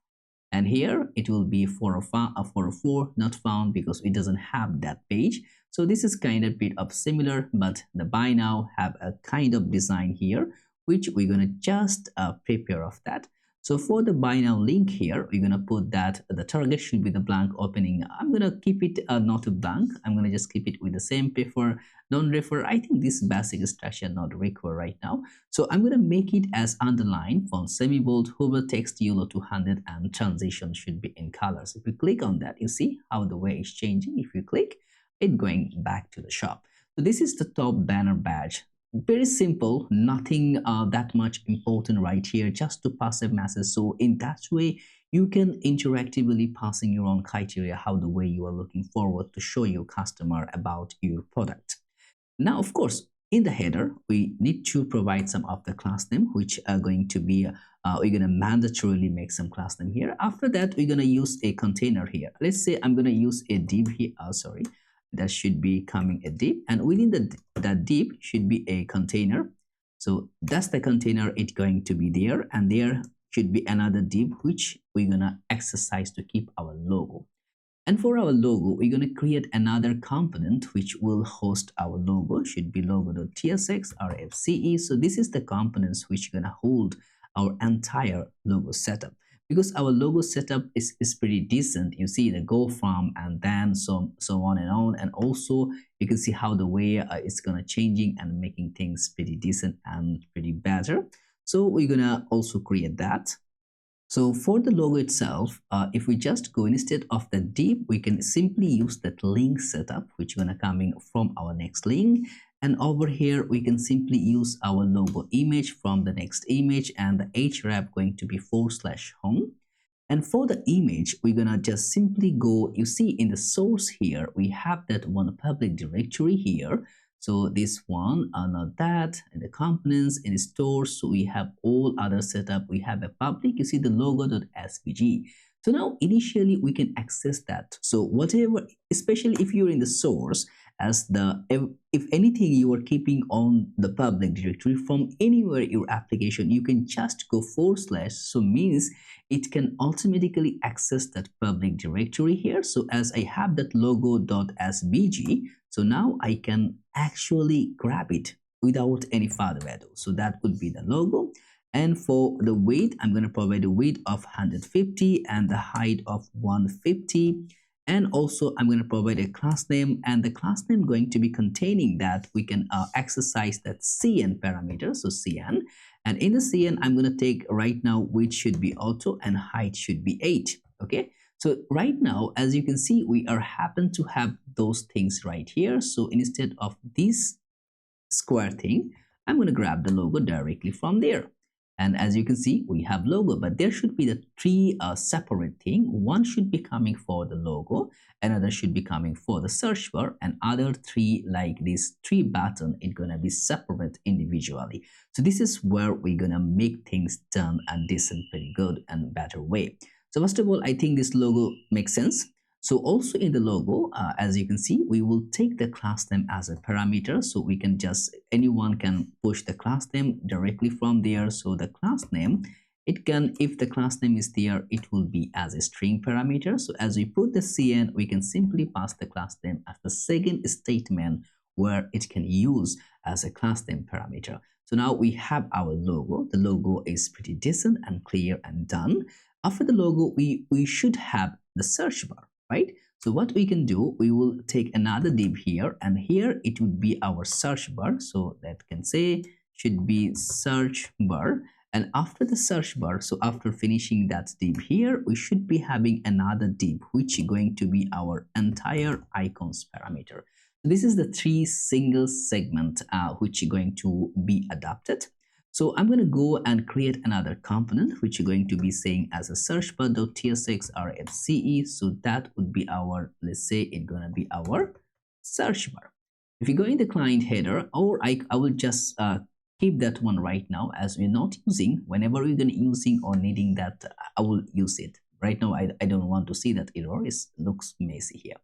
and here it will be 404 not found because it doesn't have that page. So this is kind of bit of similar, but the buy now have a kind of design here which we're gonna just prepare of that. So for the buy now link here, we're gonna put that the target should be the blank opening. I'm gonna keep it not a blank. I'm gonna just keep it with the same prefer, don't refer. I think this basic structure not required right now. So I'm gonna make it as underline, font semi-bold, hover text yellow 200, and transition should be in colors. If you click on that, you see how the way is changing. If you click, it going back to the shop. So this is the top banner badge. Very simple, nothing that much important right here, just to pass a message. So in that way you can interactively passing your own criteria, how the way you are looking forward to show your customer about your product. Now of course in the header we need to provide some of the class name which are going to be we're going to mandatorily make some class name here. After that we're going to use a container here. Let's say I'm going to use a div here. Sorry, that should be coming a div, and within that div should be a container. So that's the container, it's going to be there, and there should be another div which we're gonna exercise to keep our logo. And for our logo, we're going to create another component which will host our logo. Should be logo.tsx rfce. So this is the components which are going to hold our entire logo setup, because our logo setup is pretty decent. You see the go from and then so on and on, and also you can see how the way it's gonna changing and making things pretty decent and pretty better. So we're gonna also create that. So for the logo itself, if we just go instead of the div, we can simply use that link setup which gonna coming from our next link. And over here we can simply use our logo image from the next image, and the href going to be /home. And for the image, we're gonna just simply go, you see in the source here we have that one public directory here. So this one, not that, and the components in the store. So we have all other setup. We have a public, you see the logo.svg. So now initially we can access that. So whatever, especially if you're in the source, as the if anything you are keeping on the public directory from anywhere your application, you can just go /, so means it can automatically access that public directory here. So as I have that logo.svg, so now I can actually grab it without any further ado. So that would be the logo. And for the width, I'm going to provide a width of 150 and the height of 150. And also I'm going to provide a class name, and the class name going to be containing that we can exercise that cn parameter, so cn. And in the cn I'm going to take right now width should be auto and height should be 8. Okay, so right now as you can see we are happen to have those things right here. So instead of this square thing, I'm going to grab the logo directly from there. And as you can see, we have logo, but there should be the three separate thing. One should be coming for the logo, another should be coming for the search bar, and other three, like this three button, it's gonna be separate individually. So this is where we're gonna make things done and decent, pretty good and better way. So first of all, I think this logo makes sense. So also in the logo, as you can see, we will take the class name as a parameter. So we can just, anyone can push the class name directly from there. So the class name, it can, if the class name is there, it will be as a string parameter. So as we put the cn, we can simply pass the class name as the second statement where it can use as a class name parameter. So now we have our logo. The logo is pretty decent and clear and done. After the logo, we should have the search bar, right? So what we can do, we will take another div here, and here it would be our search bar. So that can say should be search bar. And after the search bar, so after finishing that div here, we should be having another div, which is going to be our entire icons parameter. So this is the three single segment which is going to be adapted. So I'm going to go and create another component which is going to be saying as a search bar.tsx rfce. So that would be our, let's say it's going to be our search bar. If you go in the client header, or I will just keep that one right now, as we're not using. Whenever we're going to using or needing that, I will use it. Right now I don't want to see that error. It looks messy here.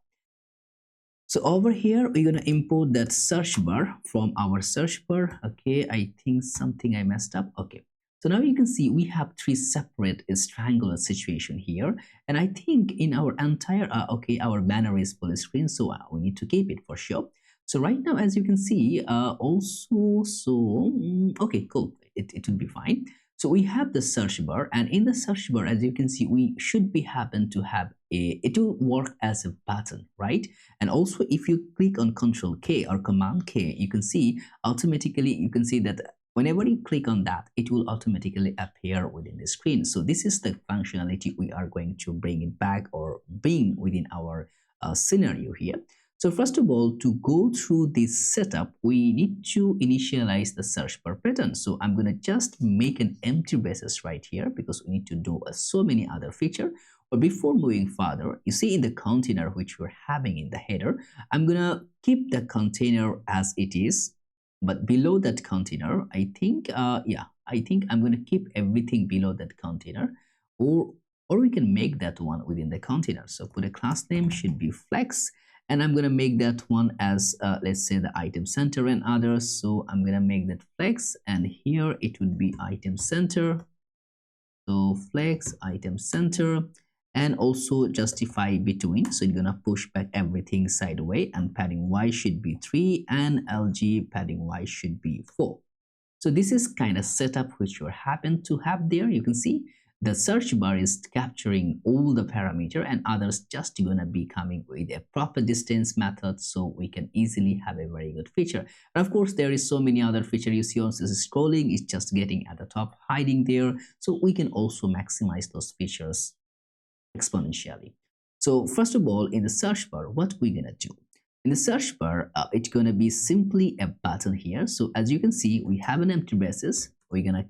So over here, we're going to import that search bar from our search bar. Okay, I think something I messed up. Okay, so now you can see we have three separate triangular situation here. And I think in our entire, okay, our banner is full screen, so we need to keep it for sure. So right now, as you can see, okay, cool, it will be fine. So we have the search bar, and in the search bar, as you can see, we should be happen to have it will work as a button, right? And also if you click on Control K or Command K, you can see automatically, you can see that whenever you click on that, it will automatically appear within the screen. So this is the functionality we are going to bring it back or bring within our scenario here. So first of all, to go through this setup, we need to initialize the search bar pattern. So I'm going to just make an empty basis right here because we need to do so many other features. But before moving further, you see in the container which we're having in the header, I'm going to keep the container as it is. But below that container, I think, I think I'm going to keep everything below that container, or we can make that one within the container. So put a class name should be flex. And I'm going to make that one as, let's say, the item center and others. So I'm going to make that flex, and here it would be item center. So flex, item center, and also justify between. So you're going to push back everything sideways, and padding Y should be 3 and LG padding Y should be 4. So this is kind of setup which you happen to have there. You can see the search bar is capturing all the parameter, and others just gonna be coming with a proper distance method, so we can easily have a very good feature. And of course, there is so many other features. You see also scrolling is just getting at the top, hiding there. So we can also maximize those features exponentially. So first of all, in the search bar, what we're gonna do? In the search bar, it's gonna be simply a button here. So as you can see, we have an empty basis. We're gonna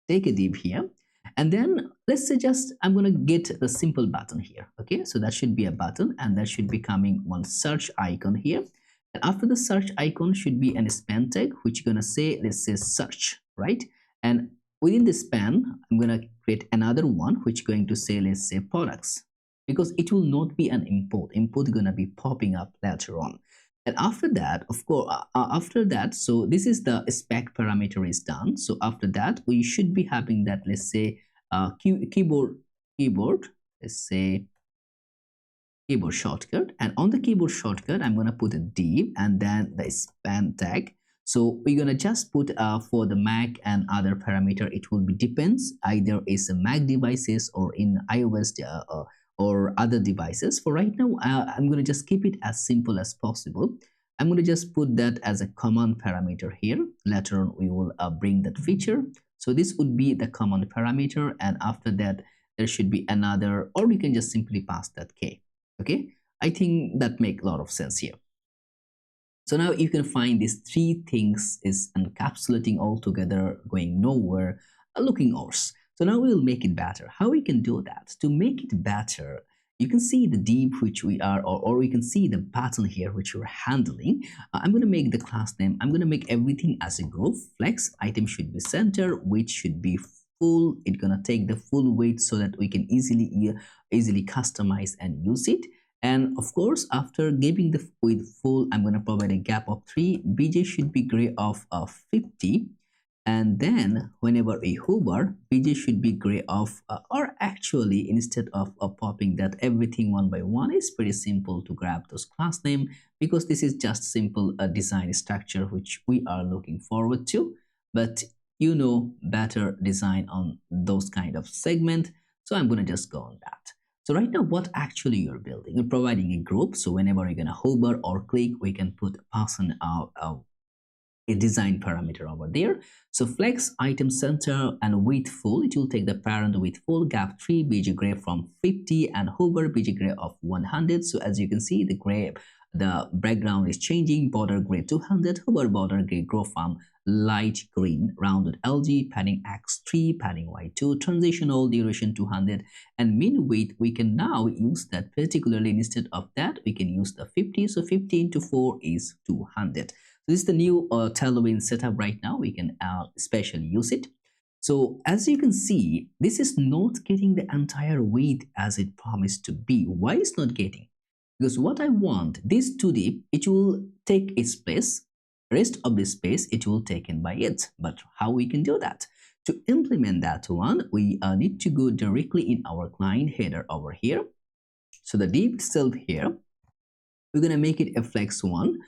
take a div here. And then let's say just I'm going to get the simple button here. Okay, so that should be a button, and that should be coming one search icon here. And after the search icon should be an span tag, which is going to say, let's say search, right? And within the span, I'm going to create another one, which is going to say, let's say products, because it will not be an import. Import is going to be popping up later on. And after that, of course, so this is the spec parameter is done. So after that, we should be having that, let's say, keyboard, let's say keyboard shortcut. And on the keyboard shortcut, I'm going to put a div and then the span tag. So we're going to just put for the Mac and other parameter, it will be depends. Either it's a Mac devices or in iOS or other devices. For right now, I'm going to just keep it as simple as possible. I'm going to just put that as a command parameter here. Later on, we will bring that feature. So this would be the command parameter. And after that, there should be another, or we can just simply pass that K. Okay, I think that makes a lot of sense here. So now you can find these three things is encapsulating all together, going nowhere. looking worse. So now we'll make it better. How we can do that? To make it better, you can see the div which we are, or we can see the pattern here which we're handling. I'm going to make the class name. I'm going to make everything as a group. Flex item should be center, weight should be full. It's going to take the full weight so that we can easily customize and use it. And of course, after giving the width full, I'm going to provide a gap of 3. BJ should be gray of 50. And then whenever we hover, BJ should be gray of, or actually instead of popping that everything one by one, is pretty simple to grab those class name, because this is just simple design structure which we are looking forward to. But you know better design on those kind of segment. So I'm going to just go on that. So right now, what actually you're building? You're providing a group. So whenever you're going to hover or click, we can put a design parameter over there. So flex item center and width full. It will take the parent width full, gap 3, BG gray from 50, and hover BG gray of 100. So as you can see, the background is changing. Border gray 200, hover border gray grow from light green, rounded LG, padding X3, padding Y2, transitional duration 200, and min width. We can now use that, particularly instead of that, we can use the 50. So 50 into 4 is 200. So this is the new Tailwind setup right now. We can especially use it. So as you can see, this is not getting the entire width as it promised to be. Why is not getting? Because what I want, this 2D, it will take its place. Rest of the space, it will taken by it. But how we can do that? To implement that one, we need to go directly in our client header over here. So the div itself here, we're going to make it a flex one.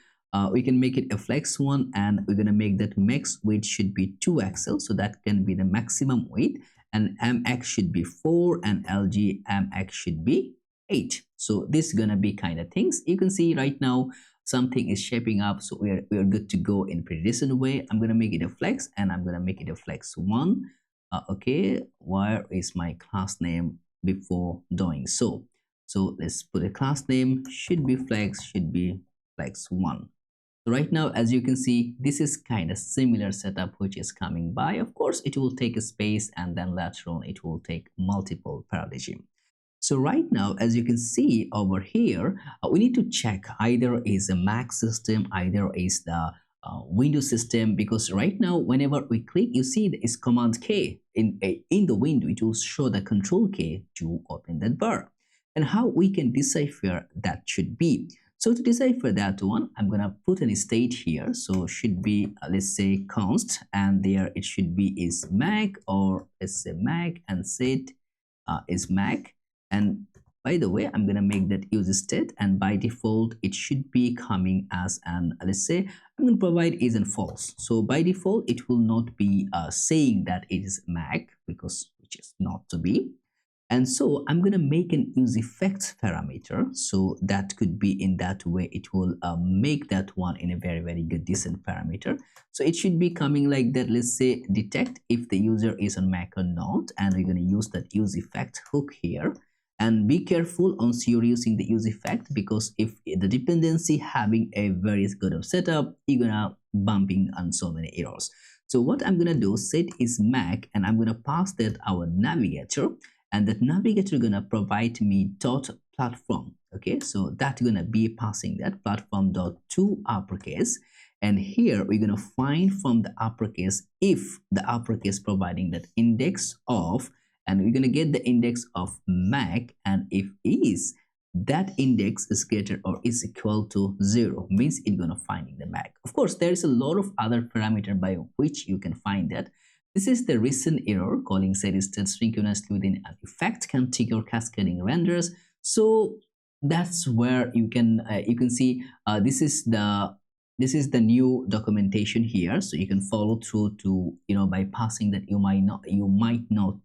We can make it a flex one, and we're going to make that max width should be 2XL, so that can be the maximum width, and MX should be 4, and LG MX should be 8. So this is going to be kind of things. You can see right now something is shaping up, so we are good to go in pretty decent way. I'm going to make it a flex, and I'm going to make it a flex one. Okay, where is my class name before doing so? So let's put a class name, should be flex one. So right now, as you can see, this is kind of similar setup which is coming by. Of course, it will take a space, and then later on it will take multiple paradigm. So right now, as you can see over here, we need to check either is a Mac system, either is the Windows system, because right now whenever we click, you see there is Command K in the window. It will show the Control K to open that bar. And how we can decipher that should be. So to decipher that one, I'm going to put a state here. So should be, let's say const, and there it should be is Mac, or let's say Mac, and set is Mac. And by the way, I'm going to make that use state, and by default, it should be coming as an, let's say, I'm going to provide is and false. So by default, it will not be saying that it is Mac, because which is not to be. And so I'm going to make an use effects parameter. So that could be in that way, it will make that one in a very, very good, decent parameter. So it should be coming like that. Let's say detect if the user is on Mac or not. And we're going to use that use effect hook here. And be careful once you're using the use effect, because if the dependency having a very good of setup, you're going to bumping on so many errors. So what I'm going to do, set is Mac, and I'm going to pass that our navigator. And that navigator gonna provide me dot platform. Okay, so that's gonna be passing that platform dot to uppercase, and here we're gonna find from the uppercase if the uppercase providing that index of, and we're gonna get the index of Mac, and if is that index is greater or is equal to 0, means it's gonna finding the Mac. Of course, there is a lot of other parameter by which you can find that. This is the recent error calling set state synchronously within an effect can trigger cascading renders. So that's where you can see this is the new documentation here. So you can follow through to by passing that you might not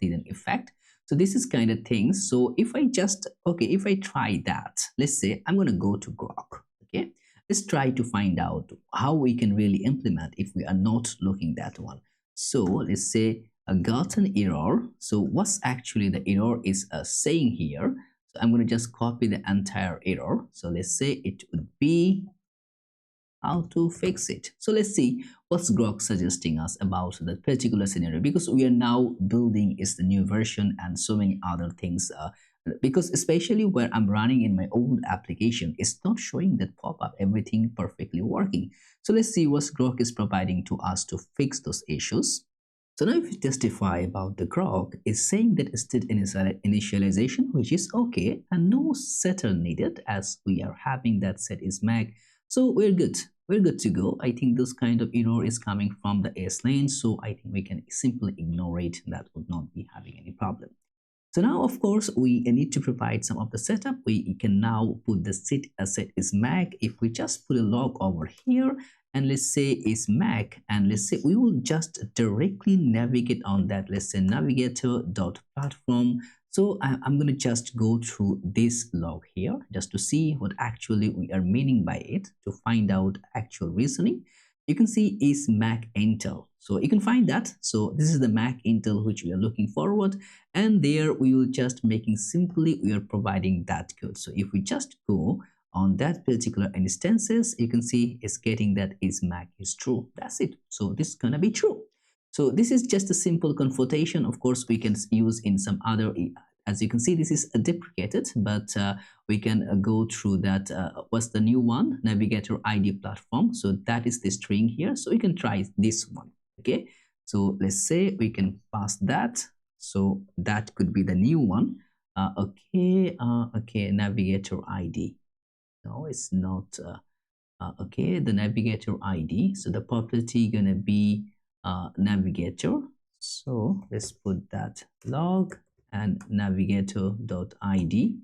need an effect. So this is kind of things. So if I just if I try that, let's say I'm gonna go to Grok. Okay, let's try to find out how we can really implement if we are not looking that one. So let's say I got an error. So what's actually the error is saying here. So I'm going to just copy the entire error. So let's say it would be how to fix it. So let's see what's Grok suggesting us about that particular scenario, because we are now building is the new version and so many other things. Because especially where I'm running in my old application, it's not showing that pop-up, everything perfectly working. So let's see what Grok is providing to us to fix those issues. So now if you testify about the Grok, it's saying that state initialization, which is okay, and no setter needed as we are having that set is Mac. So we're good. We're good to go. I think this kind of error is coming from the S lane, so I think we can simply ignore it. That would not be having any problem. So now, of course, we need to provide some of the setup. We can now put the set is Mac. If we just put a log over here and let's say is Mac, and let's say we will just directly navigate on that. Let's say navigator.platform. So I'm going to just go through this log here just to see what actually we are meaning by it, to find out actual reasoning. You can see is Mac Intel. So you can find that. So this is the Mac Intel which we are looking forward, and there we will just making simply we are providing that code. So if we just go on that particular instances, you can see it's getting that is Mac is true. That's it. So this is gonna be true. So this is just a simple confrontation. Of course, we can use in some other. As you can see, this is deprecated, but we can go through that. What's the new one? Navigator ID platform. So that is the string here. So we can try this one. Okay. So let's say we can pass that. So that could be the new one. Okay. Navigator ID. No, it's not. Okay. The navigator ID. So the property gonna be navigator. So let's put that log and navigator.id.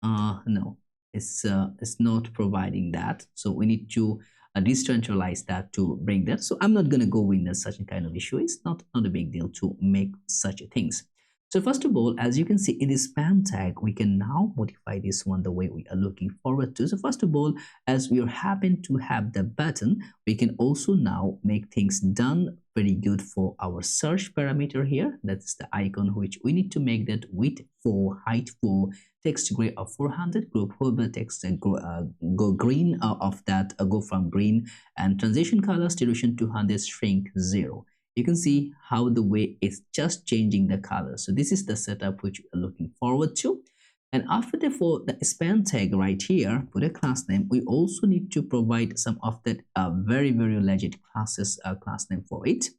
No, it's not providing that. So we need to decentralize that to bring that. So I'm not going to go in such a kind of issue. It's not a big deal to make such things. So first of all, as you can see in this span tag, we can now modify this one the way we are looking forward to. So first of all, as we happen to have the button, we can also now make things done very good for our search parameter here. That's the icon which we need to make that width 4, height 4, text gray of 400, group hover text go green of that, go from green, and transition color duration 200, shrink 0. You can see how the way it's just changing the color. So this is the setup which we are looking forward to. And after for the span tag right here, put a class name. We also need to provide some of that very legit classes class name for it.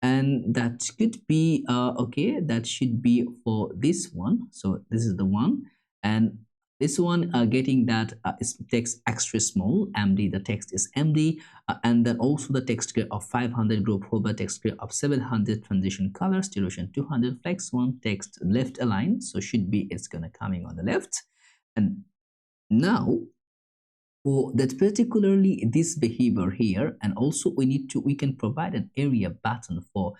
And that could be okay, that should be for this one. So this is the one, and this one getting that is text extra small, MD, the text is MD, and then also the text grid of 500, group hover text grid of 700, transition colors duration 200, flex 1, text left align. So should be it's gonna coming on the left. And now for that particularly this behavior here, and also we can provide an area button for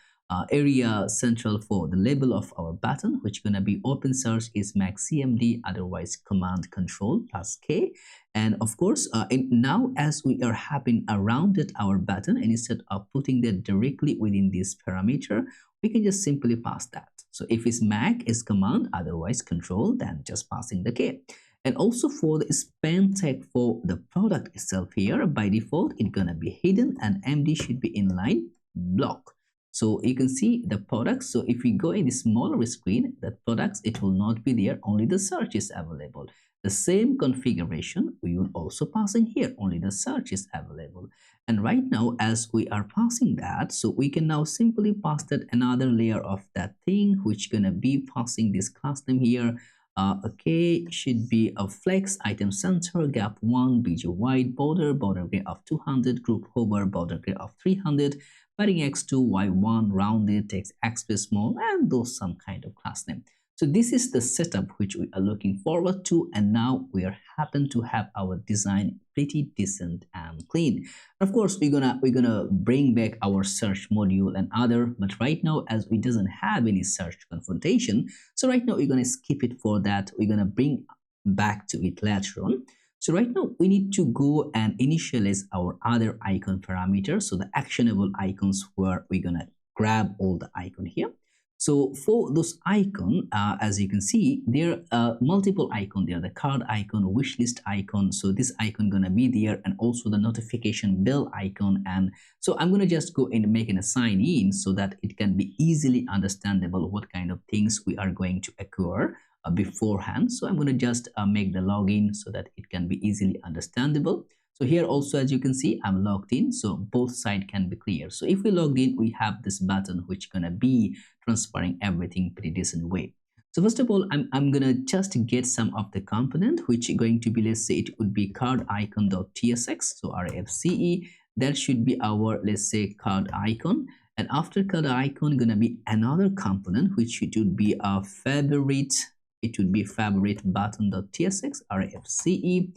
area central for the label of our button, which gonna be open source is Mac CMD, otherwise command control plus K. And of course now as we are having around it our button, and instead of putting that directly within this parameter, we can just simply pass that. So if it's Mac is command, otherwise control, then just passing the K. And also for the span tag for the product itself here, by default, it's gonna be hidden, and MD should be inline block. So you can see the products. So if we go in the smaller screen, the products, it will not be there, only the search is available. The same configuration we will also pass in here, only the search is available. And right now, as we are passing that, so we can now simply pass that another layer of that thing, which gonna be passing this class name here. Okay, should be a flex, item center, gap 1, BG wide, border gray of 200, group hover, border gray of 300, padding x2, y1, rounded, text extra small, and those some kind of class name. So this is the setup which we are looking forward to, and now we are happen to have our design pretty decent and clean. Of course, we're gonna bring back our search module and other, but right now as we doesn't have any search confrontation, so right now we're gonna skip it for that. We're gonna bring back to it later on. So right now we need to go and initialize our other icon parameters, so the actionable icons where we're gonna grab all the icon here. So for those icon, as you can see, there are multiple icon there, the card icon, wishlist icon. So this icon gonna be there, and also the notification bell icon. And so I'm gonna just go and make an assign in so that it can be easily understandable what kind of things we are going to acquire beforehand. So I'm gonna just make the login so that it can be easily understandable. So here also, as you can see, I'm logged in, so both sides can be clear. So if we logged in, we have this button which gonna be transferring everything pretty decent way. So first of all, I'm gonna just get some of the component which is going to be, let's say it would be card icon.tsx, so RFCE. That should be our, let's say, card icon. And after card icon gonna be another component which it would be a favorite. It would be favorite button.tsx RFCE,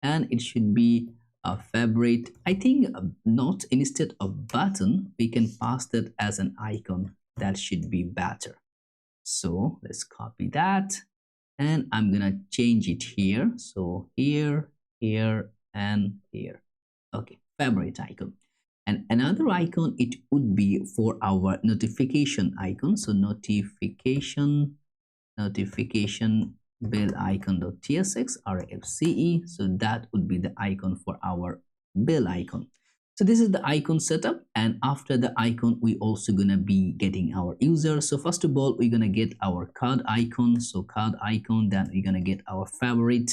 and it should be a favorite. I think not, instead of button we can pass that as an icon. That should be better. So let's copy that, and I'm gonna change it here. So here, here, and here. Okay, favorite icon. And another icon, it would be for our notification icon. So notification bell icon.tsx RFCE. So that would be the icon for our bell icon. So this is the icon setup, and after the icon we also gonna be getting our user. So first of all, we're gonna get our card icon. So card icon, then we're gonna get our favorite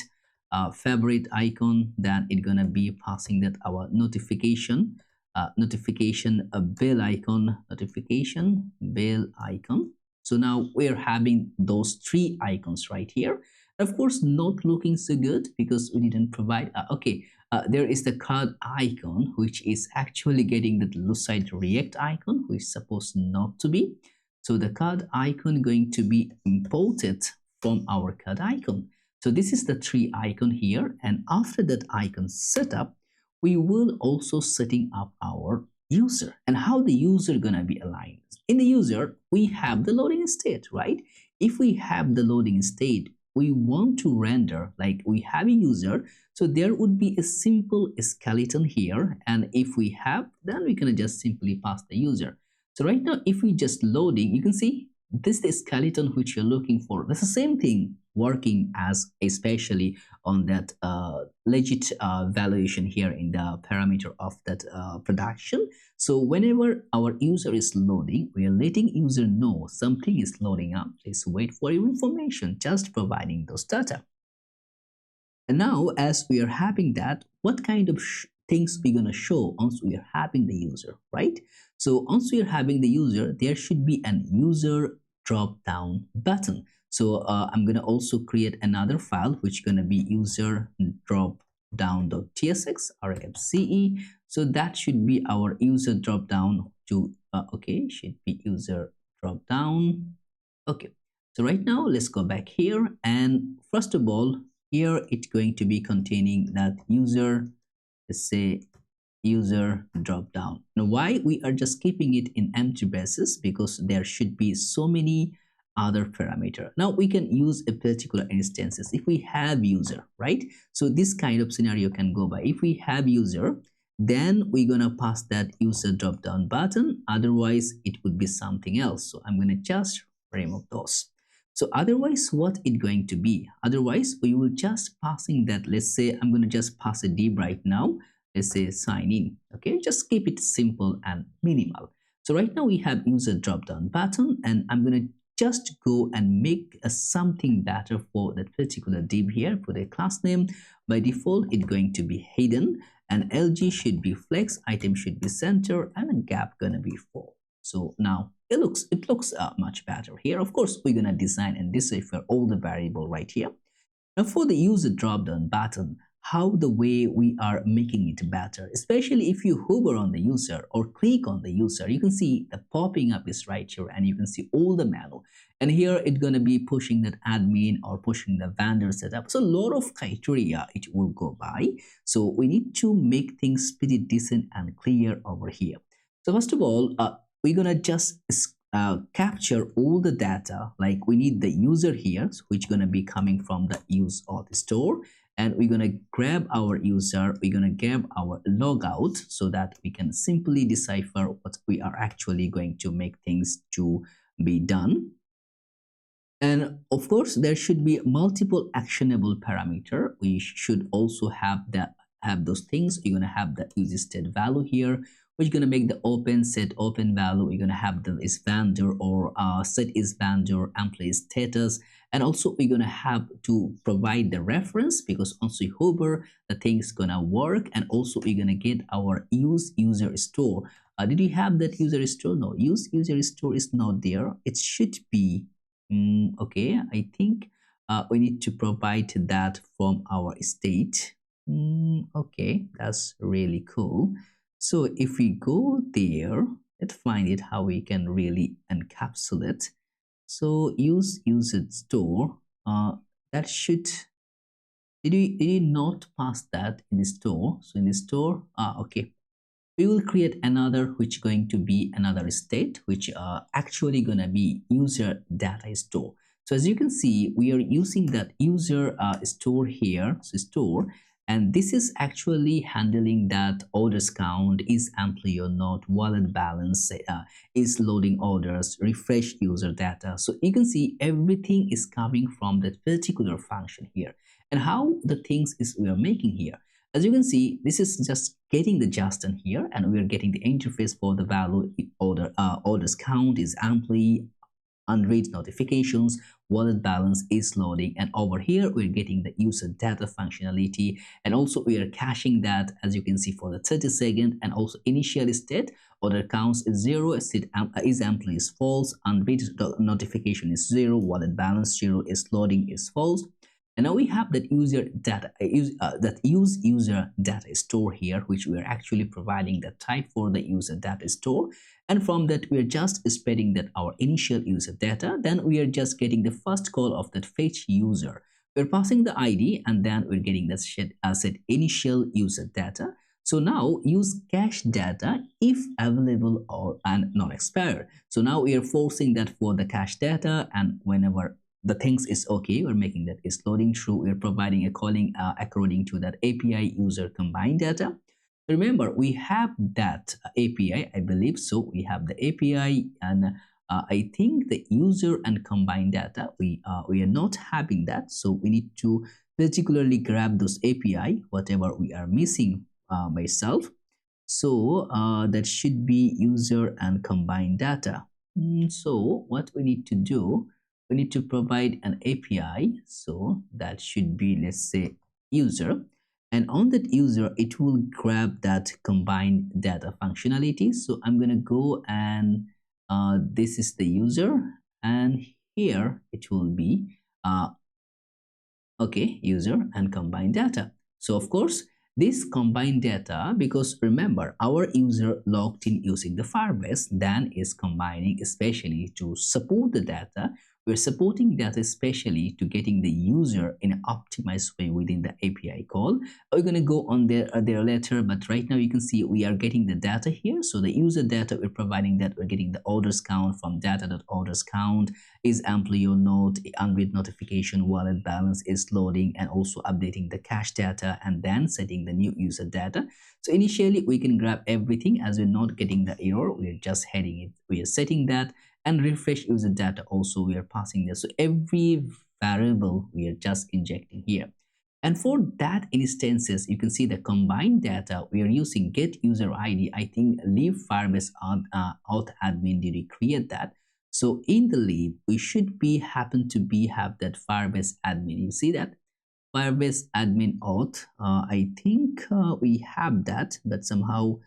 icon, then it's gonna be passing that our notification bell icon. So now we're having those three icons right here. Of course, not looking so good because we didn't provide there is the card icon, which is actually getting the Lucide React icon, which is supposed not to be. So the card icon going to be imported from our card icon. So this is the three icon here, and after that icon setup, we will also setting up our user and how the user gonna be aligned. In the user, we have the loading state, right? If we have the loading state, we want to render like we have a user, so there would be a simple skeleton here, and if we have, then we can just simply pass the user. So right now, if we just loading, you can see this is the skeleton which you're looking for. That's the same thing working as especially on that legit valuation here in the parameter of that production. So whenever our user is loading, we are letting user know something is loading up. Please wait for your information, just providing those data. And now, as we are having that, what kind of things we're going to show once we are having the user, right? So once we are having the user, there should be an user drop down button. So I'm going to also create another file which going to be user drop down.tsx RFCE. So that should be our user drop down to should be user drop down. Okay, so right now let's go back here, and first of all, here it's going to be containing that user, let's say user drop down. Now why we are just keeping it in empty braces? Because there should be so many other parameter. Now we can use a particular instances if we have user, right? So this kind of scenario can go by. If we have user, then we're gonna pass that user drop down button. Otherwise it would be something else. So I'm gonna just remove those. So otherwise what it going to be? Otherwise we will just passing that, let's say I'm going to just pass a div right now. Let's say sign in. Okay, just keep it simple and minimal. So right now we have user drop down button, and I'm going to just go and make something better for that particular div here. For the class name, by default it's going to be hidden, and LG should be flex, item should be center, and a gap gonna be 4. So now it looks much better here. Of course, we're gonna design and decipher all the variable right here. Now for the user drop down button, how the way we are making it better, especially if you hover on the user or click on the user, you can see the popping up is right here, and you can see all the menu, and here it's going to be pushing that admin or pushing the vendor setup. So a lot of criteria it will go by, so we need to make things pretty decent and clear over here. So first of all, we're gonna just capture all the data. Like we need the user here, which gonna be coming from the use auth store, and we're gonna grab our user, we're gonna grab our logout, so that we can simply decipher what we are actually going to make things to be done. And of course, there should be multiple actionable parameter. We should also have those things. You're gonna have the use state value here, which is gonna make the open set open value. You're gonna have the is vendor or set is vendor employee status, and also we're gonna have to provide the reference because once we hover, the thing's gonna work, and also we're gonna get our use user store. Did you have that user store? No, use user store is not there. It should be. Okay, I think we need to provide that from our state. Okay, that's really cool. So if we go there, let's find it how we can really encapsulate. So use user store. That should did you not pass that in the store? So in the store, okay, we will create another which going to be another state which actually gonna be user data store. So as you can see, we are using that user store here, so store, and this is actually handling that orders count, is employee or not, wallet balance, is loading orders, refresh user data. So you can see everything is coming from that particular function here. And how the things is we are making here. As you can see, this is just getting the Zustand here, and we are getting the interface for the value orders count is employee, unread notifications, wallet balance is loading, and over here we're getting the user data functionality, and also we are caching that as you can see for the 30-second, and also initial state order counts is 0, state is employee is false, unread notification is 0, wallet balance 0, is loading is false. And now we have that user data, use user data store here, which we are actually providing the type for the user data store. And from that, we are just spreading that our initial user data. Then we are just getting the first call of that fetch user. We're passing the ID, and then we're getting the set initial user data. So now use cache data if available or and not expired. So now we are forcing that for the cache data, and whenever the things is okay, we're making that is loading through, we're providing a calling according to that API user combined data. Remember, we have that API, I believe so. We have the API, and I think the user and combined data, we are not having that. So we need to particularly grab those API, whatever we are missing myself. So that should be user and combined data. So what we need to do, we need to provide an API. So that should be, let's say, user, and on that user it will grab that combined data functionality. So I'm gonna go and this is the user, and here it will be okay, user and combined data. So of course this combined data, because remember our user logged in using the Firebase, then is combining especially to support the data. We're supporting that especially to getting the user in an optimized way within the API call. We're going to go on there later, but right now you can see we are getting the data here. So the user data we're providing, that we're getting the orders count from data.orders count, is employee or not, unread notification, wallet balance is loading, and also updating the cache data, and then setting the new user data. So initially we can grab everything. As we're not getting the error, we're just heading it, we are setting that, and refresh user data also we are passing this. So every variable we are just injecting here. And for that instances, you can see the combined data we are using get user ID. I think leave Firebase auth admin did create that. So in the leave we should be happen to be have that Firebase admin. You see that Firebase admin auth. I think we have that, but somehow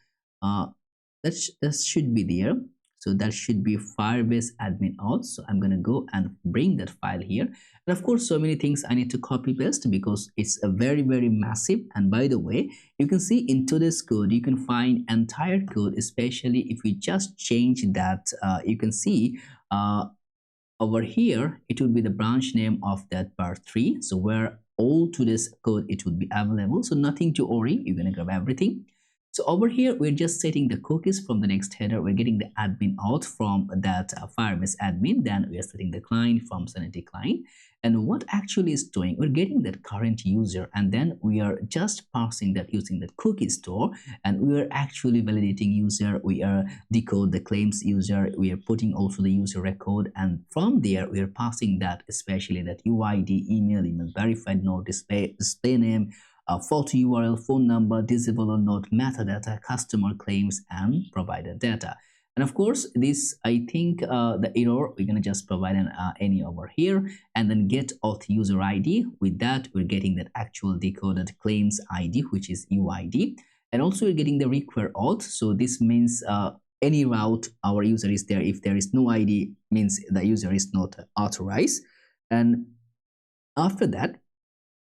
that should be there. So that should be Firebase admin auth. So I'm going to go and bring that file here. And of course, so many things I need to copy paste because it's a very, very massive. And by the way, you can see in today's code, you can find entire code, especially if we just change that, you can see over here, it would be the branch name of that part 3. So where all today's code, it would be available. So nothing to worry. You're going to grab everything. So over here, we're just setting the cookies from the next header. We're getting the admin auth from that Firebase admin. Then we are setting the client from Sanity client. And what actually is doing, we're getting that current user, and then we are just parsing that using that cookie store, and we are actually validating user. We are decode the claims user. We are putting also the user record, and from there we are passing that, especially that UID, email verified node, display name, photo URL, phone number, disable or not, metadata, customer claims, and provider data. And of course, this, I think the error, we're going to just provide an any over here, and then get auth user ID. With that, we're getting that actual decoded claims ID, which is UID. And also we're getting the require auth. So this means any route our user is there. If there is no ID, means the user is not authorized. And after that,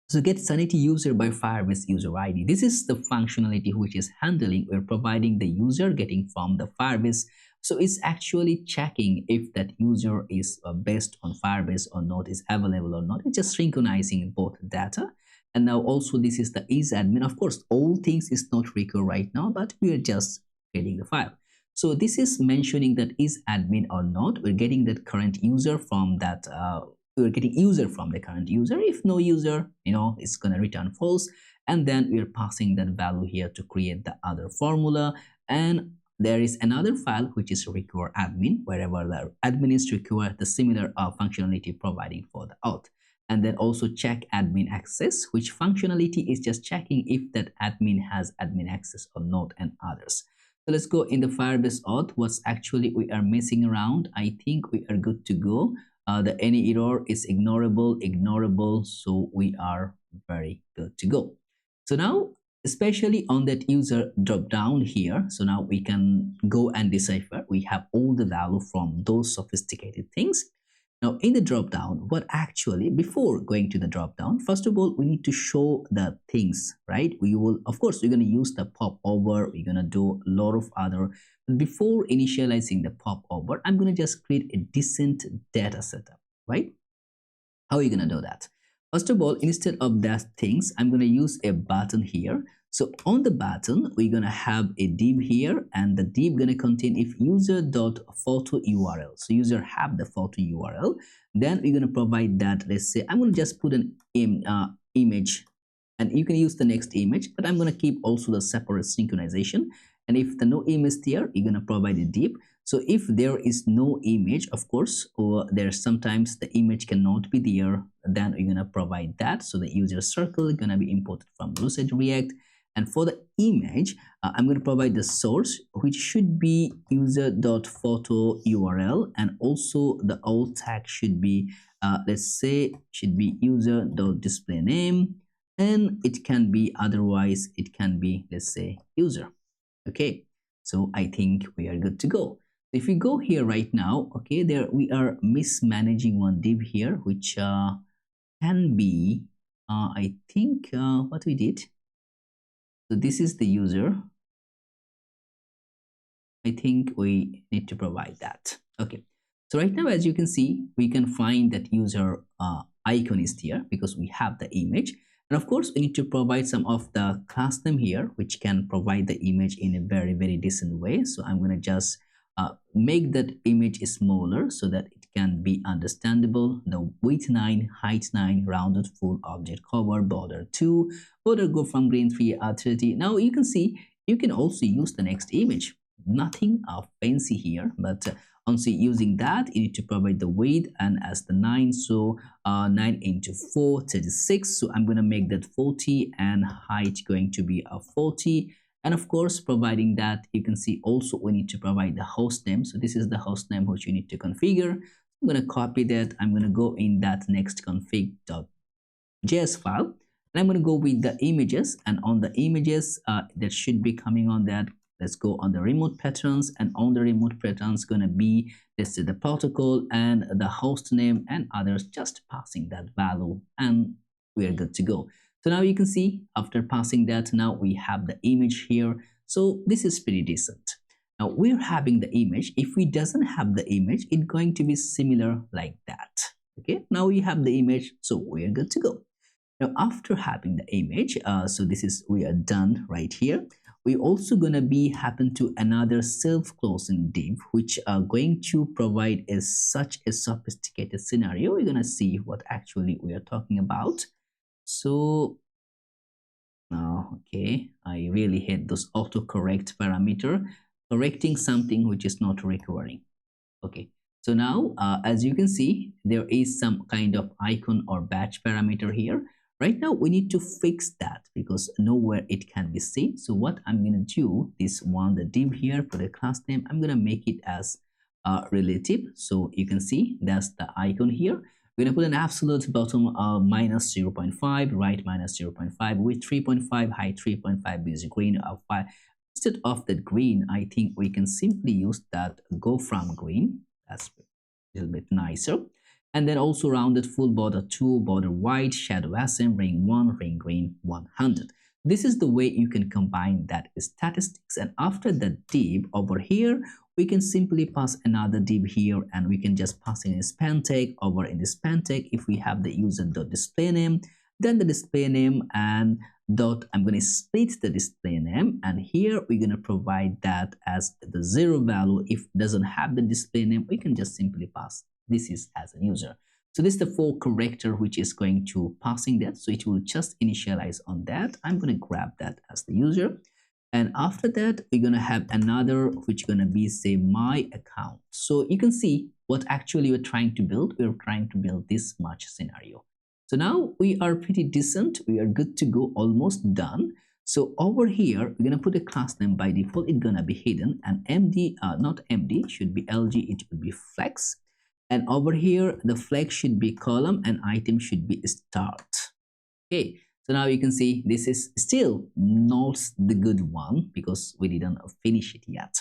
so get Sanity user by Firebase user ID. This is the functionality which is handling. We're providing the user getting from the Firebase. So it's actually checking if that user is based on Firebase or not, is available or not. It's just synchronizing both data. And now also this is the is admin. Of course, all things is not recur right now, but we are just getting the file. So this is mentioning that is admin or not. We're getting that current user from that we're getting user from the current user. If no user, it's going to return false. And then we're passing that value here to create the other formula. And there is another file which is require admin, wherever the admin is require the similar functionality providing for the auth. And then also check admin access, which functionality is just checking if that admin has admin access or not, and others. So let's go in the Firebase auth. What's actually we are messing around. I think we are good to go. The any error is ignorable, so we are very good to go. So now, especially on that user drop down here, so now we can go and decipher. We have all the value from those sophisticated things. Now in the drop down, what actually, before going to the drop down, first of all we need to show the things, right? We will, of course, we're going to use the pop over. We're going to do a lot of other. Before initializing the pop over, I'm going to just create a decent data setup, right? How are you going to do that? First of all, instead of that things, I'm going to use a button here. So on the button, we're going to have a div here, and the div going to contain if user.photo URL. So user have the photo URL. Then we're going to provide that. Let's say I'm going to just put an image, and you can use the next image, but I'm going to keep also the separate synchronization. And if the no image there, you're going to provide a div. So if there is no image, of course, or there's sometimes the image cannot be there, then we're going to provide that. So the user circle is going to be imported from Lucid React. And for the image, I'm going to provide the source, which should be user.photo URL. And also the alt tag should be, let's say, should be user.displayName. And it can be, otherwise, it can be, let's say, user. Okay, so I think we are good to go. If we go here right now, okay, there we are mismanaging one div here, which can be, I think, what we did. So this is the user. I think we need to provide that. Okay, so right now, as you can see, we can find that user icon is here because we have the image. And of course, we need to provide some of the class name here, which can provide the image in a very, very decent way. So I'm going to just make that image smaller so that it can be understandable. The width 9, height 9, rounded full object cover, border 2, border go from green 3, 30. Now you can see, you can also use the next image. Nothing fancy here, but once using that, you need to provide the width and as the 9, so 9 into 4, 36. So I'm going to make that 40 and height going to be a 40. And of course, providing that, you can see also we need to provide the host name. So this is the host name which you need to configure. I'm going to copy that. I'm going to go in that next config.js file. And I'm going to go with the images, and on the images that should be coming on that, let's go on the remote patterns, and on the remote patterns going to be, let's say, the protocol and the host name and others, just passing that value, and we are good to go. So now you can see after passing that, now we have the image here. So this is pretty decent. Now we're having the image. If we doesn't have the image, it's going to be similar like that. Okay, now we have the image, so we're good to go. Now after having the image, so this is, we are done right here. we also gonna be happen to another self-closing div, which are going to provide such a sophisticated scenario. We're gonna see what actually we are talking about. So okay, I really hate those autocorrect parameter correcting something which is not recurring. Okay, so now as you can see, there is some kind of icon or batch parameter here. Right now we need to fix that because nowhere it can be seen. So what I'm gonna do, this one, the div here for the class name, I'm gonna make it as relative. So you can see that's the icon here. We're gonna put an absolute bottom minus 0.5, right minus 0.5, width 3.5, height 3.5, basic green of 5. Instead of that green, I think we can simply use that go from green. That's a little bit nicer. And then also rounded full border 2, border white, shadow SM, ring 1, ring green 100. This is the way you can combine that statistics. And after the div over here, we can simply pass another div here, and we can just pass in a span tag. Over in the span tag, if we have the user.display name, then the display name and dot, I'm going to split the display name, and here we're going to provide that as the 0 value. If it doesn't have the display name, we can just simply pass this is as a user. So this is the for character which is going to passing that, so it will just initialize on that. I'm going to grab that as the user, and after that we're going to have another which going to be say my account. So you can see what actually we're trying to build. We're trying to build this much scenario. So now we are pretty decent. We are good to go, almost done. So over here, we're going to put a class name by default. It's going to be hidden, and MD, not MD, should be LG. It will be flex. And over here, the flex should be column and item should be start. Okay. So now you can see this is still not the good one because we didn't finish it yet.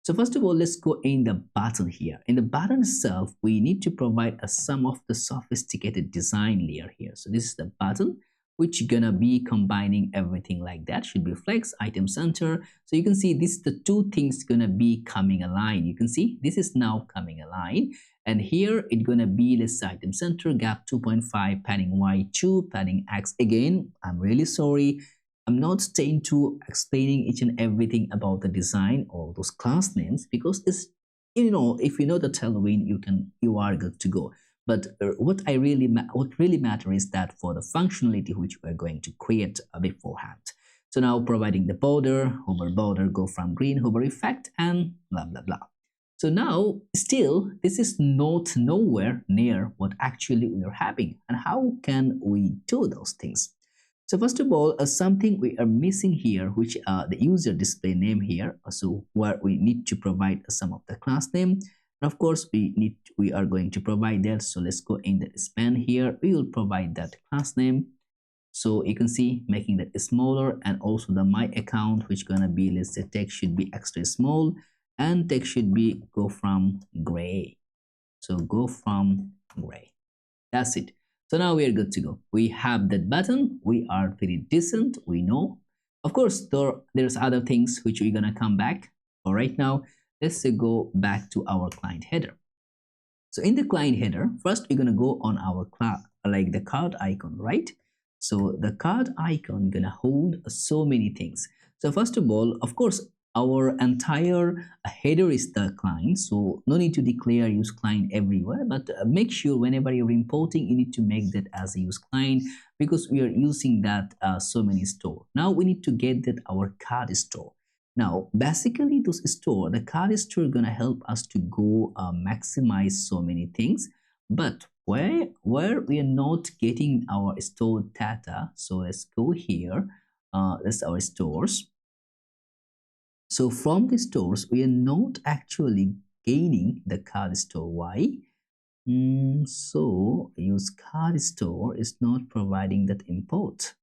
So first of all, let's go in the button here. In the button itself, we need to provide a some of the sophisticated design layer here. So this is the button, which gonna be combining everything like that. Should be flex, item center. So you can see this the two things gonna be coming align. You can see this is now coming align. And here it's gonna be let's say item center, gap 2.5, padding Y2, padding X. Again, I'm really sorry. I'm not staying to explaining each and everything about the design or those class names because it's, you know, if you know the Tailwind, you are good to go. But what really matters is that for the functionality which we're going to create beforehand. So now providing the border, hover border, go from green, hover effect, and blah blah blah. So now still this is not nowhere near what actually we are having, and how can we do those things? So first of all, something we are missing here, which the user display name here. So where we need to provide some of the class name, and of course we are going to provide that. So let's go in the span here. We will provide that class name. So you can see making that smaller, and also the my account, which gonna be let's say text should be extra small, and text should be go from gray. So go from gray. That's it. So now we are good to go. We have that button. We are pretty decent. We know. Of course, there's other things which we're gonna come back. For right now, let's go back to our client header. So in the client header, first we're gonna go on our class, like the card icon, right? So the card icon gonna hold so many things. So first of all, of course, our entire header is the client, so no need to declare use client everywhere, but make sure whenever you're importing, you need to make that as a use client because we are using that so many store. Now we need to get that our card store. Now basically those store, the card store gonna help us to go maximize so many things, but where we are not getting our stored data. So let's go here. That's our stores. So from the stores, we are not actually gaining the card store. Why? So use card store is not providing that import.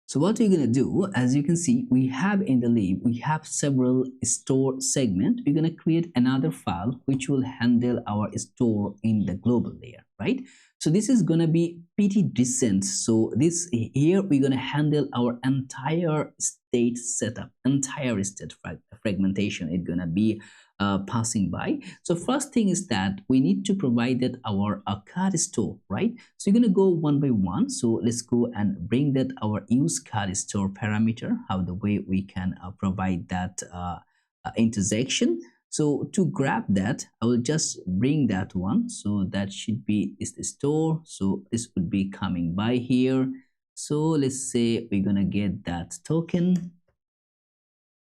So what we're gonna do, as you can see, we have in the lib, we have several store segment. We're gonna create another file which will handle our store in the global layer, right? So this is gonna be pretty decent. So this here we're gonna handle our entire state setup, entire state fragmentation. It's gonna be passing by. So first thing is that we need to provide that our card store, right? So you're going to go one by one. So let's go and bring that our use card store parameter, how the way we can provide that intersection. So to grab that, I will just bring that one. So that should be is the store. So this would be coming by here. So let's say we're gonna get that token.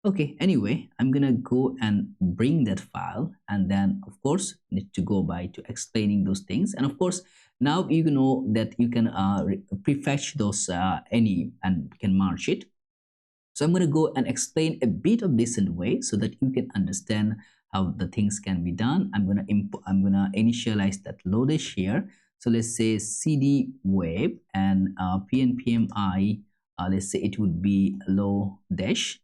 Okay, anyway, I'm gonna go and bring that file, and then of course need to go by to explaining those things. And of course now you know that you can prefetch those any and can merge it. So I'm going to go and explain a bit of decent way so that you can understand how the things can be done. I'm going to initialize that Lodash here. So let's say cd web and pnpmi. Let's say it would be Lodash.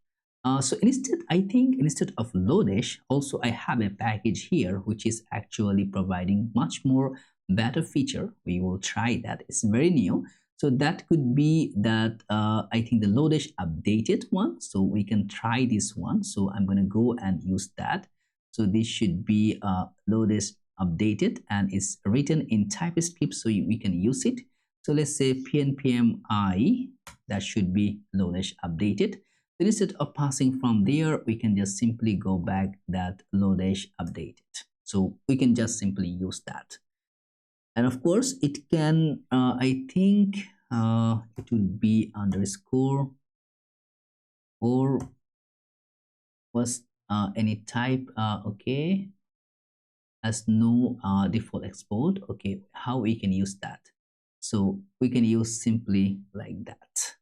So instead, I think instead of Lodash, also I have a package here which is actually providing much more better feature. We will try that. It's very new. So that could be that I think the Lodash updated one. So we can try this one. So I'm going to go and use that. So this should be Lodash updated and it's written in TypeScript, so we can use it. So let's say pnpmi, that should be Lodash updated. So instead of passing from there, we can just simply go back that Lodash updated. So we can just simply use that. And of course it can I think it will be underscore or was any type okay, as no default export. Okay, how we can use that? So we can use simply like that.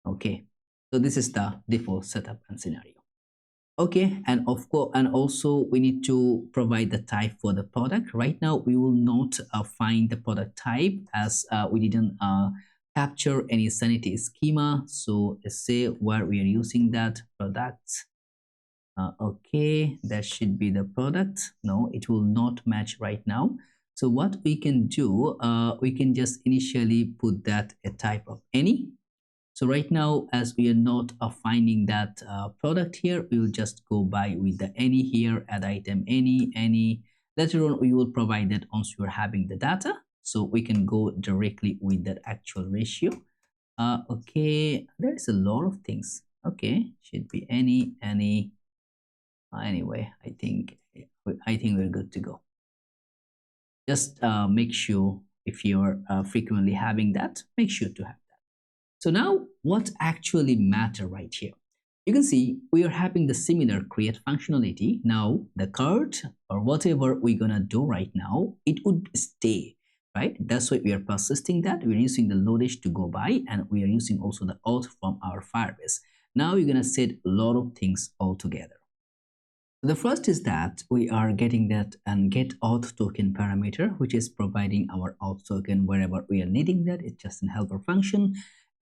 Okay, so this is the default setup and scenario. Okay, and of course, and also we need to provide the type for the product. Right now, we will not find the product type as we didn't capture any sanity schema. So let's say where we are using that product. Okay, that should be the product. No, it will not match right now. So what we can do, we can just initially put that a type of any. So right now, as we are not finding that product here, we will just go by with the any here, add item any. Later on, we will provide that once we are having the data. So we can go directly with that actual ratio. Okay, there is a lot of things. Okay, should be any. Anyway, I think we're good to go. Just make sure if you're frequently having that, make sure to have. So now what actually matter right here? You can see we are having the similar create functionality. Now the card or whatever we're gonna do right now, it would stay, right? That's why we are persisting that. We're using the Lodash to go by and we are using also the auth from our Firebase. Now you're gonna set a lot of things all together. The first is that we are getting that and get auth token parameter, which is providing our auth token wherever we are needing that. It's just an helper function.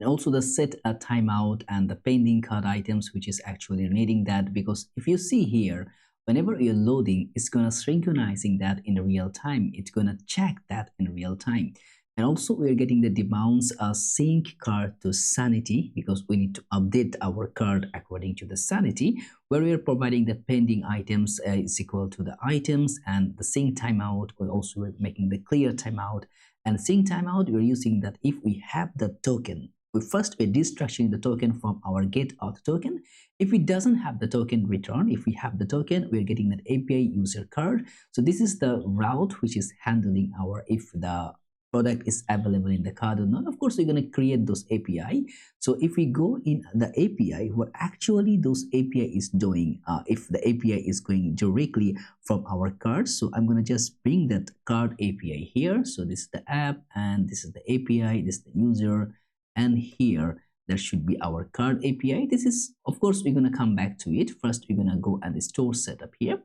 And also the set a timeout and the pending card items, which is actually needing that, because if you see here, whenever you're loading, it's going to synchronizing that in real time. It's going to check that in real time. And also we're getting the debounce sync card to sanity, because we need to update our card according to the sanity, where we are providing the pending items is equal to the items, and the sync timeout, we're also making the clear timeout. And sync timeout, we're using that if we have the token. First, we're destructuring the token from our get auth token. If it doesn't have the token, return. If we have the token, we're getting that API user card. So this is the route which is handling our if the product is available in the card or not. Of course, we're going to create those API. So if we go in the API, what actually those API is doing, if the API is going directly from our card. So I'm going to just bring that card API here. So this is the app and this is the API, this is the user. And here there should be our card API. This is, of course, we're going to come back to it. First, we're going to go and store setup here.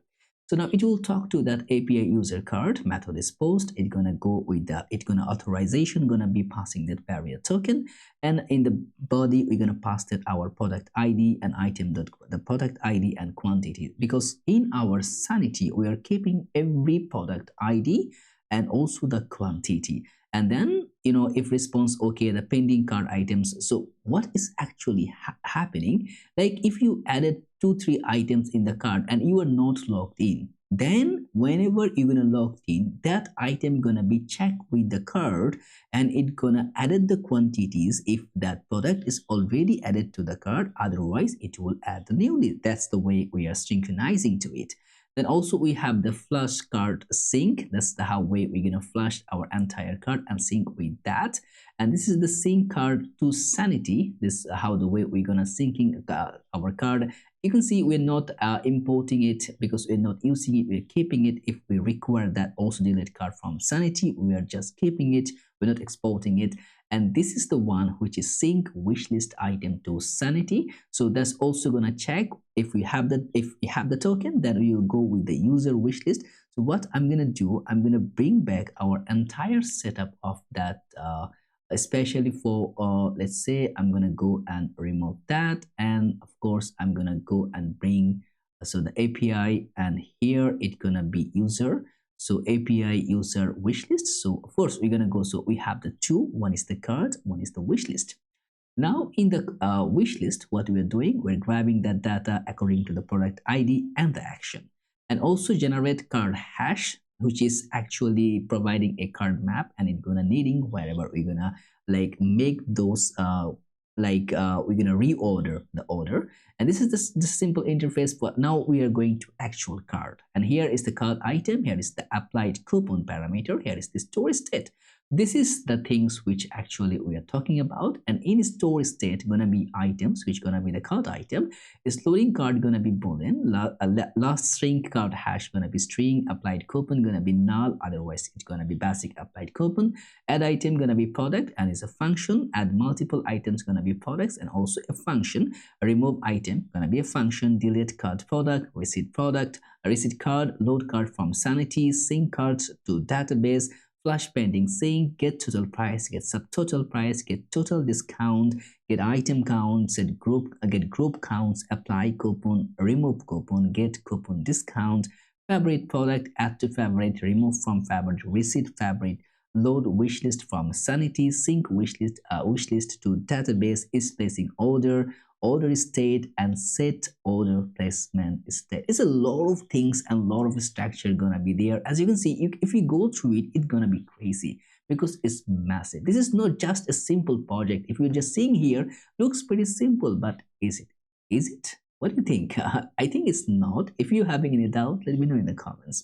So now it will talk to that API user card. Method is post. It's going to go with the, it's going to authorization, going to be passing that barrier token. And in the body, we're going to pass that our product ID and item, the product ID and quantity. Because in our sanity, we are keeping every product ID and also the quantity. And then if response okay, the pending cart items. So what is actually happening, like if you added 2-3 items in the cart and you are not logged in, then whenever you're gonna log in, that item gonna be checked with the cart and it gonna added the quantities if that product is already added to the cart. Otherwise it will add the new list. That's the way we are synchronizing to it. Then also we have the flush cart sync. That's the how way we're gonna flush our entire cart and sync with that. And this is the sync cart to Sanity. This is how the way we're gonna syncing our cart. You can see we're not importing it because we're not using it. We're keeping it. If we require that also delete cart from Sanity, we are just keeping it. We're not exporting it. And this is the one which is sync wishlist item to Sanity. So that's also gonna check if we have the token, then we will go with the user wishlist. So what I'm gonna do, I'm gonna bring back our entire setup of that, especially for let's say I'm gonna go and remove that, and of course I'm gonna go and bring so the API, and here it's gonna be user. So API user wishlist. So of course we're gonna go, so we have the two, one is the cart, one is the wishlist. Now in the wishlist, what we're doing, we're grabbing that data according to the product ID and the action, and also generate card hash, which is actually providing a card map, and it's gonna needing wherever we're gonna like make those we're gonna reorder the order. And this is the simple interface. But now we are going to actual card, and here is the card item, here is the applied coupon parameter, here is the store state. This is the things which actually we are talking about. And in store state gonna be items, which gonna be the card item. Is loading card gonna be boolean, last string card hash gonna be string, applied coupon gonna be null, otherwise it's gonna be basic applied coupon. Add item gonna be product and is a function. Add multiple items gonna be products and also a function. Remove item gonna be a function. Delete card product, receipt card, load card from Sanity, sync cards to database, flush pending sync, get total price, get subtotal price, get total discount, get item count, get group counts, apply coupon, remove coupon, get coupon discount, favorite product, add to favorite, remove from favorite, receipt favorite, load wishlist from Sanity, sync wishlist to database, is placing order state, and set order placement state. It's a lot of things and a lot of structure gonna be there. As you can see, if you go through it, it's gonna be crazy because it's massive. This is not just a simple project. If you're just seeing here, looks pretty simple, but is it? What do you think? I think it's not. If you're having any doubt, let me know in the comments.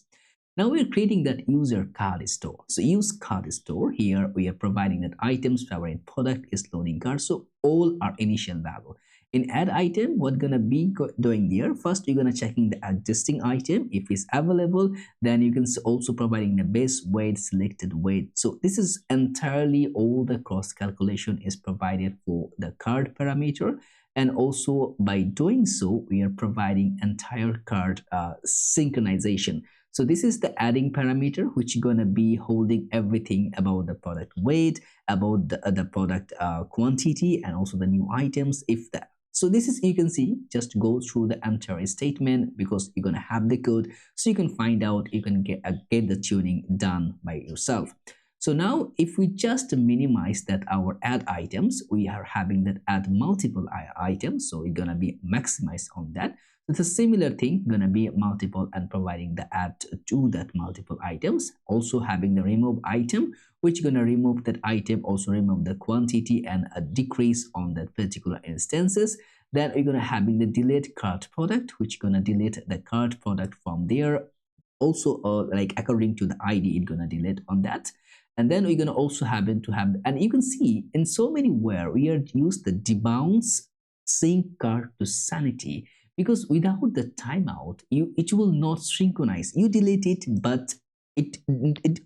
Now we're creating that user card store. So use card store. Here we are providing that items, favorite product is loading card. So all are initial value. In add item, what gonna be doing there? First, you're gonna checking the existing item. If it's available, then you can also providing the base weight, selected weight. So this is entirely all the cross calculation is provided for the card parameter. And also by doing so, we are providing entire card synchronization. So this is the adding parameter, which is gonna be holding everything about the product weight, about the product quantity, and also the new items. So this is, you can see, just go through the entire statement because you're gonna have the code, so you can find out, you can get the tuning done by yourself. So now if we just minimize that our add items, we are having that add multiple items, so we're gonna be maximized on that. It's a similar thing, gonna be multiple and providing the add to that multiple items. Also having the remove item, which gonna remove that item, also remove the quantity and a decrease on that particular instances. Then we're gonna having the delete cart product, which gonna delete the cart product from there. Also like according to the ID, it's gonna delete on that. And then we're gonna also happen to have, and you can see in so many where we are use the debounce sync cart to Sanity, because without the timeout, it will not synchronize. You delete it, but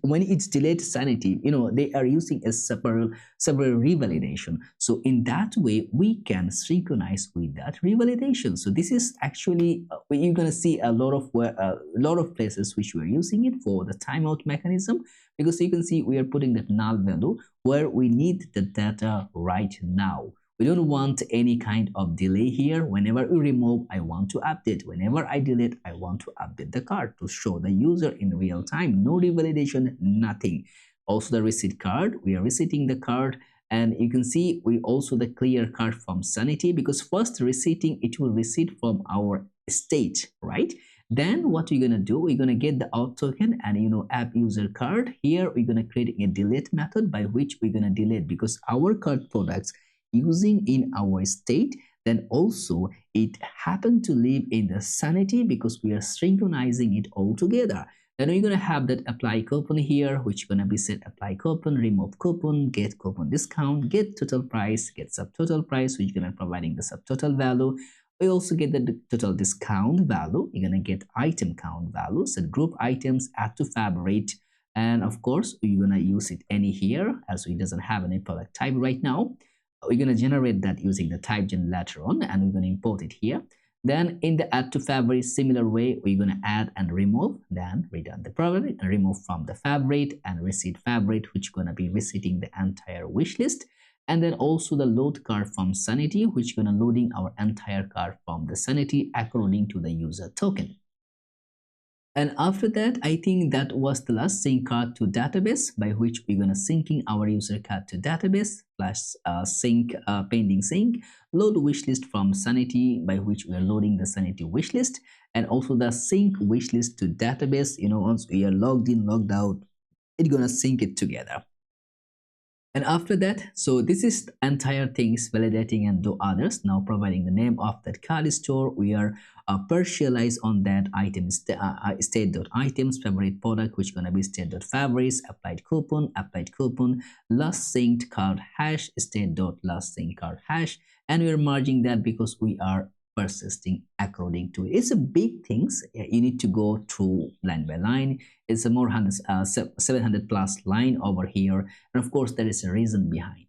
when it's delayed Sanity, they are using a several revalidation. So in that way, we can synchronize with that revalidation. So this is actually you're gonna see a lot of places which we're using it for the timeout mechanism, because you can see we are putting that null value where we need the data right now. We don't want any kind of delay here. Whenever we remove, I want to update. Whenever I delete, I want to update the card to show the user in real time. No revalidation, nothing. Also the receipt card, we are receipting the card. And you can see we also the clear card from Sanity, because first receipting, it will receipt from our state, right? Then what we're gonna do, we're gonna get the auth token and app user card. Here we're gonna create a delete method by which we're gonna delete, because our card products using in our state, then also it happened to live in the Sanity because we are synchronizing it all together. Then we're going to have that apply coupon here, which is going to be set apply coupon, remove coupon, get coupon discount, get total price, get subtotal price, which is going to be providing the subtotal value. We also get the total discount value. You're going to get item count value, set group items, add to favorite, and of course we're going to use it any here as it doesn't have any product type right now. We're going to generate that using the type gen later on, and we're going to import it here. Then in the add to favorite, similar way, we're going to add and remove, then return the favorite and remove from the favorite and receipt favorite, which is going to be receipting the entire wish list. And then also the load card from Sanity, which is going to loading our entire card from the Sanity according to the user token. And after that, I think that was the last sync card to database, by which we're going to syncing our user card to database plus sync pending sync, load wishlist from Sanity, by which we are loading the Sanity wishlist, and also the sync wishlist to database. Once we are logged in, logged out, it's going to sync it together. And after that, so this is the entire things validating and do others. Now providing the name of that card store, we are partialize on that item state.items favorite product, which is going to be state.favorites, applied coupon, last synced card hash, state.last synced card hash, and we're merging that because we are persisting according to it. It's a big things. You need to go through line by line. It's a more 700 plus line over here, and of course there is a reason behind it.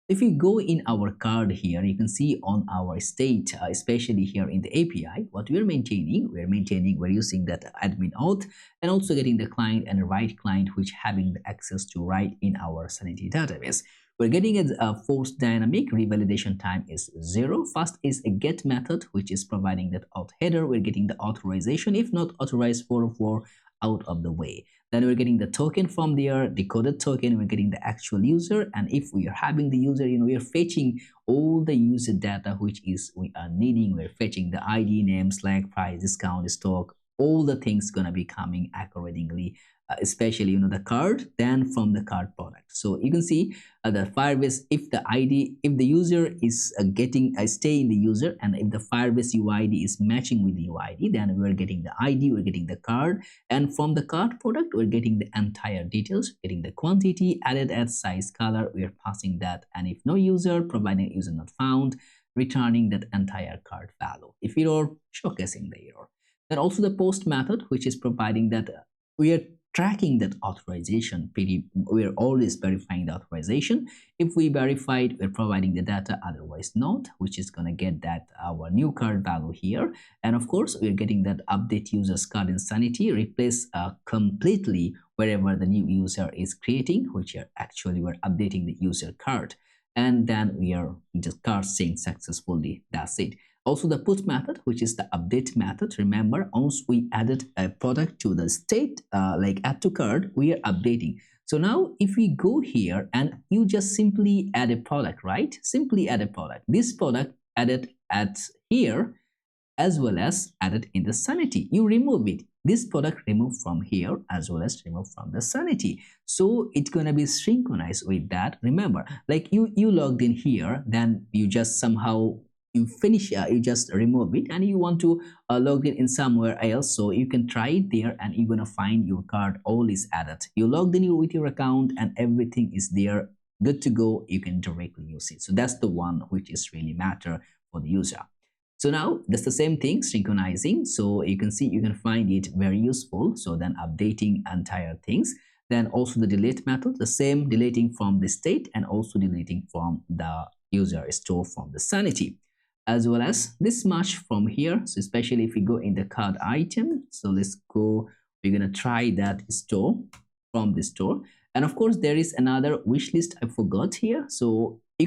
If you go in our card here, you can see on our state, especially here in the API, what we're maintaining, we're using that admin auth, and also getting the client and write client, which having the access to write in our Sanity database. We're getting a forced dynamic revalidation time is 0. First is a get method, which is providing that auth header. We're getting the authorization, if not authorized 404, out of the way. Then we're getting the token from there, decoded token. We're getting the actual user, and if we are having the user, we are fetching all the user data which is we are needing. We're fetching the ID, name, Slack, price, discount, stock, all the things gonna be coming accordingly. Especially the card, then from the card product. So you can see the Firebase, if the user is getting a stay in the user, and if the Firebase UID is matching with the UID, then we're getting the ID, we're getting the card, and from the card product we're getting the entire details, getting the quantity, added at size, color, we are passing that, and if no user, providing user not found, returning that entire card value. If error, showcasing the error. Then also the post method, which is providing that we are tracking that authorization. We're always verifying the authorization. If we verify it, we're providing the data, otherwise not, which is going to get that our new card value here. And of course, we're getting that update user's card in Sanity, replace completely wherever the new user is creating, which are actually we're updating the user card. And then we are just card synced successfully. That's it. Also the put method, which is the update method. Remember, once we added a product to the state, like add to cart, we are updating. So now if we go here and you just simply add a product, right? Simply add a product. This product added at here as well as added in the Sanity. You remove it. This product removed from here as well as removed from the Sanity. So it's gonna be synchronized with that. Remember, like you logged in here, then you just somehow you finish, you just remove it, and you want to log in somewhere else, so you can try it there, and you're gonna find your card all is added. You logged in with your account and everything is there, good to go. You can directly use it. So that's the one which is really matter for the user. So now that's the same thing, synchronizing. So you can see, you can find it very useful. So then updating entire things. Then also the delete method, the same, deleting from the state and also deleting from the user store from the Sanity, as well as this much from here. So especially if we go in the card item, so let's go, we're gonna try that store from the store. And of course there is another wish list I forgot here. So you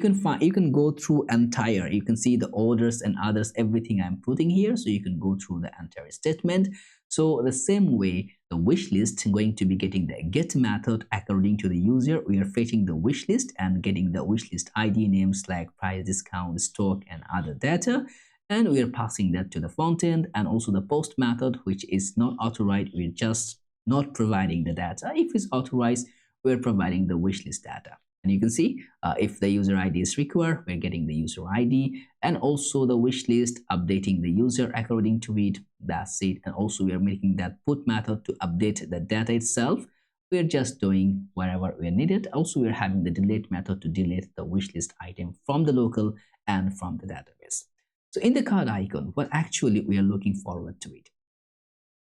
can go through entire, you can see the orders and others, everything I'm putting here, so you can go through the entire statement. So the same way, the wish list going to be getting the get method according to the user. We are fetching the wish list and getting the wish list ID names like price, discount, stock, and other data, and we are passing that to the front end. And also the post method, which is not authorized, we're just not providing the data. If it's authorized, we're providing the wish list data. And you can see if the user ID is required, we're getting the user ID, and also the wish list, updating the user according to it. That's it. And also we are making that put method to update the data itself. We're just doing wherever we need it. Also, we're having the delete method to delete the wish list item from the local and from the database. So in the card icon, what actually we are looking forward to it.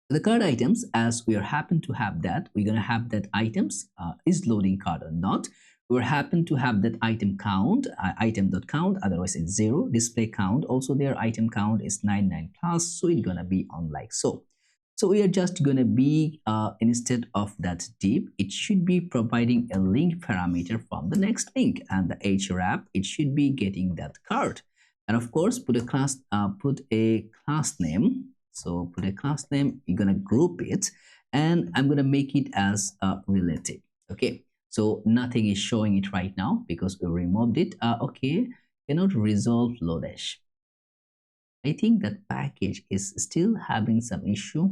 The card items, as we are happen to have that, we're going to have that items is loading card or not. We happen to have that item count, item.count, otherwise it's 0. Display count, also their item count is 99 plus, so it's gonna be on like so. So we are just gonna be instead of that div, it should be providing a link parameter from the next link, and the href, it should be getting that card. And of course, put a class name. So put a class name, you're gonna group it, and I'm gonna make it as relative. Okay. So nothing is showing it right now because we removed it. Okay, cannot resolve Lodash. I think that package is still having some issue.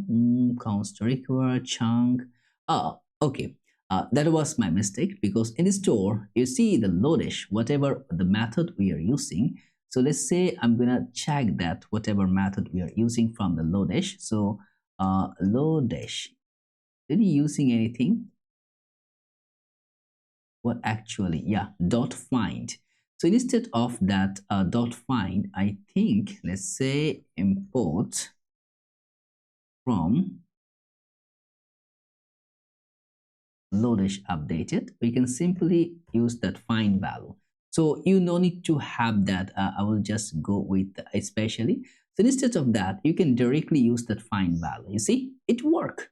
Counts to require chunk. Okay. That was my mistake, because in the store you see the Lodash, whatever the method we are using. So let's say I'm gonna check that whatever method we are using from the Lodash. So Lodash, are you using anything? What actually, yeah, dot find. So instead of that dot find, I think let's say import from Lodash updated, we can simply use that find value. So you no need to have that. I will just go with especially. So instead of that, you can directly use that find value. You see, it worked.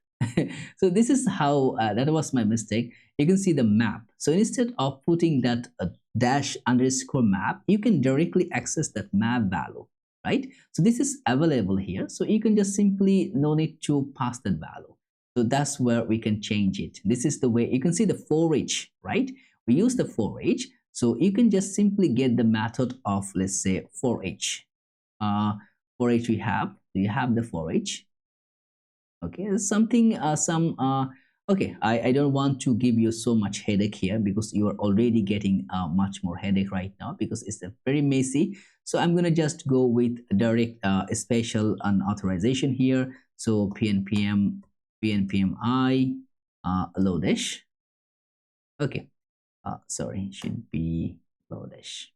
So this is how that was my mistake. You can see the map. So instead of putting that dash underscore map, you can directly access that map value, right? So this is available here. So you can just simply no need to pass that value. So that's where we can change it. This is the way you can see the for each, right? We use the for each. So you can just simply get the method of, let's say, for each. For each we have the for each. Okay, something okay, I don't want to give you so much headache here, because you are already getting much more headache right now because it's very messy. So I'm gonna just go with direct special unauthorization here. So pnpm I Lodash. Okay, sorry, should be Lodash.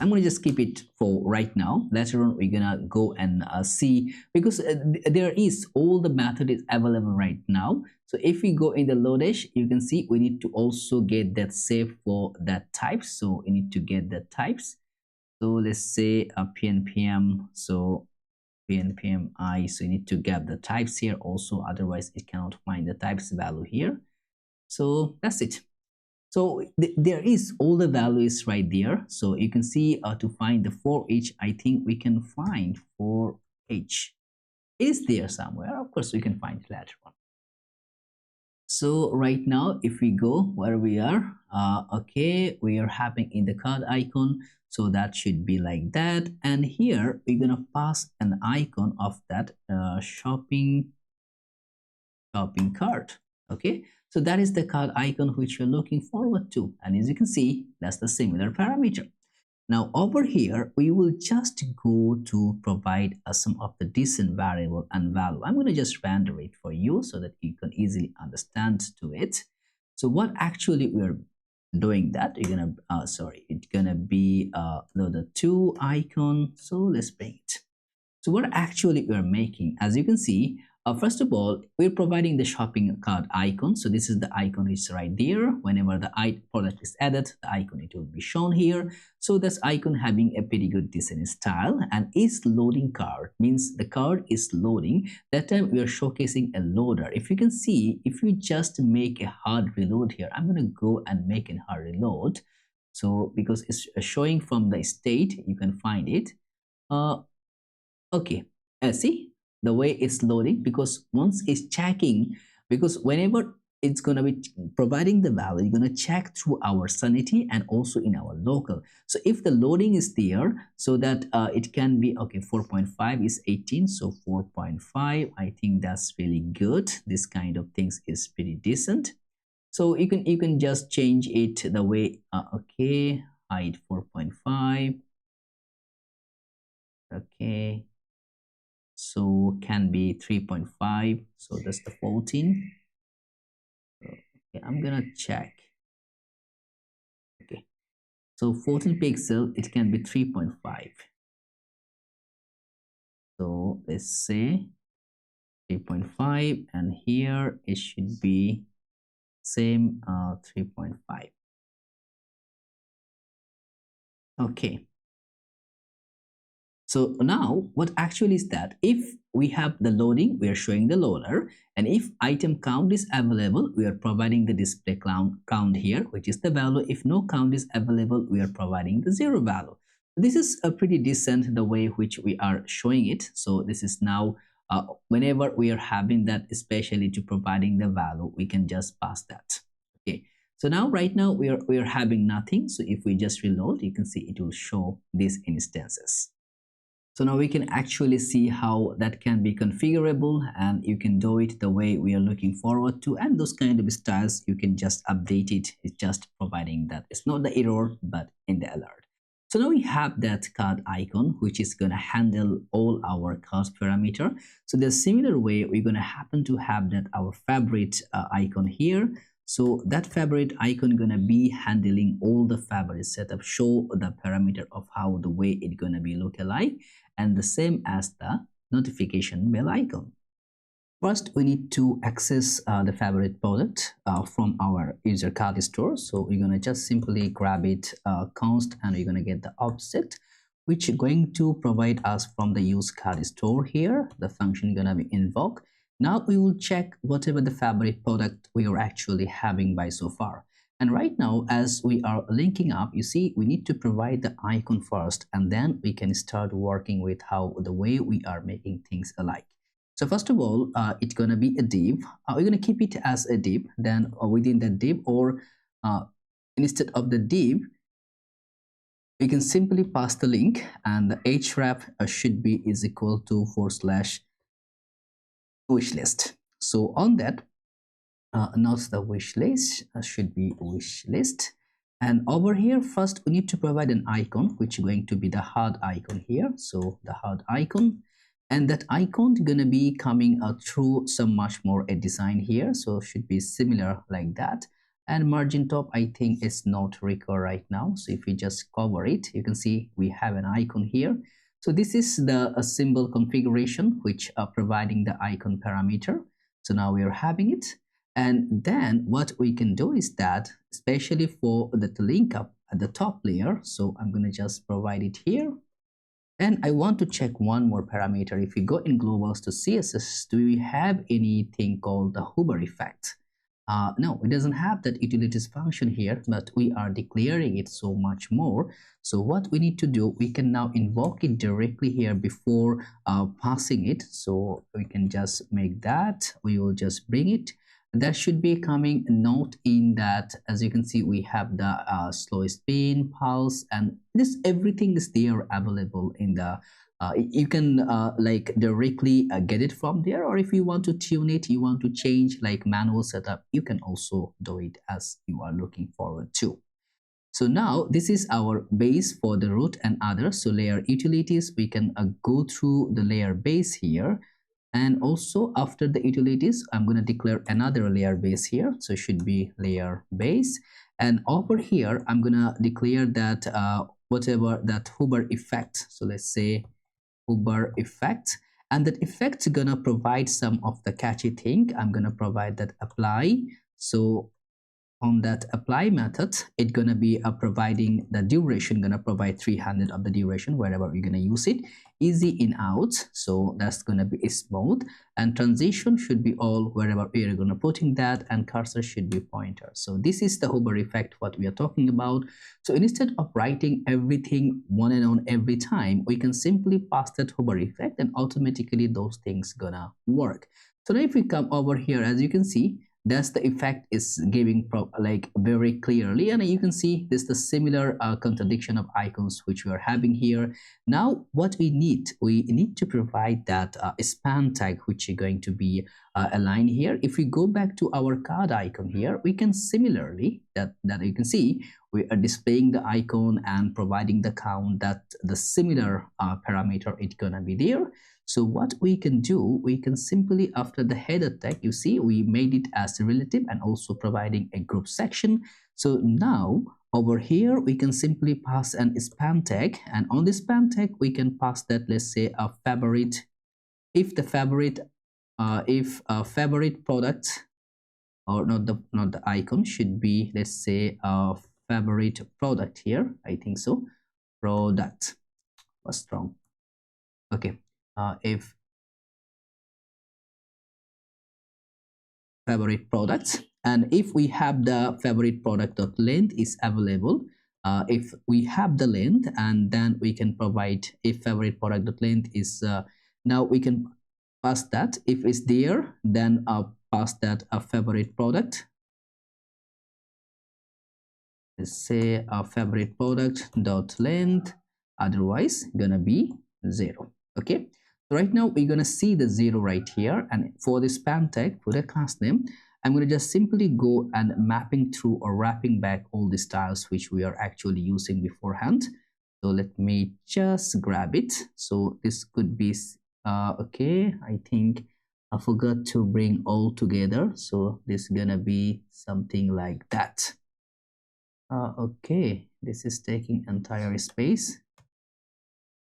I'm going to just keep it for right now. Later on, we're going to go and see, because there is all the method is available right now. So if we go in the Lodash, you can see we need to also get that save for that types. So we need to get the types. So let's say pnpm, so pnpm I, so you need to get the types here also, otherwise it cannot find the types value here. So that's it. So there is all the values right there. So you can see to find the for each, I think we can find for each. Is there somewhere? Of course, we can find it later on. So right now, if we go where we are, okay, we are having in the card icon. So that should be like that. And here we're going to pass an icon of that shopping cart. Okay. So that is the card icon which you're looking forward to. And as you can see, that's the similar parameter. Now over here, we will just go to provide some of the decent variable and value. I'm going to just render it for you so that you can easily understand to it. So what actually we're doing that, you're going to, sorry, it's going to be the to icon. So let's bring it. So what actually we're making, as you can see, first of all, we're providing the shopping cart icon. So this is the icon, is right there. Whenever the product is added, the icon, it will be shown here. So this icon having a pretty good design style, and is loading cart means the cart is loading. That time we are showcasing a loader. If you can see, if you just make a hard reload here, I'm going to go and make a hard reload. So because it's showing from the state, you can find it. Okay, see the way it's loading, because once it's checking, because whenever it's going to be providing the value, you're going to check through our Sanity and also in our local. So if the loading is there, so that it can be okay, 4.5 is 18, so 4.5, I think that's really good. This kind of things is pretty decent. So you can just change it the way okay, hide 4.5. okay, so can be 3.5, so that's the 14. Okay, I'm gonna check. Okay, so 14 pixel, it can be 3.5. So let's say 3.5, and here it should be same 3.5. okay, so now what actually is that if we have the loading, we are showing the loader, and if item count is available, we are providing the display count here, which is the value. If no count is available, we are providing the 0 value. This is a pretty decent the way which we are showing it. So this is now whenever we are having that, especially to providing the value, we can just pass that. Okay, so now right now we are having nothing. So if we just reload, you can see it will show these instances. So now we can actually see how that can be configurable, and you can do it the way we are looking forward to, and those kind of styles you can just update it. It's just providing that it's not the error but in the alert. So now we have that card icon, which is going to handle all our card parameter. So the similar way we're going to happen to have that our favorite icon here. So that favorite icon gonna be handling all the favorite setup, show the parameter of how the way it gonna be look alike, and the same as the notification bell icon. First, we need to access the favorite product from our user card store. So we're gonna just simply grab it const, and we're gonna get the object, which is going to provide us from the use card store here. The function gonna be invoked. Now we will check whatever the favorite product we are actually having by so far. And right now, as we are linking up, you see we need to provide the icon first, and then we can start working with how the way we are making things alike. So first of all, it's gonna be a div. We're gonna keep it as a div. Then within the div, or instead of the div, we can simply pass the link, and the href should be is equal to /wishlist. So on that, not the wish list, should be wish list. And over here, first we need to provide an icon, which is going to be the hard icon here. So the hard icon, and that icon is going to be coming through some much more a design here. So should be similar like that. And margin top, I think is not required right now. So if we just cover it, you can see we have an icon here. So this is the symbol configuration, which are providing the icon parameter. So now we are having it. And then what we can do is that, especially for the link up at the top layer, so I'm going to just provide it here. And I want to check one more parameter. If we go in globals to CSS, do we have anything called the hover effect? No, it doesn't have that utilities function here, but we are declaring it so much more. So what we need to do, we can now invoke it directly here before passing it. So we can just make that. We will just bring it. That should be coming note in that, as you can see, we have the slow spin, pulse, and this everything is there available in the you can like directly get it from there, or if you want to tune it, you want to change like manual setup, you can also do it as you are looking forward to. So now this is our base for the root and others. So layer utilities, we can go through the layer base here. And also after the utilities, I'm going to declare another layer base here. So it should be layer base. And over here, I'm going to declare that whatever that hover effect. So let's say hover effect. and that effect's gonna provide some of the catchy thing. I'm gonna provide that apply. So on that apply method, it's gonna be providing the duration, gonna provide 300 of the duration wherever we're gonna use it. Easy in out, so that's gonna be smooth, and transition should be all wherever we are gonna putting that, and cursor should be pointer. So this is the hover effect what we are talking about. So instead of writing everything one and on every time, we can simply pass that hover effect and automatically those things gonna work. So now if we come over here, as you can see, that's the effect is giving like very clearly, and you can see this the similar contradiction of icons which we are having here. Now what we need to provide that span tag which is going to be aligned here. If we go back to our card icon here, we can similarly that you can see we are displaying the icon and providing the count, that the similar parameter it's gonna be there. So what we can do, we can simply, after the header tag, you see we made it as a relative and also providing a group section. So now over here we can simply pass an span tag, and on this span tag we can pass that, let's say, a favorite. If the favorite favorite product, or not the icon, should be, let's say, a favorite product here. I think so. Product was wrong. Okay. If favorite products, and if we have the favorite product dot length is available, if we have the length, and then we can provide if favorite product dot length is now we can pass that. If it's there, then pass that a favorite product. Let's say a favorite product dot length, otherwise gonna be 0. Okay. Right now we're gonna see the 0 right here, and for the span tag, for the class name, I'm gonna just simply go and mapping through or wrapping back all the styles which we are actually using beforehand. So let me just grab it. So this could be okay. I think I forgot to bring all together, so this is gonna be something like that. Okay, this is taking entire space.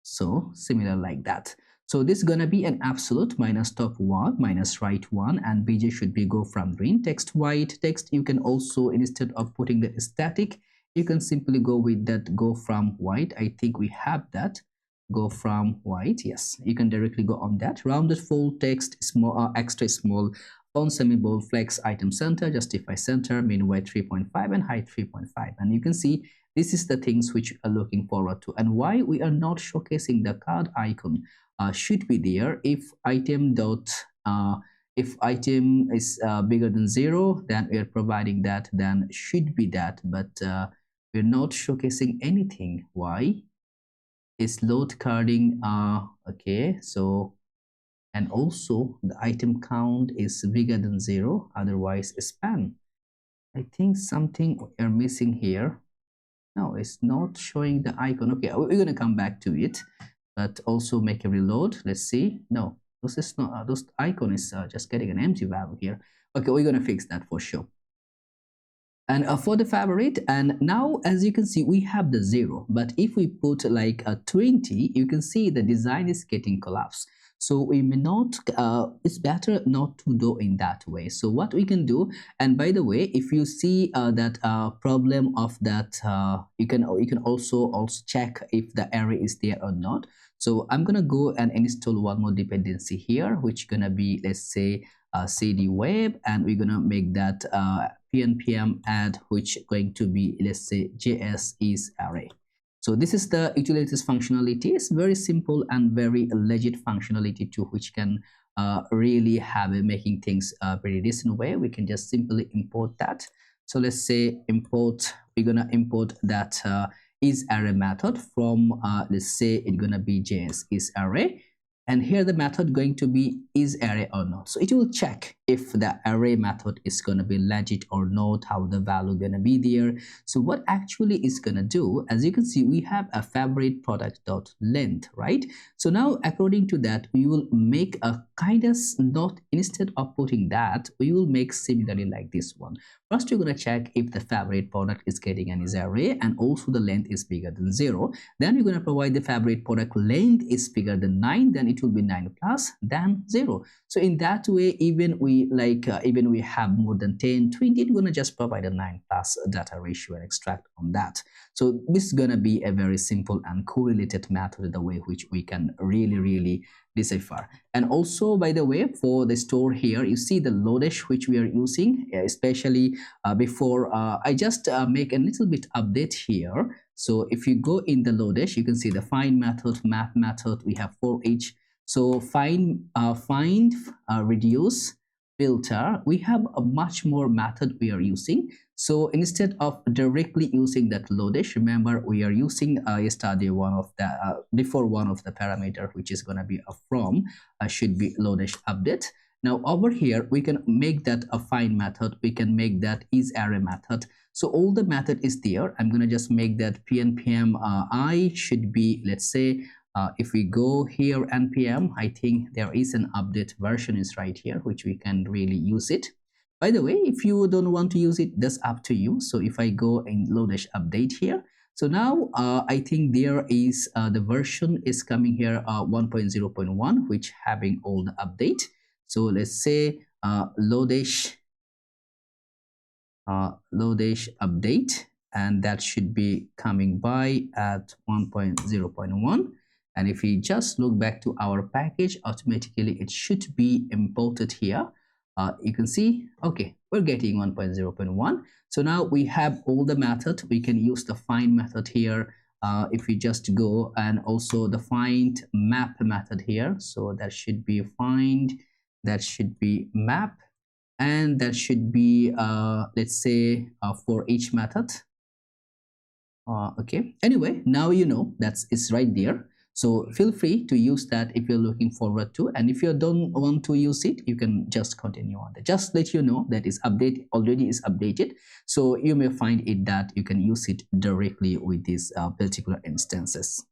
So similar like that. So this is gonna be an absolute minus top 1 minus right 1, and BJ should be go from green. Text white. Text, you can also, instead of putting the static, you can simply go with that go from white. I think we have that go from white. Yes, you can directly go on that. Rounded full text, small, extra small, font semi-bold, flex, item center, justify center, min weight 3.5 and height 3.5, and you can see this is the things which are looking forward to. And why we are not showcasing the card icon should be there. If item is bigger than 0, then we are providing that, then should be that, but we're not showcasing anything. Why? Is load carding okay. So, and also the item count is bigger than 0, otherwise span. I think something we're missing here. No, it's not showing the icon. Okay, we're gonna come back to it, but also make a reload. Let's see. No, this is not those icon is just getting an empty value here. Okay, we're gonna fix that for sure. And for the favorite, and now as you can see we have the 0, but if we put like a 20, you can see the design is getting collapsed. So we may not it's better not to do in that way. So what we can do, and by the way, if you see that problem of that, you can also check if the array is there or not. So I'm gonna go and install one more dependency here, which gonna be, let's say, cd web, and we're gonna make that npm add, which going to be, let's say, js is array. So this is the utilities functionality. It's very simple and very legit functionality too, which can really have a making things very decent way. We can just simply import that. So let's say import, we're gonna import that is array method from let's say it's gonna be js is array, and here the method going to be is array or not. So it will check if the array method is going to be legit or not, how the value going to be there. So what actually is going to do, as you can see, we have a favorite product dot length, right? So now according to that, we will make a kind of not, instead of putting that, we will make similarly like this one. First, you're going to check if the favorite product is getting an is array and also the length is bigger than 0. Then you're going to provide the favorite product length is bigger than 9, then it will be 9 plus than 0. So in that way, even we even we have more than 10, 20, we're going to just provide a 9 plus data ratio and extract on that. So this is going to be a very simple and correlated method, the way which we can really decipher. And also, by the way, for the store here, you see the Lodash which we are using, especially before I just make a little bit update here. So if you go in the Lodash, you can see the find method, map method, we have for each. So find, reduce, filter, we have a much more method we are using. So instead of directly using that Lodash, remember we are using yesterday one of the before one of the parameter, which is going to be a from, should be Lodash update. Now over here we can make that a find method, we can make that is array method. So all the method is there. I'm going to just make that pnpm I should be, let's say, if we go here npm, I think there is an update version is right here, which we can really use it. By the way, if you don't want to use it, that's up to you. So if I go in Lodash update here, so now I think there is the version is coming here 1.0.1, which having all the update. So let's say Lodash update, and that should be coming by at 1.0.1. And if we just look back to our package, automatically it should be imported here. You can see, okay, we're getting 1.0.1. So now we have all the methods. We can use the find method here. If we just go, and also the find map method here. So that should be find, that should be map, and that should be let's say for each method. Okay, anyway, now you know that's it's right there. So feel free to use that if you're looking forward to, and if you don't want to use it, you can just continue on. Just let you know that is update already is updated, so you may find it that you can use it directly with these particular instances.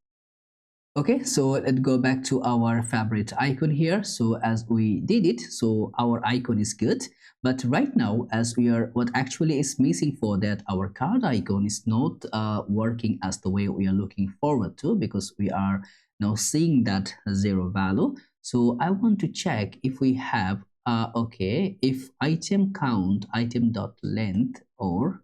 Okay, so let's go back to our favorite icon here. So as we did it, so our icon is good, but right now as we are, what actually is missing for that, our card icon is not working as the way we are looking forward to, because we are now seeing that 0 value. So I want to check if we have okay, if item count, item dot length, or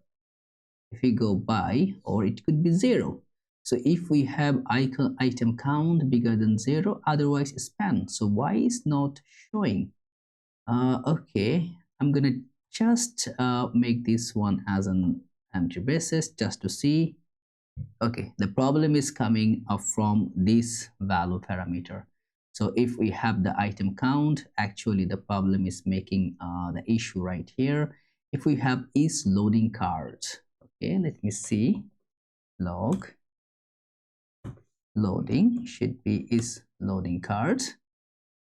if we go by, or it could be 0. So if we have item count bigger than 0, otherwise span. So why is not showing? Okay, I'm gonna just make this one as an empty basis just to see. Okay, the problem is coming up from this value parameter. So if we have the item count, actually the problem is making the issue right here. If we have is loading cards, okay, let me see, log loading should be is loading cards.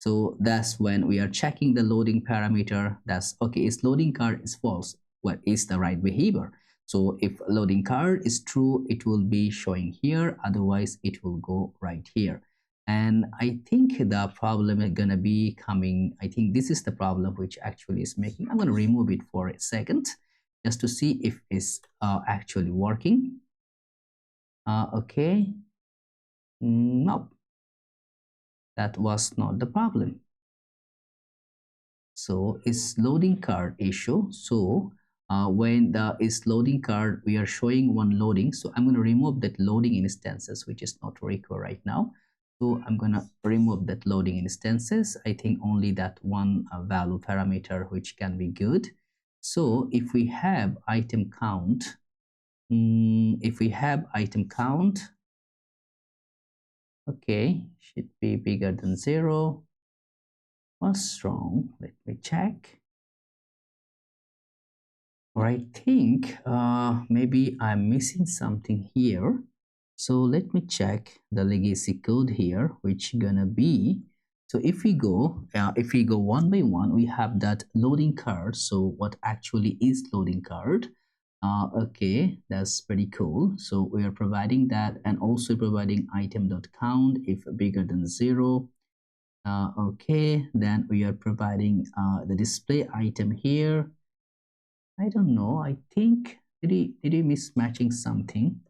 So that's when we are checking the loading parameter. That's okay, is loading card is false, what is the right behavior? So if loading card is true, it will be showing here, otherwise it will go right here. And I think the problem is gonna be coming, I think this is the problem which actually is making, I'm gonna remove it for a second just to see if it's actually working. Okay, nope, that was not the problem. So it's loading card issue. So when the is loading card, we are showing one loading. So I'm going to remove that loading instances, which is not required right now. So I'm going to remove that loading instances. I think only that one value parameter which can be good. So if we have item count, okay, should be bigger than 0. What's wrong? Let me check. Or I think maybe I'm missing something here. So let me check the legacy code here, which gonna be, so if we go one by one, we have that loading card. So what actually is loading card? Okay, that's pretty cool. So we are providing that, and also providing item.count if bigger than 0. Okay, then we are providing the display item here. I don't know, I think did he mismatching something?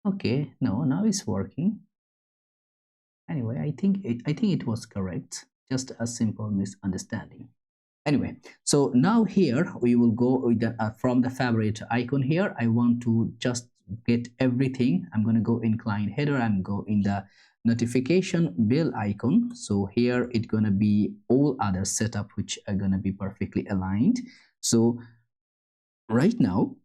Okay, no, now it's working. Anyway, I think it was correct, just a simple misunderstanding. Anyway, so now here we will go with the, from the favorite icon here. I want to just get everything. I'm going to go in client header. I'm go in the notification bill icon. So here it's going to be all other setup which are going to be perfectly aligned. So right now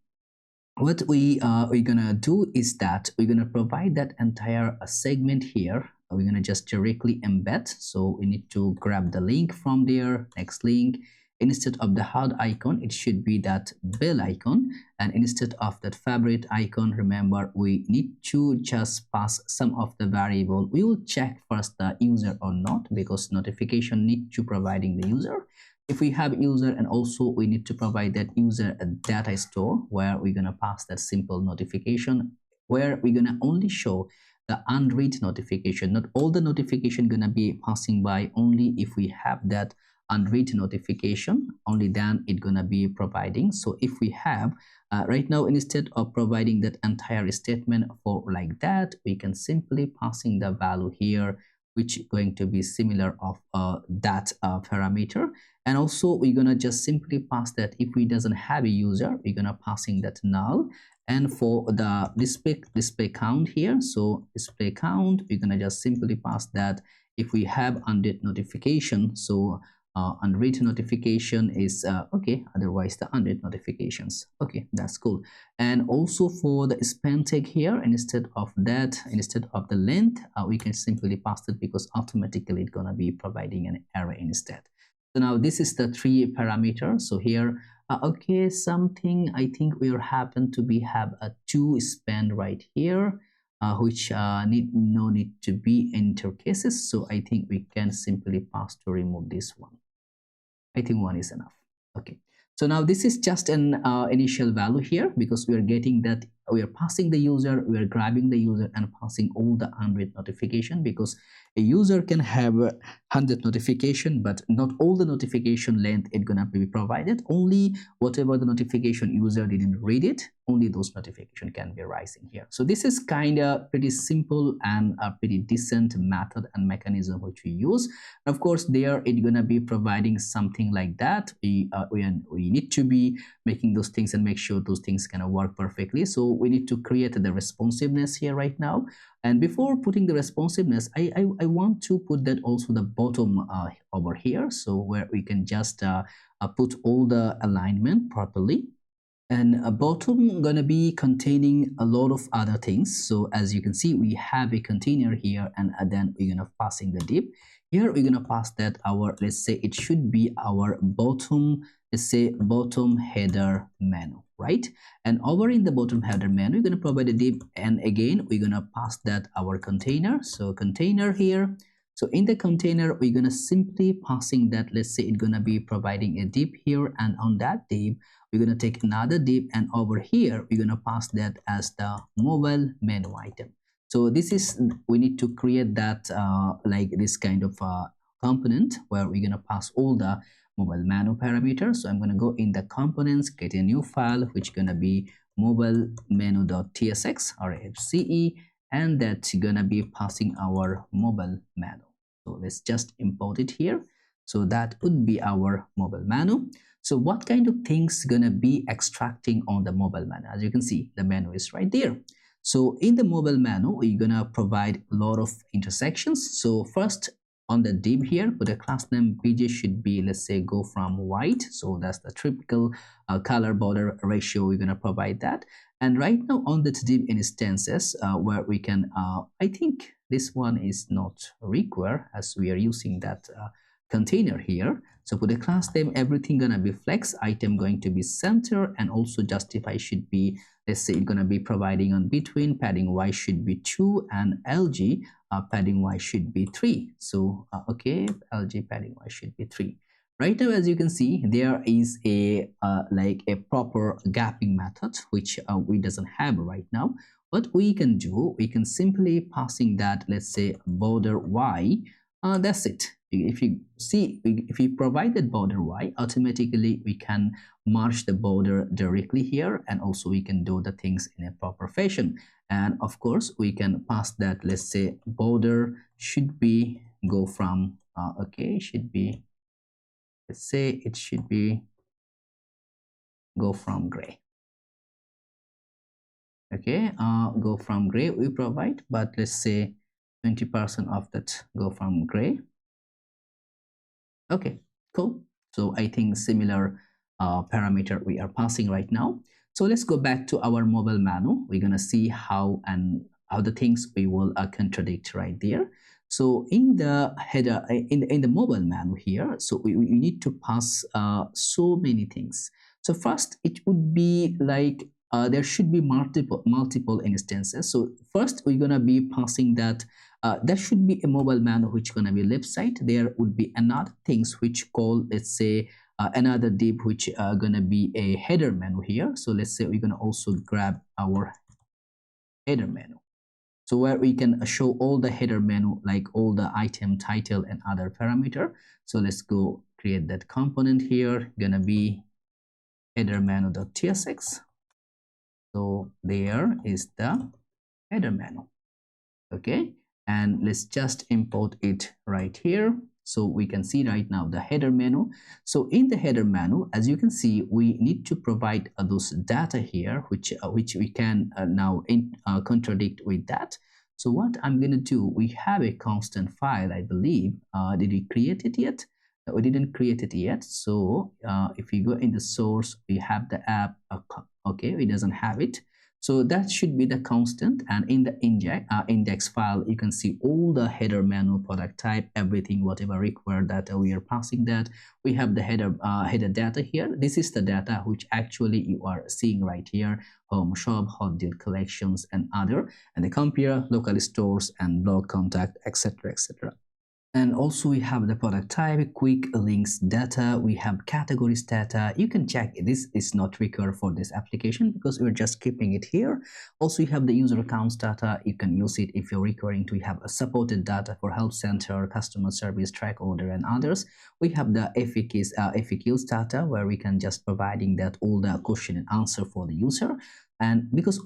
what we're gonna do is that we're gonna provide that entire segment here. We're gonna just directly embed, so we need to grab the link from there. Next link, instead of the HUD icon it should be that bill icon, and instead of that favorite icon, remember we need to just pass some of the variable. We will check first the user or not, because notification need to providing the user. If we have user, and also we need to provide that user a data store where we're going to pass that simple notification, where we're going to only show the unread notification. Not all the notification going to be passing by, only if we have that unread notification, only then it going to be providing. So if we have right now, instead of providing that entire statement for like that, we can simply passing the value here, which going to be similar of that parameter. And also we're gonna just simply pass that if we doesn't have a user, we're gonna passing that null. And for the display count here, so display count, we're gonna just simply pass that if we have unread notification. So unread notification is okay, otherwise the unread notifications. Okay, that's cool. And also for the span tag here, instead of that, instead of the length, we can simply pass it, because automatically it's gonna be providing an array instead. So now this is the three parameters. So here okay, something I think will happen to be have a two span right here, which no need to be enter cases. So I think we can simply pass to remove this one. I think one is enough. Okay, so now this is just an initial value here, because we are getting that we are passing the user, we are grabbing the user and passing all the unread notification, because a user can have 100 notification, but not all the notification length is gonna be provided. Only whatever the notification user didn't read it, only those notification can be rising here. So this is kind of pretty simple and a pretty decent method and mechanism which we use. Of course there it's gonna be providing something like that. We need to be making those things and make sure those things can work perfectly. So we need to create the responsiveness here right now. And before putting the responsiveness, I want to put that also the bottom over here, so where we can just put all the alignment properly. And a bottom gonna be containing a lot of other things. So as you can see, we have a container here, and then we're gonna passing the div. Here we're gonna pass that our, let's say it should be our bottom, let's say bottom header menu, right? And over in the bottom header menu, we're gonna provide a div, and again we're gonna pass that our container. So container here. So in the container, we're gonna simply passing that, let's say it's gonna be providing a div here, and on that div we're going to take another div, and over here we're going to pass that as the mobile menu item. So this is, we need to create that like this kind of component where we're going to pass all the mobile menu parameters. So I'm going to go in the components, get a new file which is going to be mobile menu.tsx or fce, and that's going to be passing our mobile menu. So let's just import it here. So that would be our mobile menu. So what kind of things gonna be extracting on the mobile menu? As you can see, the menu is right there. So in the mobile menu, we're gonna provide a lot of intersections. So first on the div here, put a class name bj should be, let's say, go from white. So that's the typical color border ratio. We're gonna provide that. And right now on the div instances, where we can, I think this one is not required as we are using that container here. So for the class name, everything gonna be flex, item going to be center, and also justify should be, let's say it's gonna be providing on between, padding y should be 2, and lg padding y should be 3. So okay, lg padding y should be 3. Right now, as you can see, there is a like a proper gapping method which we doesn't have right now. What we can do, we can simply passing that, let's say border y That's it. If you see, if you provide that border Y, automatically we can merge the border directly here, and also we can do the things in a proper fashion. And of course we can pass that, let's say border should be go from okay, should be, let's say it should be go from gray. Okay, go from gray we provide, but let's say 20% of that go from gray. Okay, cool. So I think similar parameter we are passing right now. So let's go back to our mobile menu. We're gonna see how the things we will contradict right there. So in the header, in the mobile menu here, so we need to pass so many things. So first, it would be like there should be multiple instances. So first, we're gonna be passing that. There should be a mobile menu which gonna be left side. There would be another things which call, let's say another div which gonna be a header menu here. So let's say we're gonna also grab our header menu, so where we can show all the header menu, like all the item title and other parameter. So let's go create that component here, gonna be header menu.tsx. So there is the header menu. Okay, and let's just import it right here. So we can see right now the header menu. So in the header menu, as you can see, we need to provide those data here, which we can now contradict with that. So what I'm going to do, we have a constant file, I believe. Did we create it yet? We didn't create it yet. So if we go in the source, we have the app. Okay, it doesn't have it. So that should be the constant, and in the index file, you can see all the header menu, product type, everything, whatever required data we are passing that. We have the header data here. This is the data which actually you are seeing right here: home, shop, hot deal, collections, and other, and the compare, local stores, and blog contact, etc., etc. And also we have the product type, quick links data, we have categories data. You can check this is not required for this application because we're just keeping it here. Also you have the user accounts data. You can use it if you're requiring to have a supported data for help center, customer service, track order, and others. We have the FAQs data, where we can just providing that all the question and answer for the user. And because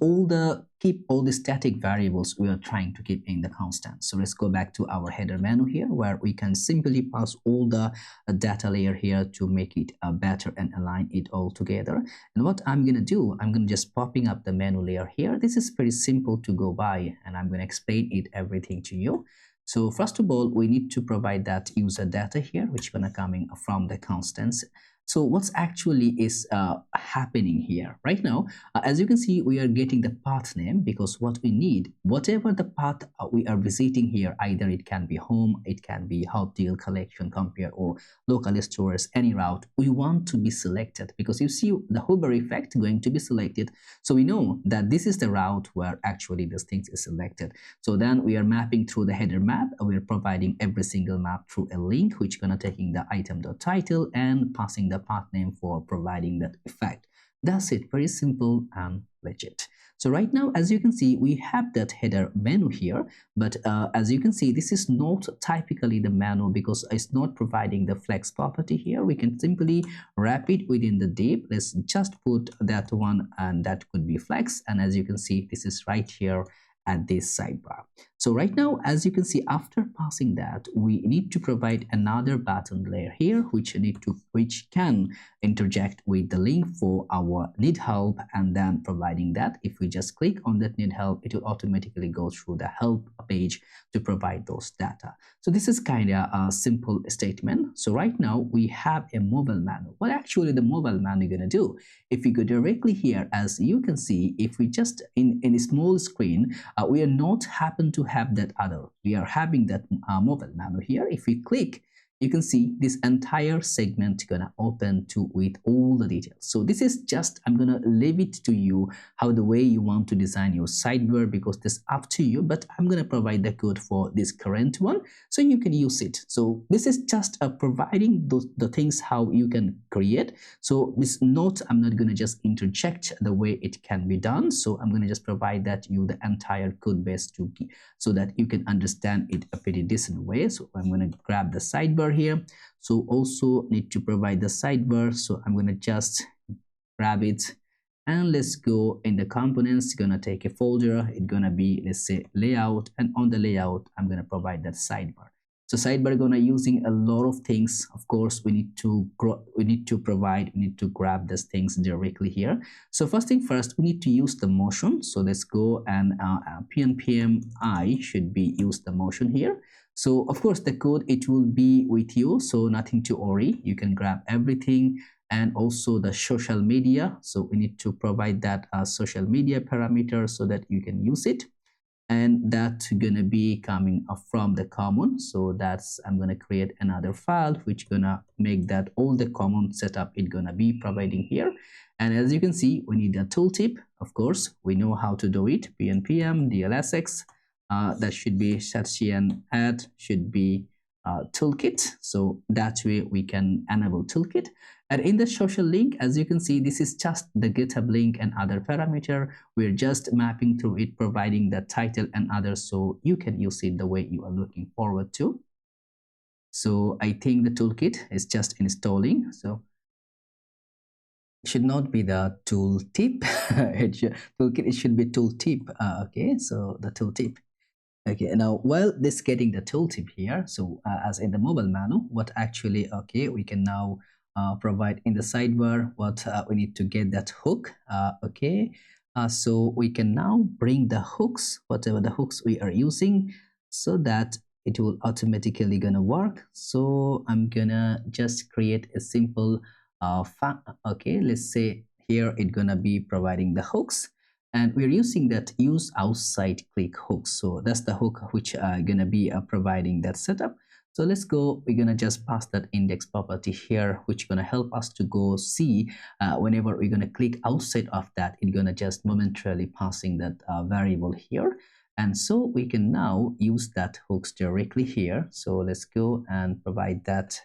keep all the static variables we are trying to keep in the constant. So let's go back to our header menu here, where we can simply pass all the data layer here to make it better and align it all together. And what I'm gonna do, I'm gonna just popping up the menu layer here. This is pretty simple to go by, and I'm gonna explain it everything to you. So first of all, we need to provide that user data here, which is gonna coming from the constants. So what's actually is happening here right now, as you can see, we are getting the path name because what we need, whatever the path we are visiting here, either it can be home, it can be hot deal, collection, compare, or local stores, any route we want to be selected, because you see the hover effect going to be selected. So we know that this is the route where actually this thing is selected. So then we are mapping through the header map. We are providing every single map through a link, which gonna taking the item.title and passing the path name for providing that effect. That's it, very simple and legit. So right now, as you can see, we have that header menu here, but as you can see, this is not typically the menu because it's not providing the flex property here. We can simply wrap it within the div. Let's just put that one, and that could be flex. And as you can see, this is right here at this sidebar. So right now, as you can see, after passing that, we need to provide another button layer here, which can interject with the link for our need help, and then providing that if we just click on that need help, it will automatically go through the help page to provide those data. So this is kind of a simple statement. So right now we have a mobile menu. What actually the mobile menu gonna do? If we go directly here, as you can see, if we just in a small screen, we are not happen to have that other. We are having that mobile menu here. If we click, you can see this entire segment gonna open to with all the details. So this is just, I'm gonna leave it to you how the way you want to design your sidebar, because this up to you, but I'm gonna provide the code for this current one so you can use it. So this is just providing the things how you can create. So this note, I'm not gonna just interject the way it can be done. So I'm gonna just provide that you the entire code base to so that you can understand it a pretty decent way. So I'm going to grab the sidebar here. So also need to provide the sidebar. So I'm going to just grab it and let's go in the components. Gonna take a folder. It's gonna be, let's say, layout, and on the layout I'm gonna provide that sidebar. So sidebar gonna using a lot of things. Of course, we need to grab these things directly here. So first thing first, we need to use the motion. So let's go and PNPM I should be use the motion here. So of course the code, it will be with you, so nothing to worry. You can grab everything. And also the social media, so we need to provide that social media parameter so that you can use it, and that's gonna be coming from the common. So that's, I'm gonna create another file which gonna make that all the common setup it gonna be providing here. And as you can see, we need a tooltip. Of course, we know how to do it. PNPM DLSX, that should be section add should be toolkit, so that way we can enable toolkit. And in the social link, as you can see, this is just the GitHub link and other parameter. We're just mapping through it, providing the title and others, so you can use it the way you are looking forward to. So I think the toolkit is just installing, so it should not be the tooltip. Toolkit, it should be tooltip. Okay, so the tooltip. Okay, now while this getting the tooltip here, so as in the mobile menu, what actually, okay, we can now provide in the sidebar what we need to get that hook. Okay, so we can now bring the hooks, whatever the hooks we are using, so that it will automatically gonna work. So I'm gonna just create a simple okay, let's say here it's gonna be providing the hooks. And we're using that use outside click hook. So that's the hook which are gonna be providing that setup. So let's go, we're gonna just pass that index property here, which gonna help us to go see whenever we're gonna click outside of that, it's gonna just momentarily passing that variable here. And so we can now use that hooks directly here. So let's go and provide that,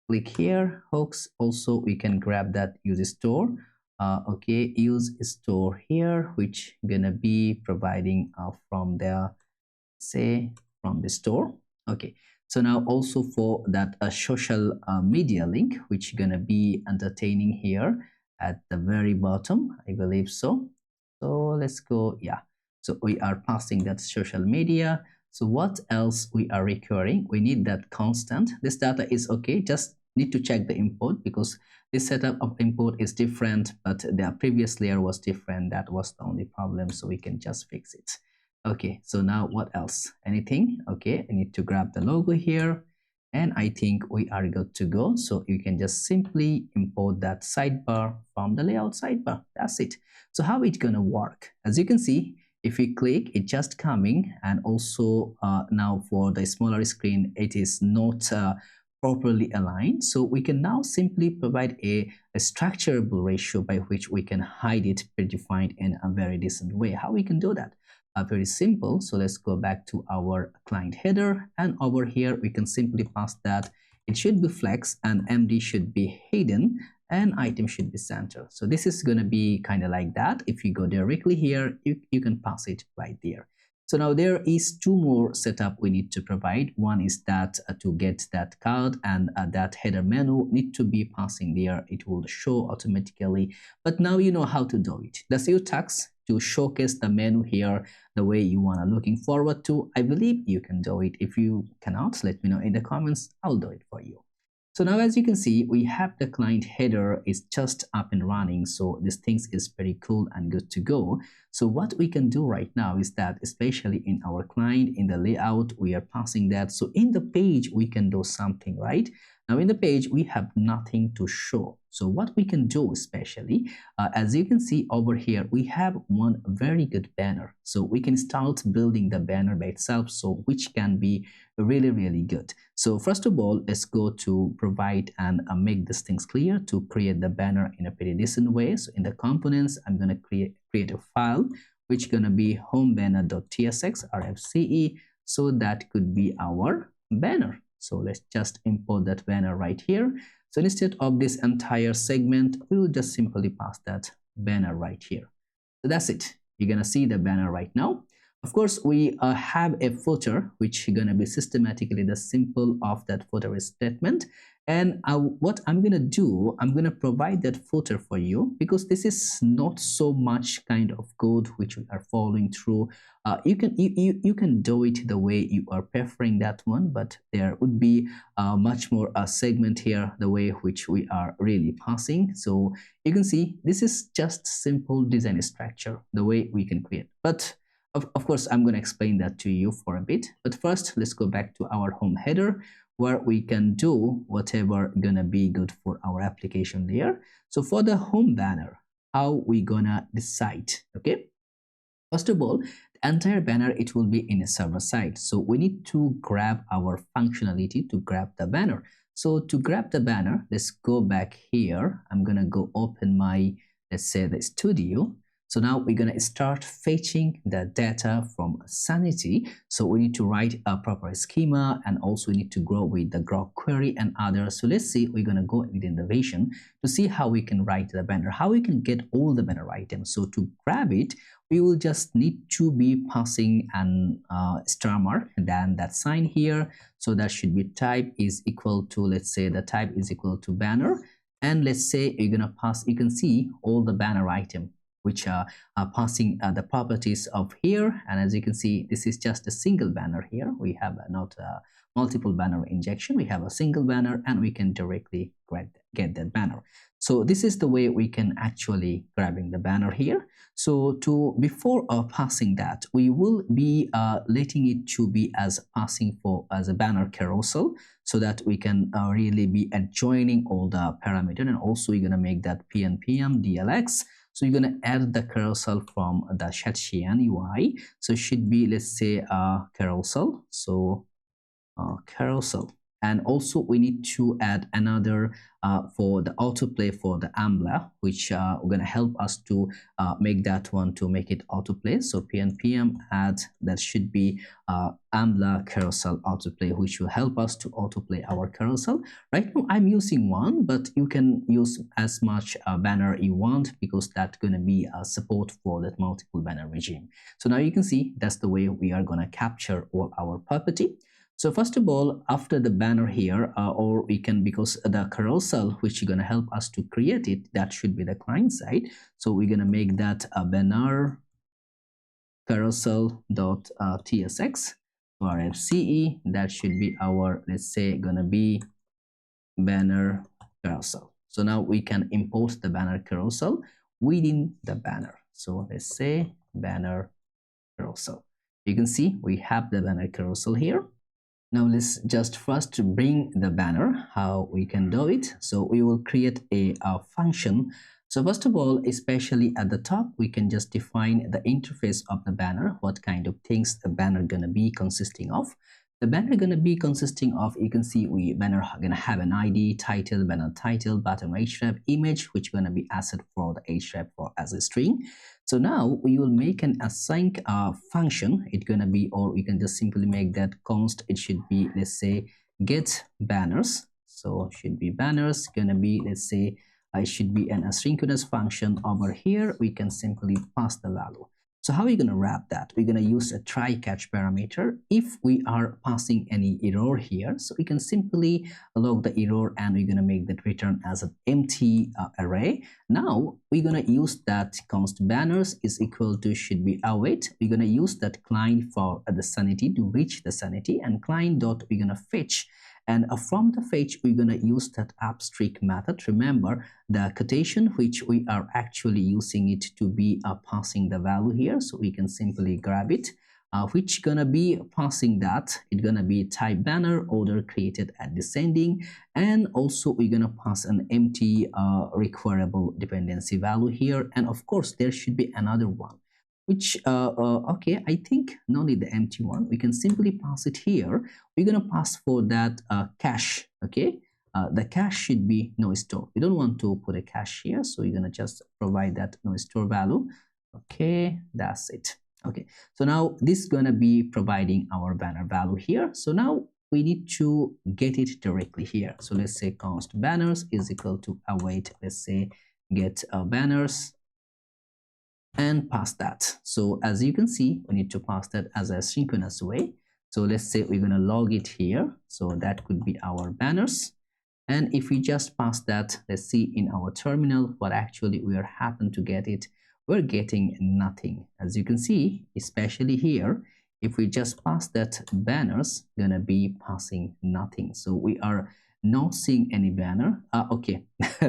click here, hooks. Also we can grab that use store. Okay, use store here, which gonna be providing from the, say, from the store. Okay, so now also for that social media link, which gonna be entertaining here at the very bottom, I believe so. So let's go, yeah, so we are passing that social media. So what else we are requiring? We need that constant. This data is okay, just need to check the import, because this setup of import is different, but the previous layer was different. That was the only problem, so we can just fix it. Okay, so now what else? Anything? Okay, I need to grab the logo here, and I think we are good to go. So you can just simply import that sidebar from the layout sidebar. That's it. So how it's gonna work? As you can see, if we click, it's just coming, and also now for the smaller screen, it is not properly aligned. So we can now simply provide a structurable ratio by which we can hide it predefined in a very decent way. How we can do that? Very simple. So let's go back to our client header, and over here we can simply pass that it should be flex, and MD should be hidden, and item should be center. So this is going to be kind of like that. If you go directly here, you can pass it right there. So now there is two more setup we need to provide. One is that to get that card, and that header menu need to be passing there. It will show automatically, but now you know how to do it. That's your task to showcase the menu here the way you want to looking forward to. I believe you can do it. If you cannot, let me know in the comments. I'll do it for you. So now as you can see, we have the client header is just up and running. So this things is pretty cool and good to go. So what we can do right now is that, especially in our client, in the layout, we are passing that. So in the page, we can do something, right? Now in the page, we have nothing to show. So what we can do especially, as you can see over here, we have one very good banner. So we can start building the banner by itself, so which can be really, really good. So first of all, let's go to provide and make these things clear to create the banner in a pretty decent way. So in the components, I'm going to create a file which going to be homebanner.tsx rfce. So that could be our banner. So let's just import that banner right here. So instead of this entire segment, we will just simply pass that banner right here. So that's it. You're gonna see the banner right now. Of course, we have a footer, which is gonna be systematically the symbol of that footer statement. And what I'm gonna do, I'm gonna provide that footer for you, because this is not so much kind of code which we are following through. You can do it the way you are preferring that one, but there would be much more a segment here, the way which we are really passing. So you can see this is just simple design structure, the way we can create. But of course, I'm going to explain that to you for a bit. But first, let's go back to our home header, where we can do whatever gonna be good for our application layer. So for the home banner, how we gonna decide? Okay, first of all, the entire banner, it will be in a server side. So we need to grab our functionality to grab the banner. So to grab the banner, let's go back here. I'm gonna go open my, let's say, the studio. So now we're going to start fetching the data from Sanity. So we need to write a proper schema, and also we need to grow with the grok query and others. So let's see, we're going to go within the vision to see how we can write the banner, how we can get all the banner items. So to grab it, we will just need to be passing an star mark and then that sign here. So that should be type is equal to, let's say the type is equal to banner. And let's say you're going to pass, you can see all the banner item, which are passing the properties of here. And as you can see, this is just a single banner here. We have not a multiple banner injection. We have a single banner, and we can directly get that banner. So this is the way we can actually grabbing the banner here. So before passing that, we will be letting it to be as passing for as a banner carousel, so that we can really be adjoining all the parameter. And also you're going to make that pnpm dlx. So you're going to add the carousel from the Shadchian UI. So it should be, let's say, carousel. So carousel. And also we need to add another for the autoplay for the AMBLA, which are going to help us to make that one to make it autoplay. So pnpm add, that should be AMBLA carousel autoplay, which will help us to autoplay our carousel. Right now I'm using one, but you can use as much banner you want, because that's going to be a support for that multiple banner regime. So now you can see that's the way we are going to capture all our property. So first of all, after the banner here, or we can, because the carousel which is going to help us to create it, that should be the client side. So we're going to make that a banner carousel.tsx rfce. That should be our, let's say, going to be banner carousel. So now we can import the banner carousel within the banner. So let's say banner carousel. You can see we have the banner carousel here. Now let's just first bring the banner, how we can do it. So we will create a function. So first of all, especially at the top, we can just define the interface of the banner, what kind of things the banner gonna be consisting of. The banner gonna be consisting of, you can see banner gonna have an ID, title, banner title, button href, image, which gonna be asset for the href for as a string. So now we will make an async function. It's gonna be, or we can just simply make that const. It should be, let's say, get banners. So should be banners gonna be, let's say, it should be an asynchronous function. Over here we can simply pass the value. So how are we going to wrap that? We're going to use a try catch parameter. If we are passing any error here, so we can simply log the error, and we're going to make that return as an empty array. Now we're going to use that const banners is equal to should be await. We're going to use that client for the sanity to reach the sanity, and client dot we're going to fetch. And from the fetch, we're going to use that upstreak method. Remember the quotation which we are actually using it to be passing the value here. So we can simply grab it. which gonna be passing that. It's gonna be type banner order created at descending, and also we're gonna pass an empty requirable dependency value here. And of course there should be another one, which okay, I think no need the empty one. We can simply pass it here. We're gonna pass for that cache. Okay, the cache should be no store. We don't want to put a cache here, so you're gonna just provide that no store value. Okay, that's it. Okay, so now this is gonna be providing our banner value here. So now we need to get it directly here. So let's say const banners is equal to await, let's say get banners, and pass that. So as you can see, we need to pass that as a synchronous way. So let's say we're going to log it here. So that could be our banners. And if we just pass that, let's see in our terminal what actually we are happen to get it. We're getting nothing. As you can see, especially here, if we just pass that banners, gonna be passing nothing. So we are not seeing any banner. Okay,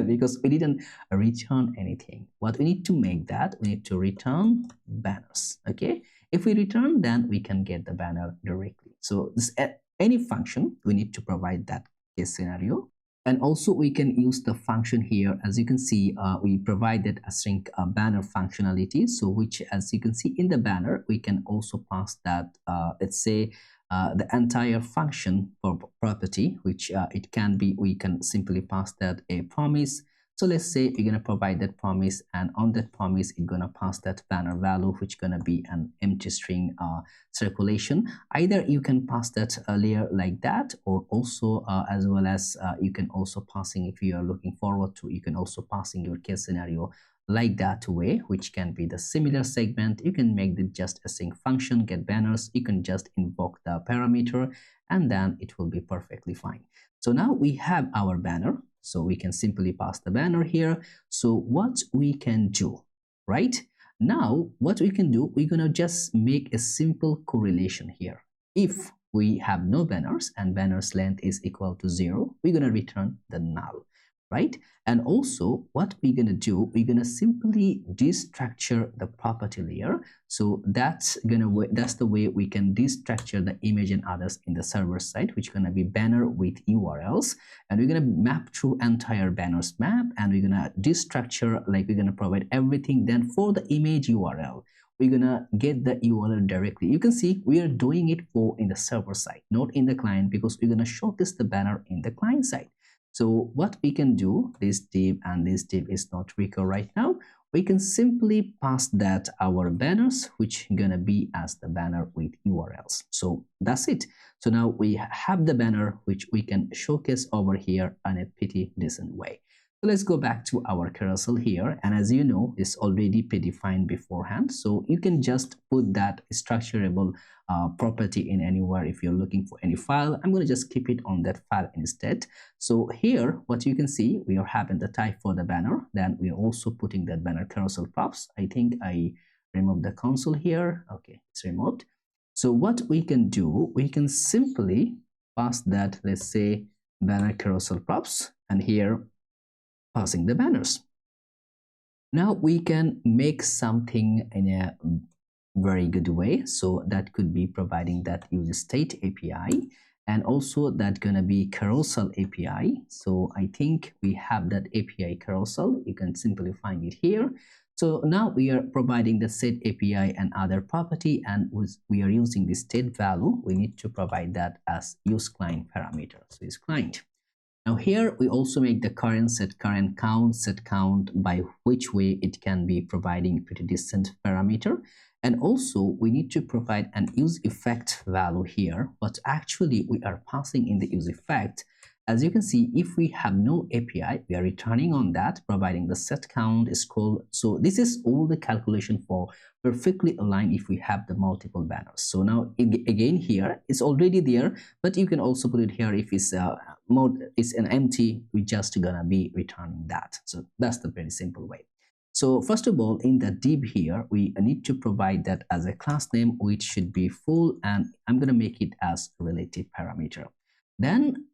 because we didn't return anything. What we need to make that, we need to return banners. Okay, if we return, then we can get the banner directly. So this any function, we need to provide that case scenario. And also we can use the function here. As you can see, we provided a string banner functionality. So which, as you can see in the banner, we can also pass that, let's say, the entire function for property, which it can be, we can simply pass that a promise. So let's say you're going to provide that promise, and on that promise, you're going to pass that banner value, which going to be an empty string circulation. Either you can pass that layer like that, or also as well as you can also passing, if you are looking forward to, you can also passing your case scenario like that way, which can be the similar segment. You can make it just a sync function, get banners. You can just invoke the parameter, and then it will be perfectly fine. So now we have our banner. So we can simply pass the banner here. So what we can do, right? Now, what we can do, we're gonna just make a simple correlation here. If we have no banners and banners length is equal to 0, we're gonna return the null, right? And also what we're gonna do, we're gonna simply destructure the property layer. So that's the way we can destructure the image and others in the server side, which is gonna be banner with URLs, and we're gonna map through entire banners map, and we're gonna destructure, like we're gonna provide everything. Then for the image URL, we're gonna get the URL directly. You can see we are doing it for in the server side, not in the client, because we're gonna showcase the banner in the client side. So what we can do, this div and this div is not recur right now. We can simply pass that our banners, which gonna be as the banner with URLs. So that's it. So now we have the banner, which we can showcase over here in a pretty decent way. So let's go back to our carousel here. And as you know, it's already predefined beforehand. So you can just put that structurable property in anywhere. If you're looking for any file, I'm going to just keep it on that file instead. So here, what you can see, we are having the type for the banner. Then we are also putting that banner carousel props. I think I removed the console here. Okay, it's removed. So what we can do, we can simply pass that, let's say, banner carousel props, and here passing the banners. Now we can make something in a very good way. So that could be providing that use state API, and also that gonna be carousel API. So I think we have that API carousel. You can simply find it here. So now we are providing the set API and other property, and we are using the state value. We need to provide that as use client parameter. So use client. Now here we also make the current set current count set count, by which way it can be providing pretty decent parameter. And also we need to provide an use effect value here. What actually we are passing in the use effect. As you can see, if we have no API, we are returning on that, providing the set count is called. So this is all the calculation for perfectly aligned if we have the multiple banners. So now again here, it's already there, but you can also put it here if it's it's an empty, we just gonna be returning that. So that's the very simple way. So first of all, in the div here, we need to provide that as a class name, which should be full, and I'm gonna make it as relative parameter. Then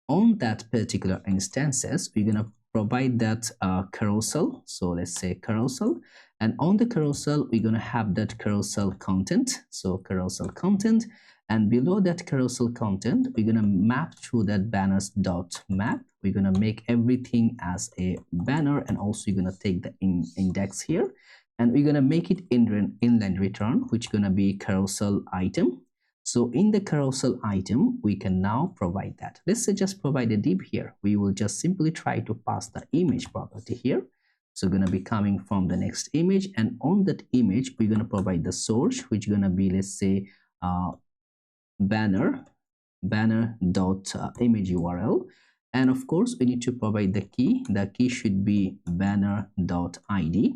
on that particular instances, we're gonna provide that carousel. So let's say carousel, and on the carousel we're going to have that carousel content. So carousel content, and below that carousel content we're going to map through that banners dot map. We're going to make everything as a banner, and also you're going to take the index here, and we're going to make it inline return, which is going to be carousel item. So in the carousel item, we can now provide that. Let's say just provide a div here. We will just simply try to pass the image property here. So going to be coming from the next image, and on that image, we're going to provide the source, which is going to be, let's say, banner dot image URL. And of course, we need to provide the key. The key should be banner dot ID.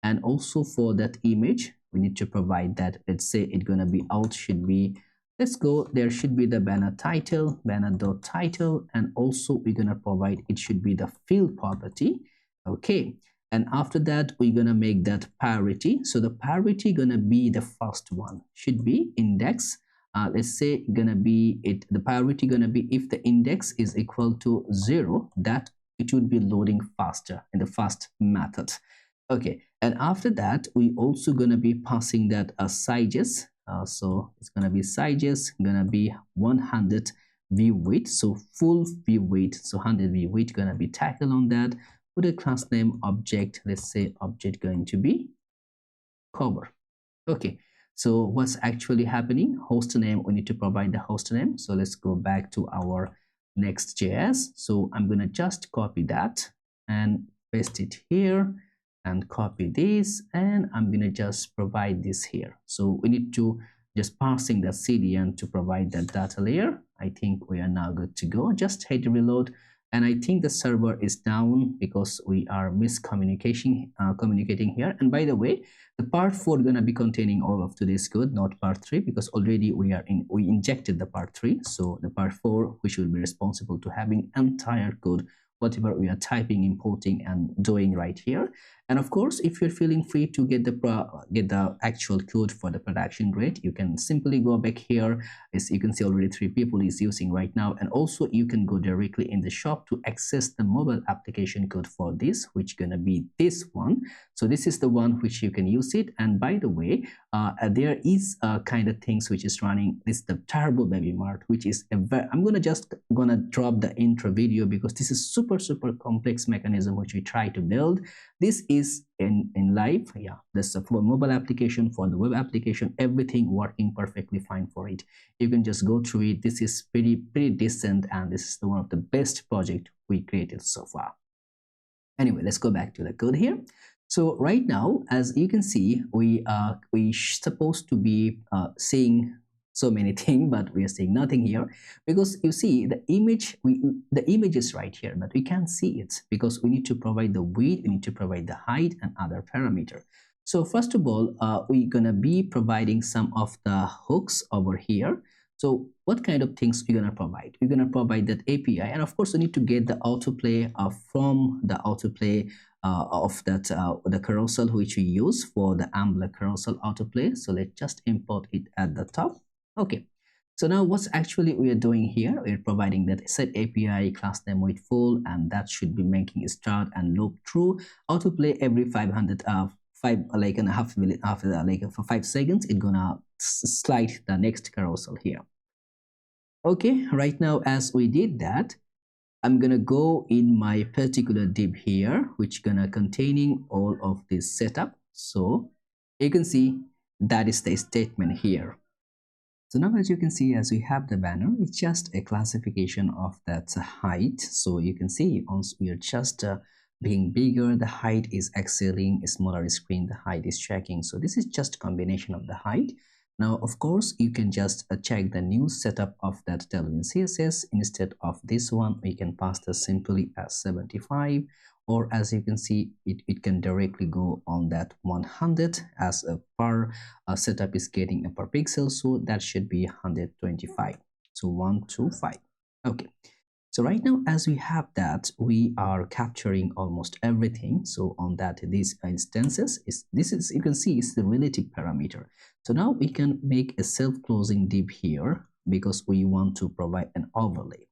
And also for that image, we need to provide that. Let's say it's going to be out should be, let's go, there should be the banner title, banner dot title, and also we're going to provide it should be the field property. Okay, and after that we're going to make that priority. So the priority going to be the first one, should be index. Let's say gonna be it, the priority gonna be if the index is equal to 0, that it would be loading faster in the first method. Okay, and after that we also gonna be passing that sizes. So it's gonna be sizes gonna be 100 view weight, so full view weight, so 100 view weight gonna be tackled on that. Put a class name object, let's say object going to be cover. Okay, so what's actually happening? Host name, we need to provide the host name. So let's go back to our Next.js. So I'm going to just copy that and paste it here, and copy this, and I'm going to just provide this here. So we need to just parsing the CDN to provide that data layer. I think we are now good to go. Just hit reload, and I think the server is down because we are communicating here. And by the way, the part 4 gonna be containing all of today's code, not part 3, because already we injected the part 3. So the part 4, which will be responsible to having entire code, whatever we are typing, importing, and doing right here. And of course, if you're feeling free to get the actual code for the production grade, you can simply go back here. As you can see, already 3 people is using right now, and also you can go directly in the shop to access the mobile application code for this, which gonna be this one. So this is the one which you can use it. And by the way, there is kind of things which is running. This is the Turbo Baby Mart, which is I'm gonna drop the intro video because this is super complex mechanism which we try to build. This is in live. Yeah, this is for mobile application, for the web application, everything working perfectly fine for it. You can just go through it. This is pretty decent, and this is one of the best project we created so far. Anyway, let's go back to the code here. So right now, as you can see, we supposed to be seeing so many things, but we are seeing nothing here because you see the image, the image is right here, but we can't see it because we need to provide the width, we need to provide the height and other parameter. So first of all, we're gonna be providing some of the hooks over here. So what kind of things we're gonna provide? We're gonna provide that API, and of course we need to get the autoplay from the autoplay of that the carousel which we use for the Ambler carousel autoplay. So let's just import it at the top. Okay, so now what's actually we are doing here, we're providing that set API class name with full, and that should be making a start and loop through autoplay every 500 like and a half minute after that, like for 5 seconds it's gonna slide the next carousel here. Okay, right now as we did that, I'm gonna go in my particular div here, which gonna containing all of this setup. So you can see that is the statement here. So now as you can see, as we have the banner, it's just a classification of that height. So you can see once we are just being bigger, the height is excelling, a smaller screen, the height is checking. So this is just a combination of the height. Now, of course, you can just check the new setup of that Tailwind CSS. Instead of this one, we can pass this simply as 75, or as you can see, it can directly go on that 100 as a per setup is getting a per pixel. So that should be 125. So 125. Okay. So right now, as we have that, we are capturing almost everything. So on that, these instances this is you can see it's the relative parameter. So now we can make a self-closing div here because we want to provide an overlay.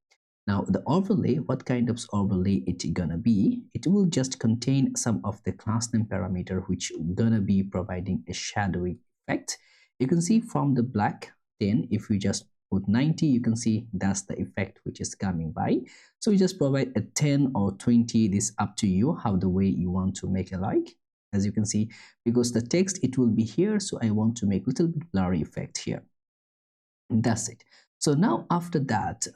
Now the overlay, what kind of overlay it gonna be? It will just contain some of the class name parameter which gonna be providing a shadowy effect. You can see from the black 10, if we just put 90, you can see that's the effect which is coming by. So you just provide a 10 or 20, this up to you, how the way you want to make a like. As you can see, because the text it will be here, so I want to make a little bit blurry effect here. That's it. So now after that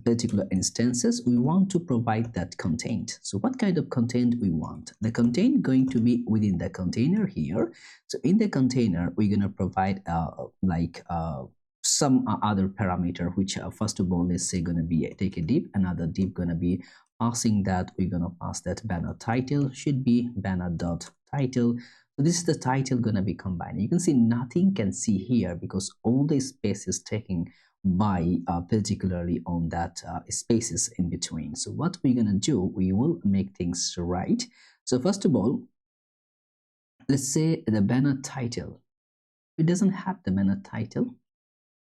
particular instances, we want to provide that content. So what kind of content we want? The content going to be within the container here. So in the container, we're going to provide some other parameter, which first of all, let's say going to be take a div, another div going to be passing that. We're going to pass that banner title should be banner dot title. So this is the title gonna be combined. You can see nothing can see here because all the space is taken by particularly on that spaces in between. So what we're gonna do, we will make things right. So first of all, let's say the banner title. It doesn't have the banner title.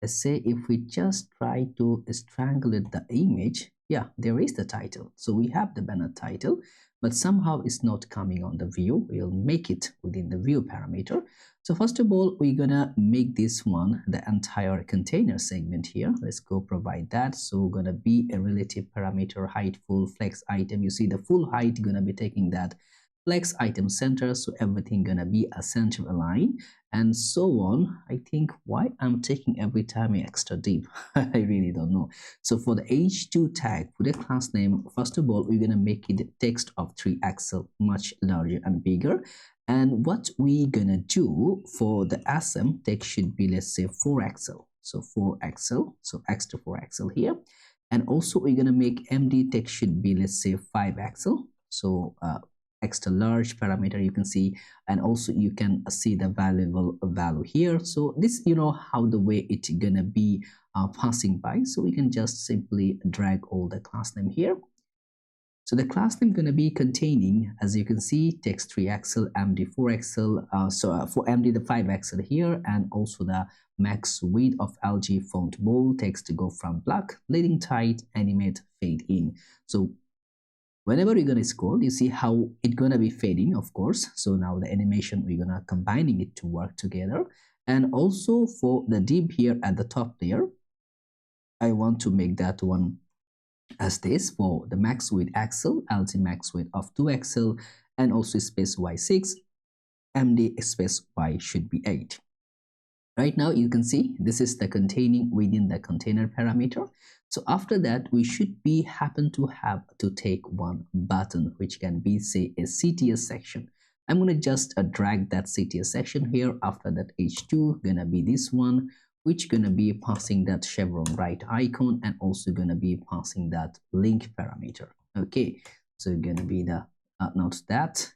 Let's say if we just try to strangulate the image, yeah, there is the title. So we have the banner title, but somehow it's not coming on the view. We'll make it within the view parameter. So first of all, we're gonna make this one the entire container segment here. Let's go provide that. So gonna be a relative parameter height full flex item. You see the full height gonna be taking that flex item center, so everything gonna be a center align and so on. I think why I'm taking every time extra deep, I really don't know. So for the h2 tag, for the class name, first of all, we're gonna make it text of 3 axle much larger and bigger. And what we gonna do for the SM text should be, let's say 4 axle. So 4 axle, so extra 4 axle here. And also we're gonna make MD text should be, let's say 5 axle. So extra large parameter you can see, and also you can see the value here. So this, you know how the way it's gonna be passing by. So we can just simply drag all the class name here. So the class name gonna be containing, as you can see, text 3 axle, MD 4 axle, for MD the 5 axle here, and also the max width of LG font bold text to go from black, leading tight, animate, fade in. So whenever you're gonna scroll, you see how it's gonna be fading, of course. So now the animation, we're gonna combining it to work together. And also for the div here at the top layer, I want to make that one as this for the max width axle, LT max width of 2 axle, and also space y6, MD space y should be 8. Right now you can see this is the containing within the container parameter. So after that, we should be happen to have to take one button, which can be, say, a CTS section. I'm gonna just drag that CTS section here. After that, h2 gonna be this one, which gonna be passing that chevron right icon, and also gonna be passing that link parameter. Okay, so gonna be the note that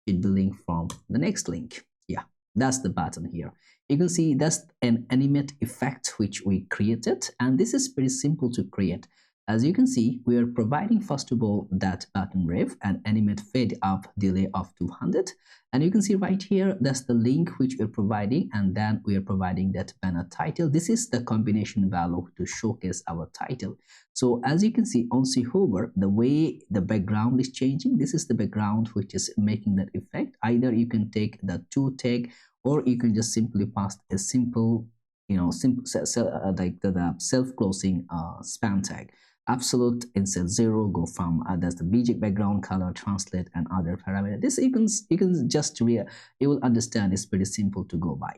should be link from the next link. Yeah, that's the button here. You can see that's an animate effect which we created, and this is pretty simple to create. As you can see, we are providing first of all that button ref and animate fade up delay of 200, and you can see right here that's the link which we're providing, and then we are providing that banner title. This is the combination value to showcase our title. So as you can see on hover, the way the background is changing, this is the background which is making that effect. Either you can take the to tag, or you can just simply pass a simple, like the self-closing span tag. Absolute insert 0, go from that's the basic background color, translate, and other parameter. This you can just you will understand it's pretty simple to go by.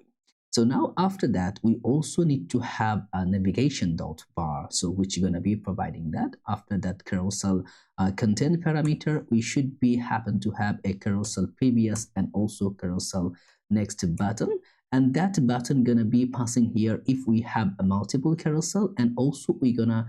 So now after that, we also need to have a navigation dot bar, so which you're going to be providing that. After that carousel content parameter, we should be happen to have a carousel previous and also carousel next button, and that button gonna be passing here if we have a multiple carousel, and also we're gonna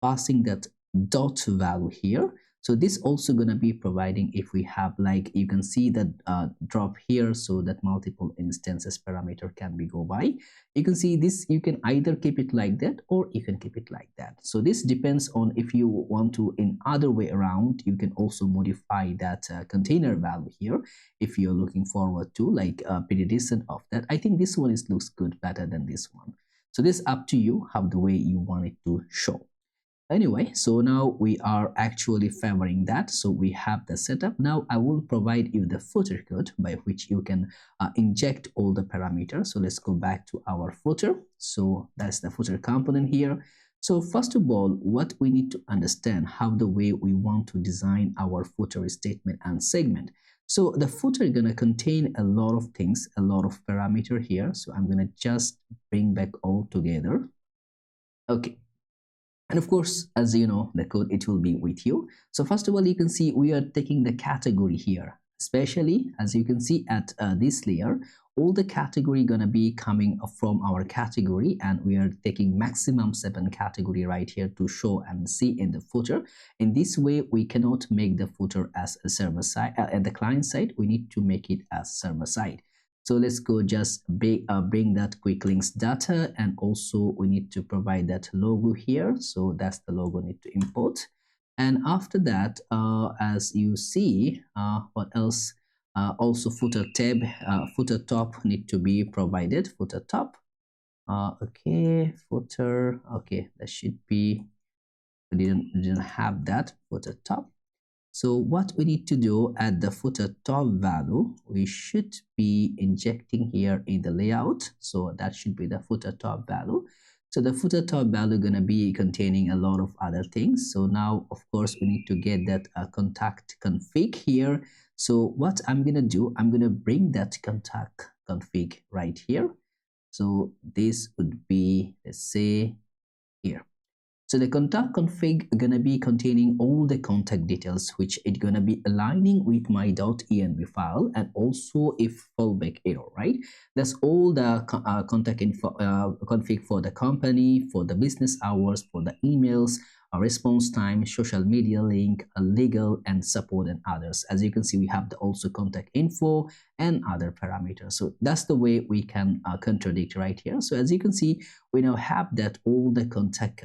passing that dot value here. So this also gonna be providing if we have, like you can see that drop here, so that multiple instances parameter can be go by. You can see this, you can either keep it like that or you can keep it like that. So this depends on if you want to in other way around. You can also modify that container value here if you're looking forward to like pretty decent of that. I think this one looks good better than this one. So this up to you how the way you want it to show. Anyway, so now we are actually favoring that. So we have the setup. Now I will provide you the footer code by which you can inject all the parameters. So let's go back to our footer. So that's the footer component here. So first of all, what we need to understand how the way we want to design our footer statement and segment. So the footer is going to contain a lot of things, a lot of parameter here. So I'm going to just bring back all together. Okay. And of course, as you know, the code, it will be with you. So first of all, you can see we are taking the category here, especially as you can see at this layer, all the category gonna be coming from our category, and we are taking maximum 7 category right here to show and see in the footer. In this way, we cannot make the footer as a server side at the client side. We need to make it as server side. So let's go just bring that quick links data, and also we need to provide that logo here. So that's the logo need to import. And after that, as you see, what else? Also footer tab, footer top need to be provided, footer top. Okay, footer, okay, that should be, we didn't have that footer top. So what we need to do at the footer top value, we should be injecting here in the layout. So that should be the footer top value. So the footer top value gonna be containing a lot of other things. So now, of course, we need to get that contact config here. So what I'm gonna do, I'm gonna bring that contact config right here. So this would be, let's say, here. So the contact config gonna be containing all the contact details, which it gonna be aligning with my .env file, and also if fallback error, right? That's all the contact info config for the company, for the business hours, for the emails, response time, social media link, legal and support, and others. As you can see, we have the also contact info and other parameters. So that's the way we can contradict right here. So as you can see, we now have that all the contact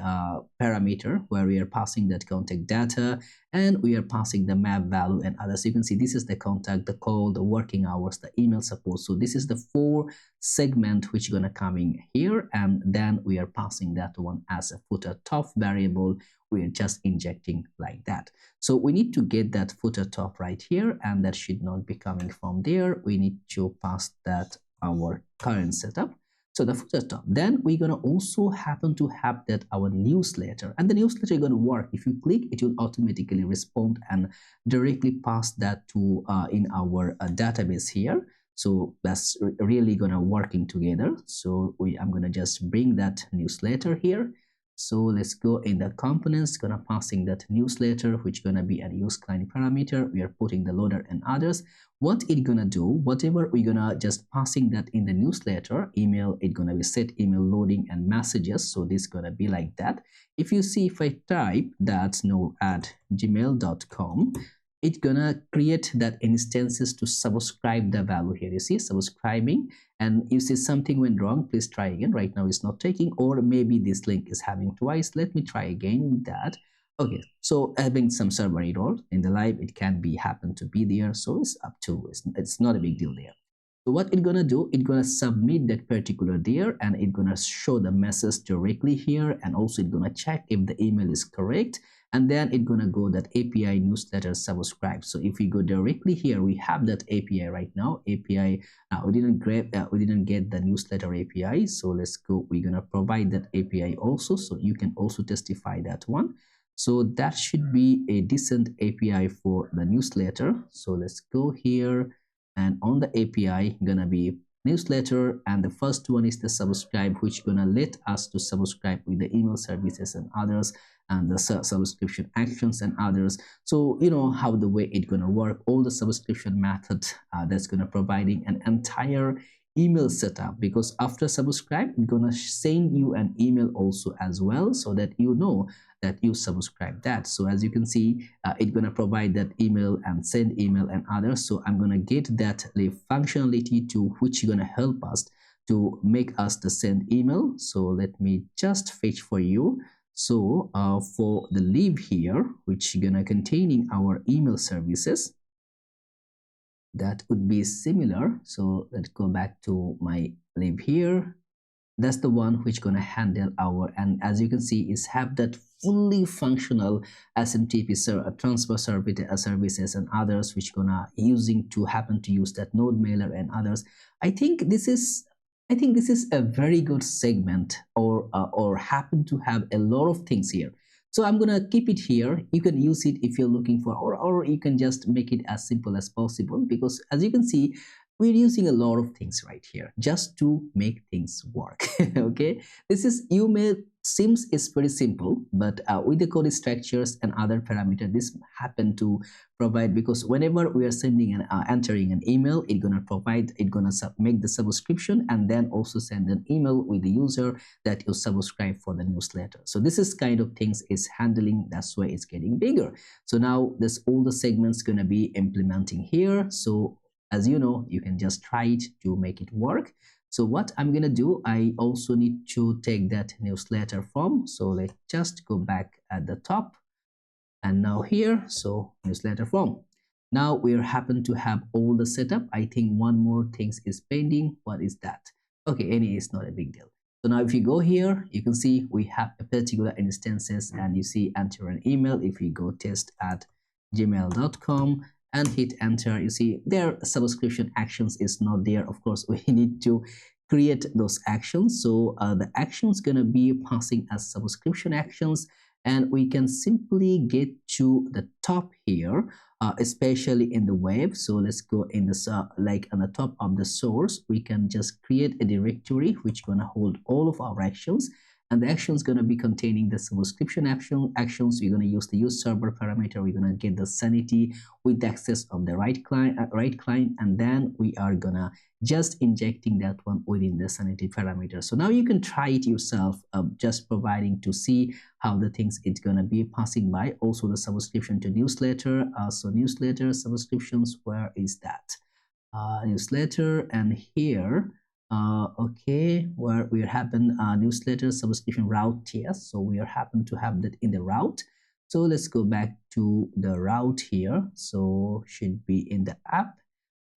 parameter where we are passing that contact data, and we are passing the map value and others. So you can see this is the contact, the call, the working hours, the email support. So this is the 4 segment which gonna come in here, and then we are passing that one as a footer top variable. We are just injecting like that. So we need to get that footer top right here, and that should not be coming from there. We need to pass that our current setup. So the footer top. Then we're gonna also happen to have that our newsletter, and the newsletter is gonna work. If you click, it will automatically respond and directly pass that to in our database here. So that's really gonna working together. So I'm gonna just bring that newsletter here. So let's go in the components, gonna passing that newsletter, which gonna be a use client parameter. We are putting the loader and others. What it gonna do, whatever we're gonna just passing that in the newsletter, email, it gonna be set email loading and messages. So this gonna be like that. If you see, if I type that no at gmail.com, it's gonna create that instances to subscribe the value here. You see subscribing, and you see something went wrong, please try again. Right now it's not taking, or maybe this link is having twice. Let me try again with that. Okay, so having some server error in the live, it can be happen to be there, so it's up to, it's not a big deal there. So what it's gonna do, it's gonna submit that particular there, and it's gonna show the message directly here, and also it's gonna check if the email is correct, and then it's gonna go that API newsletter subscribe. So if we go directly here, we have that API right now. API, we didn't get the newsletter API, so let's go. We're gonna provide that API also, so you can also testify that one. So that should be a decent API for the newsletter. So let's go here, and on the API gonna be newsletter, and the first one is the subscribe, which gonna let us to subscribe with the email services and others, and the subscription actions and others. So you know how the way it's gonna work, all the subscription method that's gonna providing an entire email setup, because after subscribe, it's gonna send you an email also as well, so that you know that you subscribe that. So as you can see, it's gonna provide that email and send email and others. So I'm gonna get that functionality to which is gonna help us to make us the send email. So let me just fetch for you. So for the lib here, which is gonna containing our email services, that would be similar. So let's go back to my lib here. that's the one which gonna handle our, and as you can see is have that fully functional SMTP transfer services and others which gonna using to happen to use that node mailer and others. I think this is a very good segment, or happen to have a lot of things here. So I'm gonna keep it here. You can use it if you're looking for, or you can just make it as simple as possible, because as you can see, we're using a lot of things right here just to make things work. Okay, this is, you may seems it's pretty simple, but with the code structures and other parameters, this happen to provide, because whenever we are sending and entering an email, it's gonna provide, it's gonna make the subscription and then also send an email with the user that you subscribe for the newsletter. So this is kind of things is handling, that's why it's getting bigger. So now this all the segments gonna be implementing here. So as you know, you can just try it to make it work. So what I'm gonna do, I also need to take that newsletter form. So let's just go back at the top, and now here, so newsletter form. Now we happen to have all the setup. I think one more thing is pending. What is that? Okay, any is not a big deal. So now if you go here, you can see we have a particular instances, and you see enter an email. If we go test@gmail.com and hit enter, you see their subscription actions is not there. Of course, we need to create those actions. So the actions gonna be passing as subscription actions, and we can simply get to the top here, especially in the web. So let's go in this like on the top of the source, we can just create a directory which gonna hold all of our actions, and the action is going to be containing the subscription actions. We're going to use the use server parameter. We're going to get the sanity with the access of the right client, and then we are going to just injecting that one within the sanity parameter. So now you can try it yourself, just providing to see how the things it's going to be passing by. Also the subscription to newsletter. So newsletter subscriptions, where is that? Newsletter, and here okay, where we happen newsletter subscription route. Yes, so we are happen to have that in the route. So let's go back to the route here. So should be in the app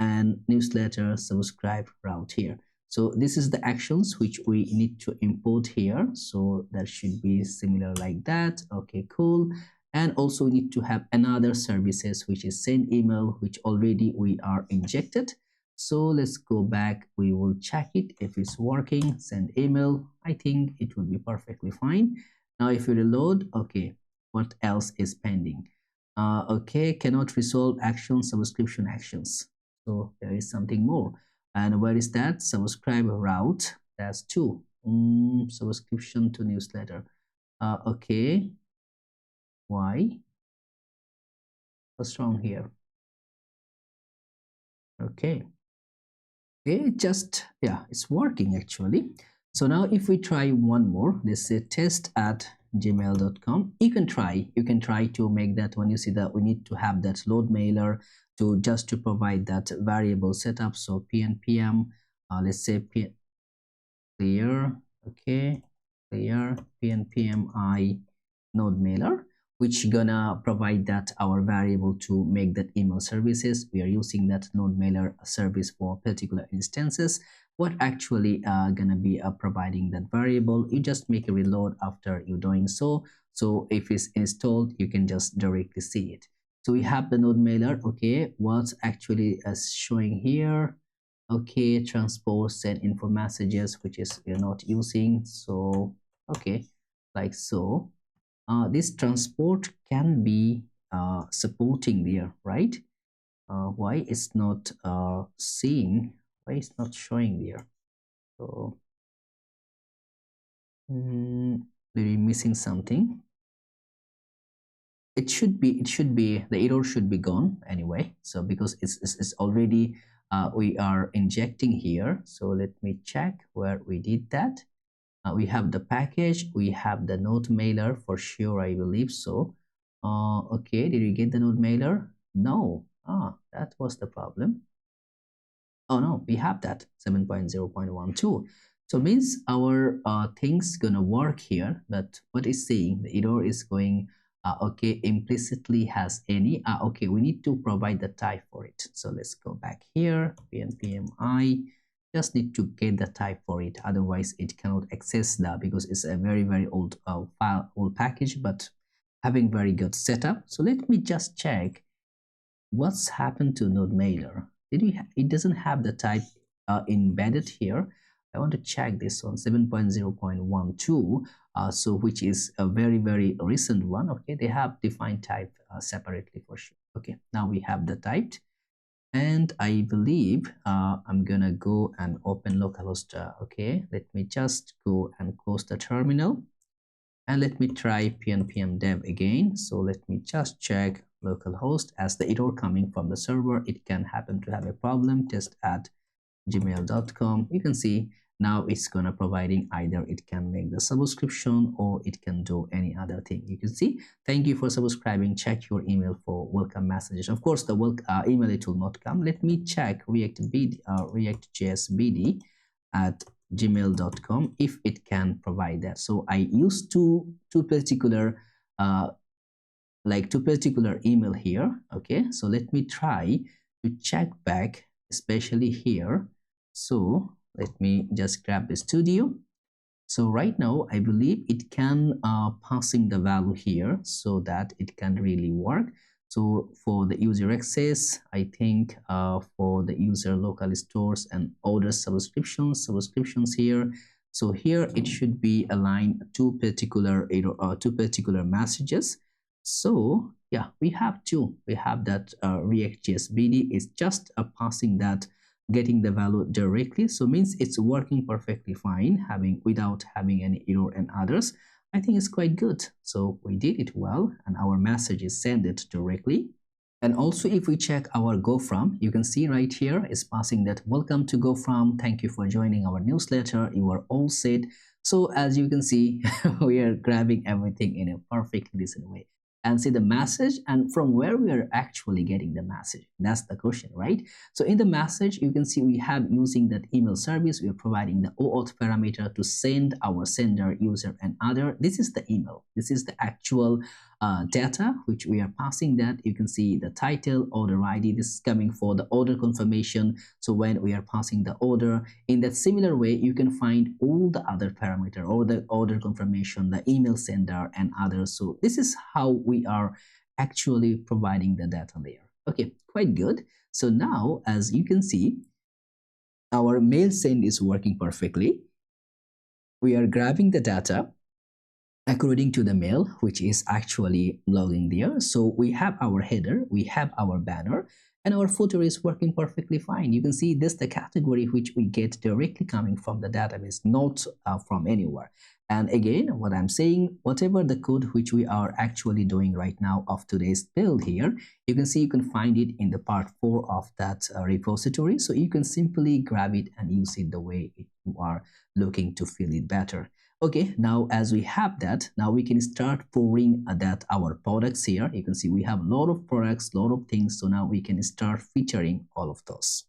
and newsletter subscribe route here. So this is the actions which we need to import here. So that should be similar like that. Okay, cool. And also we need to have another services which is send email, which already we are injected. So let's go back, we will check it if it's working. Send email, I think it will be perfectly fine. Now if you reload, okay, what else is pending? Okay, cannot resolve action subscription actions. So there is something more. And where is that? Subscribe route, that's two. Subscription to newsletter. Okay, why? What's wrong here? Okay, just, yeah, it's working actually. So now if we try one more, let's say test@gmail.com, you can try to make that one. You see that we need to have that load mailer to just to provide that variable setup. So pnpm, let's say clear, okay, clear pnpmi node mailer, which gonna provide that our variable to make that email services. We are using that node mailer service for particular instances. What actually gonna be providing that variable, you just make a reload after you doing so. So if it's installed, you can just directly see it. So we have the node mailer. Okay, what's actually showing here? Okay, transport send info messages, which is we're not using. So okay, like so. This transport can be supporting there, right? Why it's not seeing? Why it's not showing there? So maybe missing something. It should be the error should be gone anyway. So because it's already we are injecting here. So let me check where we did that. We have the package, we have the node mailer for sure, I believe so. Okay, did you get the node mailer? No. That was the problem. Oh no, we have that 7.0.12. So means our things gonna work here, but what is saying the error is going okay, implicitly has any okay, we need to provide the type for it. So let's go back here, pnpmi just need to get the type for it, otherwise it cannot access that because it's a very old file, old package, but having very good setup. So let me just check what's happened to node mailer. It doesn't have the type embedded here. I want to check this on 7.0.12, so which is a very recent one. Okay, they have defined type separately for sure. Okay, now we have the typed, and I believe I'm gonna go and open localhost. Okay, let me just go and close the terminal, and let me try pnpm dev again. So let me just check localhost. As the error coming from the server, it can happen to have a problem. Test at gmail.com. You can see now it's gonna providing either it can make the subscription or it can do any other thing. You can see, thank you for subscribing, check your email for welcome messages. Of course the email, it will not come. Let me check react.js bd at gmail.com if it can provide that. So I use two particular email here. Okay, so let me try to check back, especially here. So let me just grab the studio. So right now I believe it can passing the value here so that it can really work. So for the user access, I think for the user local stores and order subscriptions here. So here it should be aligned two particular messages. So yeah, we have that React.js BD is just passing that, getting the value directly. So means it's working perfectly fine, without having any error and others. I think it's quite good. So we did it well, and our message is sent it directly. And also if we check our go from, you can see right here is passing that welcome to go from, thank you for joining our newsletter, you are all set. So as you can see, we are grabbing everything in a perfectly decent way. And see the message, and from where we are actually getting the message, that's the question, right? So in the message you can see we have using that email service, we are providing the OAuth parameter to send our sender, user and other. This is the email, this is the actual data which we are passing. That you can see the title, order ID, this is coming for the order confirmation. So when we are passing the order, in that similar way you can find all the other parameter, or the order confirmation, the email sender and others. So this is how we are actually providing the data layer. Okay, quite good. So now as you can see, our mail send is working perfectly. We are grabbing the data according to the mail, which is actually logging there. So we have our header, we have our banner, and our footer is working perfectly fine. You can see this the category which we get directly coming from the database, not from anywhere. And again, what I'm saying, whatever the code which we are actually doing right now of today's build here, you can see you can find it in the part 4 of that repository. So you can simply grab it and use it the way you are looking to feel it better. Okay, now as we have that, now we can start pouring that our products here. You can see we have a lot of products, a lot of things. So now we can start featuring all of those.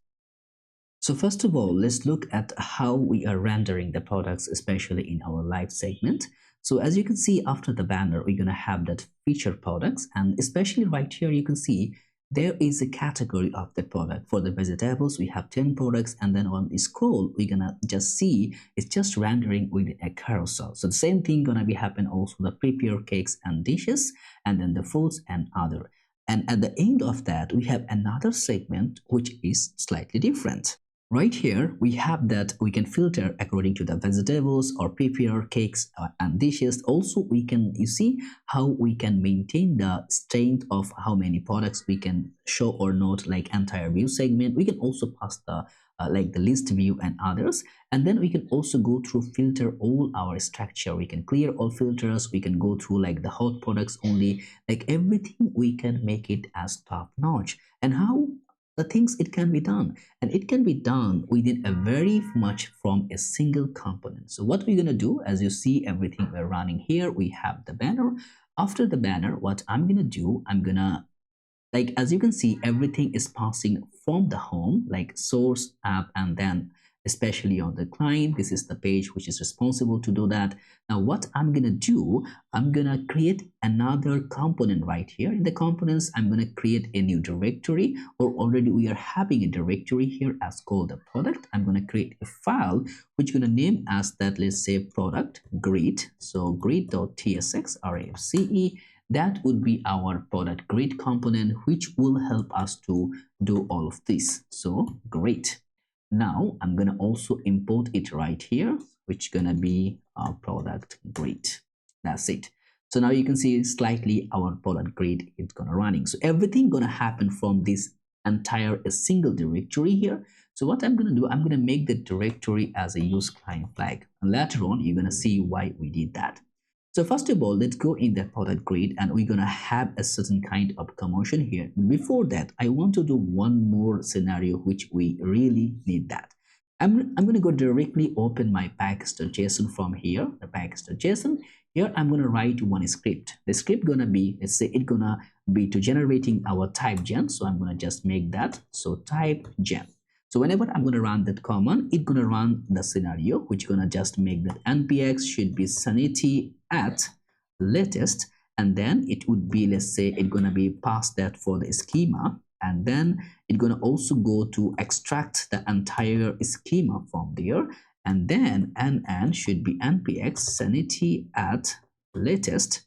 So first of all, let's look at how we are rendering the products, especially in our live segment. So as you can see after the banner, we're going to have that feature products, and especially right here, you can see there is a category of the product. For the vegetables, we have 10 products, and then on the scroll, we're gonna just see it's just rendering with a carousel. So the same thing gonna be happen also the prepare cakes and dishes, and then the foods and other. And at the end of that, we have another segment which is slightly different. Right here, we have that we can filter according to the vegetables or prepare cakes and dishes. Also, we can, you see how we can maintain the strength of how many products we can show or not, like entire view segment. We can also pass the like the list view and others. And then we can also go through filter all our structure. We can clear all filters. We can go through like the hot products only, like everything we can make it as top notch. And how the things it can be done, and it can be done within a very much from a single component. So what we're going to do, as you see everything we're running here, we have the banner. After the banner, what I'm going to do, I'm going to, like, as you can see, everything is passing from the home, like source, app, and then especially on the client. This is the page which is responsible to do that. Now what I'm gonna do, I'm gonna create another component right here. In the components, I'm gonna create a new directory, or already we are having a directory here as called the product. I'm gonna create a file which I'm gonna name as that, let's say product grid. So grid.tsx race, that would be our product grid component, which will help us to do all of this. So great. Now I'm gonna also import it right here, which gonna be our product grid. That's it. So now you can see slightly our product grid is gonna running. So everything gonna happen from this entire a single directory here. So what I'm gonna do, I'm gonna make the directory as a use client flag, and later on you're gonna see why we did that. So first of all, let's go in the product grid, and we're gonna have a certain kind of commotion here. Before that, I want to do one more scenario which we really need that. I'm gonna go directly open my package.json from here, the package.json. Here I'm gonna write one script. The script gonna be, let's say it gonna be to generating our type gen. So I'm gonna just make that. So type gen. So whenever I'm going to run that command, it's going to run the scenario, which going to just make that npx should be sanity at latest, and then it would be, let's say it's going to be past that for the schema, and then it's going to also go to extract the entire schema from there, and then nn should be npx sanity at latest.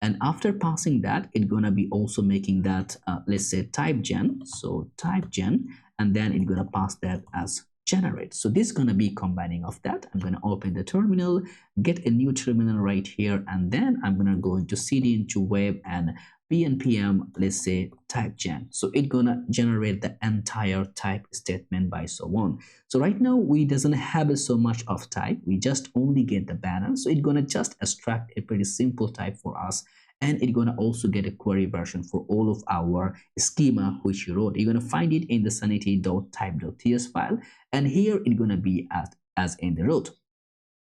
And after passing that, it's gonna be also making that let's say type gen. So type gen, and then it's gonna pass that as generate. So this is gonna be combining of that. I'm gonna open the terminal, get a new terminal right here, and then I'm gonna go into cd into web and npm, let's say type gen. So it's gonna generate the entire type statement by so on. So right now we doesn't have so much of type, we just only get the banner. So it's gonna just extract a pretty simple type for us, and it's gonna also get a query version for all of our schema which you wrote. You're gonna find it in the sanity.type.ts file, and here it's gonna be as in the root.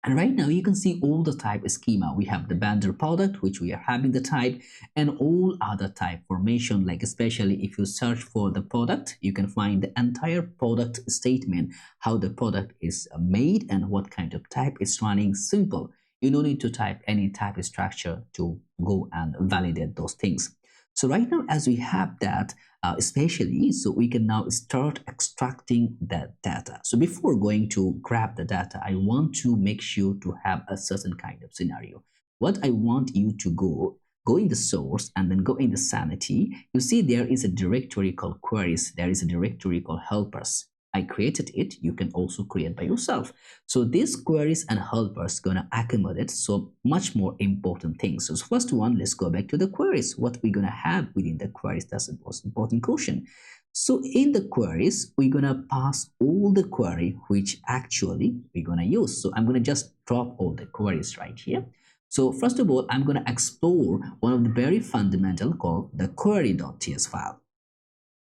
And right now you can see all the type schema. We have the banner product, which we are having the type, and all other type formation, like especially if you search for the product, you can find the entire product statement, how the product is made and what kind of type is running. Simple. You don't need to type any type structure to go and validate those things. So right now, as we have that, especially, so we can now start extracting that data. So before going to grab the data, I want to make sure to have a certain kind of scenario. What I want you to go in the source and then go in the sanity. You see there is a directory called queries. There is a directory called helpers. I created it. You can also create by yourself. So these queries and helpers gonna accommodate so much more important things. So first one, let's go back to the queries. What we're gonna have within the queries, that's the most important question. So in the queries, we're gonna pass all the query which actually we're gonna use. So I'm gonna just drop all the queries right here. So first of all, I'm gonna explore one of the very fundamental called the query.ts file.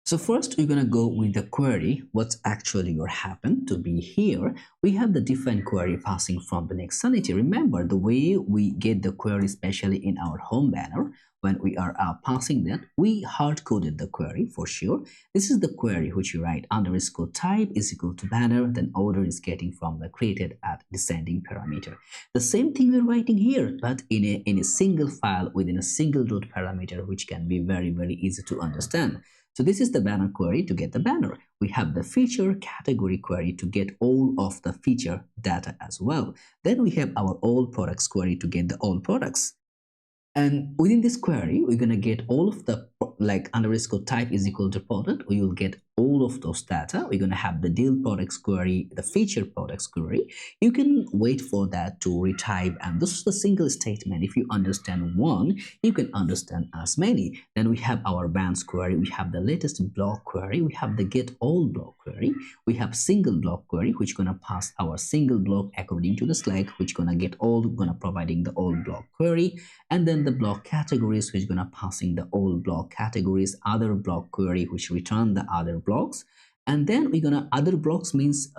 So first we're gonna go with the query, what's actually what happened to be here. We have the different query passing from the next sanity. Remember the way we get the query, especially in our home banner, when we are passing that, we hard-coded the query for sure. This is the query which you write underscore type is equal to banner, then order is getting from the created at descending parameter. The same thing we're writing here, but in a single file within a single root parameter, which can be very, very easy to understand. So this is the banner query to get the banner. We have the feature category query to get all of the feature data as well. Then we have our all products query to get the all products. And within this query, we're going to get all of the like underscore type is equal to product. We will get all of those data. We're going to have the deal products query, the feature products query. You can wait for that to retype. And this is the single statement. If you understand one, you can understand as many. Then we have our bands query. We have the latest block query. We have the get all block query. We have single block query, which going to pass our single block according to the Slack, which going to get all, going to providing the all block query. And then the block categories, which gonna passing the all block categories, other block query which return the other blocks, and then we're gonna other blocks means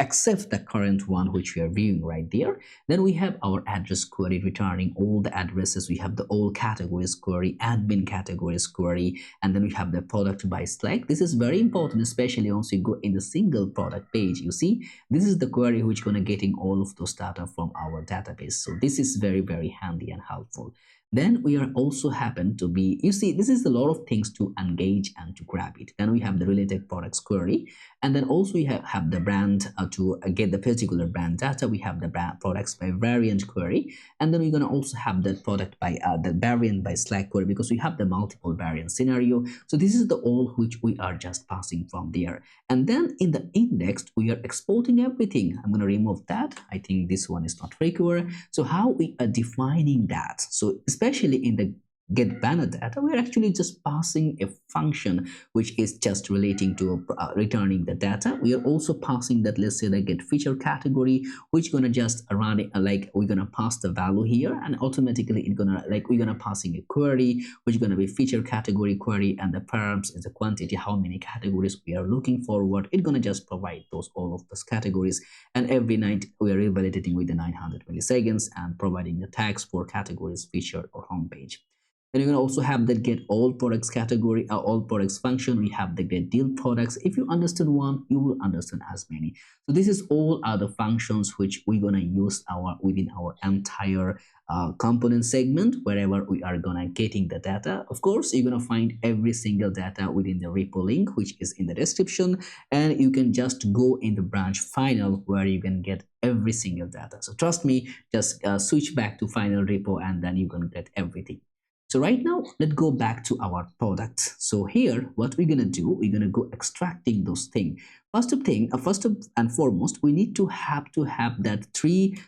except the current one which we are viewing right there. Then we have our address query returning all the addresses. We have the all categories query, admin categories query, and then we have the product by Slack. This is very important, especially once you go in the single product page. You see, this is the query which gonna getting all of those data from our database. So this is very, very handy and helpful. Then we are also happen to be, you see, this is a lot of things to engage and to grab it. Then we have the related products query, and then also we have the brand to get the particular brand data. We have the brand products by variant query, and then we're going to also have that product by the variant by Slack query, because we have the multiple variant scenario. So this is the all which we are just passing from there. And then in the index we are exporting everything. I'm going to remove that. I think this one is not required. So how we are defining that? So especially in the get banner data, we're actually just passing a function which is just relating to returning the data. We are also passing that, let's say, the get feature category, which gonna just run it like we're gonna pass the value here, and automatically it's gonna like we're gonna passing a query which is gonna be feature category query, and the params is the quantity, how many categories we are looking forward. It's gonna just provide those all of those categories, and every night we are revalidating with the 900 milliseconds and providing the tags for categories, feature, or homepage. Then you can also have the get all products category, all products function. We have the get deal products. If you understand one, you will understand as many. So this is all other functions which we're gonna use within our entire component segment, wherever we are gonna getting the data. Of course, you're gonna find every single data within the repo link, which is in the description, and you can just go in the branch final where you can get every single data. So trust me, just switch back to final repo and then you can get everything. So right now, let's go back to our product. So here, what we're gonna do, we're gonna go extracting those things. First and foremost, we need to have that three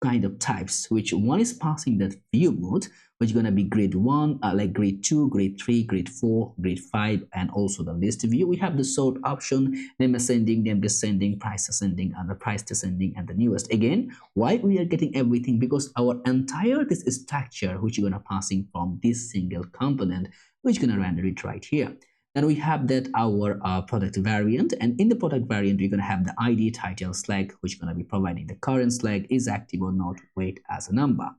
kind of types, which one is passing that view mode, which is going to be grade 1, like grade 2, grade 3, grade 4, grade 5, and also the list view. We have the sort option, name ascending, name descending, price ascending, and the price descending, and the newest. Again, why we are getting everything? Because our entire this structure, which you're going to passing from this single component, which going to render it right here. Then we have that our product variant, and in the product variant we're going to have the ID, title, Slack, which is going to be providing the current Slack is active or not, weight as a number.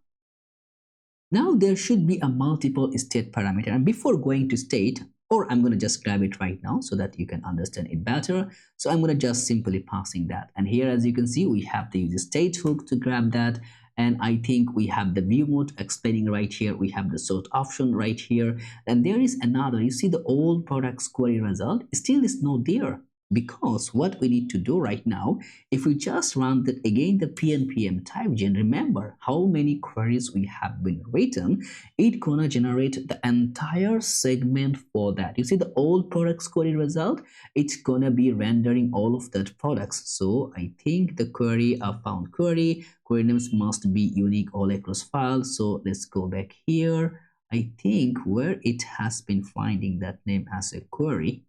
Now there should be a multiple state parameter, and before going to state, or I'm going to just grab it right now so that you can understand it better. So I'm going to just simply passing that, and here as you can see we have the use state hook to grab that. And I think we have the view mode explaining right here. We have the sort option right here. And there is another, you see the old products query result still is not there, because what we need to do right now, if we just run that again, the PNPM type gen, remember how many queries we have been written, it's gonna generate the entire segment for that. You see the old products query result, it's gonna be rendering all of that products. So I think the query found query names must be unique all across files. So let's go back here. I think where it has been finding that name as a query.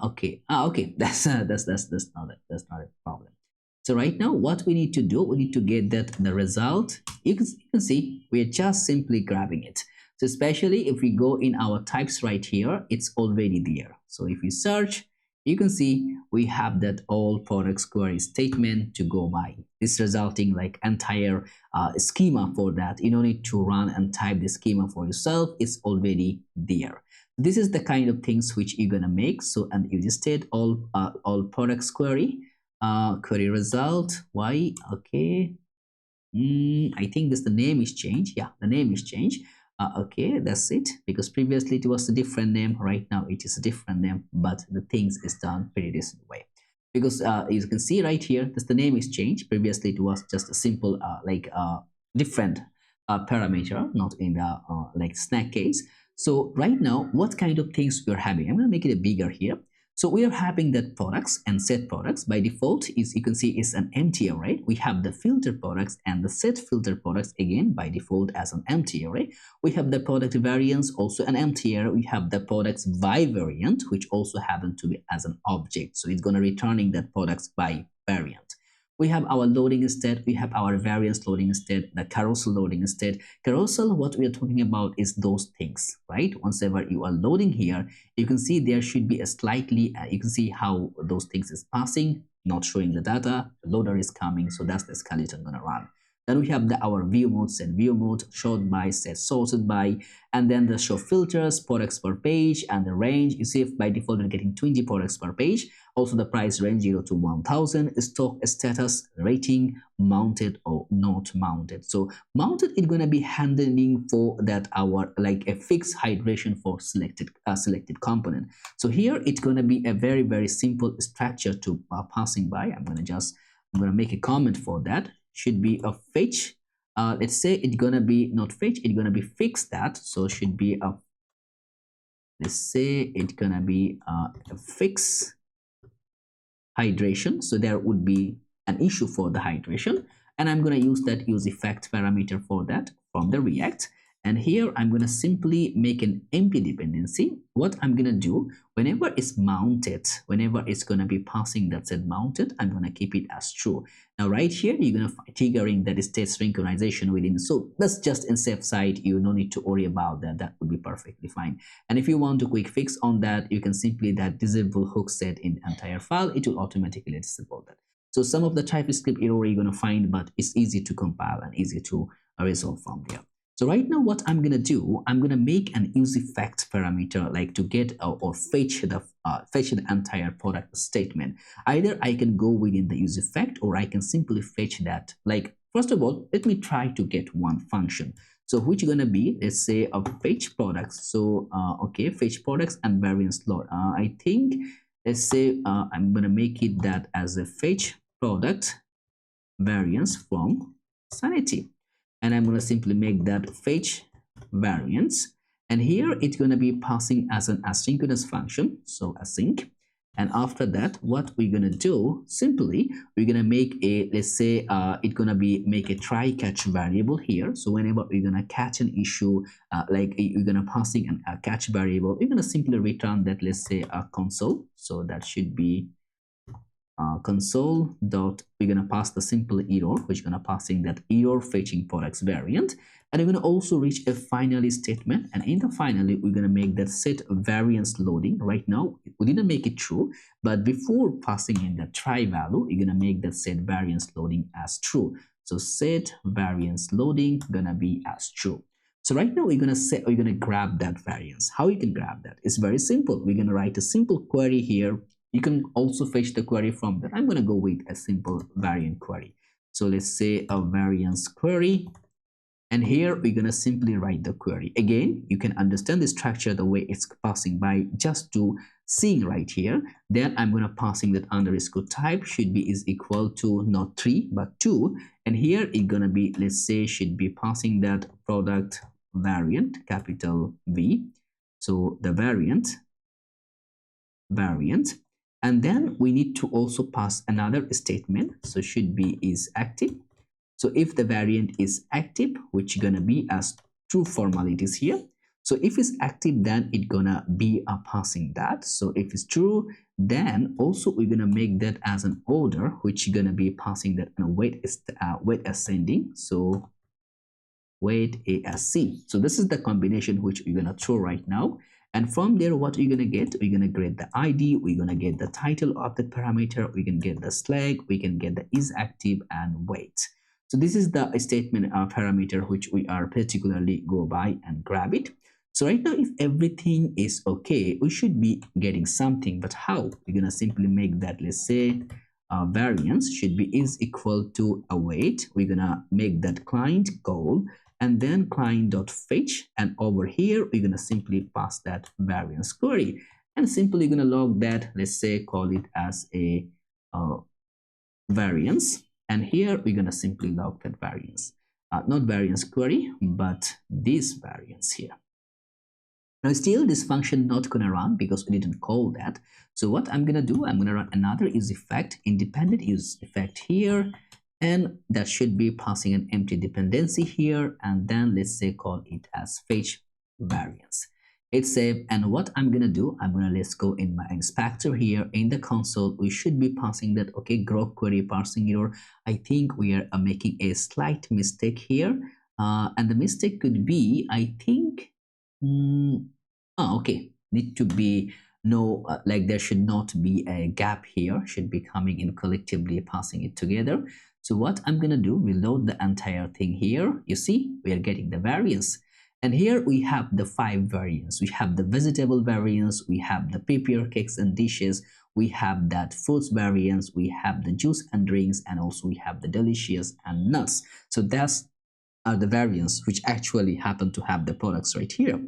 Okay. That's not a problem. So right now, what we need to do, we need to get that the result. You can see we are just simply grabbing it. So especially if we go in our types right here, it's already there. So if we search, you can see we have that all products query statement to go by. This resulting like entire schema for that. You don't need to run and type the schema for yourself. It's already there. This is the kind of things which you're gonna make. So, and you just state all products query result. Why? Okay. I think the name is changed. Yeah, the name is changed. Okay, that's it, because previously it was a different name. Right now it is a different name, but the things is done pretty decent way, because you can see right here that the name is changed. Previously it was just a simple different parameter, not in the like snack case. So right now, what kind of things we're having? I'm going to make it a bigger here. So we are having that products and set products by default is, you can see, is an empty array. We have the filter products and the set filter products again by default as an empty array. We have the product variants also an empty array. We have the products by variant, which also happen to be as an object. So it's going to returning that products by variant. We have our loading state, we have our variance loading state, the carousel loading state. Carousel, what we are talking about is those things, right? Once ever you are loading here, you can see there should be a slightly, you can see how those things is passing. not showing the data, the loader is coming, so that's the skeleton gonna run. Then we have our view mode, set view mode, short by, set sorted by, and then the show filters, products per page, and the range. You see, if by default we're getting 20 products per page. Also the price range 0 to 1000, stock status, rating, mounted or not mounted. So mounted is gonna be handling for that our like a fixed hydration for selected component. So here it's gonna be a very simple structure to passing by. I'm gonna make a comment for that. Should be a fetch. Let's say it's gonna be not fetch, it's gonna be fix that. So should be a, let's say it's gonna be a fix hydration. So there would be an issue for the hydration, and I'm gonna use that use effect parameter for that from the React. And here I'm going to simply make an empty dependency. What I'm going to do, whenever it's mounted, whenever it's going to be passing that said mounted, I'm going to keep it as true. Now right here, you're going to find triggering that state synchronization within. So that's just in safe side. You no need to worry about that. That would be perfectly fine. And if you want to quick fix on that, you can simply that disable hook set in the entire file. It will automatically disable that. So some of the TypeScript error you're going to find, but it's easy to compile and easy to resolve from there. So right now what I'm gonna do, I'm gonna make an use effect parameter like to get or fetch the entire product statement. Either I can go within the use effect, or I can simply fetch that. Like first of all, let me try to get one function. So which gonna be, let's say a fetch products. So okay, fetch products and variance load. I think let's say I'm gonna make it that as a fetch product variance from Sanity. And I'm going to simply make that fetch variance, and here it's going to be passing as an asynchronous function, so async. And after that, what we're going to do, simply we're going to make a, let's say it's going to be make a try catch variable here. So whenever we're going to catch an issue, like you're going to passing a catch variable, we're going to simply return that, let's say a console. So that should be console dot, we're going to pass the simple error, which is going to passing that error fetching products variant. And we're going to also reach a finally statement, and in the finally we're going to make that set variance loading. Right now we didn't make it true, but before passing in the try value, you're going to make that set variance loading as true. So set variance loading gonna be as true. So right now we're gonna grab that variance. How you can grab that? It's very simple. We're gonna write a simple query here. You can also fetch the query from that. I'm going to go with a simple variant query. So let's say a variance query. And here we're going to simply write the query. Again, you can understand the structure the way it's passing by just to seeing right here. Then I'm going to passing that underscore type should be is equal to not 3 but 2. And here it's going to be, let's say, should be passing that product variant, capital V. So the variant. And then we need to also pass another statement. So should be is active. So if the variant is active, which gonna be as true formalities here. So if it's active, then it's gonna be passing that. So if it's true, then also we're gonna make that as an order, which gonna be passing that in a weight ascending. So weight ASC. So this is the combination which we're gonna throw right now. And from there, what we're gonna get, we're gonna get the ID, we're gonna get the title of the parameter, we can get the slag, we can get the is active and weight. So this is the statement parameter which we are particularly go by and grab it. So right now, if everything is okay, we should be getting something. But how? We're gonna simply make that, let's say, variance should be is equal to a weight. We're gonna make that client goal. And then client.fetch, and over here we're gonna simply pass that variance query, and simply gonna log that, let's say call it as a variance, and here we're gonna simply log that variance, not variance query but this variance here. Now still this function not gonna run because we didn't call that. So what I'm gonna do, I'm gonna run another use effect, independent use effect here, and that should be passing an empty dependency here, and then let's say call it as fetch variance. It's saved, and what I'm gonna do, let's go in my inspector here in the console. We should be passing that, okay, grok query parsing error. I think we are making a slight mistake here, and the mistake could be, I think okay, need to be no like there should not be a gap here, should be coming in collectively, passing it together. So what I'm gonna do, we load the entire thing here. You see, we are getting the variance. And here we have the 5 variants. We have the vegetable variants, we have the prepare cakes and dishes, we have that fruits variants, we have the juice and drinks, and also we have the delicious and nuts. So that's are the variants which actually happen to have the products right here.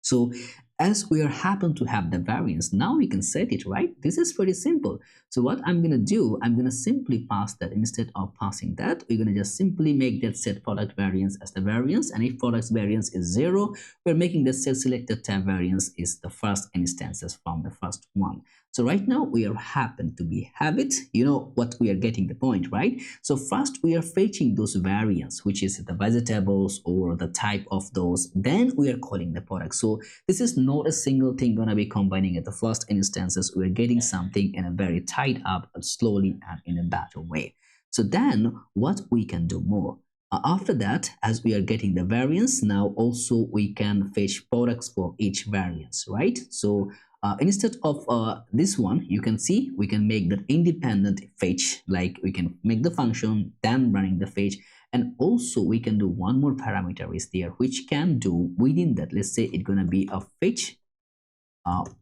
So as we are happen to have the variance, now we can set it, right? This is pretty simple. So what I'm going to do, I'm going to simply pass that. Instead of passing that, we're going to just simply make that set product variance as the variance. And if products variance is 0, we're making the set selected tab variance is the first instances from the first one. So right now we are happen to be have it. You know what, we are getting the point, right? So first we are fetching those variants, which is the vegetables or the type of those. Then we are calling the product. So this is not a single thing gonna be combining at the first instances. We're getting something in a very tied up, but slowly and in a better way. So then what we can do more. After that, as we are getting the variance, now also we can fetch products for each variance, right? So instead of this one, you can see we can make that independent fetch, like we can make the function, then running the fetch. And also we can do one more parameter is there, which can do within that. Let's say it's going to be a fetch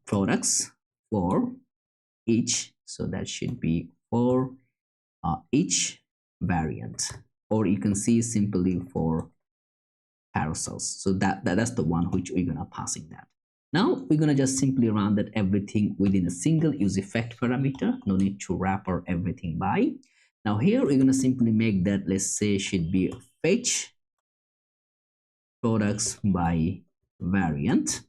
products for each. So that should be for each variant, or you can see simply for carousels. So that's the one which we're going to passing that. Now we're going to just simply run that everything within a single use effect parameter. No need to wrapper everything by. Now here we're going to simply make that, let's say, should be fetch products by variant.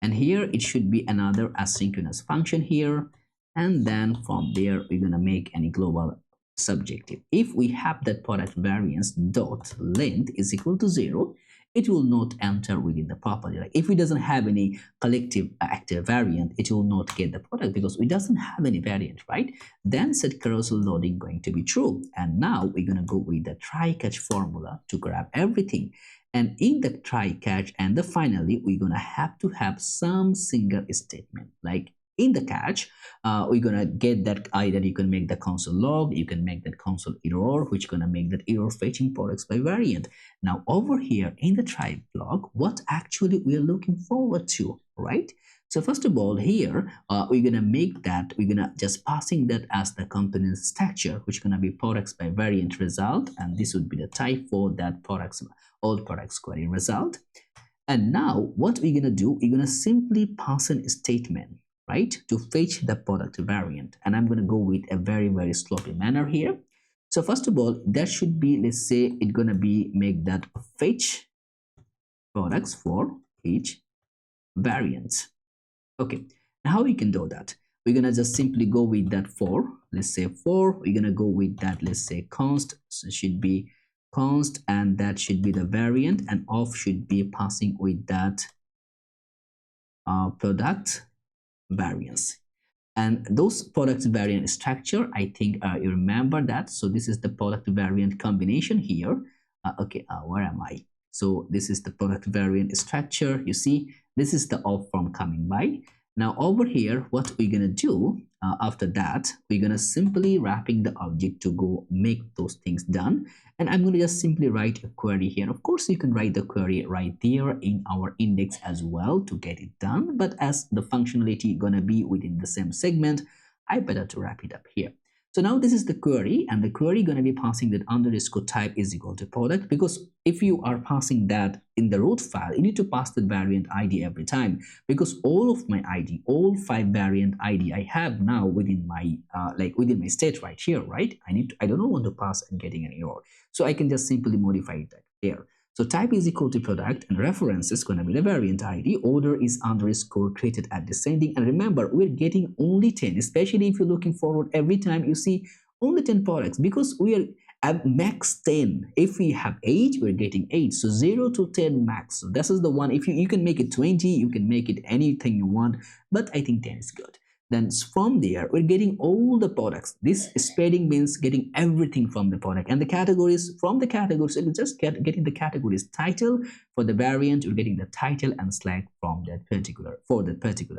And here it should be another asynchronous function here. And then from there, we're going to make any global subjective. If we have that product variance dot length is equal to 0, it will not enter within the property. Like if it doesn't have any collective active variant, it will not get the product because it doesn't have any variant, right? Then set carousel loading going to be true. And now we're going to go with the try catch formula to grab everything. And in the try catch and the finally, we're going to have some single statement. Like in the catch, we're going to get that either you can make the console log, you can make that console error, which going to make that error fetching products by variant. Now over here in the try block, what actually we are looking forward to, right? So first of all, here we're going to make that, we're going to just passing that as the component structure, which going to be products by variant result. And this would be the type for that products, all products query result. And now what we're going to do, we're going to simply pass in a statement, right, to fetch the product variant. And I'm going to go with a very, very sloppy manner here. So first of all, that should be, let's say it's going to be make that fetch products for each variant. Okay, now how we can do that? We're going to just simply go with that for, let's say for, we're going to go with that, let's say const, so it should be const, and that should be the variant, and off should be passing with that product variance. And those product variant structure, I think you remember that. So this is the product variant combination here. Okay, where am I? So this is the product variant structure. You see, this is the off from coming by. Now over here, what we're gonna do after that, we're gonna simply wrapping the object to go make those things done. And I'm gonna just simply write a query here. Of course, you can write the query right there in our index as well to get it done. But as the functionality gonna be within the same segment, I better to wrap it up here. So now this is the query, and the query going to be passing that underscore type is equal to product, because if you are passing that in the root file, you need to pass the variant ID every time, because all of my ID, all 5 variant ID I have now within my within my state right here, right? I don't want to pass and getting an error, so I can just simply modify it there. So type is equal to product, and reference is going to be the variant ID. Order is underscore created at descending. And remember, we're getting only 10, especially if you're looking forward every time you see only 10 products, because we are at max 10. If we have 8, we're getting 8. So 0 to 10 max. So this is the one. If you can make it 20, you can make it anything you want, but I think 10 is good. Then from there, we're getting all the products. This spreading means getting everything from the product, and the categories from the categories. So it's just getting the categories title for the variant. You're getting the title and slag from that particular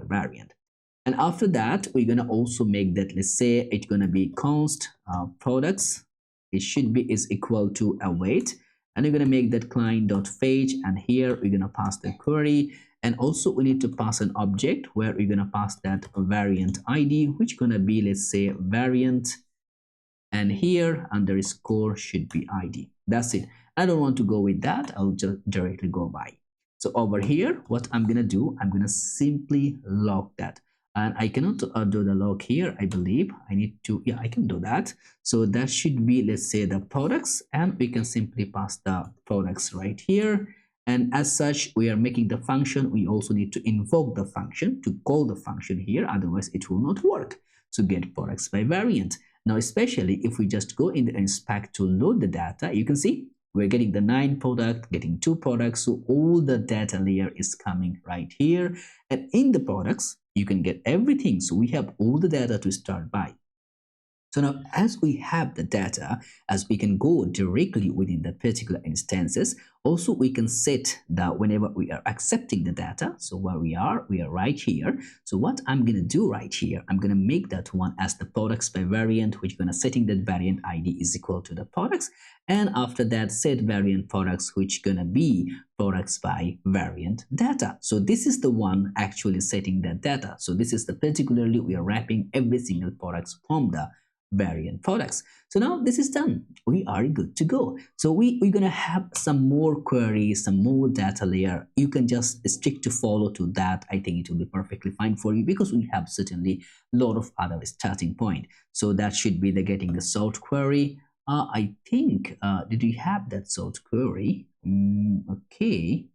variant. And after that, we're gonna also make that, let's say it's gonna be const products. It should be is equal to await, and we're gonna make that client.fetch, and here we're gonna pass the query. And also we need to pass an object where we're gonna pass that variant ID, which gonna be, let's say, variant, and here underscore should be ID. That's it. I don't want to go with that. I'll just directly go by. So over here, what I'm gonna do, I'm gonna simply log that. And I cannot do the log here. I believe I need to, yeah, I can do that. So that should be, let's say, the products, and we can simply pass the products right here. And as such, we are making the function. We also need to invoke the function to call the function here. Otherwise, it will not work. So get products by variant. Now, especially if we just go in the inspect to load the data, you can see we're getting the 9 product, getting 2 products. So all the data layer is coming right here. And in the products, you can get everything. So we have all the data to start by. So now, as we have the data, as we can go directly within the particular instances, also we can set that whenever we are accepting the data. So where we are right here. So what I'm going to do right here, I'm going to make that one as the products by variant, which going to setting that variant ID is equal to the products. And after that, set variant products, which going to be products by variant data. So this is the one actually setting that data. So this is the particularly we are wrapping every single products from the variant products. So now this is done. We are good to go. So we're gonna have some more queries, some more data layer. You can just stick to follow to that. I think it will be perfectly fine for you because we have certainly a lot of other starting point. So that should be the getting the sort query. I think did we have that sort query? Okay.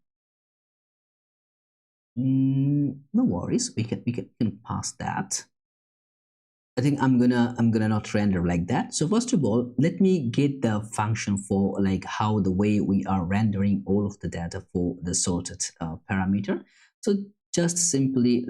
No worries. We can pass that. I think I'm gonna not render like that. So first of all, let me get the function for like how the way we are rendering all of the data for the sorted parameter. So just simply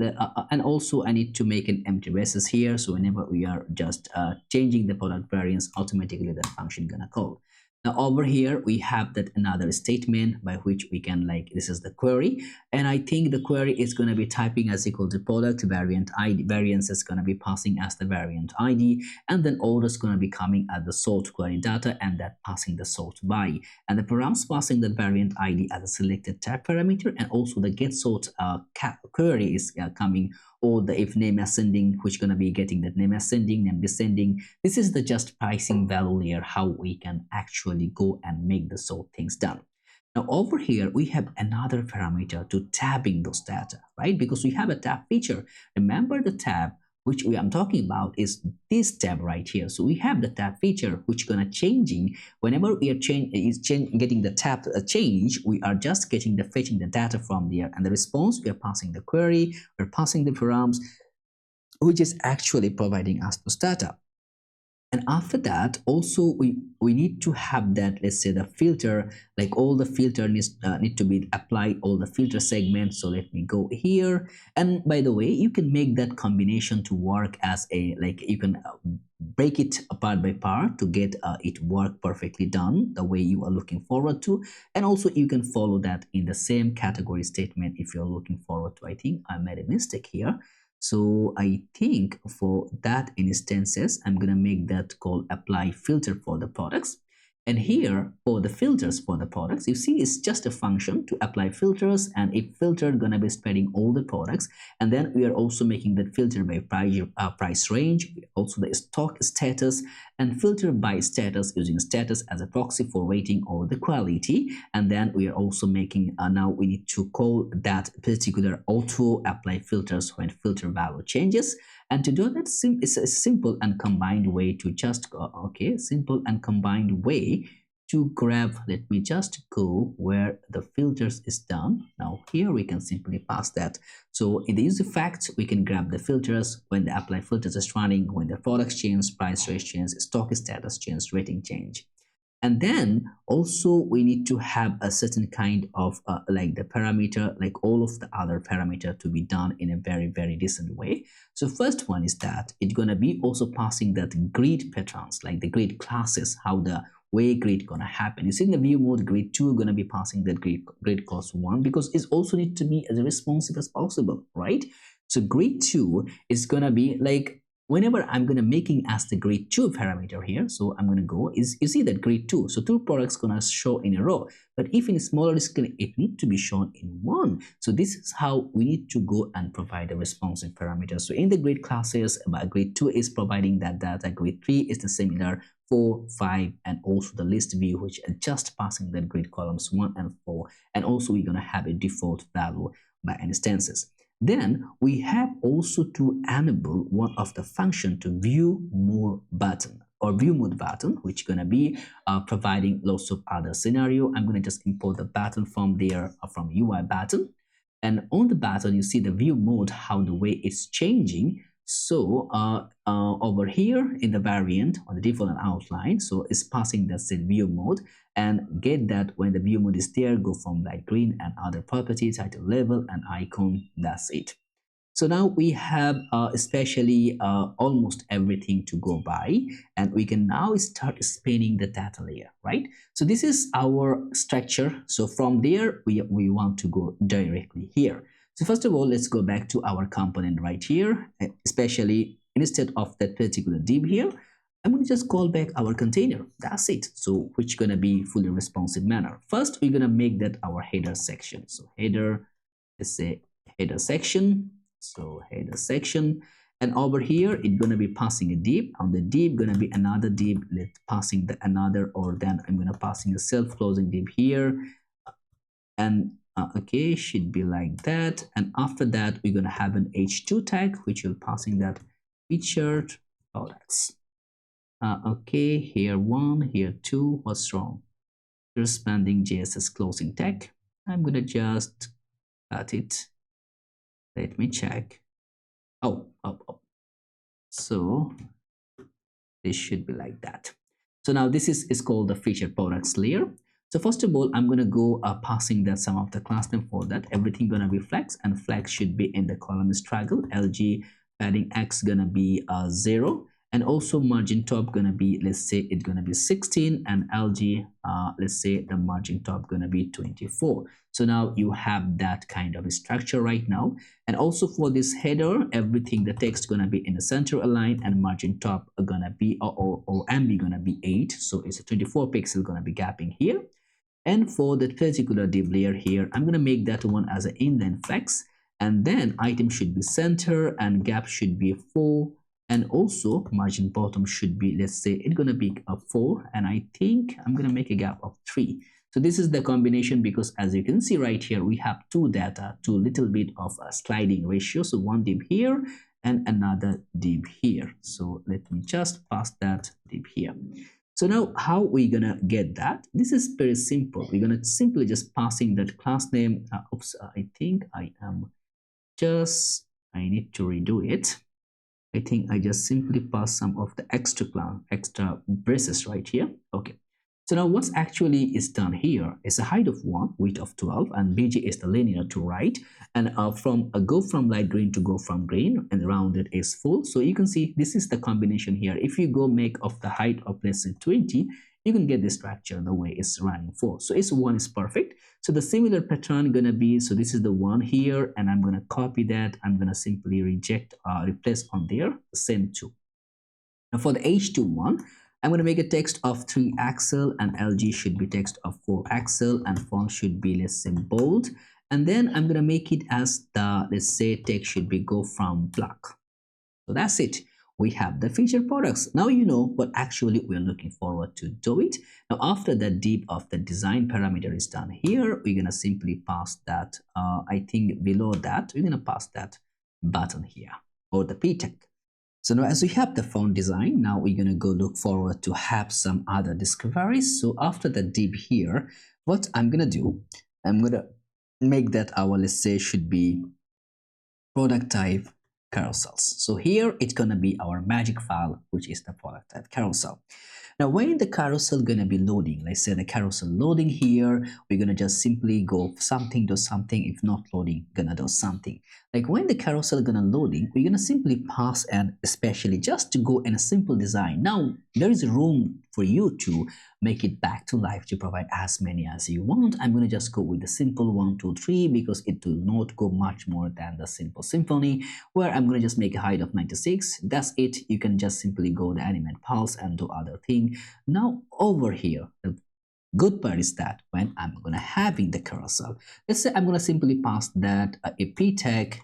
and also I need to make an empty braces here. So whenever we are just changing the product variance, automatically that function gonna call. Now over here we have that another statement by which we can like this is the query, and I think the query is going to be typing as equal to product variant ID. Variance is going to be passing as the variant ID, and then order is going to be coming as the sort query data, and that passing the sort by, and the params passing the variant ID as a selected type parameter, and also the get sort query is coming, or the if name ascending, which gonna be getting that name ascending, name descending. This is the just pricing value layer, how we can actually go and make the sort things done. Now over here, we have another parameter to tabbing those data, right? Because we have a tab feature. Remember the tab which we am talking about is this tab right here. So we have the tab feature which gonna changing whenever we are getting the tab change, we are just getting the fetching the data from there, and the response we are passing the query, we're passing the params, which is actually providing us this data. And after that, also we need to have that, let's say the filter, like all the filter need to be applied, all the filter segments. So let me go here. And by the way, you can make that combination to work as a, like you can break it part by part to get it work perfectly done the way you are looking forward to. And also you can follow that in the same category statement if you're looking forward to. I think I made a mistake here. So I think for that instances, I'm going to make that called apply filter for the products. And here for the filters for the products, you see it's just a function to apply filters, and if filter gonna be spreading all the products. And then we are also making that filter by price range, also the stock status, and filter by status using status as a proxy for rating or the quality. And then we are also making now we need to call that particular auto apply filters when filter value changes. And to do that, it's a simple and combined way to just go, okay, simple and combined way to grab, let me just go where the filters is done. Now here we can simply pass that. So in the use effect, we can grab the filters when the apply filters is running, when the products change, price range change, stock status change, rating change. And then also we need to have a certain kind of like the parameter, like all of the other parameter to be done in a very, very decent way. So first one is that it's going to be also passing that grid patterns, like the grid classes, how the way grid gonna happen. You see in the view mode, grid 2 gonna be passing that grid class 1 because it also need to be as responsive as possible, right? So grade 2 is gonna be like whenever I'm gonna making as the grade 2 parameter here. So I'm gonna go is you see that grade 2. So 2 products gonna show in a row. But if in smaller scale, it need to be shown in one. So this is how we need to go and provide a responsive parameter. So in the grade classes, grade 2 is providing that data. Grade 3 is the similar 4, 5, and also the list view, which are just passing that grade columns 1 and 4. And also we're gonna have a default value by instances. Then we have also to enable one of the function to view more button or view mode button, which gonna be providing lots of other scenario. I'm gonna just import the button from there from UI button, and on the button you see the view mode, how the way it's changing. So over here in the variant on the default and outline, so it's passing the set view mode, and get that when the view mode is there, go from light green and other property, title, label, and icon. That's it. So now we have especially almost everything to go by, and we can now start spinning the data layer, right? So this is our structure. So from there, we want to go directly here. So first of all, let's go back to our component right here, especially instead of that particular div here, I'm going to just call back our container. That's it. So which going to be fully responsive manner. First, we're going to make that our header section. So header, let's say header section. So header section, and over here it's going to be passing a div. On the div going to be another div. Let's passing the another, or then I'm going to passing a self-closing div here, and okay, should be like that. And after that we're going to have an h2 tag, which will passing that featured products. Okay, here 1, here 2. What's wrong? Corresponding JSS closing tag. I'm going to just cut it. Let me check. Oh. So this should be like that. So now this is called the featured products layer. So first of all, I'm going to go passing that some of the class name for that. Everything going to be flex, and flex should be in the column struggle. LG padding X going to be 0. And also margin top going to be, let's say it's going to be 16, and LG, let's say the margin top going to be 24. So now you have that kind of structure right now. And also for this header, everything, the text going to be in the center align, and margin top are going to be, or MB going to be 8. So it's a 24 pixel going to be gapping here. And for that particular div layer here, I'm going to make that one as an indent flex. And then item should be center, and gap should be 4. And also margin bottom should be, let's say it's going to be a 4, and I think I'm going to make a gap of 3. So this is the combination, because as you can see right here, we have two data, two little bit of a sliding ratio. So one div here and another div here. So let me just pass that div here. So now how we gonna get that? This is very simple. We're gonna simply just passing that class name. Oops, I think I need to redo it. I think I just simply pass some of the extra braces right here. Okay. So now what's actually is done here is a height of 1, width of 12, and BG is the linear to right, and go from light green to go from green, and rounded is full. So you can see this is the combination here. If you go make of the height of less than 20, you can get the structure the way it's running for. So it's 1 is perfect. So the similar pattern gonna be, so this is the 1 here, and I'm gonna copy that. I'm gonna simply replace on there, send to. Now for the H2 one, I'm going to make a text of 3 axle, and LG should be text of 4 axle, and font should be, let's say, bold. And then I'm going to make it as the, let's say, text should be go from black. So that's it. We have the featured products. Now you know what actually we're looking forward to do it. Now after the deep of the design parameter is done here, we're going to simply pass that, I think below that, we're going to pass that button here, or the p tag. So now as we have the font design, now we're going to go look forward to have some other discoveries. So after the div here, what I'm going to do, I'm going to make that our, let's say, should be product type carousels. So here it's going to be our magic file, which is the product type carousel. Now, when the carousel gonna be loading, let's say the carousel loading here, we're gonna just simply go something to something. If not loading, gonna do something. Like when the carousel gonna loading, we're gonna simply pass and especially just to go in a simple design. Now, there is room for you to make it back to life to provide as many as you want. I'm gonna just go with the simple 1, 2, 3 because it will not go much more than the simple symphony, where I'm gonna just make a height of 96. That's it. You can just simply go the animate pulse and do other thing. Now over here, the good part is that when I'm gonna having the carousel, let's say I'm gonna simply pass that a p tag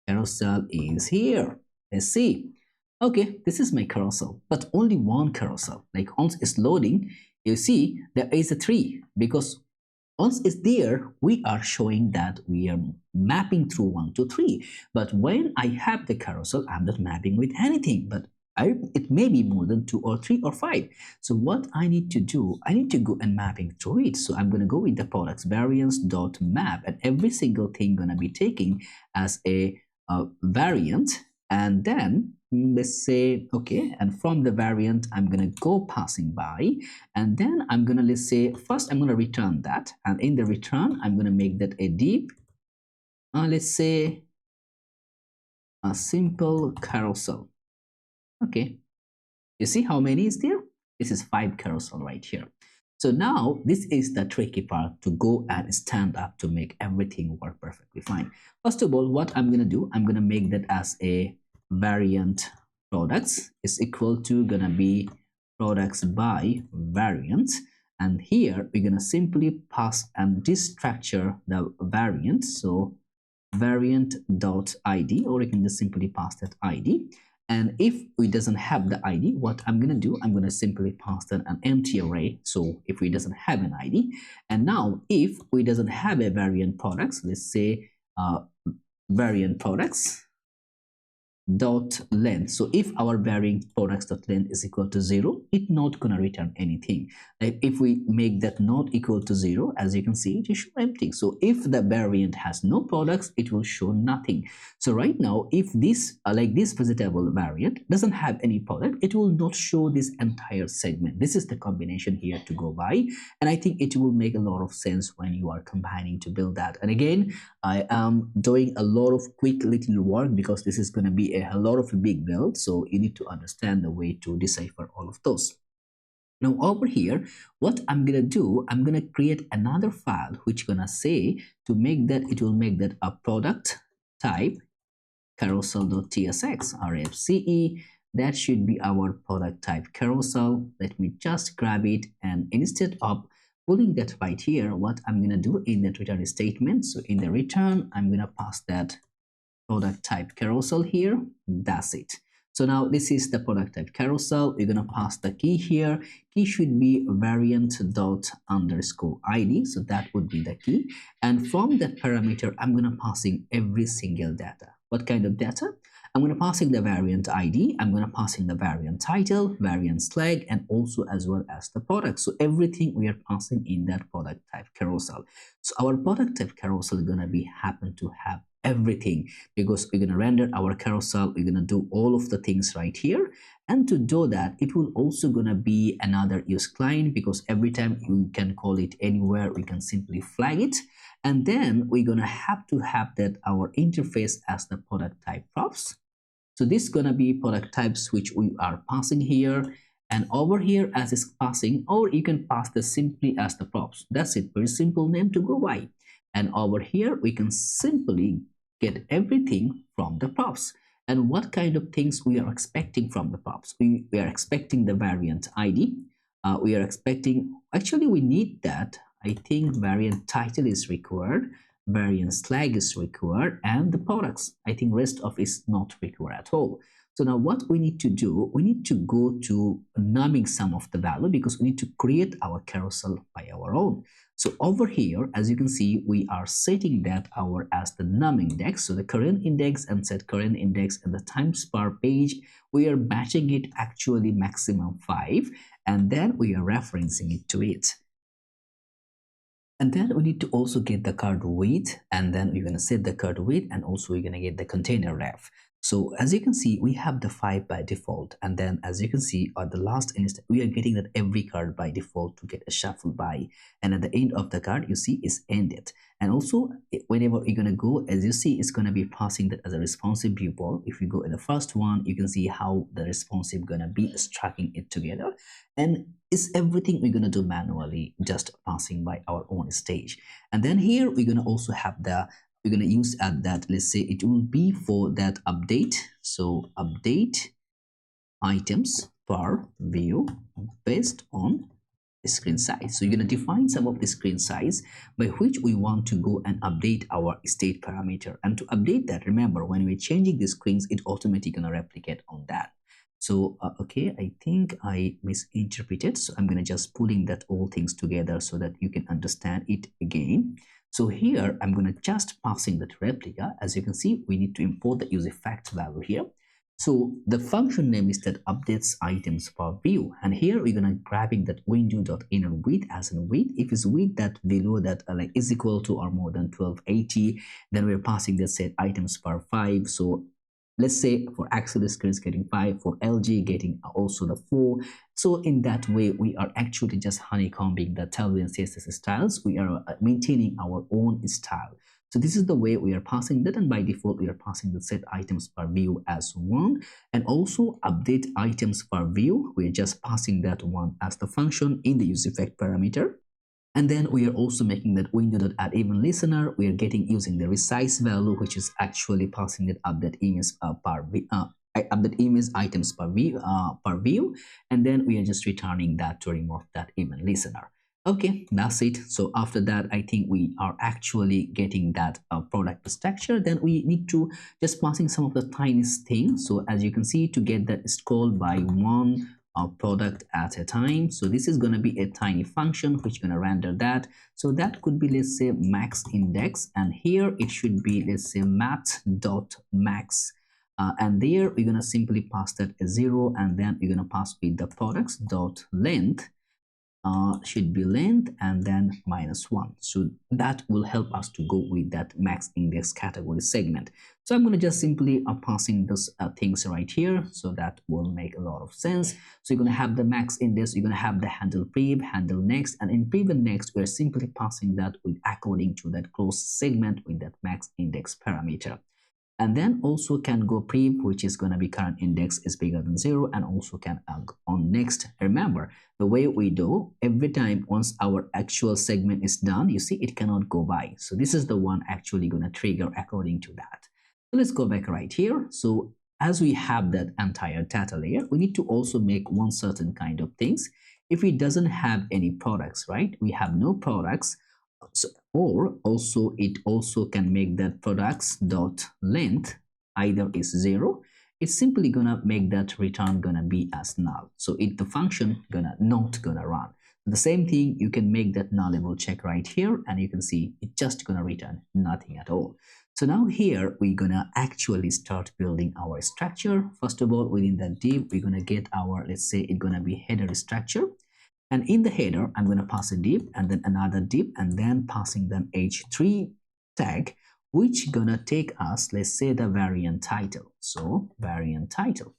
carousel is here. Let's see. Okay, this is my carousel, but only one carousel. Like once it's loading, you see there is a 3 because once it's there, we are showing that we are mapping through 1 to 3. But when I have the carousel, I'm not mapping with anything, but it may be more than 2 or 3 or 5. So what I need to do, I need to go and mapping through it. So I'm going to go with the products variance dot map, and every single thing going to be taking as a variant. And then let's say, okay, and from the variant, I'm going to go passing by, and then I'm going to, let's say, first I'm going to return that, and in the return, I'm going to make that a div, let's say a simple carousel. Okay, you see how many is there? This is 5 carousel right here. So now this is the tricky part to go and stand up to make everything work perfectly fine. First of all, what I'm going to do, I'm going to make that as a variant products is equal to gonna be products by variant, and here we're gonna simply pass and destructure the variant. So variant dot id, or you can just simply pass that id. And if it doesn't have the id, what I'm gonna do, I'm gonna simply pass that an empty array. So if it doesn't have an id, and now if we doesn't have a variant products, let's say variant products dot length. So if our varying products dot length is equal to 0, it's not gonna return anything. Like if we make that not equal to 0, as you can see, it is show empty. So if the variant has no products, it will show nothing. So right now, if this like this vegetable variant doesn't have any product, it will not show this entire segment. This is the combination here to go by, and I think it will make a lot of sense when you are combining to build that. And again, I am doing a lot of quick little work because this is going to be a lot of big build, so you need to understand the way to decipher all of those. Now over here, what I'm gonna do, I'm gonna create another file which gonna say to make that, it will make that a product type carousel.tsx rfce. That should be our product type carousel. Let me just grab it, and instead of pulling that right here, what I'm gonna do in the return statement, so in the return, I'm gonna pass that product type carousel here. That's it. So now this is the product type carousel. We're gonna pass the key here. Key should be variant dot underscore id. So that would be the key. And from that parameter, I'm gonna passing every single data. What kind of data? I'm going to passing the variant ID, I'm going to passing the variant title, variant flag, and also as well as the product. So everything we are passing in that product type carousel. So our product type carousel is going to be happen to have everything, because we're going to render our carousel, we're going to do all of the things right here. And to do that, it will also going to be another use client, because every time you can call it anywhere, we can simply flag it. And then we're going to have that our interface as the product type props. So this is going to be product types which we are passing here, and over here as is passing, or you can pass this simply as the props. That's it, very simple name to go by. And over here we can simply get everything from the props. And what kind of things we are expecting from the props? We are expecting the variant ID. We are expecting, actually we need that. I think variant title is required, variant flag is required, and the products. I think rest of is not required at all. So now what we need to do, we need to go to numbing some of the value, because we need to create our carousel by our own. So over here, as you can see, we are setting that our as the num index. So the current index and set current index, and the times per page, we are batching it actually maximum 5, and then we are referencing it to it. And then we need to also get the card width, and then we're going to set the card width, and also we're going to get the container ref. So as you can see, we have the 5 by default, and then as you can see at the last instant, we are getting that every card by default to get a shuffle by, and at the end of the card you see is ended. And also whenever you're gonna go, as you see, it's gonna be passing that as a responsive viewport. If you go in the first one, you can see how the responsive gonna be tracking it together, and it's everything we're gonna do manually, just passing by our own stage. And then here we're gonna also have the, we're going to use at that, let's say it will be for that update. So update items per view based on screen size. So you're going to define some of the screen size by which we want to go and update our state parameter. And to update that, remember, when we're changing the screens, it automatically going to replicate on that. So okay, I think I misinterpreted, so I'm going to just pulling that all things together so that you can understand it again. So here I'm going to just passing that replica. As you can see, we need to import the use effect value here. So the function name is that updates items per view, and here we're gonna grabbing that window.inner width as in width. If it's width that below that like is equal to or more than 1280, then we're passing that set items per 5. So let's say for Axel screen is getting 5, for LG getting also the 4. So in that way, we are actually just honeycombing the Tailwind CSS styles. We are maintaining our own style. So this is the way we are passing that, and by default we are passing the set items per view as 1, and also update items per view. We are just passing that one as the function in the use effect parameter. And then we are also making that window.addEven listener. We are getting using the resize value, which is actually passing that update image update image items per view, and then we are just returning that to remove that even listener. Okay, that's it. So after that, I think we are actually getting that product structure. Then we need to just passing some of the tiniest things. So as you can see, to get that scroll by one product at a time. So this is going to be a tiny function which going to render that. So that could be, let's say, max index, and here it should be, let's say, math.max. And there we're going to simply pass that a 0, and then we're going to pass with the products.length. Should be length and then -1. So that will help us to go with that max index category segment. So I'm going to just simply passing those things right here, so that will make a lot of sense. So you're going to have the max index, you're going to have the handle prev, handle next, and in prev and next we're simply passing that with according to that close segment with that max index parameter. And then also can go prev, which is going to be current index is bigger than 0, and also can on next. Remember the way we do every time once our actual segment is done, you see it cannot go by. So this is the one actually going to trigger according to that. So let's go back right here. So as we have that entire data layer, we need to also make one certain kind of things. If it doesn't have any products, right? We have no products. So, or also it also can make that products dot length either is 0. It's simply gonna make that return gonna be as null. So it the function not gonna run. The same thing, you can make that nullable check right here, and you can see it just gonna return nothing at all. So now here we're gonna actually start building our structure. First of all, within that div, we're gonna get our, let's say it's gonna be header structure. And in the header, I'm going to pass a div and then another div, and then passing them h3 tag, which gonna take us, let's say, the variant title. So variant title.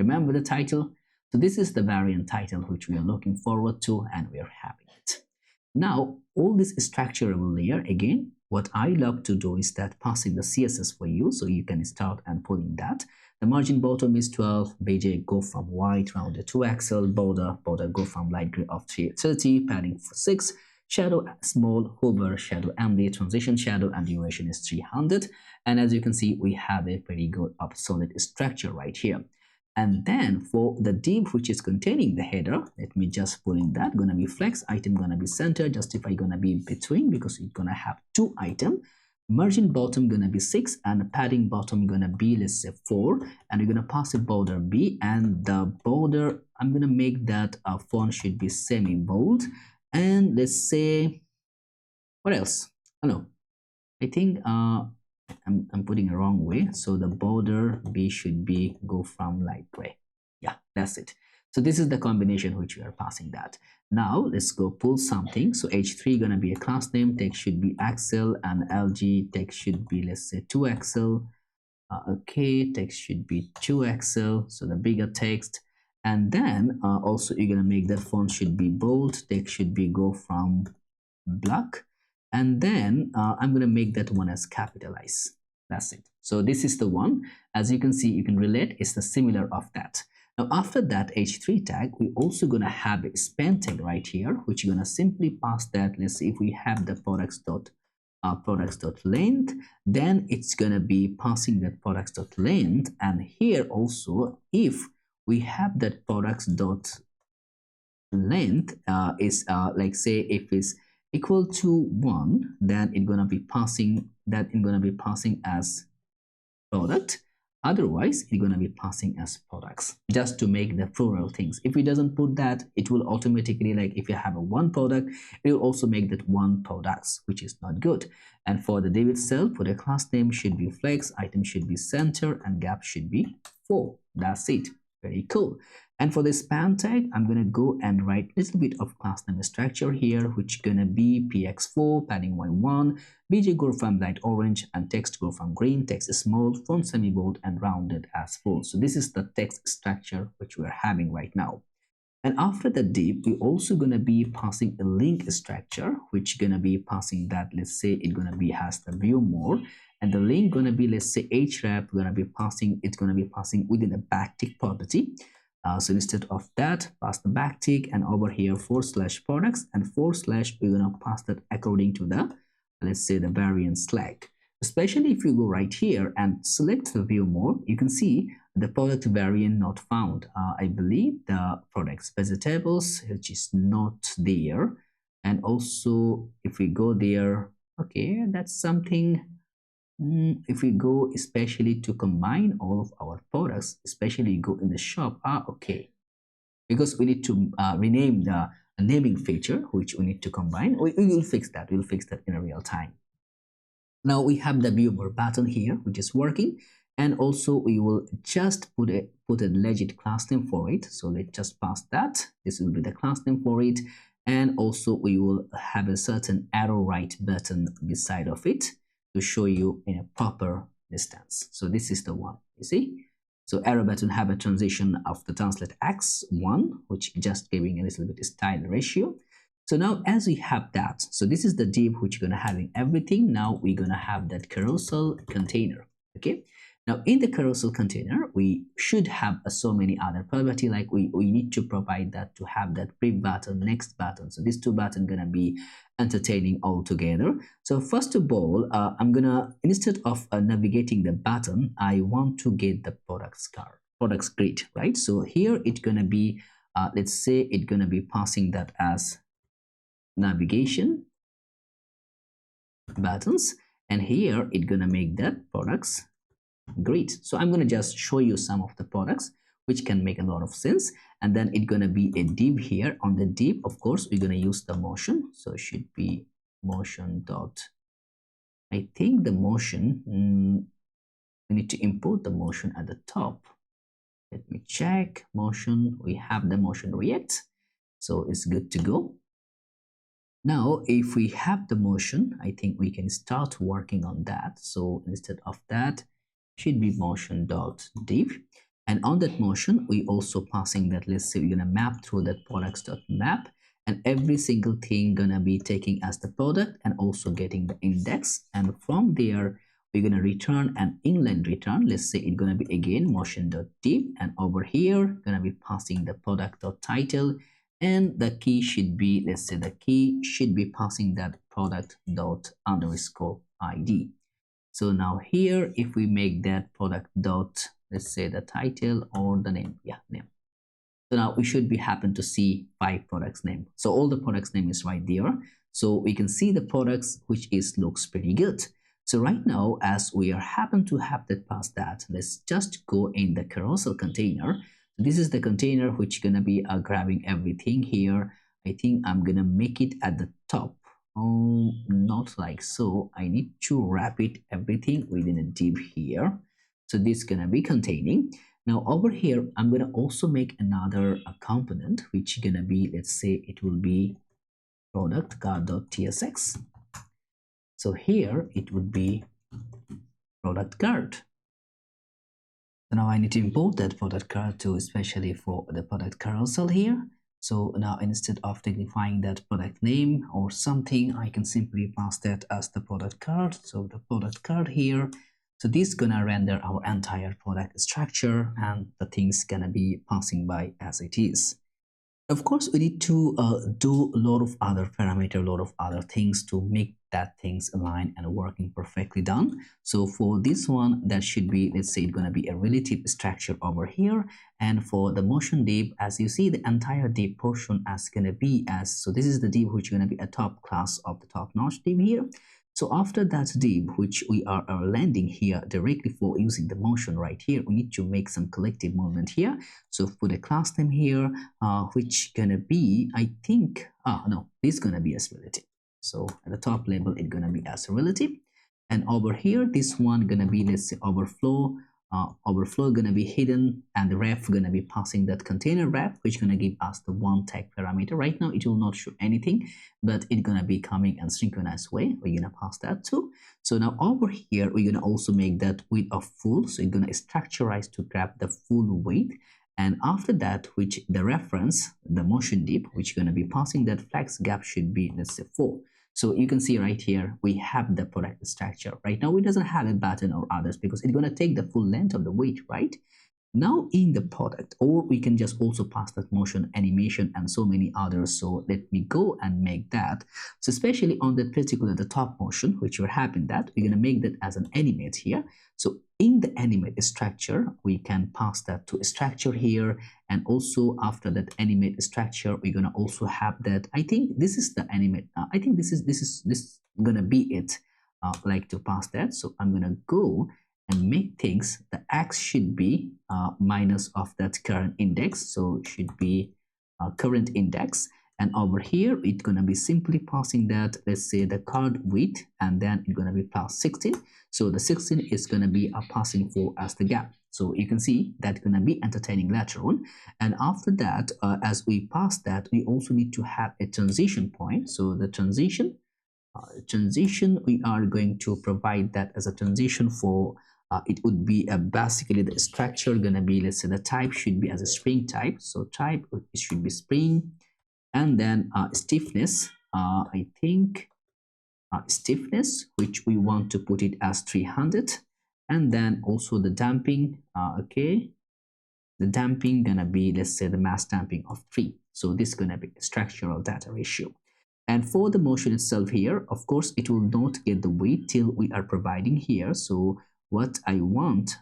Remember the title? So this is the variant title which we are looking forward to, and we are having it. Now, all this structurable layer, again, what I love to do is that passing the CSS for you, so you can start and pulling that. The margin bottom is 12, BJ go from white, rounded to axle, border go from light gray of 30, padding for 6, shadow small, hover, shadow ambient, transition shadow, and duration is 300. And as you can see, we have a pretty good solid structure right here. And then for the div which is containing the header, let me just pull in that, gonna be flex, item gonna be center, justify gonna be between because it's gonna have 2 items. Margin bottom gonna be 6, and padding bottom gonna be, let's say, 4, and we're gonna pass a border B, and the border I'm gonna make that font should be semi bold, and let's say what else? Oh no, I think I'm putting a wrong way. So the border B should be go from light gray. Yeah, that's it. So this is the combination which we are passing that. Now let's go pull something. So h3 gonna be a class name, text should be Axel, and LG text should be, let's say, 2Axel. Okay, text should be 2XL, so the bigger text. And then also you're gonna make that font should be bold, text should be go from black, and then I'm gonna make that one as capitalized. That's it. So this is the one. As you can see, you can relate, it's the similar of that. Now after that h3 tag, we also gonna have a span tag right here, which you're gonna simply pass that. Let's see if we have the products.length, then it's gonna be passing that products.length. And here also, if we have that products.length is like say if it's equal to 1, then it's gonna be passing as product. Otherwise it's going to be passing as products, just to make the plural things. If it doesn't put that, it will automatically, like if you have a one product, it will also make that one products, which is not good. And for the div itself, for the class name should be flex, item should be center, and gap should be 4. That's it. Very cool. And for the span tag, I'm going to go and write a little bit of class name structure here, which going to be px4, padding y1, bg go from light orange, and text go from green, text is small, font semi-bold, and rounded as full. So this is the text structure which we are having right now. And after the div, we're also going to be passing a link structure, which going to be passing that, let's say it going to be has the view more, and the link going to be, let's say href, going to be passing, it's going to be passing within a backtick property. So instead of that, pass the backtick, and over here /products and / we're going to pass that according to the, let's say, the variant flag. Especially if you go right here and select the view mode, you can see the product variant not found. I believe the products vegetables, which is not there. And also if we go there, okay, that's something. If we go especially to combine all of our products, especially go in the shop, okay, because we need to rename the naming feature, which we need to combine. We will fix that. We'll fix that in a real time. Now we have the view more button here, which is working, and also we will just put a legit class name for it. So let's just pass that. This will be the class name for it, and also we will have a certain arrow right button beside of it to show you in a proper distance. So this is the one, you see. So arrow button have a transition of the translate x1, which just giving a little bit style ratio. So now as we have that, so this is the div which you're gonna have in everything. Now we're gonna have that carousel container. Okay. Now in the carousel container, we should have so many other property, like we need to provide that to have that pre button, next button. So these two buttons gonna be entertaining all together. So first of all, I'm gonna, instead of navigating the button, I want to get the products grid, right? So here it's gonna be, let's say it's gonna be passing that as navigation buttons, and here it's gonna make that products grid. So I'm gonna just show you some of the products which can make a lot of sense, and then it's gonna be a div here. On the div, of course, we're gonna use the motion, so it should be motion dot, I think the motion, we need to import the motion at the top. Let me check motion. We have the motion react, so it's good to go. Now if we have the motion, I think we can start working on that. So instead of that, should be motion.div, and on that motion we also passing that, let's say we're gonna map through that products.map, and every single thing gonna be taking as the product and also getting the index, and from there we're gonna return an inline return. Let's say it's gonna be again motion.div, and over here gonna be passing the product.title, and the key should be, let's say the key should be passing that product._id. So now here, if we make that product dot, let's say the title or the name, name. So now we should be happen to see 5 products name. So all the products name is right there. So we can see the products, which is looks pretty good. So right now, as we are happen to have that past that, let's just go in the carousel container. This is the container which gonna be grabbing everything here. I think I'm gonna make it at the top. Oh, not like so. I need to wrap it everything within a div here. So this is gonna be containing. Now over here, I'm gonna also make another component which gonna be, let's say it will be product card.tsx. So here it would be product card. So now I need to import that product card to especially for the product carousel here. So now instead of dignifying that product name or something, I can simply pass that as the product card. So the product card here. So this gonna render our entire product structure and the things gonna be passing by as it is. Of course, we need to do a lot of other parameter, a lot of other things to make that things align and working perfectly done. So for this one, that should be, let's say, it's going to be a relative structure over here. And for the motion div, as you see, the entire div portion as going to be as, so this is the div which is going to be a top class of the top notch div here. So after that div, which we are landing here directly for using the motion right here, we need to make some collective movement here. So put a class name here, which gonna be, I think, no, this is gonna be as relative. So at the top level, it's gonna be as relative. And over here, this one gonna be, let's say, overflow. Overflow gonna be hidden, and the ref gonna be passing that container ref, which gonna give us the one tag parameter. Right now, it will not show anything, but it's gonna be coming in synchronized way. We're gonna pass that too. So now over here, we're gonna also make that width of full. So you're gonna structurize to grab the full width. And after that, which the reference, the motion div, which is going to be passing that flex gap should be, let's say, 4. So you can see right here, we have the product structure. Right now, it doesn't have a button or others because it's going to take the full length of the weight, right? Now in the product, or we can just also pass that motion, animation, and so many others. So let me go and make that. So especially on that particular, the top motion, which we're having that, we're going to make that as an animate here. So in the animate structure, we can pass that to a structure here. And also after that animate structure, we're going to also have that. I think this is the animate. I think this is going to be it. Like to pass that. So I'm going to go and make things, the x should be minus of that current index, so it should be current index. And over here it's going to be simply passing that, let's say, the card width, and then it's going to be plus 16. So the 16 is going to be passing for as the gap. So you can see that's going to be entertaining later on. And after that, as we pass that, we also need to have a transition point. So the transition, we are going to provide that as a transition for it would be basically the structure gonna be, let's say, the type should be as a spring type. So type, it should be spring. And then stiffness, I think stiffness, which we want to put it as 300. And then also the damping, okay, the damping gonna be, let's say, the mass damping of 3. So this is gonna be a structural data ratio. And for the motion itself here, of course, it will not get the weight till we are providing here. So what I want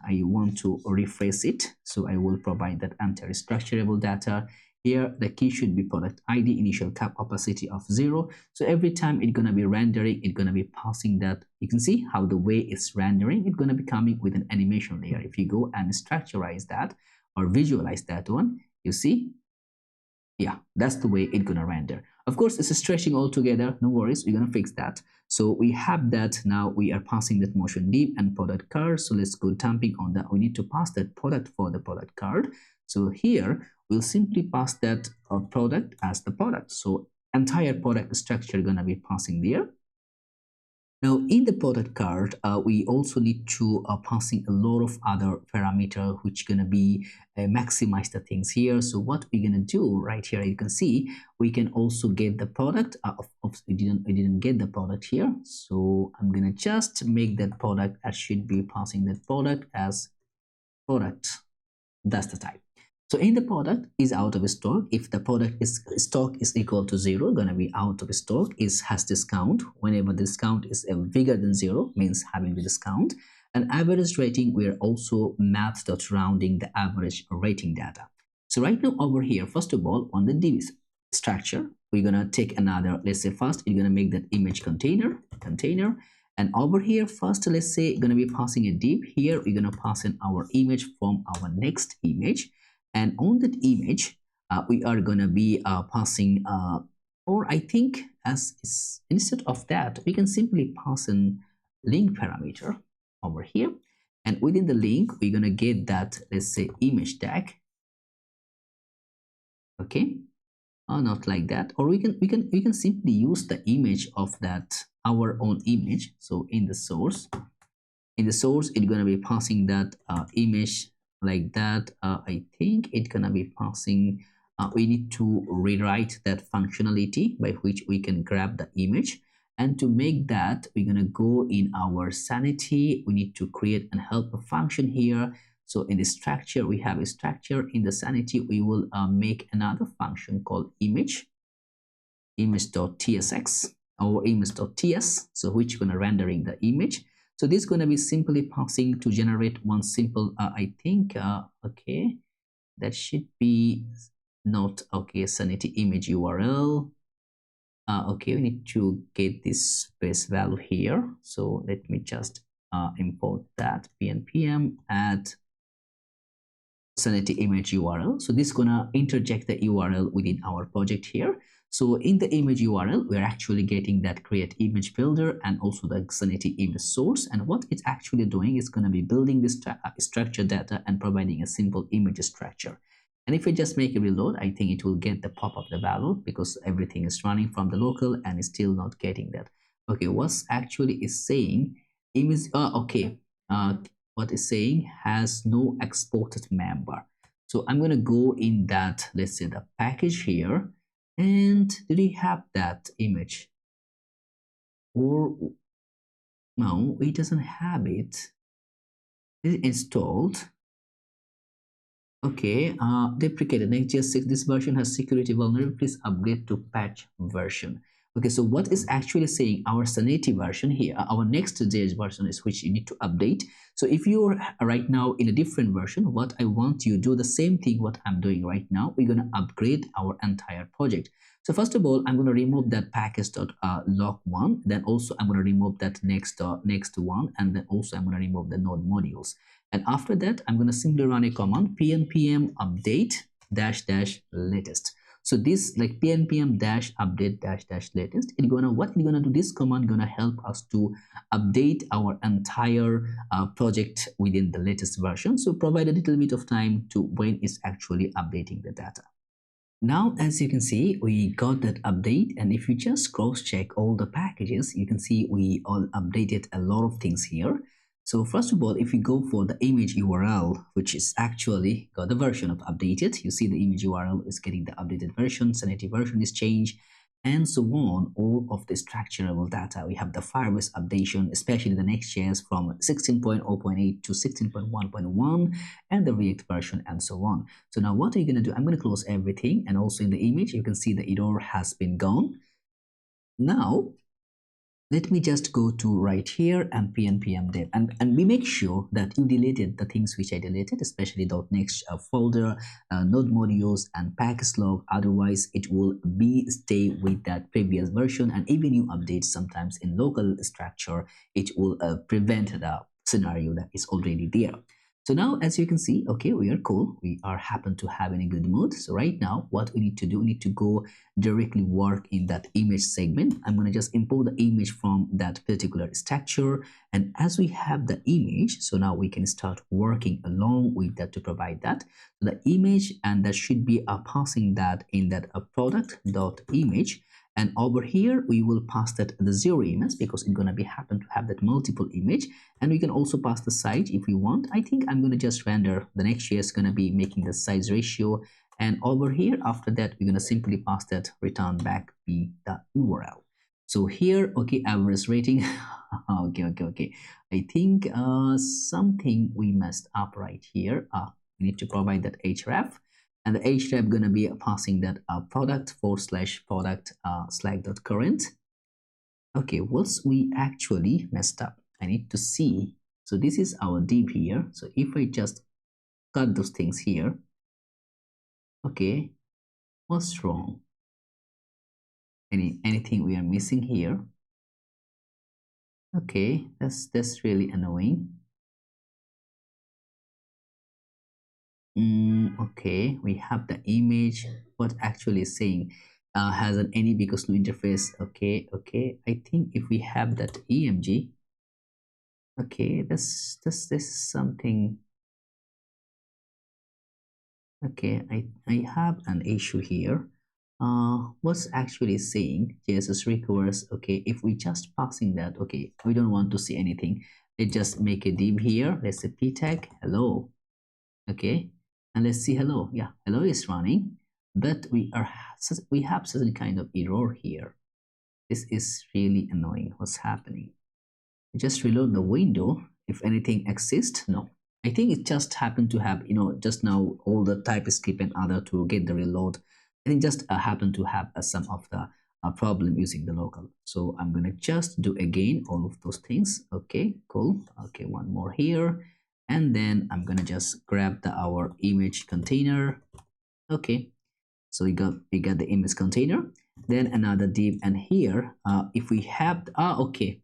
to rephrase it. So I will provide that entire structurable data. Here, the key should be product ID, initial cap opacity of 0. So every time it's going to be rendering, it's going to be passing that. You can see how the way it's rendering, it's going to be coming with an animation layer. If you go and structurize that or visualize that one, you see, yeah, that's the way it's gonna render. Of course, it's stretching all together, no worries, we're gonna fix that. So we have that. Now we are passing that motion div and product card. So let's go tamping on that. We need to pass that product for the product card. So here we'll simply pass that product as the product. So entire product structure gonna be passing there. Now in the product card, we also need to passing a lot of other parameter which gonna be maximize the things here. So what we're gonna do right here, you can see we can also get the product. We didn't get the product here, so I'm gonna just make that product. I should be passing that product as product. That's the type. So in the product is out of stock. If the product is stock is equal to 0, gonna be out of stock is has discount. Whenever the discount is bigger than 0, means having the discount. And average rating, we are also math.rounding the average rating data. So right now over here, first of all, on the div structure, we're gonna take another, let's say first, we're gonna make that image container. And over here, first, let's say gonna be passing a div. Here, we're gonna pass in our image from our next image. And on that image, we are going to be passing, or I think as is, instead of that, we can simply pass in link parameter over here. And within the link, we're going to get that, let's say, image tag. Okay, or not like that. Or we can simply use the image of that, our own image. So in the source, it's going to be passing that image. like that, I think it's gonna be passing. We need to rewrite that functionality by which we can grab the image. And to make that, we're gonna go in our Sanity. We need to create a helper function here. So in the structure, we have a structure. In the Sanity, we will make another function called image.tsx or image.ts, so which gonna rendering the image. So this is gonna be simply passing to generate one simple I think okay, that should be not okay, Sanity image URL. Okay, we need to get this space value here, so let me just import that pnpm add Sanity image URL. So this is gonna interject the URL within our project here. So in the image URL, we're actually getting that create image builder and also the Sanity image source. And what it's actually doing is gonna be building this structure data and providing a simple image structure. And if we just make a reload, I think it will get the pop-up the value because everything is running from the local and is still not getting that. Okay, what's actually is saying image, okay. What is saying has no exported member. So I'm going to go in that, let's say the package here, and do we have that image? Or no, it doesn't have it. Is it installed? Okay, deprecated Next.js 6. This version has security vulnerability. Please upgrade to patch version. Okay, so what is actually saying our Sanity version here, our Next.js version is which you need to update. So if you're right now in a different version, what I want you to do the same thing what I'm doing right now, we're going to upgrade our entire project. So first of all, I'm going to remove that package.log1. Then also I'm going to remove that next one, and then also I'm going to remove the node modules. And after that, I'm going to simply run a command pnpm update -- latest. So this like pnpm update -- latest, what it's gonna do, this command gonna help us to update our entire project within the latest version. So provide a little bit of time to when it's actually updating the data. Now, as you can see, we got that update, and if you just cross-check all the packages, you can see we all updated a lot of things here. So first of all, if we go for the image URL, which is actually got the version of updated, you see the image URL is getting the updated version, Sanity version is changed, and so on. All of the structurable data, we have the Firebase updation, especially the Next.js from 16.0.8 to 16.1.1, and the React version, and so on. So now what are you going to do? I'm going to close everything, and also in the image, you can see the error has been gone. Now, let me just go to right here and pnpm dev, and we make sure that you deleted the things which I deleted, especially .next folder, node modules, and package log. Otherwise, it will be stay with that previous version, and even you update sometimes in local structure, it will prevent the scenario that is already there. So now, as you can see, okay, we are cool. We are happen to have in a good mood. So right now, what we need to do, we need to go directly work in that image segment. I'm going to just import the image from that particular structure. And as we have the image, so now we can start working along with that to provide that. So the image, and that should be passing that in that product.image. And over here, we will pass that the 0 image because it's going to be happen to have that multiple image. And we can also pass the size if we want. I think I'm going to just render the Next.js is going to be making the size ratio. And over here, after that, we're going to simply pass that return back be the URL. So here, okay, average rating. okay. I think something we messed up right here. We need to provide that href. And the href gonna be passing that product /product slack.current. Okay, what's we actually messed up? I need to see. So this is our div here. So if I just cut those things here, okay, what's wrong? Anything we are missing here? Okay, that's really annoying. Okay, we have the image. What actually is saying has an any because no interface. Okay, I think if we have that emg, okay, this is something. Okay, I have an issue here. What's actually saying JSS requires, okay, if we just passing that, okay, we don't want to see anything. Let's just make a div here. Let's say p tag hello. Okay, and let's see hello. Yeah, hello is running, but we have certain kind of error here. This is really annoying. What's happening? Just reload the window. If anything exists, no. I think it just happened to have, just now all the TypeScript and other to get the reload. I think just happened to have some of the problem using the local. So I'm gonna just do again all of those things. Okay, cool. Okay, one more here, and then I'm gonna just grab our image container. Okay, so we got the image container, then another div, and here if we have okay,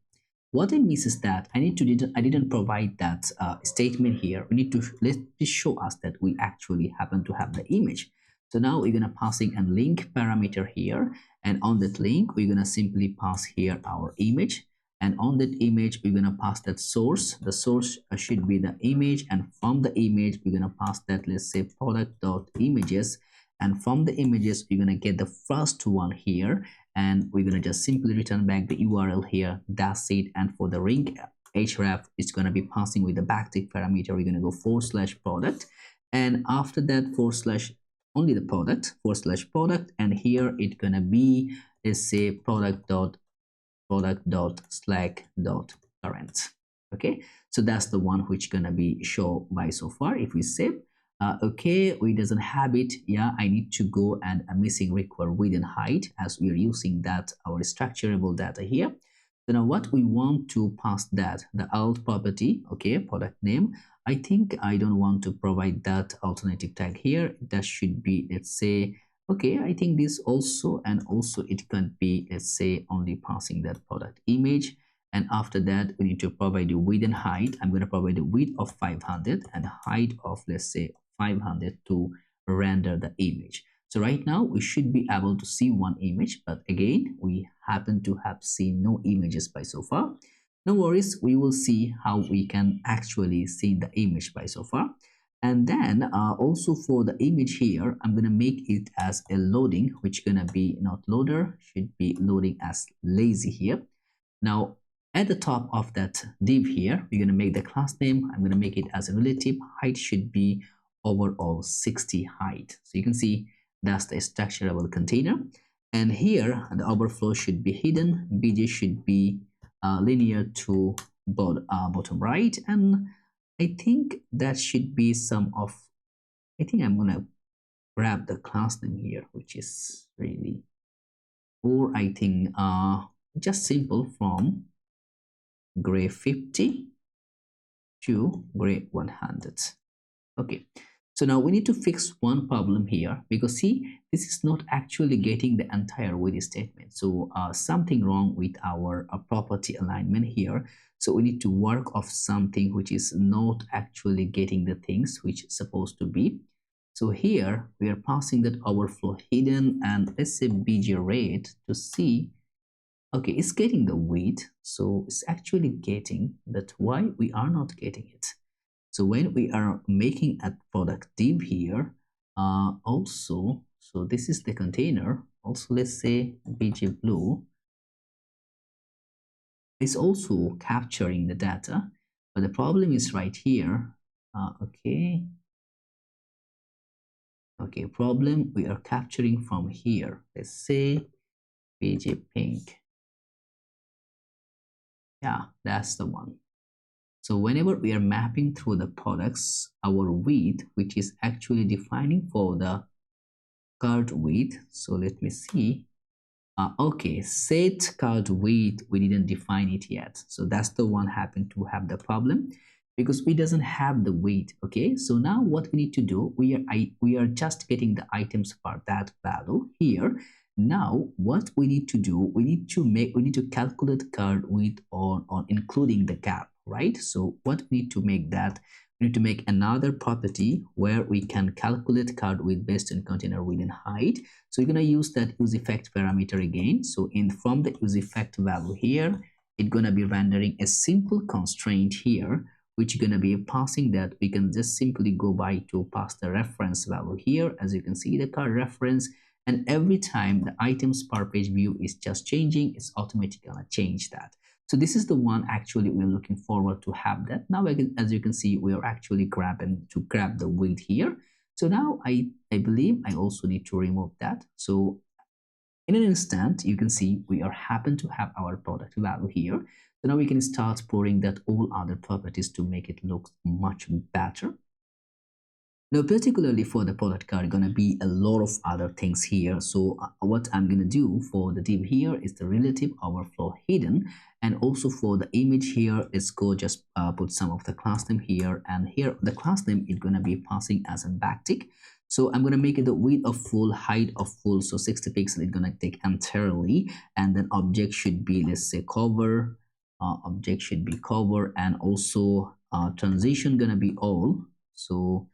what I miss is that I didn't provide that statement here. We need to let this show us that we actually happen to have the image. So now we're gonna passing a link parameter here, and on that link we're gonna simply pass here our image, and on that image we're gonna pass that source. The source should be the image, and from the image we're gonna pass that, let's say, product.images, and from the images we're gonna get the first one here, and we're gonna just simply return back the URL here. That's it. And for the ring href, it's gonna be passing with the backtick parameter. We're gonna go /product, and after that only the product, and here it's gonna be, let's say, product.slack.current. Okay, so that's the one which gonna be shown by so far. If we save, okay, we doesn't have it. Yeah, I need to go and missing require width and height, as we are using that our structurable data here. So now what we want to pass that the alt property, okay, product name. I think I don't want to provide that alternative tag here. That should be, let's say, okay, I think this also, and also it can be, let's say, only passing that product image. And after that we need to provide the width and height. I'm going to provide a width of 500 and height of, let's say, 500 to render the image. So right now we should be able to see one image, but again we happen to have seen no images by so far. No worries, we will see how we can actually see the image by so far. And then also for the image here, I'm gonna make it as a loading, which gonna be not loader, should be loading as lazy here. Now at the top of that div here, we're gonna make the class name. I'm gonna make it as a relative. Height should be overall 60 height. So you can see that's the structurable container. And here the overflow should be hidden. BJ should be linear to bottom right, and I think that should be some of, I think I'm gonna grab the class name here, which is really, or I think just simple from gray 50 to gray 100. Okay, so now we need to fix one problem here, because see, this is not actually getting the entire width statement. So something wrong with our property alignment here. So we need to work off something which is not actually getting the things which is supposed to be. So here we are passing that overflow hidden, and let's say bj rate to see, okay, it's getting the width. So it's actually getting that. Why we are not getting it? So when we are making a product div here, also, so this is the container. Also, let's say bj blue is also capturing the data, but the problem is right here. Okay, problem we are capturing from here. Let's say bj pink. Yeah, that's the one. So whenever we are mapping through the products, our width, which is actually defining for the card width. So let me see. Okay, set card width, we didn't define it yet. So that's the one happened to have the problem, because we doesn't have the width. Okay, so now what we need to do, we are just getting the items for that value here. Now what we need to do, we need to calculate card width on including the gap, right? So what we need to make that, we need to make another property where we can calculate card width based on container width and height. So we're going to use that use effect parameter again. So from the use effect value here, it's going to be rendering a simple constraint here, which is going to be passing that we can just simply go by to pass the reference value here. As you can see, the card reference, and every time the items per page view is just changing, it's automatically going to change that. So this is the one actually we're looking forward to have that. Now, as you can see, we are actually grab the width here. So now I believe I also need to remove that. So in an instant, you can see we are happen to have our product value here. So now we can start pouring that all other properties to make it look much better. Now, particularly for the product card, gonna be a lot of other things here. So what I'm gonna do for the div here is the relative overflow hidden, and also for the image here, let's go just put some of the class name here, and here the class name is gonna be passing as a backtick. So I'm gonna make it the width of full, height of full, so 60 pixels is gonna take entirely, and then object should be, let's say, cover. Object should be cover, and also transition gonna be all. So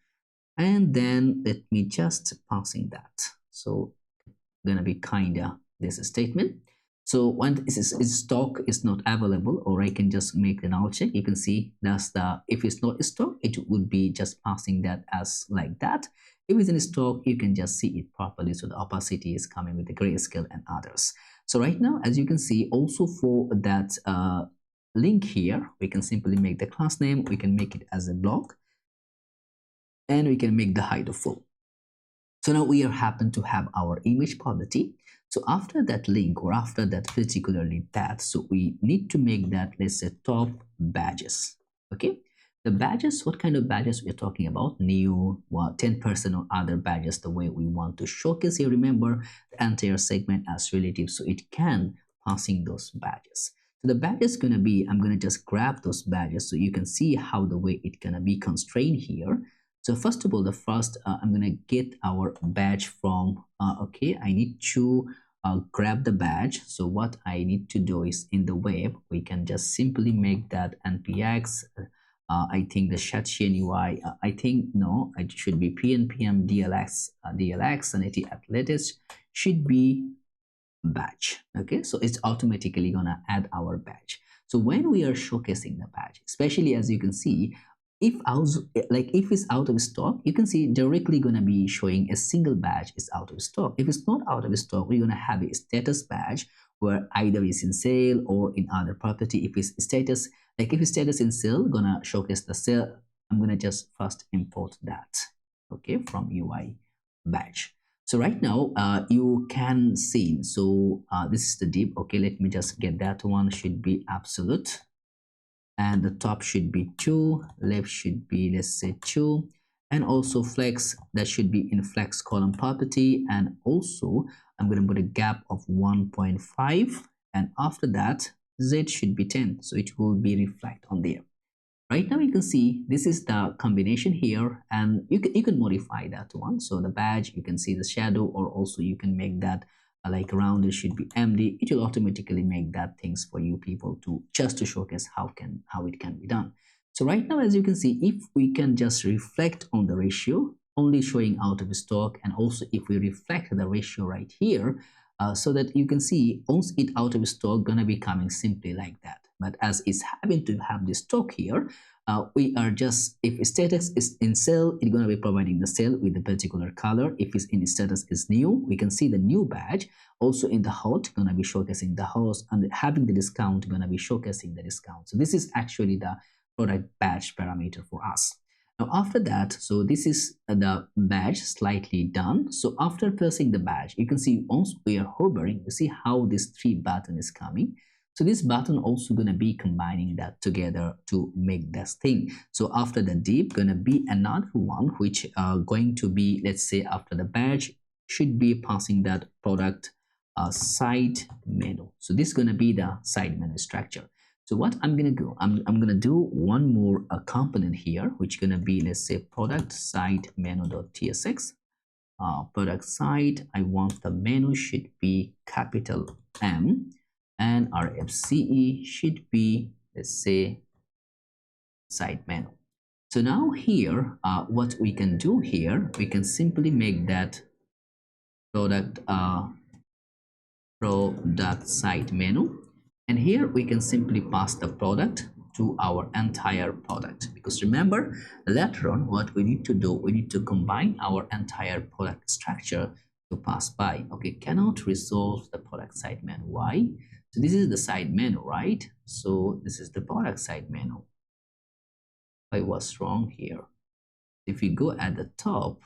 and then let me just passing that. So gonna be kinda this statement. So when is stock is not available, or I can just make an out check. You can see that's the, if it's not stock, it would be just passing that as like that. If it's in stock, you can just see it properly. So the opacity is coming with the grayscale and others. So right now, as you can see, also for that link here, we can simply make the class name. We can make it as a block, and we can make the height of full. So now we are happen to have our image property. So after that link, or after that particularly that, so we need to make that, let's say, top badges. Okay, the badges, what kind of badges we're talking about? New, 10% or other badges, the way we want to showcase here. Remember the entire segment as relative, so it can passing those badges. So the badge is gonna be, I'm gonna just grab those badges so you can see how the way it gonna be constrained here. So first of all, the first I'm gonna get our badge from okay, I need to grab the badge. So what I need to do is, in the web, we can just simply make that npx. I think the Shadchan UI, I think no, it should be pnpm dlx sanity athletics should be badge. Okay, so it's automatically gonna add our badge. So when we are showcasing the badge, especially as you can see, if it's out of stock, you can see directly gonna be showing a single badge is out of stock. If it's not out of stock, we're gonna have a status badge where either it's in sale or in other property. If it's status, if it's status in sale, gonna showcase the sale. I'm gonna just first import that, okay, from UI badge. So right now you can see, so this is the div. Okay, let me just get that one, should be absolute, and the top should be 2, left should be, let's say, 2, and also flex, that should be in flex column property, and also I'm going to put a gap of 1.5, and after that z should be 10, so it will be reflect on there. Right now you can see this is the combination here, and you can modify that one. So the badge, you can see the shadow, or also you can make that like rounded should be MD. It will automatically make that things for you people to just to showcase how it can be done. So right now, as you can see, if we can just reflect on the ratio only showing out of stock, and also if we reflect the ratio right here, so that you can see once it out of stock gonna be coming simply like that. But as it's having to have the stock here, we are just, if status is in sale, it's going to be providing the sale with the particular color. If it's in status is new, we can see the new badge. Also in the hot, going to be showcasing the host, and having the discount going to be showcasing the discount. So this is actually the product badge parameter for us. Now after that, so this is the badge slightly done. So after pressing the badge, you can see once we are hovering, you see how this 3 button is coming. So this button also going to be combining that together to make this thing. So after the div, going to be another one which going to be, let's say, after the badge should be passing that product side menu. So this is going to be the side menu structure. So what I'm going to do, I'm going to do one more component here, which going to be, let's say, product side menu.tsx. Product side, I want the menu should be capital M, and RFCE should be, let's say, side menu. So now here, what we can do here, we can simply make that product side menu, and here we can simply pass the product to our entire product, because remember later on what we need to do, we need to combine our entire product structure to pass by. Okay, cannot resolve the product side menu. Why? So this is the side menu, right? So this is the product side menu. I was wrong here. If we go at the top,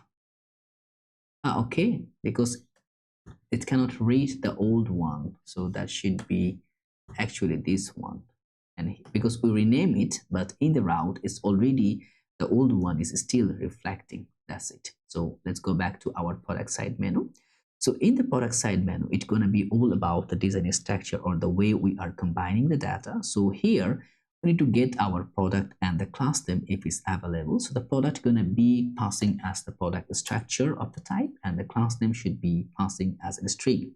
okay, because it cannot reach the old one, so that should be actually this one. And because we rename it, but in the route it's already the old one is still reflecting. That's it. So let's go back to our product side menu. So in the product side menu, it's going to be all about the design structure or the way we are combining the data. So here we need to get our product and the class name if it's available. So the product going to be passing as the product structure of the type, and the class name should be passing as a string.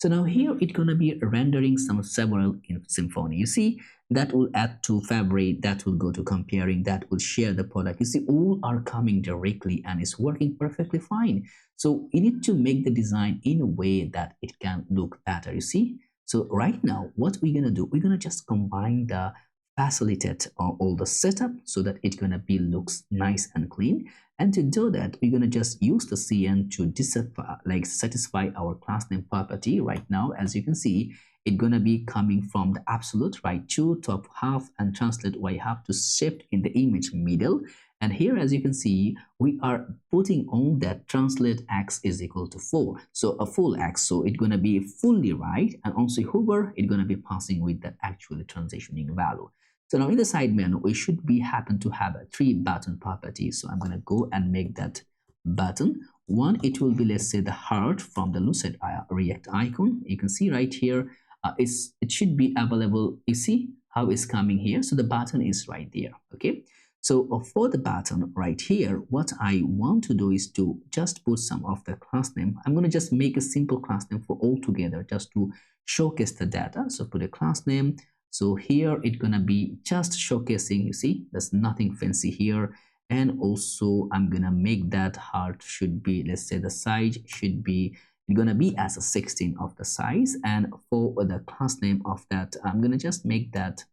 So now here it's going to be rendering several in Symfony. You see, that will add to Fabric, that will go to comparing, that will share the product. You see, all are coming directly and it's working perfectly fine. So you need to make the design in a way that it can look better, you see. So right now, what we're going to do, we're going to just combine the facilitate all the setup so that it's going to be looks nice and clean. And to do that, we're going to just use the CN to satisfy our class name property. Right now, as you can see, it's going to be coming from the absolute right to top half and translate where you have to shift in the image middle. And here, as you can see, we are putting on that translate x is equal to 4. So a full x, so it's going to be fully right. And also hover, it's going to be passing with that actually transitioning value. So now in the side menu, we should be happen to have a 3 button property. So I'm going to go and make that button. One, it will be, let's say, the heart from the Lucid React icon. You can see right here, it should be available. You see how it's coming here. So the button is right there. Okay. So for the button right here, what I want to do is to just put some of the class name. I'm going to just make a simple class name for all together just to showcase the data. So put a class name. So here it's going to be just showcasing, you see, there's nothing fancy here. And also I'm going to make that heart should be, let's say the size should be going to be as a 16 of the size. And for the class name of that, I'm going to just make that,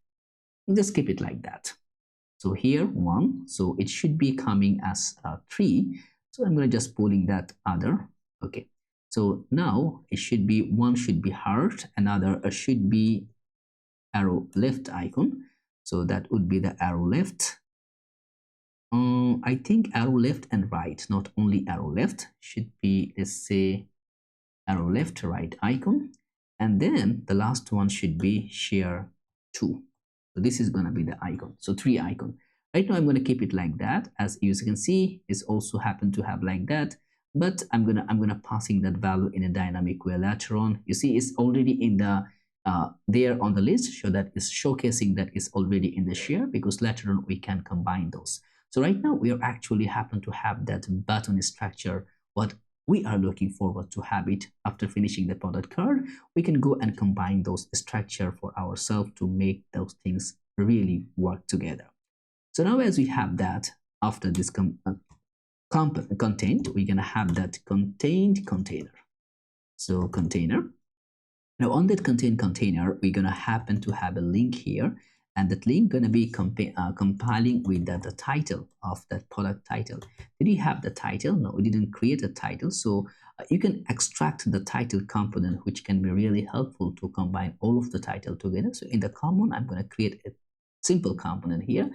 just keep it like that. So here 1, so it should be coming as 3. So I'm going to just pulling that other. Okay. So now it should be, one should be heart, another should be arrow left icon. So that would be the arrow left. I think arrow left and right, not only arrow left, should be, let's say, arrow left right icon. And then the last one should be share 2. So this is going to be the icon. So 3 icon. Right now I'm going to keep it like that. As you can see, it's also happened to have like that. But I'm gonna passing that value in a dynamic way later on. You see, it's already in the there on the list, so that is showcasing that is already in the share, because later on we can combine those. So right now we are actually happen to have that button structure. What we are looking forward to have it after finishing the product card, we can go and combine those structure for ourselves to make those things really work together. So now as we have that, after this content, we're gonna have that contained container. So container. Now on that container, we're gonna happen to have a link here, and that link gonna be compiling with the title of that product title. Did you have the title? No, we didn't create a title. So you can extract the title component, which can be really helpful to combine all of the title together. So in the common, I'm gonna create a simple component here.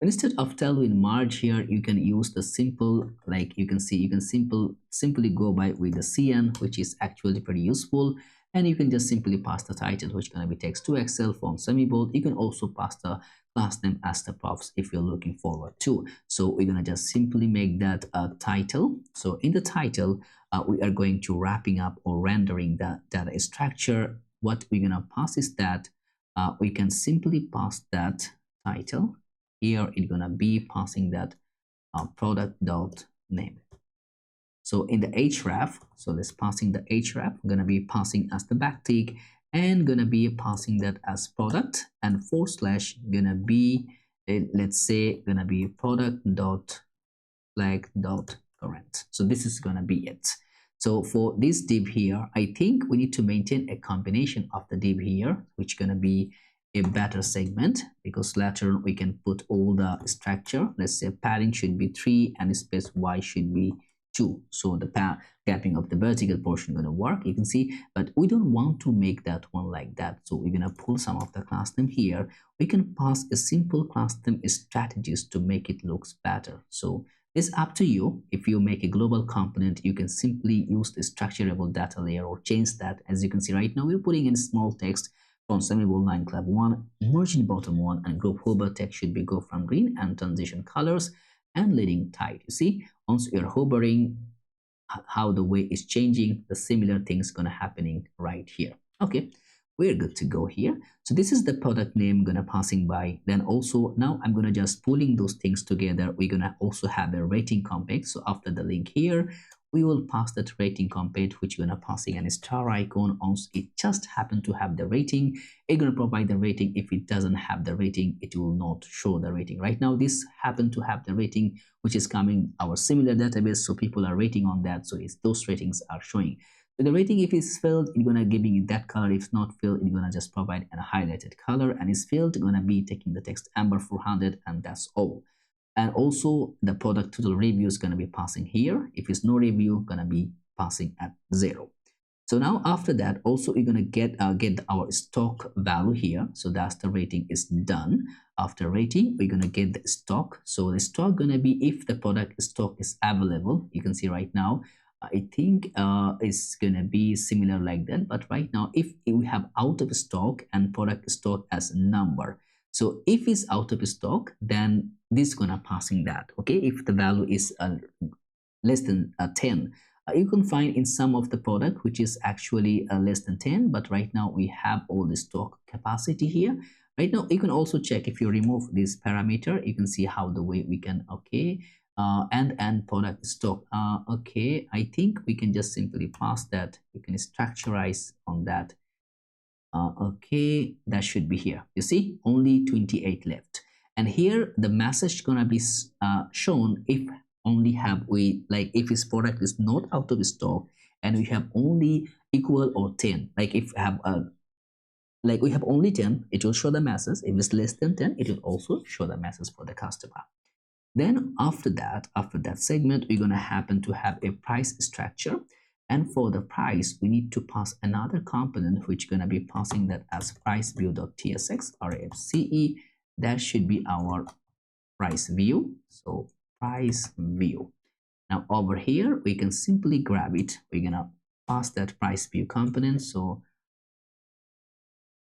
Instead of Tailwind merge here, you can use the simple, like you can see, you can simply go by with the CN, which is actually pretty useful. And you can just simply pass the title, which can be text to Excel, font semi-bold. You can also pass the class name as the props if you're looking forward to. So we're gonna just simply make that a title. So in the title, we are going to wrapping up or rendering the data structure. What we're gonna pass is that we can simply pass that title. Here it's gonna be passing that product.name. So in the href, so let's passing the href, I'm gonna be passing as the backtick and gonna be passing that as product, and / gonna be let's say gonna be product.flag.current. So this is gonna be it. So for this div here, I think we need to maintain a combination of the div here, which gonna be a better segment, because later we can put all the structure. Let's say padding should be 3 and space y should be 2. So the gapping of the vertical portion going to work, you can see, but we don't want to make that one like that. So we're going to pull some of the class name here. We can pass a simple class name strategies to make it looks better. So it's up to you. If you make a global component, you can simply use the structurable data layer or change that. As you can see right now, we're putting in small text from semibold line club 1, margin bottom 1, and group hover text should be go from green and transition colors and leading tight. You see, once you're hovering, how the way is changing, the similar things gonna happening right here. Okay, we're good to go here. So this is the product name gonna passing by. Then also now I'm gonna just pulling those things together. We're gonna also have a rating compare. So after the link here, we will pass that rating compare, which you're gonna passing a star icon. Once it just happen to have the rating, it's gonna provide the rating. If it doesn't have the rating, it will not show the rating. Right now this happen to have the rating, which is coming our similar database, so people are rating on that, so it's those ratings are showing. So the rating, if it's filled, it's gonna giving it that color. If it's not filled, it's gonna just provide a highlighted color, and it's filled, it's gonna be taking the text amber 400, and that's all. And also the product total review is going to be passing here. If it's no review, going to be passing at 0. So now after that, also we're going to get our stock value here. So that's the rating is done. After rating, we're going to get the stock. So the stock going to be if the product stock is available. You can see right now, I think it's going to be similar like that. But right now, if we have out of stock and product stock as number. So if it's out of stock, then this is gonna passing that. Okay, if the value is less than 10, you can find in some of the product which is actually less than 10, but right now we have all the stock capacity here. Right now you can also check if you remove this parameter, you can see how the way we can, okay, and product stock. Okay, I think we can just simply pass that. We can structurize on that. Okay, that should be here. You see, only 28 left, and here the message gonna be shown if only have we, like if his product is not out of stock and we have only equal or 10, like if we have like we have only 10, it will show the message. If it's less than 10, it will also show the message for the customer. Then after that segment, we're gonna happen to have a price structure. And for the price, we need to pass another component which is going to be passing that as price view.tsx or FCE. That should be our price view. So price view. Now over here, we can simply grab it. We're going to pass that price view component. So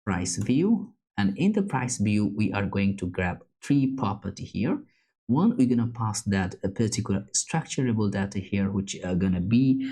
price view. And in the price view, we are going to grab 3 property here. One, we're gonna pass that a particular structurable data here, which are gonna be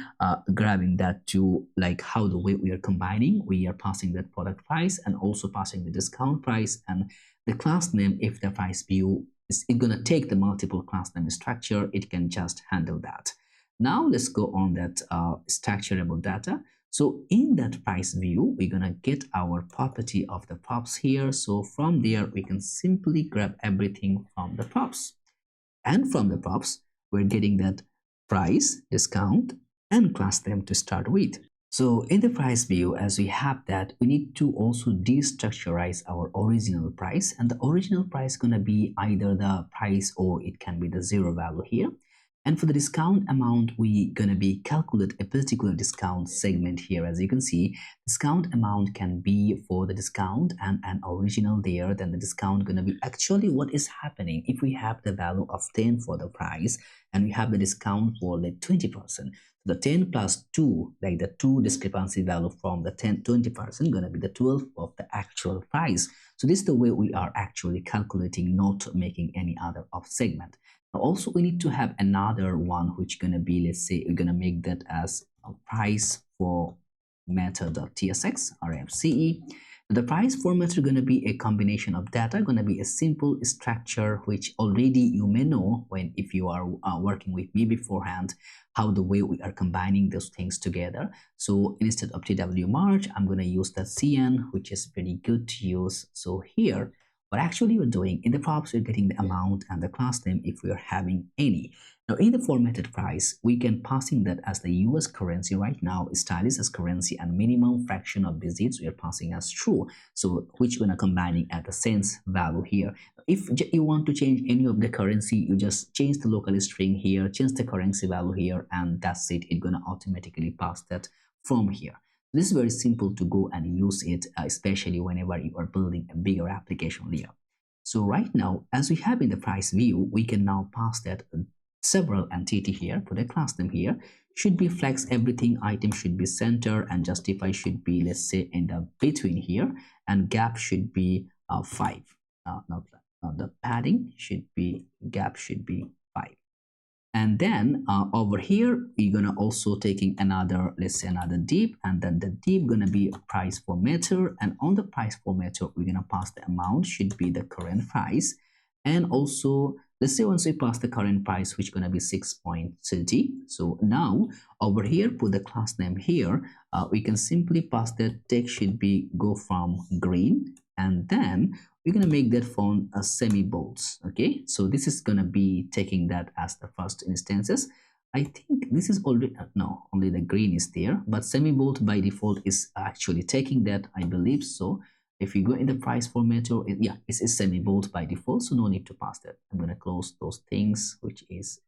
grabbing that to like how the way we are combining. We are passing that product price and also passing the discount price and the class name. If the price view is gonna take the multiple class name structure, it can just handle that. Now let's go on that structurable data. So in that price view, we're gonna get our property of the props here. So from there, we can simply grab everything from the props. And from the props, we're getting that price, discount, and class name to start with. So in the price view, as we have that, we need to also destructurize our original price. And the original price is going to be either the price or it can be the 0 value here. And for the discount amount, we're going to be calculate a particular discount segment here. As you can see, discount amount can be for the discount and an original there. Then the discount going to be actually what is happening if we have the value of 10 for the price and we have the discount for like 20%. The 10 plus 2, like the 2 discrepancy value from the 20% going to be the 12 of the actual price. So this is the way we are actually calculating, not making any other of segment. Also, we need to have another one which going to be, let's say we're going to make that as a price for method.tsx or FCE. The price format is going to be a combination of data, going to be a simple structure which already you may know when if you are working with me beforehand, how the way we are combining those things together. So instead of TW March, I'm going to use that CN, which is pretty good to use. So here, what actually we're doing in the props, we're getting the amount and the class name if we are having any. Now in the formatted price, we can passing that as the US currency right now, style is as currency, and minimum fraction of digits we are passing as true. So which we're gonna combining at the cents value here. If you want to change any of the currency, you just change the local string here, change the currency value here, and that's it. It's gonna automatically pass that from here. This is very simple to go and use it, especially whenever you are building a bigger application layer. So right now, as we have in the price view, we can now pass that several entity here, put a class name here, should be flex everything, item should be center, and justify should be, let's say, in the between here, and gap should be 5. Not the padding should be, gap should be 5. And then over here we're gonna also taking another, let's say, another div, and then the div gonna be price formatter, and on the price formatter we're gonna pass the amount should be the current price, and also let's say once we pass the current price, which gonna be 6.30. So now over here, put the class name here, we can simply pass that text should be go from green, and then we're going to make that font a semi-bold. Okay, so this is going to be taking that as the first instances. I think this is already, no, only the green is there, but semi-bold by default is actually taking that, I believe so. If you go in the price formatter, yeah, it is semi-bold by default, so no need to pass that. I'm going to close those things, which is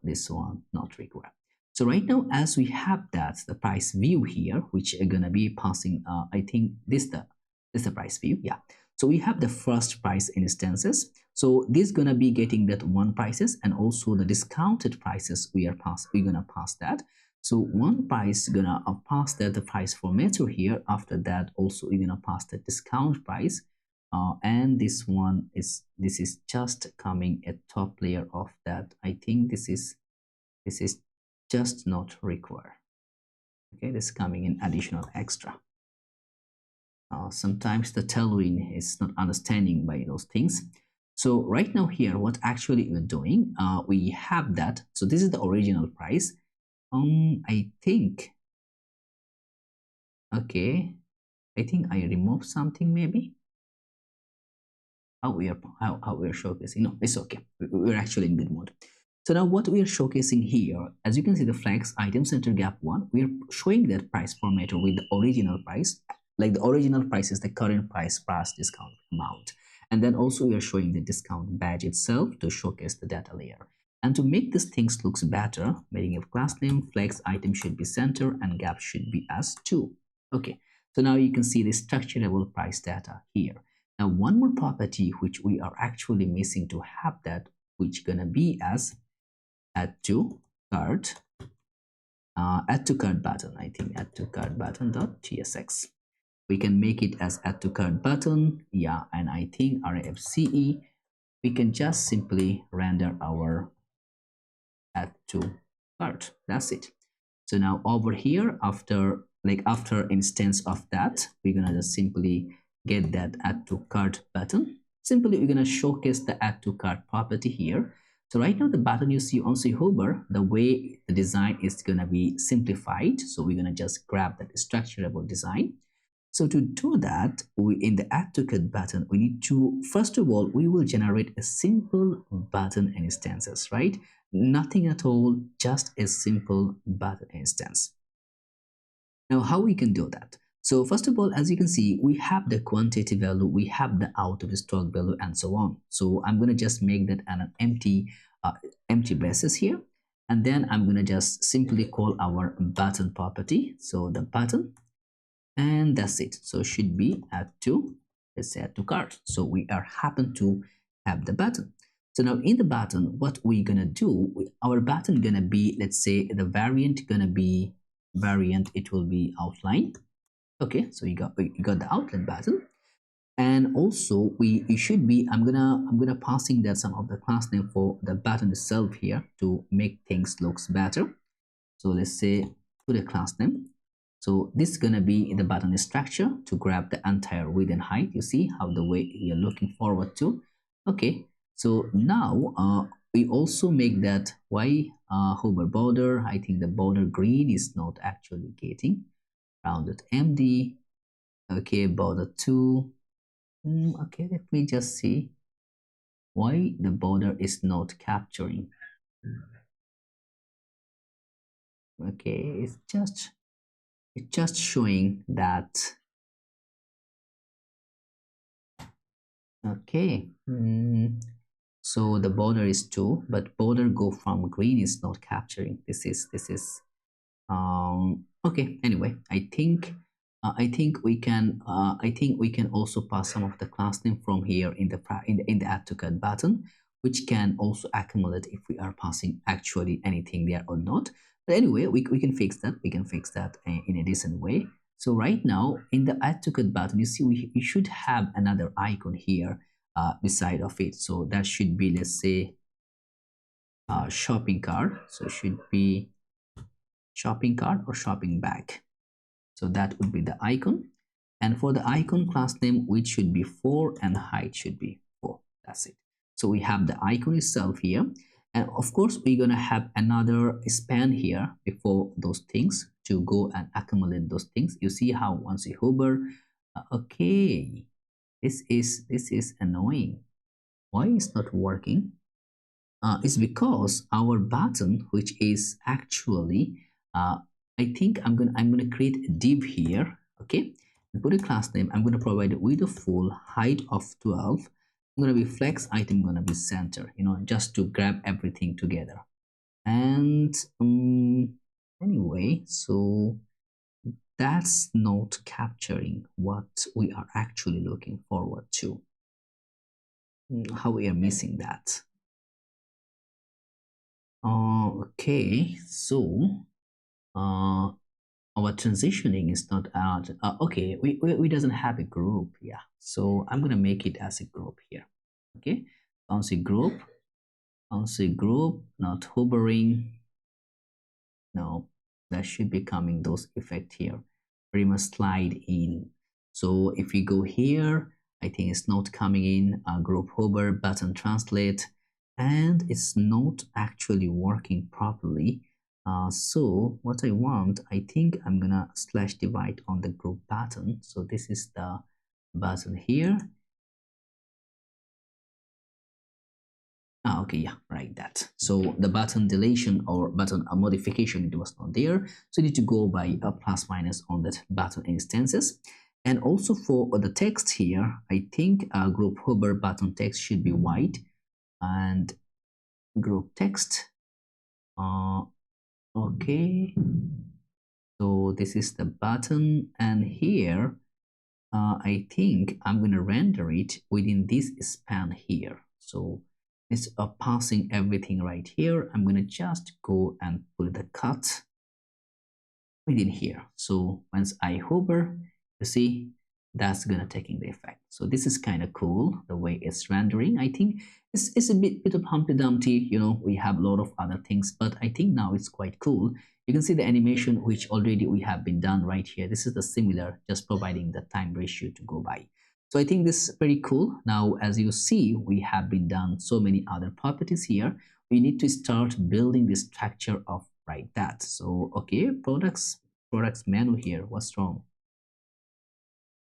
this one not required. So right now, as we have that, the price view here, which are going to be passing, I think this the price view, yeah. So we have the first price instances. So this is gonna be getting that one prices, and also the discounted prices we're gonna pass that. So one price gonna pass that the price formatter here. After that, also we're gonna pass the discount price, and this is just coming at top layer of that. I think this is just not required. Okay, this is coming in additional extra. Sometimes the Tailwind is not understanding by those things. So right now here, what actually we're doing, we have that. So this is the original price. I think, okay, I think I removed something maybe. How we are showcasing? No, it's okay. We're actually in good mode. So now what we are showcasing here, as you can see, the flex item center gap one, we are showing that price formatter with the original price. Like the original price is the current price plus discount amount. And then also we are showing the discount badge itself to showcase the data layer. And to make these things looks better, making a class name, flex item should be center, and gap should be as 2. Okay, so now you can see the structurable price data here. Now one more property which we are actually missing to have that, which gonna be as add to cart, add to cart button. I think add to cart button dot tsx. We can make it as add to cart button, yeah, and I think RFCE, we can just simply render our add to cart. That's it. So now over here, after instance of that, we're gonna just simply get that add to cart button. Simply we're gonna showcase the add to cart property here. So right now the button you see on hover, the way the design is gonna be simplified. So we're gonna just grab that structurable design. So to do that, in the add to cart button, we need to, first of all, we will generate a simple button instances, right? Nothing at all, just a simple button instance. Now, how we can do that? So first of all, as you can see, we have the quantity value, we have the out of stock value, and so on. So I'm going to just make that an empty basis here. And then I'm going to just simply call our button property. So the button, and that's it. So it should be add to, let's say add to cart. So we are happen to have the button. So now in the button, what we're gonna do, our button gonna be, let's say the variant gonna be variant, it will be outline. Okay, so you got the outline button. And also it should be, I'm gonna passing that some of the class name for the button itself here to make things looks better. So let's say put a class name. So this is gonna be in the button structure to grab the entire width and height. You see how the way you're looking forward to. Okay, so now we also make that hover border. I think the border green is not actually getting rounded MD. Okay, border 2. Okay, let me just see why the border is not capturing. Okay, it's just showing that. Okay. So the border is 2, but border go from green is not capturing. This is okay. Anyway, I think we can also pass some of the class name from here in the add to cart button, which can also accumulate if we are passing actually anything there or not. But anyway, we can fix that. We can fix that in a decent way. So right now in the add to cart button, you see we should have another icon here beside of it. So that should be, let's say, shopping cart. So it should be shopping cart or shopping bag. So that would be the icon. And for the icon class name, which should be 4 and height should be 4. That's it. So we have the icon itself here. And of course, we're going to have another span here before those things to go and accumulate those things. You see how once you hover, okay, this is annoying. Why is not working? It's because our button, which is actually I think I'm gonna create a div here, okay, and put a class name. I'm gonna provide it with a full height of 12. I'm gonna be flex item, gonna be center, you know, just to grab everything together. And anyway, so that's not capturing what we are actually looking forward to. How we are missing that. Okay, so our transitioning is not out. Okay, we doesn't have a group. Yeah, so I'm gonna make it as a group here. Okay, bouncy group, not hovering. No, that should be coming those effect here. We must slide in. So if we go here, I think it's not coming in. Group hover, button translate, and it's not actually working properly. So what I want, I think I'm gonna slash divide on the group button. So this is the button here. Okay, yeah, right, that. So the button deletion or button modification, it was not there. So you need to go by a plus minus on that button instances. And also for the text here, I think group hover button text should be white and group text. Okay, so this is the button, and here I think I'm going to render it within this span here. So it's passing everything right here. I'm going to just go and put the cut within here. So once I hover, you see that's gonna taking the effect. So this is kind of cool the way it's rendering. I think it's a bit of Humpty Dumpty, you know, we have a lot of other things, but I think now it's quite cool. You can see the animation which already we have been done right here. This is the similar, just providing the time ratio to go by. So I think this is very cool. Now as you see, we have been done so many other properties here. We need to start building the structure of right that. So okay, products menu here, what's wrong?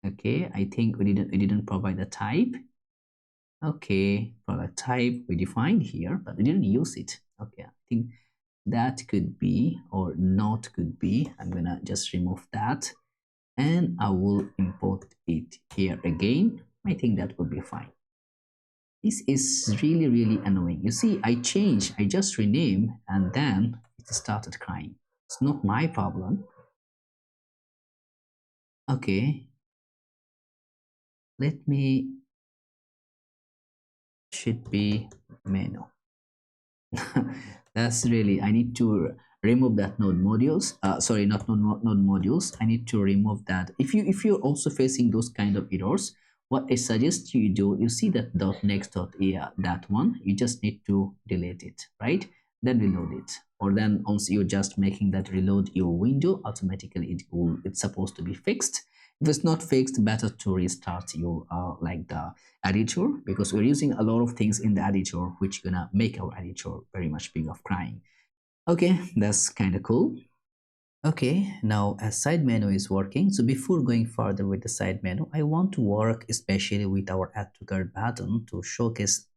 Okay, I think we didn't provide the type. Okay, product type we defined here, but we didn't use it. Okay, I think that could be or not could be. I'm gonna just remove that and I will import it here again. I think that would be fine. This is really annoying. You see, I just rename and then it started crying. It's not my problem. Okay, let me, should be menu. That's really, I need to remove that node modules. Sorry, not node modules. I need to remove that. If you're also facing those kind of errors, what I suggest you do, you see that .next.js, that one, you just need to delete it, right? Then reload it, or then once you're just making that reload your window, automatically it's supposed to be fixed. If it's not fixed, better to restart your like the editor, because we're using a lot of things in the editor which gonna make our editor very much big of crying. Okay, that's kind of cool. Okay, now a side menu is working. So before going further with the side menu, I want to work especially with our add to cart button to showcase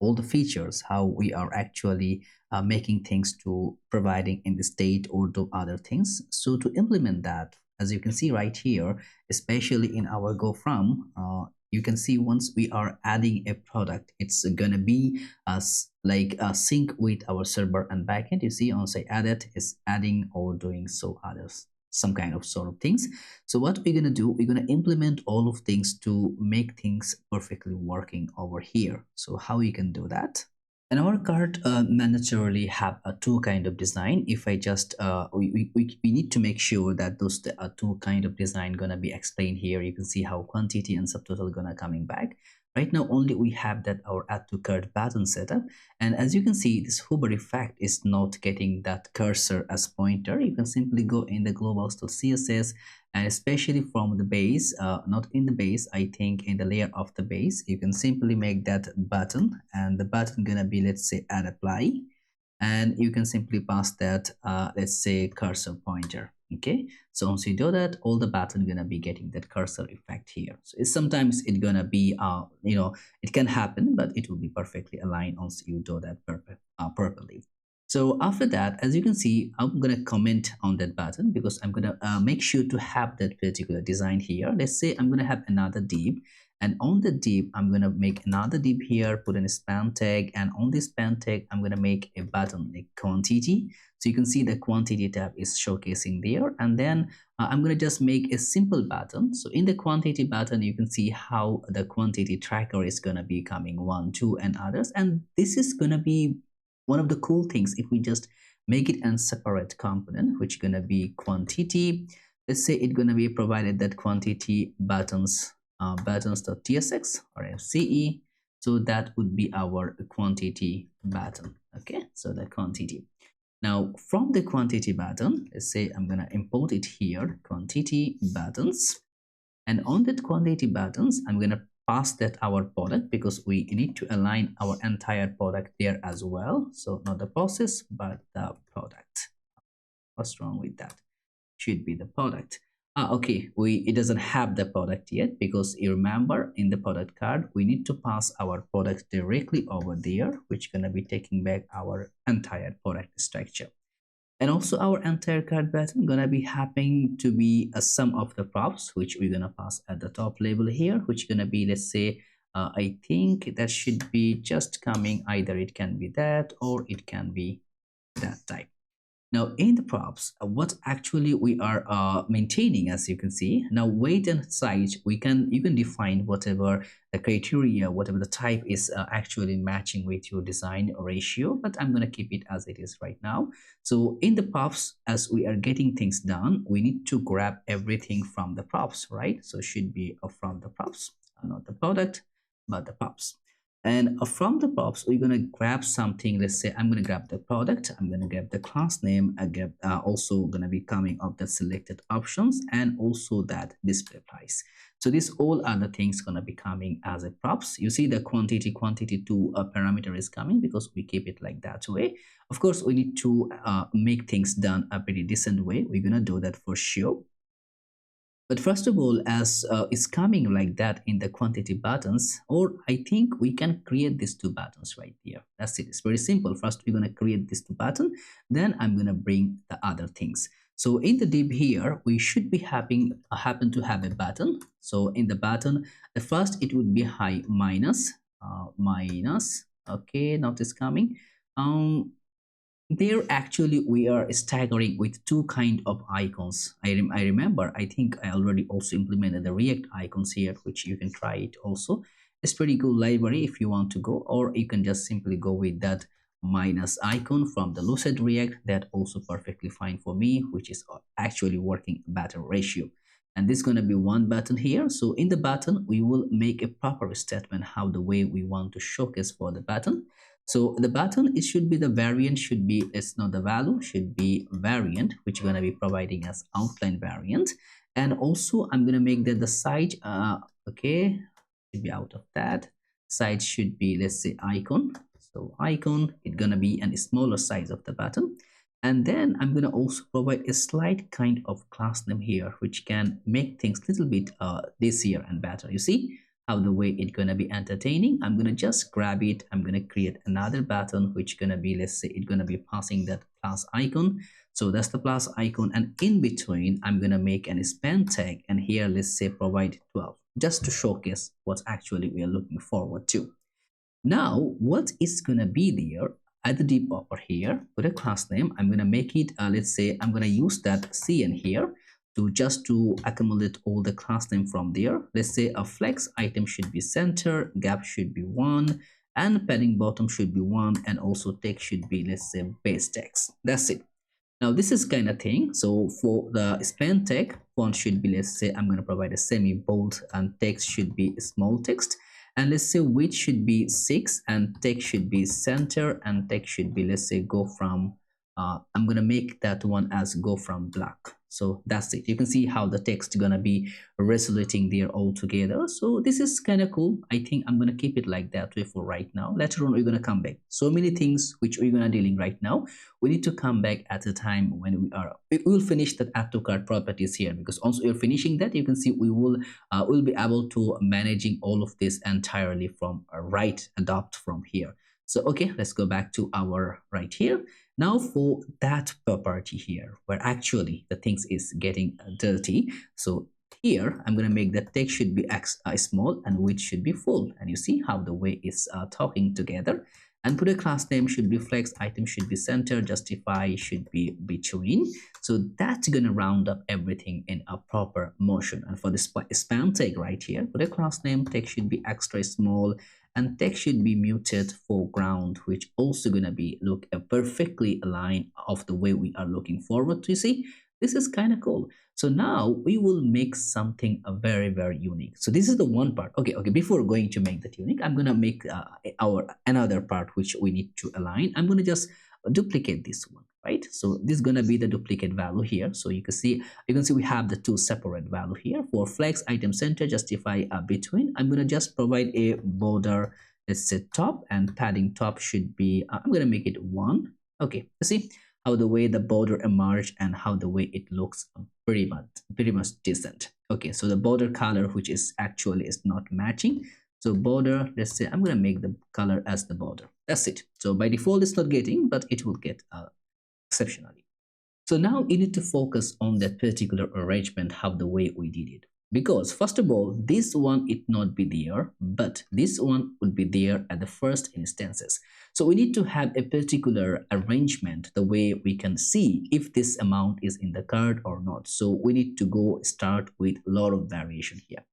all the features, how we are actually making things to providing in the state or do other things. So to implement that, as you can see right here, especially in our go from, you can see once we are adding a product, it's gonna be like a sync with our server and backend. You see on say added is adding or doing so others, some kind of sort of things. So what we're gonna do, we're gonna implement all of things to make things perfectly working over here. So how you can do that? And our card naturally have a two kind of design. If I just we need to make sure that those two kind of design gonna be explained here. You can see how quantity and subtotal gonna coming back. Right now only we have that our add to cart button setup, and as you can see this hover effect is not getting that cursor as pointer. You can simply go in the global CSS, and especially from the base, not in the base, I think in the layer of the base, you can simply make that button, and the button gonna be, let's say, add apply, and you can simply pass that let's say cursor pointer. Okay, so once you do that, all the button gonna be getting that cursor effect here. So it's sometimes it gonna be it can happen, but it will be perfectly aligned once you do that properly. So after that, as you can see, I'm gonna comment on that button because I'm gonna make sure to have that particular design here. Let's say I'm gonna have another div, and on the div I'm gonna make another div here, put in a span tag, and on this span tag I'm gonna make a button like quantity. So you can see the quantity tab is showcasing there, and then I'm gonna just make a simple button. So in the quantity button you can see how the quantity tracker is gonna be coming 1, 2 and others, and this is gonna be one of the cool things if we just make it a separate component, which gonna be quantity. Let's say it's gonna be provided that quantity buttons buttons.tsx or fce. So that would be our quantity button. Okay, so the quantity. Now from the quantity button, let's say I'm gonna import it here, quantity buttons, and on that quantity buttons I'm gonna pass that our product because we need to align our entire product there as well. So not the process but the product. What's wrong with that? Should be the product. Okay, it doesn't have the product yet because you remember in the product card we need to pass our product directly over there, which gonna be taking back our entire product structure. And also our entire card button gonna be happening to be a sum of the props, which we're gonna pass at the top level here, which gonna be, let's say, I think that should be just coming, either it can be that or it can be that type. Now in the props, what actually we are maintaining, as you can see, now weight and size, you can define whatever the criteria, whatever the type is actually matching with your design ratio, but I'm going to keep it as it is right now. So in the props, as we are getting things done, we need to grab everything from the props, right? So it should be from the props, not the product, but the props. And from the props, we're going to grab something. Let's say I'm going to grab the product, I'm going to grab the class name, I get also going to be coming up the selected options, and also that display price. So these all other things going to be coming as a props. You see the quantity to a parameter is coming because we keep it like that way. Of course, we need to make things done a pretty decent way. We're going to do that for sure. But first of all, as it's coming like that in the quantity buttons, or I think we can create these two buttons right here. That's it. It's very simple. First, we're going to create this two button. Then I'm going to bring the other things. So in the div here, we should be happen to have a button. So in the button, the first it would be high minus. Okay, now it's coming. There actually we are staggering with two kind of icons. I remember, I think I already also implemented the React icons here, which you can try it also. It's pretty good library if you want to go, or you can just simply go with that minus icon from the Lucid React. That also perfectly fine for me, which is actually working better ratio. And this is going to be one button here. So in the button, we will make a proper statement how the way we want to showcase for the button. So the button, it should be the variant, should be, it's not the value, should be variant, which is going to be providing as outline variant. And also I'm going to make that the size, okay, should be out of that. Size should be, let's say, icon. So icon, it's going to be a smaller size of the button. And then I'm going to also provide a slight kind of class name here, which can make things a little bit easier and better. You see how the way it's gonna be entertaining. I'm gonna just grab it. I'm gonna create another button which gonna be, let's say it's gonna be passing that plus icon. So that's the plus icon, and in between I'm gonna make an span tag, and here let's say provide 12, just to showcase what actually we are looking forward to. Now what is gonna be there at the div over here with a class name, I'm gonna make it let's say I'm gonna use that cn here to just to accumulate all the class name from there. Let's say a flex item should be center, gap should be 1, and padding bottom should be 1, and also text should be, let's say, base text. That's it. Now this is kind of thing. So for the span tag, font should be, let's say I'm going to provide a semi bold, and text should be small text, and let's say width should be 6, and text should be center, and text should be, let's say, go from I'm going to make that one as go from black. So that's it. You can see how the text gonna be resonating there all together. So this is kind of cool. I think I'm gonna keep it like that way for right now. Later on we're gonna come back. So many things which we're gonna dealing right now. We need to come back at a time when we will finish that add to cart properties here, because once we're finishing that, you can see we will be able to managing all of this entirely from right adopt from here. So okay, let's go back to our right here. Now for that property here, where actually the things is getting dirty. So here I'm going to make the text should be small and width should be full. And you see how the way it's talking together. And put a class name should be flex, item should be center, justify should be between. So that's going to round up everything in a proper motion. And for the span tag right here, put a class name, text should be extra small, and text should be muted foreground, which also gonna be look perfectly aligned of the way we are looking forward to. See, this is kind of cool. So now we will make something very, very unique. So this is the one part. Okay, before going to make that unique, I'm gonna make our another part which we need to align. I'm gonna just duplicate this one, right? So this is gonna be the duplicate value here. So you can see we have the two separate value here. For flex, item center, justify between, I'm gonna just provide a border, let's say top, and padding top should be I'm gonna make it 1. Okay, you see how the way the border emerged and how the way it looks pretty much decent. Okay, so the border color which is actually is not matching. So border, let's say I'm gonna make the color as the border. That's it. So by default it's not getting, but it will get exceptionally. So now you need to focus on that particular arrangement, how the way we did it. Because first of all, this one it not be there, but this one would be there at the first instances. So we need to have a particular arrangement, the way we can see if this amount is in the card or not. So we need to go start with a lot of variation here.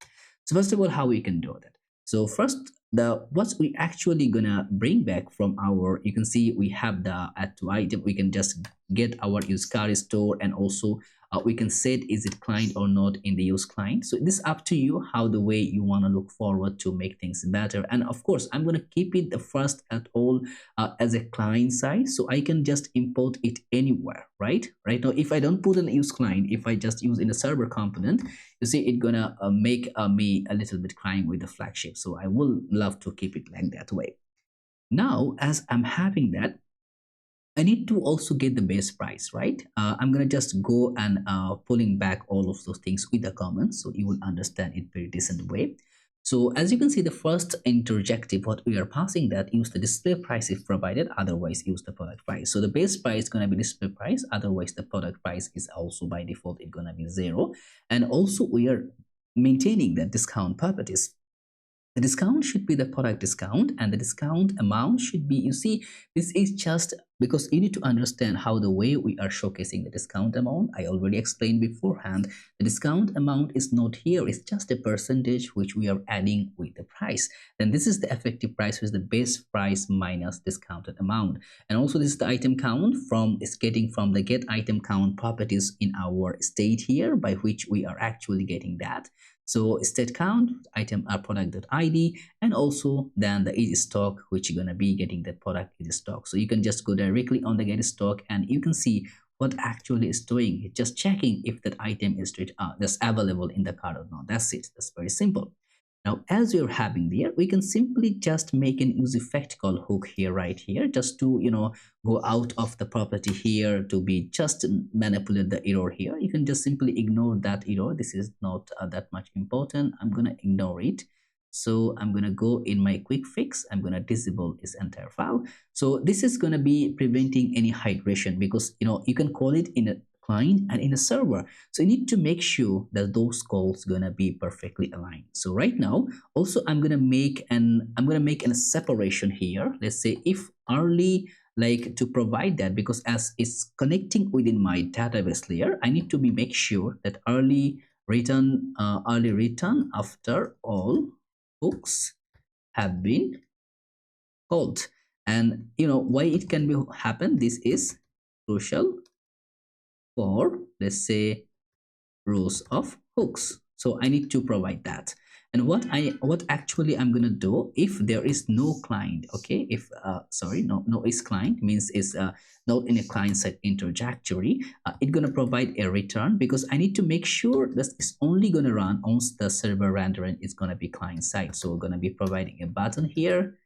So first of all, how we can do that? So first, what we actually gonna bring back from our, you can see we have the add to item. We can just get our use card store, and also we can set is it client or not in the use client. So this is up to you how the way you want to look forward to make things better. And of course I'm going to keep it the first at all as a client side, so I can just import it anywhere. Right now, if I don't put an use client, if I just use in a server component, you see it gonna make me a little bit crying with the flagship. So I will love to keep it like that way. Now as I'm having that, I need to also get the base price, right? I'm gonna just go and pulling back all of those things with the comments, so you will understand it very decent way. So as you can see, the first interjective, what we are passing, that use the display price if provided, otherwise use the product price. So the base price is gonna be display price, otherwise the product price is also by default it's gonna be 0. And also we are maintaining the discount properties. The discount should be the product discount, and the discount amount should be, you see, this is just because you need to understand how the way we are showcasing the discount amount. I already explained beforehand, the discount amount is not here, it's just a percentage which we are adding with the price. Then this is the effective price, which is the base price minus discounted amount. And also this is the item count from, is getting from the get item count properties in our state here, by which we are actually getting that. So state count, item product.id, and also then the is stock, which you're gonna be getting the product is stock. So you can just go directly on the get stock, and you can see what actually is doing. It's just checking if that item is that's available in the cart or not. That's it. That's very simple. Now, as you're having there, we can simply just make an use effect call hook here, right here, just to, go out of the property here to be just manipulate the error here. You can just simply ignore that error. This is not that much important. I'm going to ignore it. So I'm going to go in my quick fix. I'm going to disable this entire file. So this is going to be preventing any hydration, because you can call it in a client and in a server. So you need to make sure that those calls going to be perfectly aligned. So right now, also I'm going to make a separation here. Let's say if early, like to provide that, because as it's connecting within my database layer, I need to make sure that early return after all hooks have been called. And why it can be happen, this is crucial for, let's say, rows of hooks. So I need to provide that. And what actually I'm gonna do, if there is no client, okay, if sorry, no is client means is not in a client side interjectory, it's gonna provide a return, because I need to make sure that it's only gonna run once the server rendering is gonna be client side. So we're gonna be providing a button here.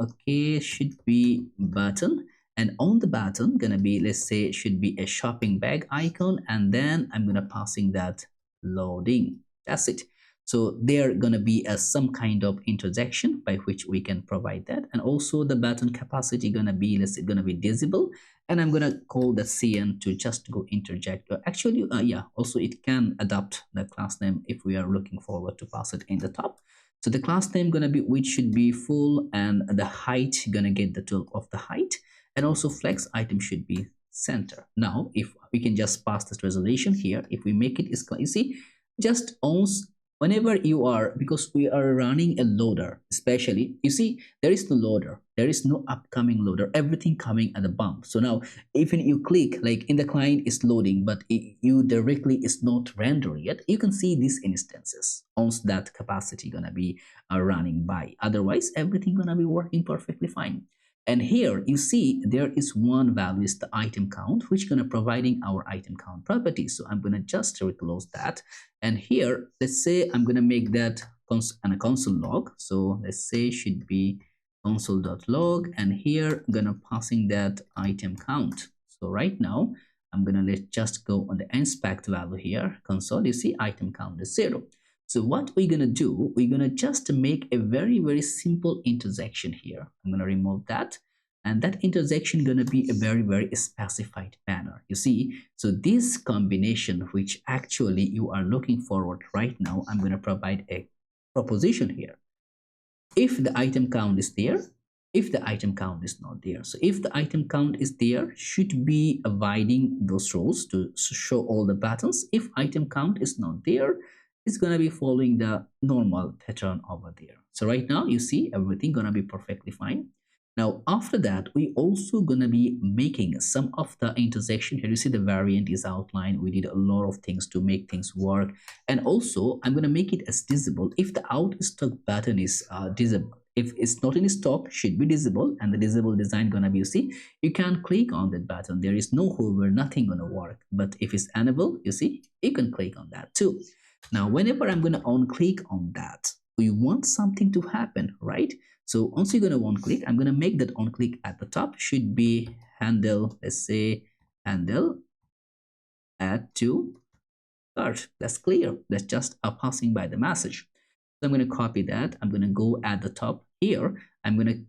Okay, should be button, and on the button gonna be, let's say, should be a shopping bag icon, and then I'm gonna passing that loading. That's it. So there gonna be some kind of intersection by which we can provide that. And also the button capacity gonna be, let's say, gonna be visible, and I'm gonna call the cn to just go interject. Actually, yeah, also it can adopt the class name if we are looking forward to pass it in the top. So the class name gonna be, which should be full, and the height gonna get the 12 of the height, and also flex item should be center. Now if we can just pass this resolution here, if we make it is, you see, just owns whenever you are, because we are running a loader, especially, you see, there is no loader, there is no upcoming loader, everything coming at the bump. So now even you click, like in the client is loading, but you directly is not rendering yet, you can see these instances owns that capacity gonna be running by. Otherwise everything gonna be working perfectly fine. And here you see there is one value, is the item count, which gonna providing our item count property. So I'm gonna just reclose that. And here, let's say I'm gonna make that a console log. So let's say should be console.log, and here I'm gonna passing that item count. So right now I'm gonna just go on the inspect value here, console, you see item count is 0. So what we're gonna do, we're gonna just make a very simple intersection here. I'm gonna remove that, and that intersection gonna be a very specified manner. You see, so this combination, which actually you are looking forward right now, I'm gonna provide a proposition here. If the item count is there, if the item count is not there. So if the item count is there, should be avoiding those rows to show all the buttons. If item count is not there, it's gonna be following the normal pattern over there. So right now you see everything gonna be perfectly fine. Now after that, we also gonna be making some of the intersection here. You see the variant is outlined. We did a lot of things to make things work. And also I'm gonna make it as visible if the out stock button is disabled. If it's not in stock, should be visible, and the visible design gonna be, you see, you can click on that button. There is no hover, nothing gonna work. But if it's enabled, you see, you can click on that too. Now, whenever I'm going to on-click on that, we want something to happen, right? So once you're going to on-click, I'm going to make that on-click at the top should be handle, let's say handle add to cart. That's clear. That's just passing by the message. So I'm going to copy that. I'm going to go at the top here. I'm going to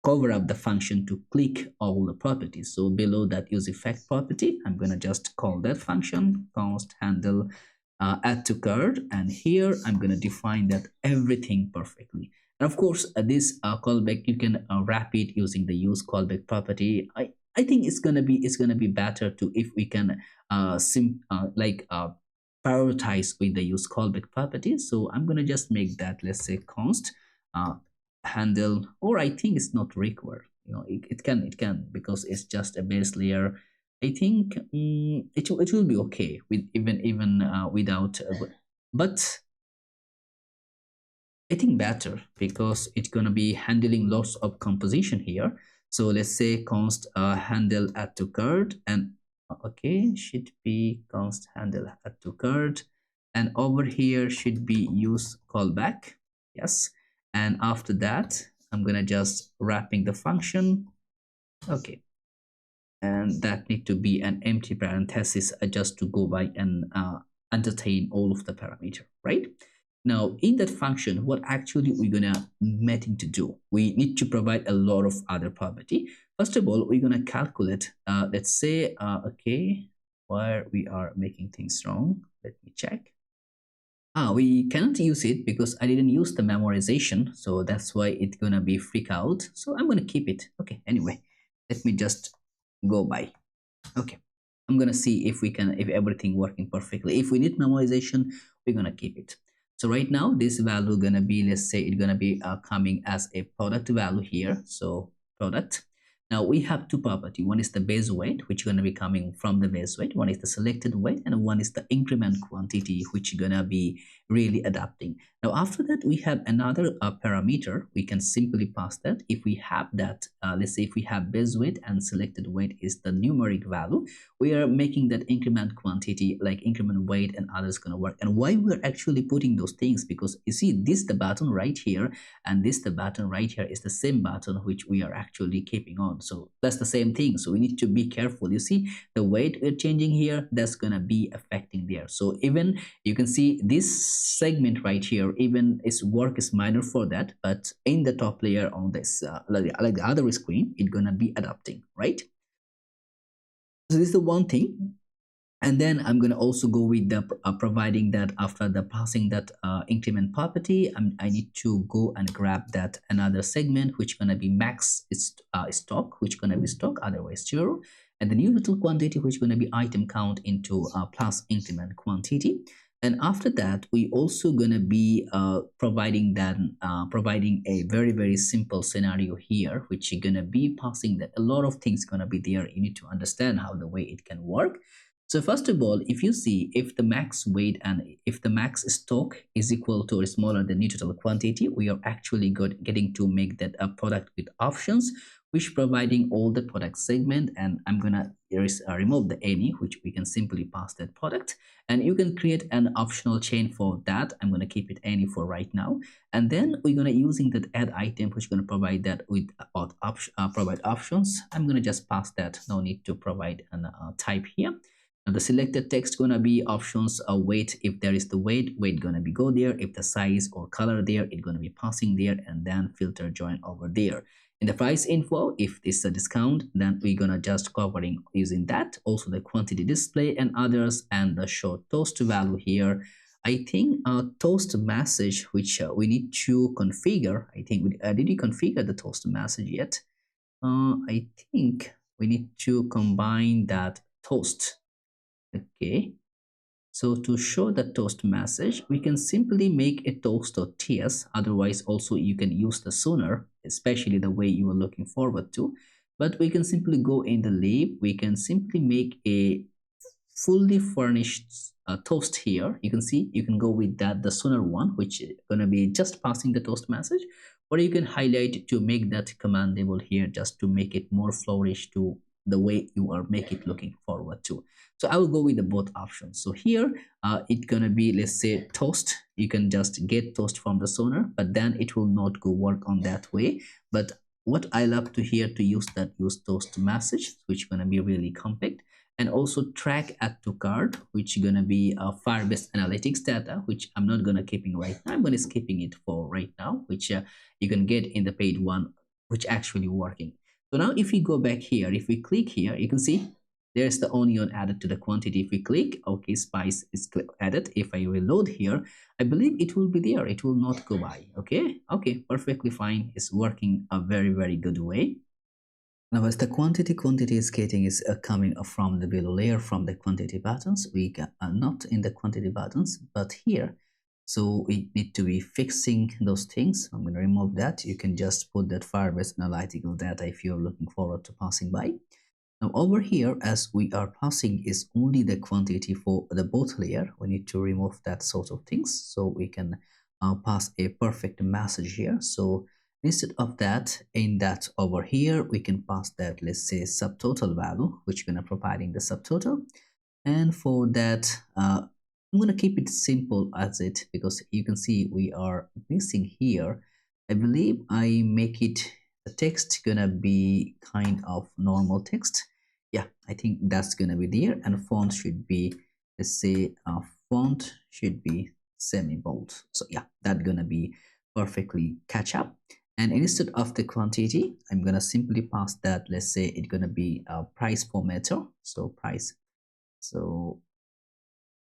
cover up the function to click all the properties. So below that use effect property, I'm going to just call that function const handle add to cart, and here I'm going to define that everything perfectly. And of course this callback, you can wrap it using the use callback property. I think it's gonna be better to if we can prioritize with the use callback property. So I'm gonna just make that, let's say, const handle, or I think it's not required. It can because it's just a base layer. I think it will be okay with even without, but I think better because it's gonna be handling lots of composition here. So let's say const handle add to cart, and okay, should be const handle add to cart, and over here should be use callback. Yes, and after that I'm gonna just wrapping the function. Okay, and that need to be an empty parenthesis just to go by and entertain all of the parameter, right? Now, in that function, what actually we're gonna meeting to do? We need to provide a lot of other property. First of all, we're gonna calculate. Let's say, okay, where we are making things wrong. Let me check. We cannot use it because I didn't use the memorization, so that's why it's gonna be freak out. So I'm gonna keep it. Okay. Anyway, let me just go by. Okay, I'm gonna see if we can, if everything working perfectly. If we need memorization, we're gonna keep it. So right now this value gonna be, let's say it's gonna be coming as a product value here. So product. Now we have two property. One is the base weight, which is gonna be coming from the base weight. One is the selected weight, and one is the increment quantity, which is gonna be really adapting. Now after that, we have another parameter. We can simply pass that. If we have that, let's say if we have base weight and selected weight is the numeric value, we are making that increment quantity like increment weight and others gonna work. And why we're actually putting those things, because you see this the button right here and this the button right here is the same button which we are actually keeping on. So that's the same thing. So we need to be careful. You see the weight we're changing here, that's gonna be affecting there. So even you can see this segment right here, even its work is minor for that, but in the top layer on this like the other screen, it's gonna be adapting, right? So this is the one thing. And then I'm going to also go with the providing that after the passing that increment property, I need to go and grab that another segment which going to be max stock, which going to be stock, otherwise zero, and the new total quantity which going to be item count into plus increment quantity. And after that, we also going to be providing a very simple scenario here, which is going to be passing that a lot of things going to be there. You need to understand how the way it can work. So first of all, if you see if the max weight and if the max stock is equal to or smaller than new total quantity, we are actually getting to make that a product with options, which providing all the product segment. And I'm gonna remove the any, which we can simply pass that product, and you can create an optional chain for that. I'm gonna keep it any for right now, and then we're gonna using that add item, which is gonna provide that with provide options. I'm gonna just pass that. No need to provide an type here. Now the selected text gonna be options weight. If there is the weight gonna be go there. If the size or color there, it's gonna be passing there, and then filter join over there. In the price info, if this is a discount, then we're gonna just covering using that. Also the quantity display and others, and the show toast value here. I think toast message, which we need to configure. I think did we configure the toast message yet? I think we need to combine that toast. Okay, so to show the toast message, we can simply make a toast.ts. Otherwise, also you can use the sooner, especially the way you are looking forward to. But we can simply go in the lib. We can simply make a fully furnished toast here. You can see you can go with that the sooner one, which is gonna be just passing the toast message, or you can highlight to make that commandable here, just to make it more flourish to the way you are make it looking forward to. So I will go with the both options. So here it's gonna be, let's say toast. You can just get toast from the sooner, but then it will not go work on that way. But what I love to here to use toast message, which gonna be really compact, and also track add to cart, which is gonna be a Firebase analytics data, which I'm not gonna keeping right now. I'm gonna skipping it for right now, which you can get in the paid one, which actually working. So now if we go back here, if we click here, you can see there's the onion added to the quantity. If we click, okay, spice is added. If I reload here, I believe it will be there. It will not go by. Okay, perfectly fine. It's working a very good way. Now as the quantity is getting is coming from the below layer from the quantity buttons. We got not in the quantity buttons, but here. So we need to be fixing those things. I'm going to remove that. You can just put that Firebase analytical data if you're looking forward to passing by. Now over here, as we are passing is only the quantity for the both layer, we need to remove that sort of things so we can pass a perfect message here. So instead of that, in that over here, we can pass that, let's say subtotal value, which we're gonna providing the subtotal. And for that, I'm gonna keep it simple as it, because you can see we are missing here. I believe I make it the text gonna be kind of normal text. Yeah, I think that's gonna be there, and font should be, let's say font should be semi-bold. So yeah, that's gonna be perfectly catch up. And instead of the quantity, I'm gonna simply pass that, let's say it's gonna be a price formatter. So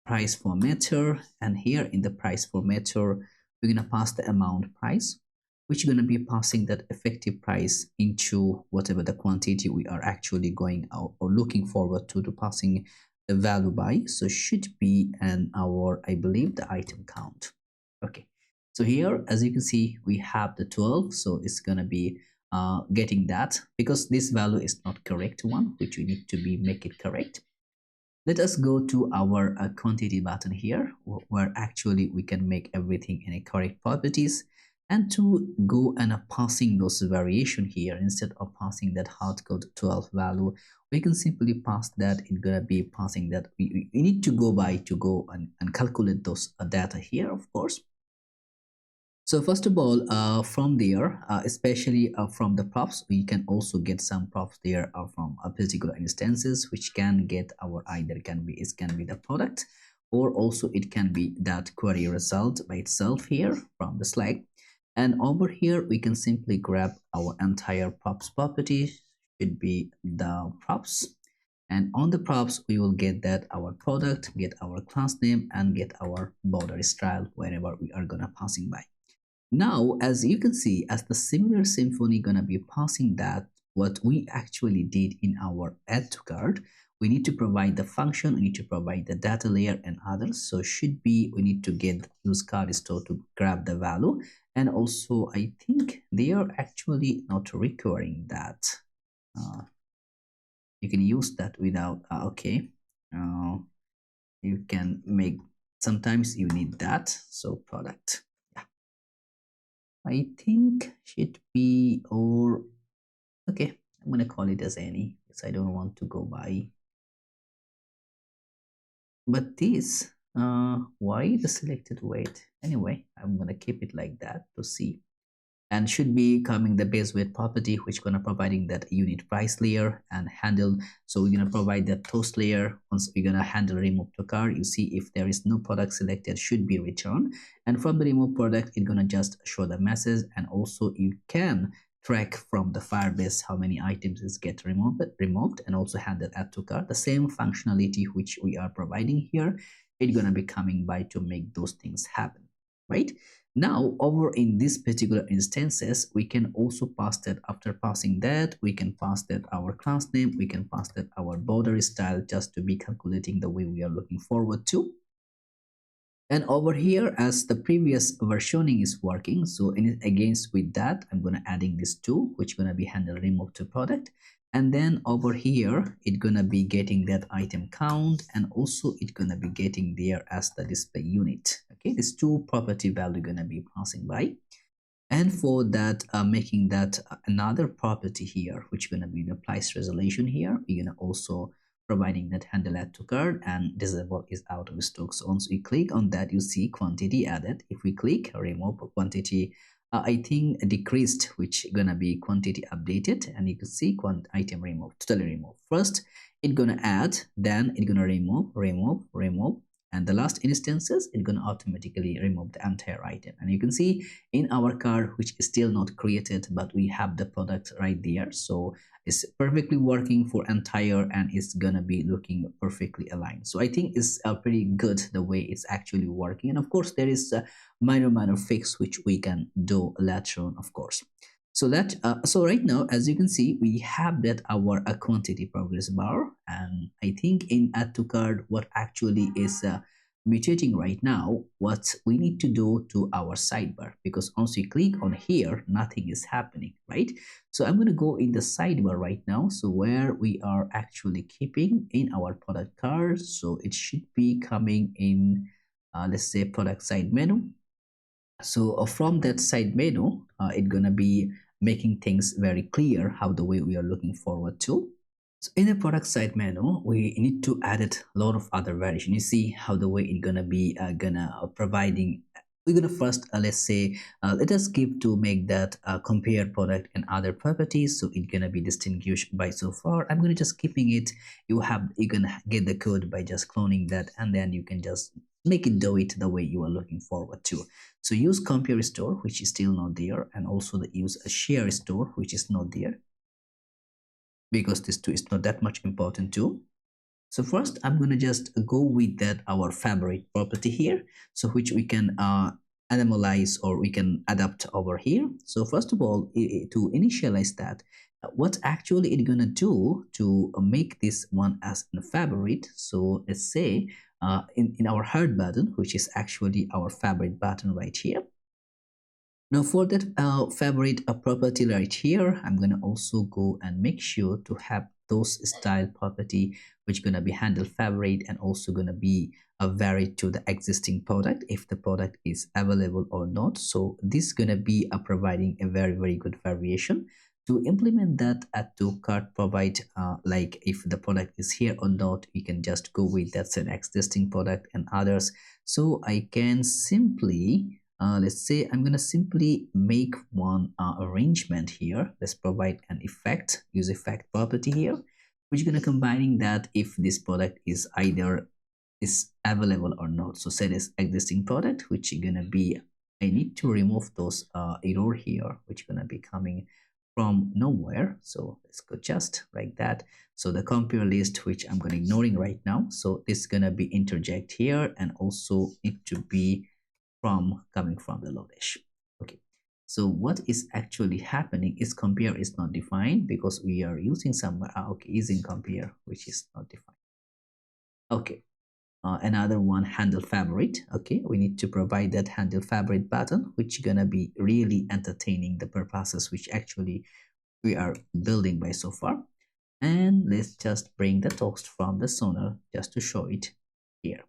price formatter, and here in the price formatter we're going to pass the amount price, which is going to be passing that effective price into whatever the quantity we are actually going out or looking forward to passing the value by. So should be an our, I believe, the item count. Okay, so here as you can see we have the 12, so it's going to be getting that because this value is not correct one, which we need to be make it correct. Let us go to our quantity button here, where actually we can make everything in a correct properties. And to go and passing those variation here, instead of passing that hardcode 12 value, we can simply pass that. It's gonna be passing that we need to go by to go and calculate those data here, of course. So first of all, from there, especially from the props, we can also get some props there from a particular instances, which can get our either it can be the product, or also it can be that query result by itself here from the Slack. And over here, we can simply grab our entire props property, should be the props. And on the props, we will get that our product, get our class name, and get our border style wherever we are gonna passing by. Now, as you can see, as the similar symphony gonna be passing that what we actually did in our add to cart, we need to provide the function, we need to provide the data layer and others. So should be we need to get use card store to grab the value, and also I think they are actually not requiring that. You can use that without okay. You can make sometimes you need that. So product. I think should be, or okay, I'm gonna call it as any because I don't want to go by. But this why the selected weight? Anyway, I'm gonna keep it like that to see. And should be coming the base weight property, which gonna providing that unit price layer and handle. So we're gonna provide that toast layer. Once we're gonna handle remove to cart, you see if there is no product selected, should be returned. And from the remove product, it's gonna just show the message. And also you can track from the Firebase how many items is get removed, and also handle add to cart. The same functionality which we are providing here, it's gonna be coming by to make those things happen, right? Now, over in this particular instances, we can also pass that. After passing that, we can pass that our class name, we can pass that our border style, just to be calculating the way we are looking forward to. And over here, as the previous versioning is working, so in against with that, I'm gonna adding this two, which gonna be handle remove to product. And then over here, it's gonna be getting that item count, and also it's gonna be getting there as the display unit. Okay, these two property value gonna be passing by. And for that, making that another property here, which gonna be the price resolution here, we're gonna also providing that handle add to cart, and disable is out of stock. So once we click on that, you see quantity added. If we click remove quantity, I think decreased, which gonna be quantity updated, and you can see item removed, totally removed. First it's gonna add, then it's gonna remove, and the last instances it's gonna automatically remove the entire item. And you can see in our card, which is still not created, but we have the product right there, so it's perfectly working for entire, and it's gonna be looking perfectly aligned. So I think it's pretty good the way it's actually working. And of course there is a minor fix which we can do later on, of course. So that so right now, as you can see, we have that our quantity progress bar. And I think in add to cart, what actually is mutating right now, what we need to do to our sidebar, because once we click on here, nothing is happening, right? So I'm going to go in the sidebar right now, so where we are actually keeping in our product card. So it should be coming in let's say product side menu. So from that side menu, it's gonna be making things very clear how the way we are looking forward to. So in the product side menu, we need to add a lot of other variation. You see how the way it's gonna be providing. We're gonna first let's say let us give to make that compare product and other properties. So it's gonna be distinguished by so far. I'm gonna just keeping it. You can get the code by just cloning that, and then you can just make it do it the way you are looking forward to. So use compare store, which is still not there, and also use a share store, which is not there, because this two is not that much important too. So first I'm going to just go with that our favorite property here, so which we can animalize or we can adapt over here. So first of all, to initialize that, what actually it's going to do to make this one as a favorite. So let's say in our heart button, which is actually our favorite button right here. Now for that favorite property right here, I'm going to also go and make sure to have those style property which going to be handle favorite and also going to be varied to the existing product if the product is available or not. So this going to be providing a very good variation. To implement that, add to cart provide like if the product is here or not, we can just go with that's an existing product and others. So I can simply let's say I'm gonna simply make one arrangement here. Let's provide an effect, use effect property here, which is gonna combining that if this product is either is available or not. So set as existing product, which is gonna be, I need to remove those error here, which is gonna be coming from nowhere. So let's go just like that. So the compare list, which I'm gonna ignoring right now. So it's gonna be interject here and also need to be from coming from the Lodash. Okay, so what is actually happening is compare is not defined because we are using some okay, is in compare, which is not defined. Okay, another one, handle favorite. Okay, we need to provide that handle favorite button, which is gonna be really entertaining the purposes which actually we are building by so far. And let's just bring the text from the sonar just to show it here.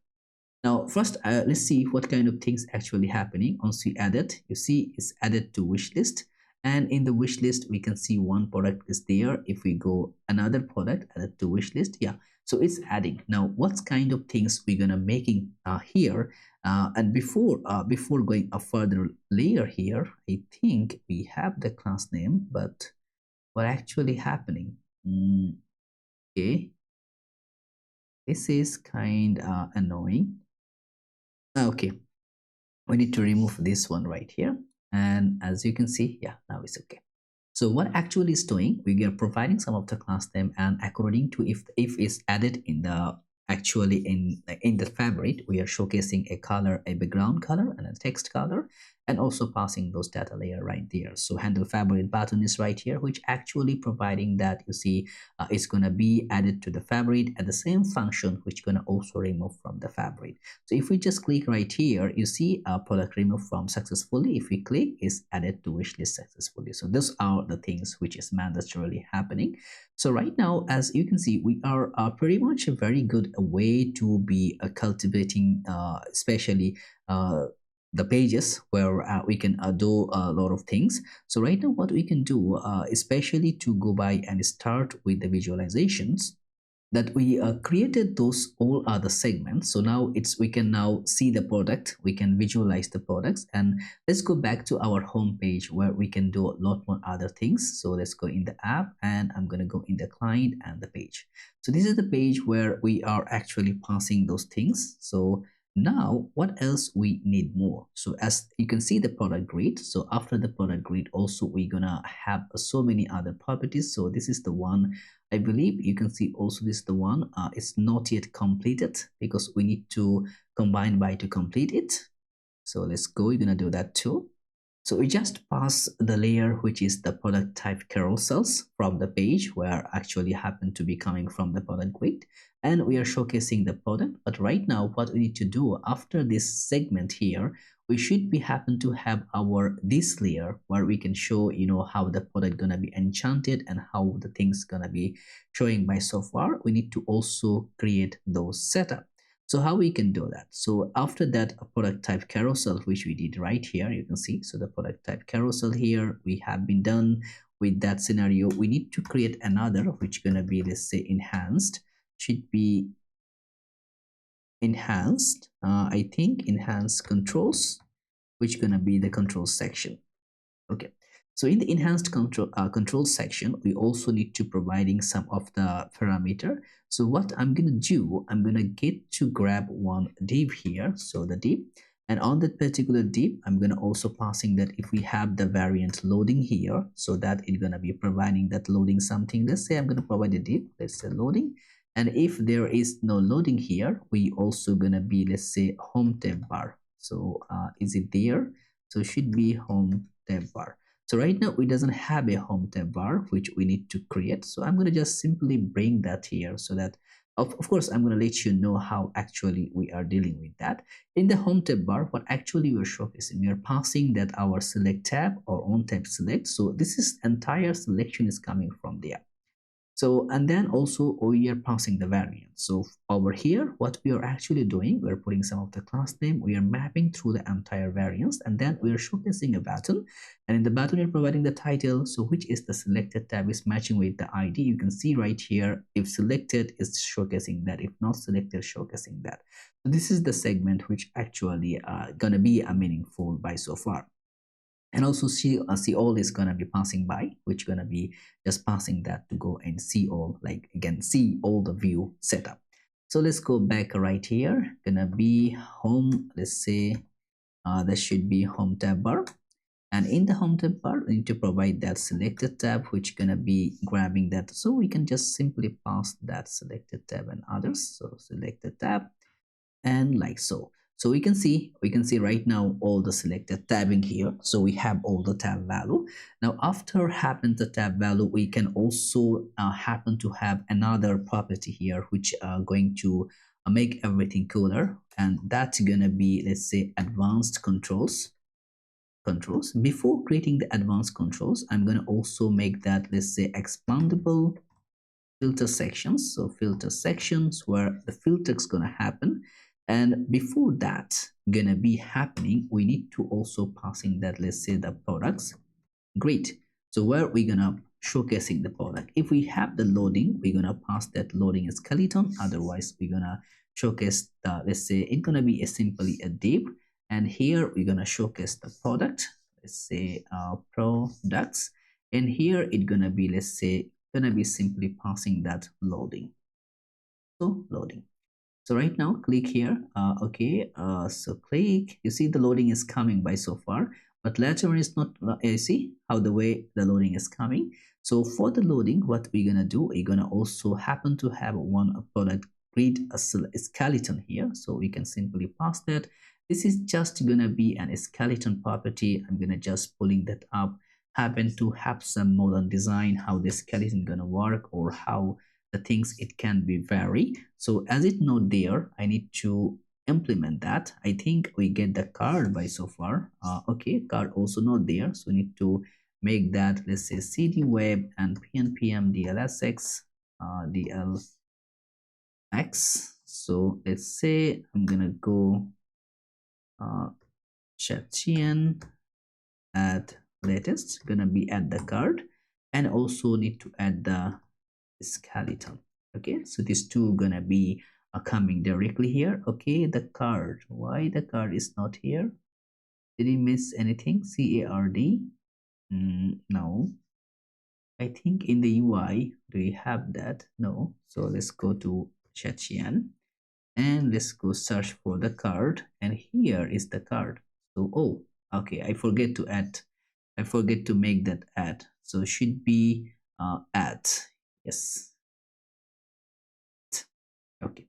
Now, first, let's see what kind of things actually happening. Once we add it, you see it's added to wish list. And in the wish list, we can see one product is there. If we go another product added to wish list, yeah. So it's adding. Now, what kind of things we're gonna making here? And before going a further layer here, I think we have the class name, but what actually happening? Okay, this is kind annoying. Okay, we need to remove this one right here, and as you can see, yeah, now it's okay. So what actually is doing, we are providing some of the class name, and according to if is added in the actually in the fabric, we are showcasing a color, a background color and a text color, and also passing those data layer right there. So handle fabric button is right here, which actually providing that you see it's gonna be added to the fabric at the same function, which gonna also remove from the fabric. So if we just click right here, you see a product removed from successfully. If we click, is added to wish list successfully. So those are the things which is mandatorily happening. So right now, as you can see, we are pretty much a very good way to be cultivating, especially the pages where we can do a lot of things. So right now what we can do, especially to go by and start with the visualizations, that we created those all other segments. So now we can now see the product, we can visualize the products, and let's go back to our home page where we can do a lot more other things. So let's go in the app, and I'm going to go in the client and the page. So this is the page where we are actually passing those things. So now what else we need more? So as you can see the product grid, so after the product grid also we're gonna have so many other properties. So this is the one, I believe you can see also this is the one, it's not yet completed because we need to combine by to complete it. So let's go, we're gonna do that too. So we just pass the layer which is the product type carousels from the page where actually happen to be coming from the product grid, and we are showcasing the product. But right now what we need to do after this segment here, we should be happen to have our this layer where we can show how the product gonna be enchanted and how the things gonna be showing by so far. We need to also create those setup. So how we can do that? So after that, a product type carousel, which we did right here, you can see. So the product type carousel here, we have been done with that scenario. We need to create another, which gonna be, let's say, enhanced. Should be enhanced. I think enhanced controls, which gonna be the control section. Okay. So in the enhanced control section, we also need to providing some of the parameter. So what I'm going to do, I'm going to get to grab one div here. So the div, and on that particular div, I'm going to also passing that if we have the variant loading here, so that it's going to be providing that loading something. Let's say I'm going to provide a div, let's say loading. And if there is no loading here, we also going to be, let's say, home tab bar. So is it there? So it should be home tab bar. So right now it doesn't have a home tab bar, which we need to create. So I'm going to just simply bring that here, so that of course I'm going to let you know how actually we are dealing with that. In the home tab bar, what actually we're showcasing, we are passing that our select tab or on tab select. So this is entire selection is coming from there. So, and then also we are passing the variant. So over here, what we are actually doing, we're putting some of the class name, we are mapping through the entire variance, and then we are showcasing a button. And in the button, you're providing the title, so which is the selected tab is matching with the ID. You can see right here, if selected is showcasing that, if not selected, showcasing that. So this is the segment which actually gonna be a meaningful by so far. And also see all is gonna be passing by, which gonna be just passing that to go and see all, like again, see all the view setup. So let's go back right here, gonna be home. Let's say that should be home tab bar, and in the home tab bar we need to provide that selected tab, which gonna be grabbing that. So we can just simply pass that selected tab and others. So selected tab, and like so. So we can see right now all the selected tabbing here. So we have all the tab value. Now after having the tab value, we can also happen to have another property here, which are going to make everything cooler, and that's gonna be, let's say, advanced controls. Before creating the advanced controls, I'm gonna also make that, let's say, expandable filter sections. So filter sections where the filter is gonna happen. And before that gonna be happening, we need to also passing that, let's say, the products grid. So where we're gonna showcasing the product. If we have the loading, we're gonna pass that loading skeleton. Otherwise, we're gonna showcase the, let's say, it's gonna be simply a div. And here we're gonna showcase the product. Let's say products. And here it's gonna be, let's say, gonna be simply passing that loading. So loading. So right now click here. Okay, so click, you see the loading is coming by so far, but later on is not. You see how the way the loading is coming. So for the loading, what we're gonna do, we're gonna also happen to have one product grid, a skeleton here. So we can simply pass that. This is just gonna be an skeleton property. I'm gonna just pulling that up, happen to have some modern design, how the skeleton gonna work, or how the things it can be vary. So as it not there, I need to implement that. I think we get the card by so far. Okay, card also not there, so we need to make that, let's say, cd web and pnpm dlsx dlx. So let's say I'm gonna go chatgn add latest, gonna be add the card, and also need to add the skeleton. Okay, so these two gonna be coming directly here. Okay, the card, why the card is not here? Did he miss anything? card? No, I think in the UI do we have that? No. So let's go to chatgn and let's go search for the card, and here is the card. So oh, okay, I forget to add, I forget to make that add. So should be add. Yes. Okay,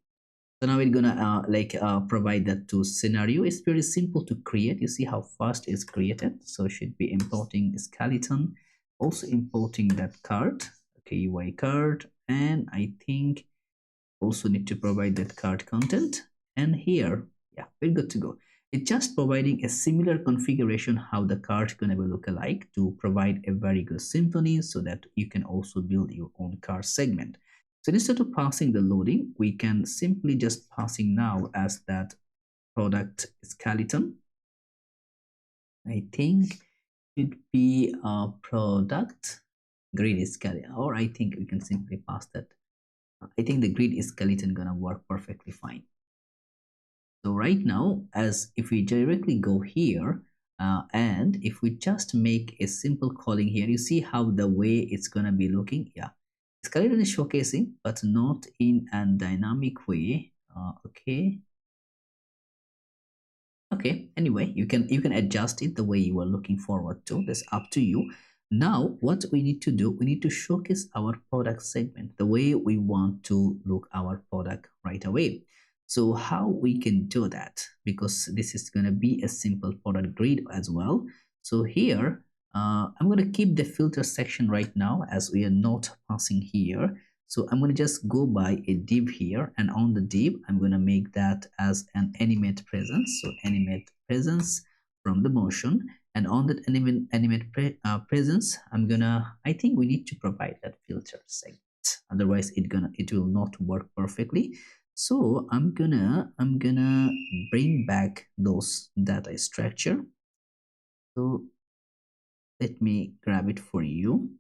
so now we're gonna provide that to scenario. It's very simple to create. You see how fast it's created. So should be importing skeleton, also importing that card. Okay, UI card, and I think also need to provide that card content. And here, yeah, we're good to go. It's just providing a similar configuration how the card gonna be look alike to provide a very good symphony, so that you can also build your own card segment. So instead of passing the loading, we can simply just passing now as that product skeleton. I think it be a product grid skeleton, or I think we can simply pass that. I think the grid skeleton gonna work perfectly fine. So right now, as if we directly go here, And if we just make a simple calling here, you see how the way it's gonna be looking. Yeah, it's currently showcasing, but not in a dynamic way. Okay. Okay, anyway, you can adjust it the way you are looking forward to. That's up to you. Now what we need to do, we need to showcase our product segment the way we want to look our product right away. So how we can do that, because this is going to be a simple product grid as well. So here I'm going to keep the filter section right now as we are not passing here. So I'm going to just go by a div here, and on the div, I'm going to make that as an animate presence. So animate presence from the motion, and on that presence, I think we need to provide that filter segment. Otherwise, it will not work perfectly. So I'm gonna bring back those data structure. So let me grab it for you.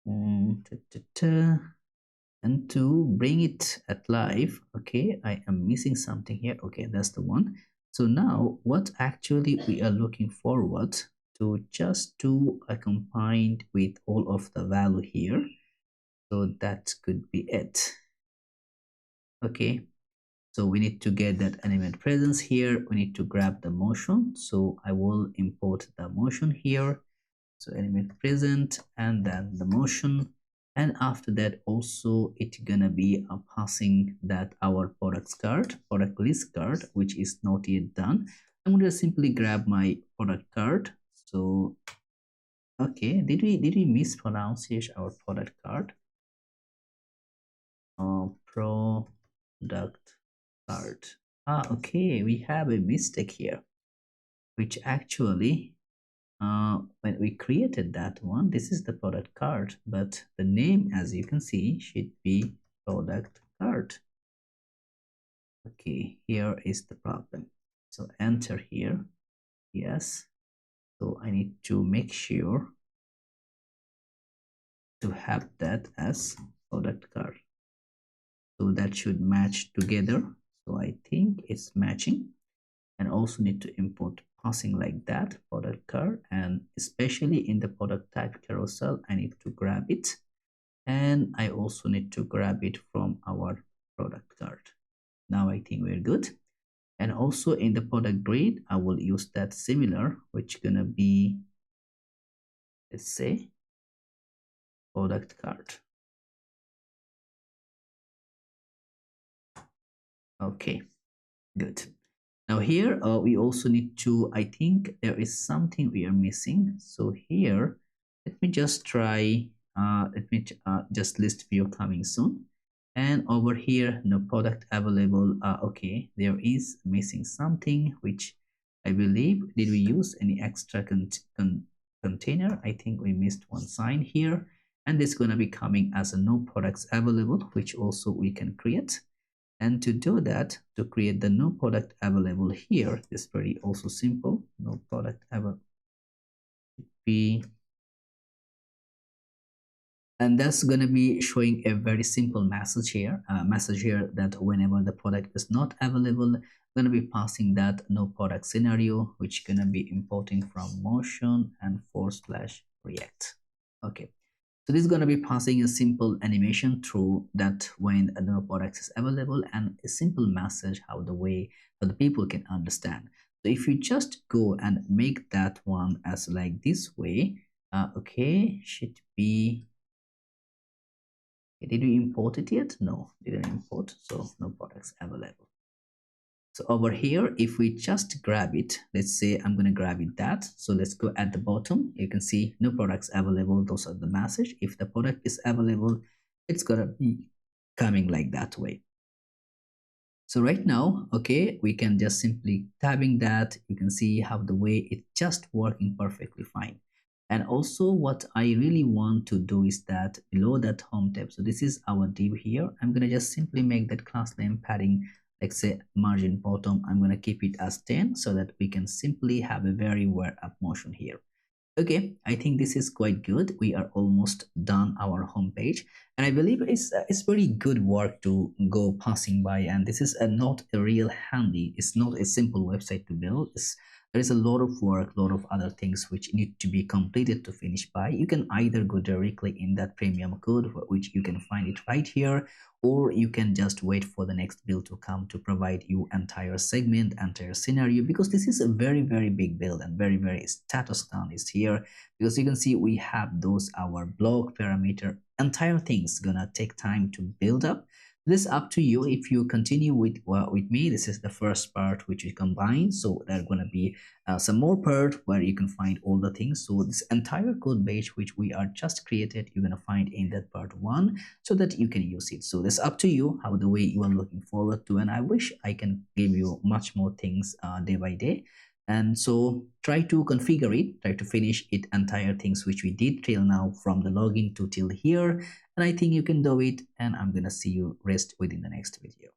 And to bring it at live, okay, I am missing something here. Okay, that's the one. So now what actually we are looking forward to just do a combined with all of the value here. So that could be it. Okay, so we need to get that animate presence here. We need to grab the motion. So I will import the motion here. So animate present and then the motion, and after that also it's gonna be passing that our product list card, which is not yet done. I'm gonna simply grab my product card. So okay, did we mispronounce here our product card? Product card. Okay, we have a mistake here, which actually when we created that one, this is the product card, but the name, as you can see, should be product card. Okay, here is the problem. So enter here. Yes. So I need to make sure to have that as product card. So that should match together. So I think it's matching, and also need to import passing like that product card, and especially in the product type carousel I need to grab it, and I also need to grab it from our product card. Now I think we're good. And also in the product grid I will use that similar, which gonna be, let's say, product card. Okay, good. Now here we also need to, I think there is something we are missing. So here, let me just try, just list view coming soon. And over here, no product available. Okay, there is missing something, which I believe, did we use any extra container? I think we missed one sign here. And this is going to be coming as a no products available, which also we can create. And to do that, to create the no product available here is very also simple. No product available be, and that's going to be showing a very simple message here, that whenever the product is not available, going to be passing that no product scenario, which going to be importing from motion and /react. Okay. So this is going to be passing a simple animation through that when a no product is available, and a simple message how the people can understand. So if you just go and make that one as like this way, okay, should be, did we import it yet? No, didn't import, so no products available. So over here, if we just grab it, let's say I'm going to grab it that. So let's go at the bottom. You can see no products available. Those are the message. If the product is available, it's going to be coming like that way. So right now, okay, we can just simply tabbing that. You can see how the way it's just working perfectly fine. And also what I really want to do is that below that home tab, so this is our div here. I'm going to just simply make that class name padding, like say margin bottom. I'm going to keep it as 10 so that we can simply have a very wear up motion here. Okay, I think this is quite good. We are almost done our home page, and I believe it's very good work to go passing by. And this is not a real handy. It's not a simple website to build. there is a lot of work, a lot of other things which need to be completed to finish by. You can either go directly in that premium code, which you can find it right here, or you can just wait for the next build to come to provide you entire segment, entire scenario, because this is a very, very big build and very, very status done is here. Because you can see we have those our block parameter, entire things gonna take time to build up. This is up to you. If you continue with me, this is the first part which we combine, so there are going to be some more part where you can find all the things. So this entire code base which we are just created, you're going to find in that part one, so that you can use it. So this is up to you, how the way you are looking forward to, and I wish I can give you much more things day by day. And so try to configure it, try to finish it entire things which we did till now, from the login to till here. And I think you can do it, and I'm gonna see you rest within the next video.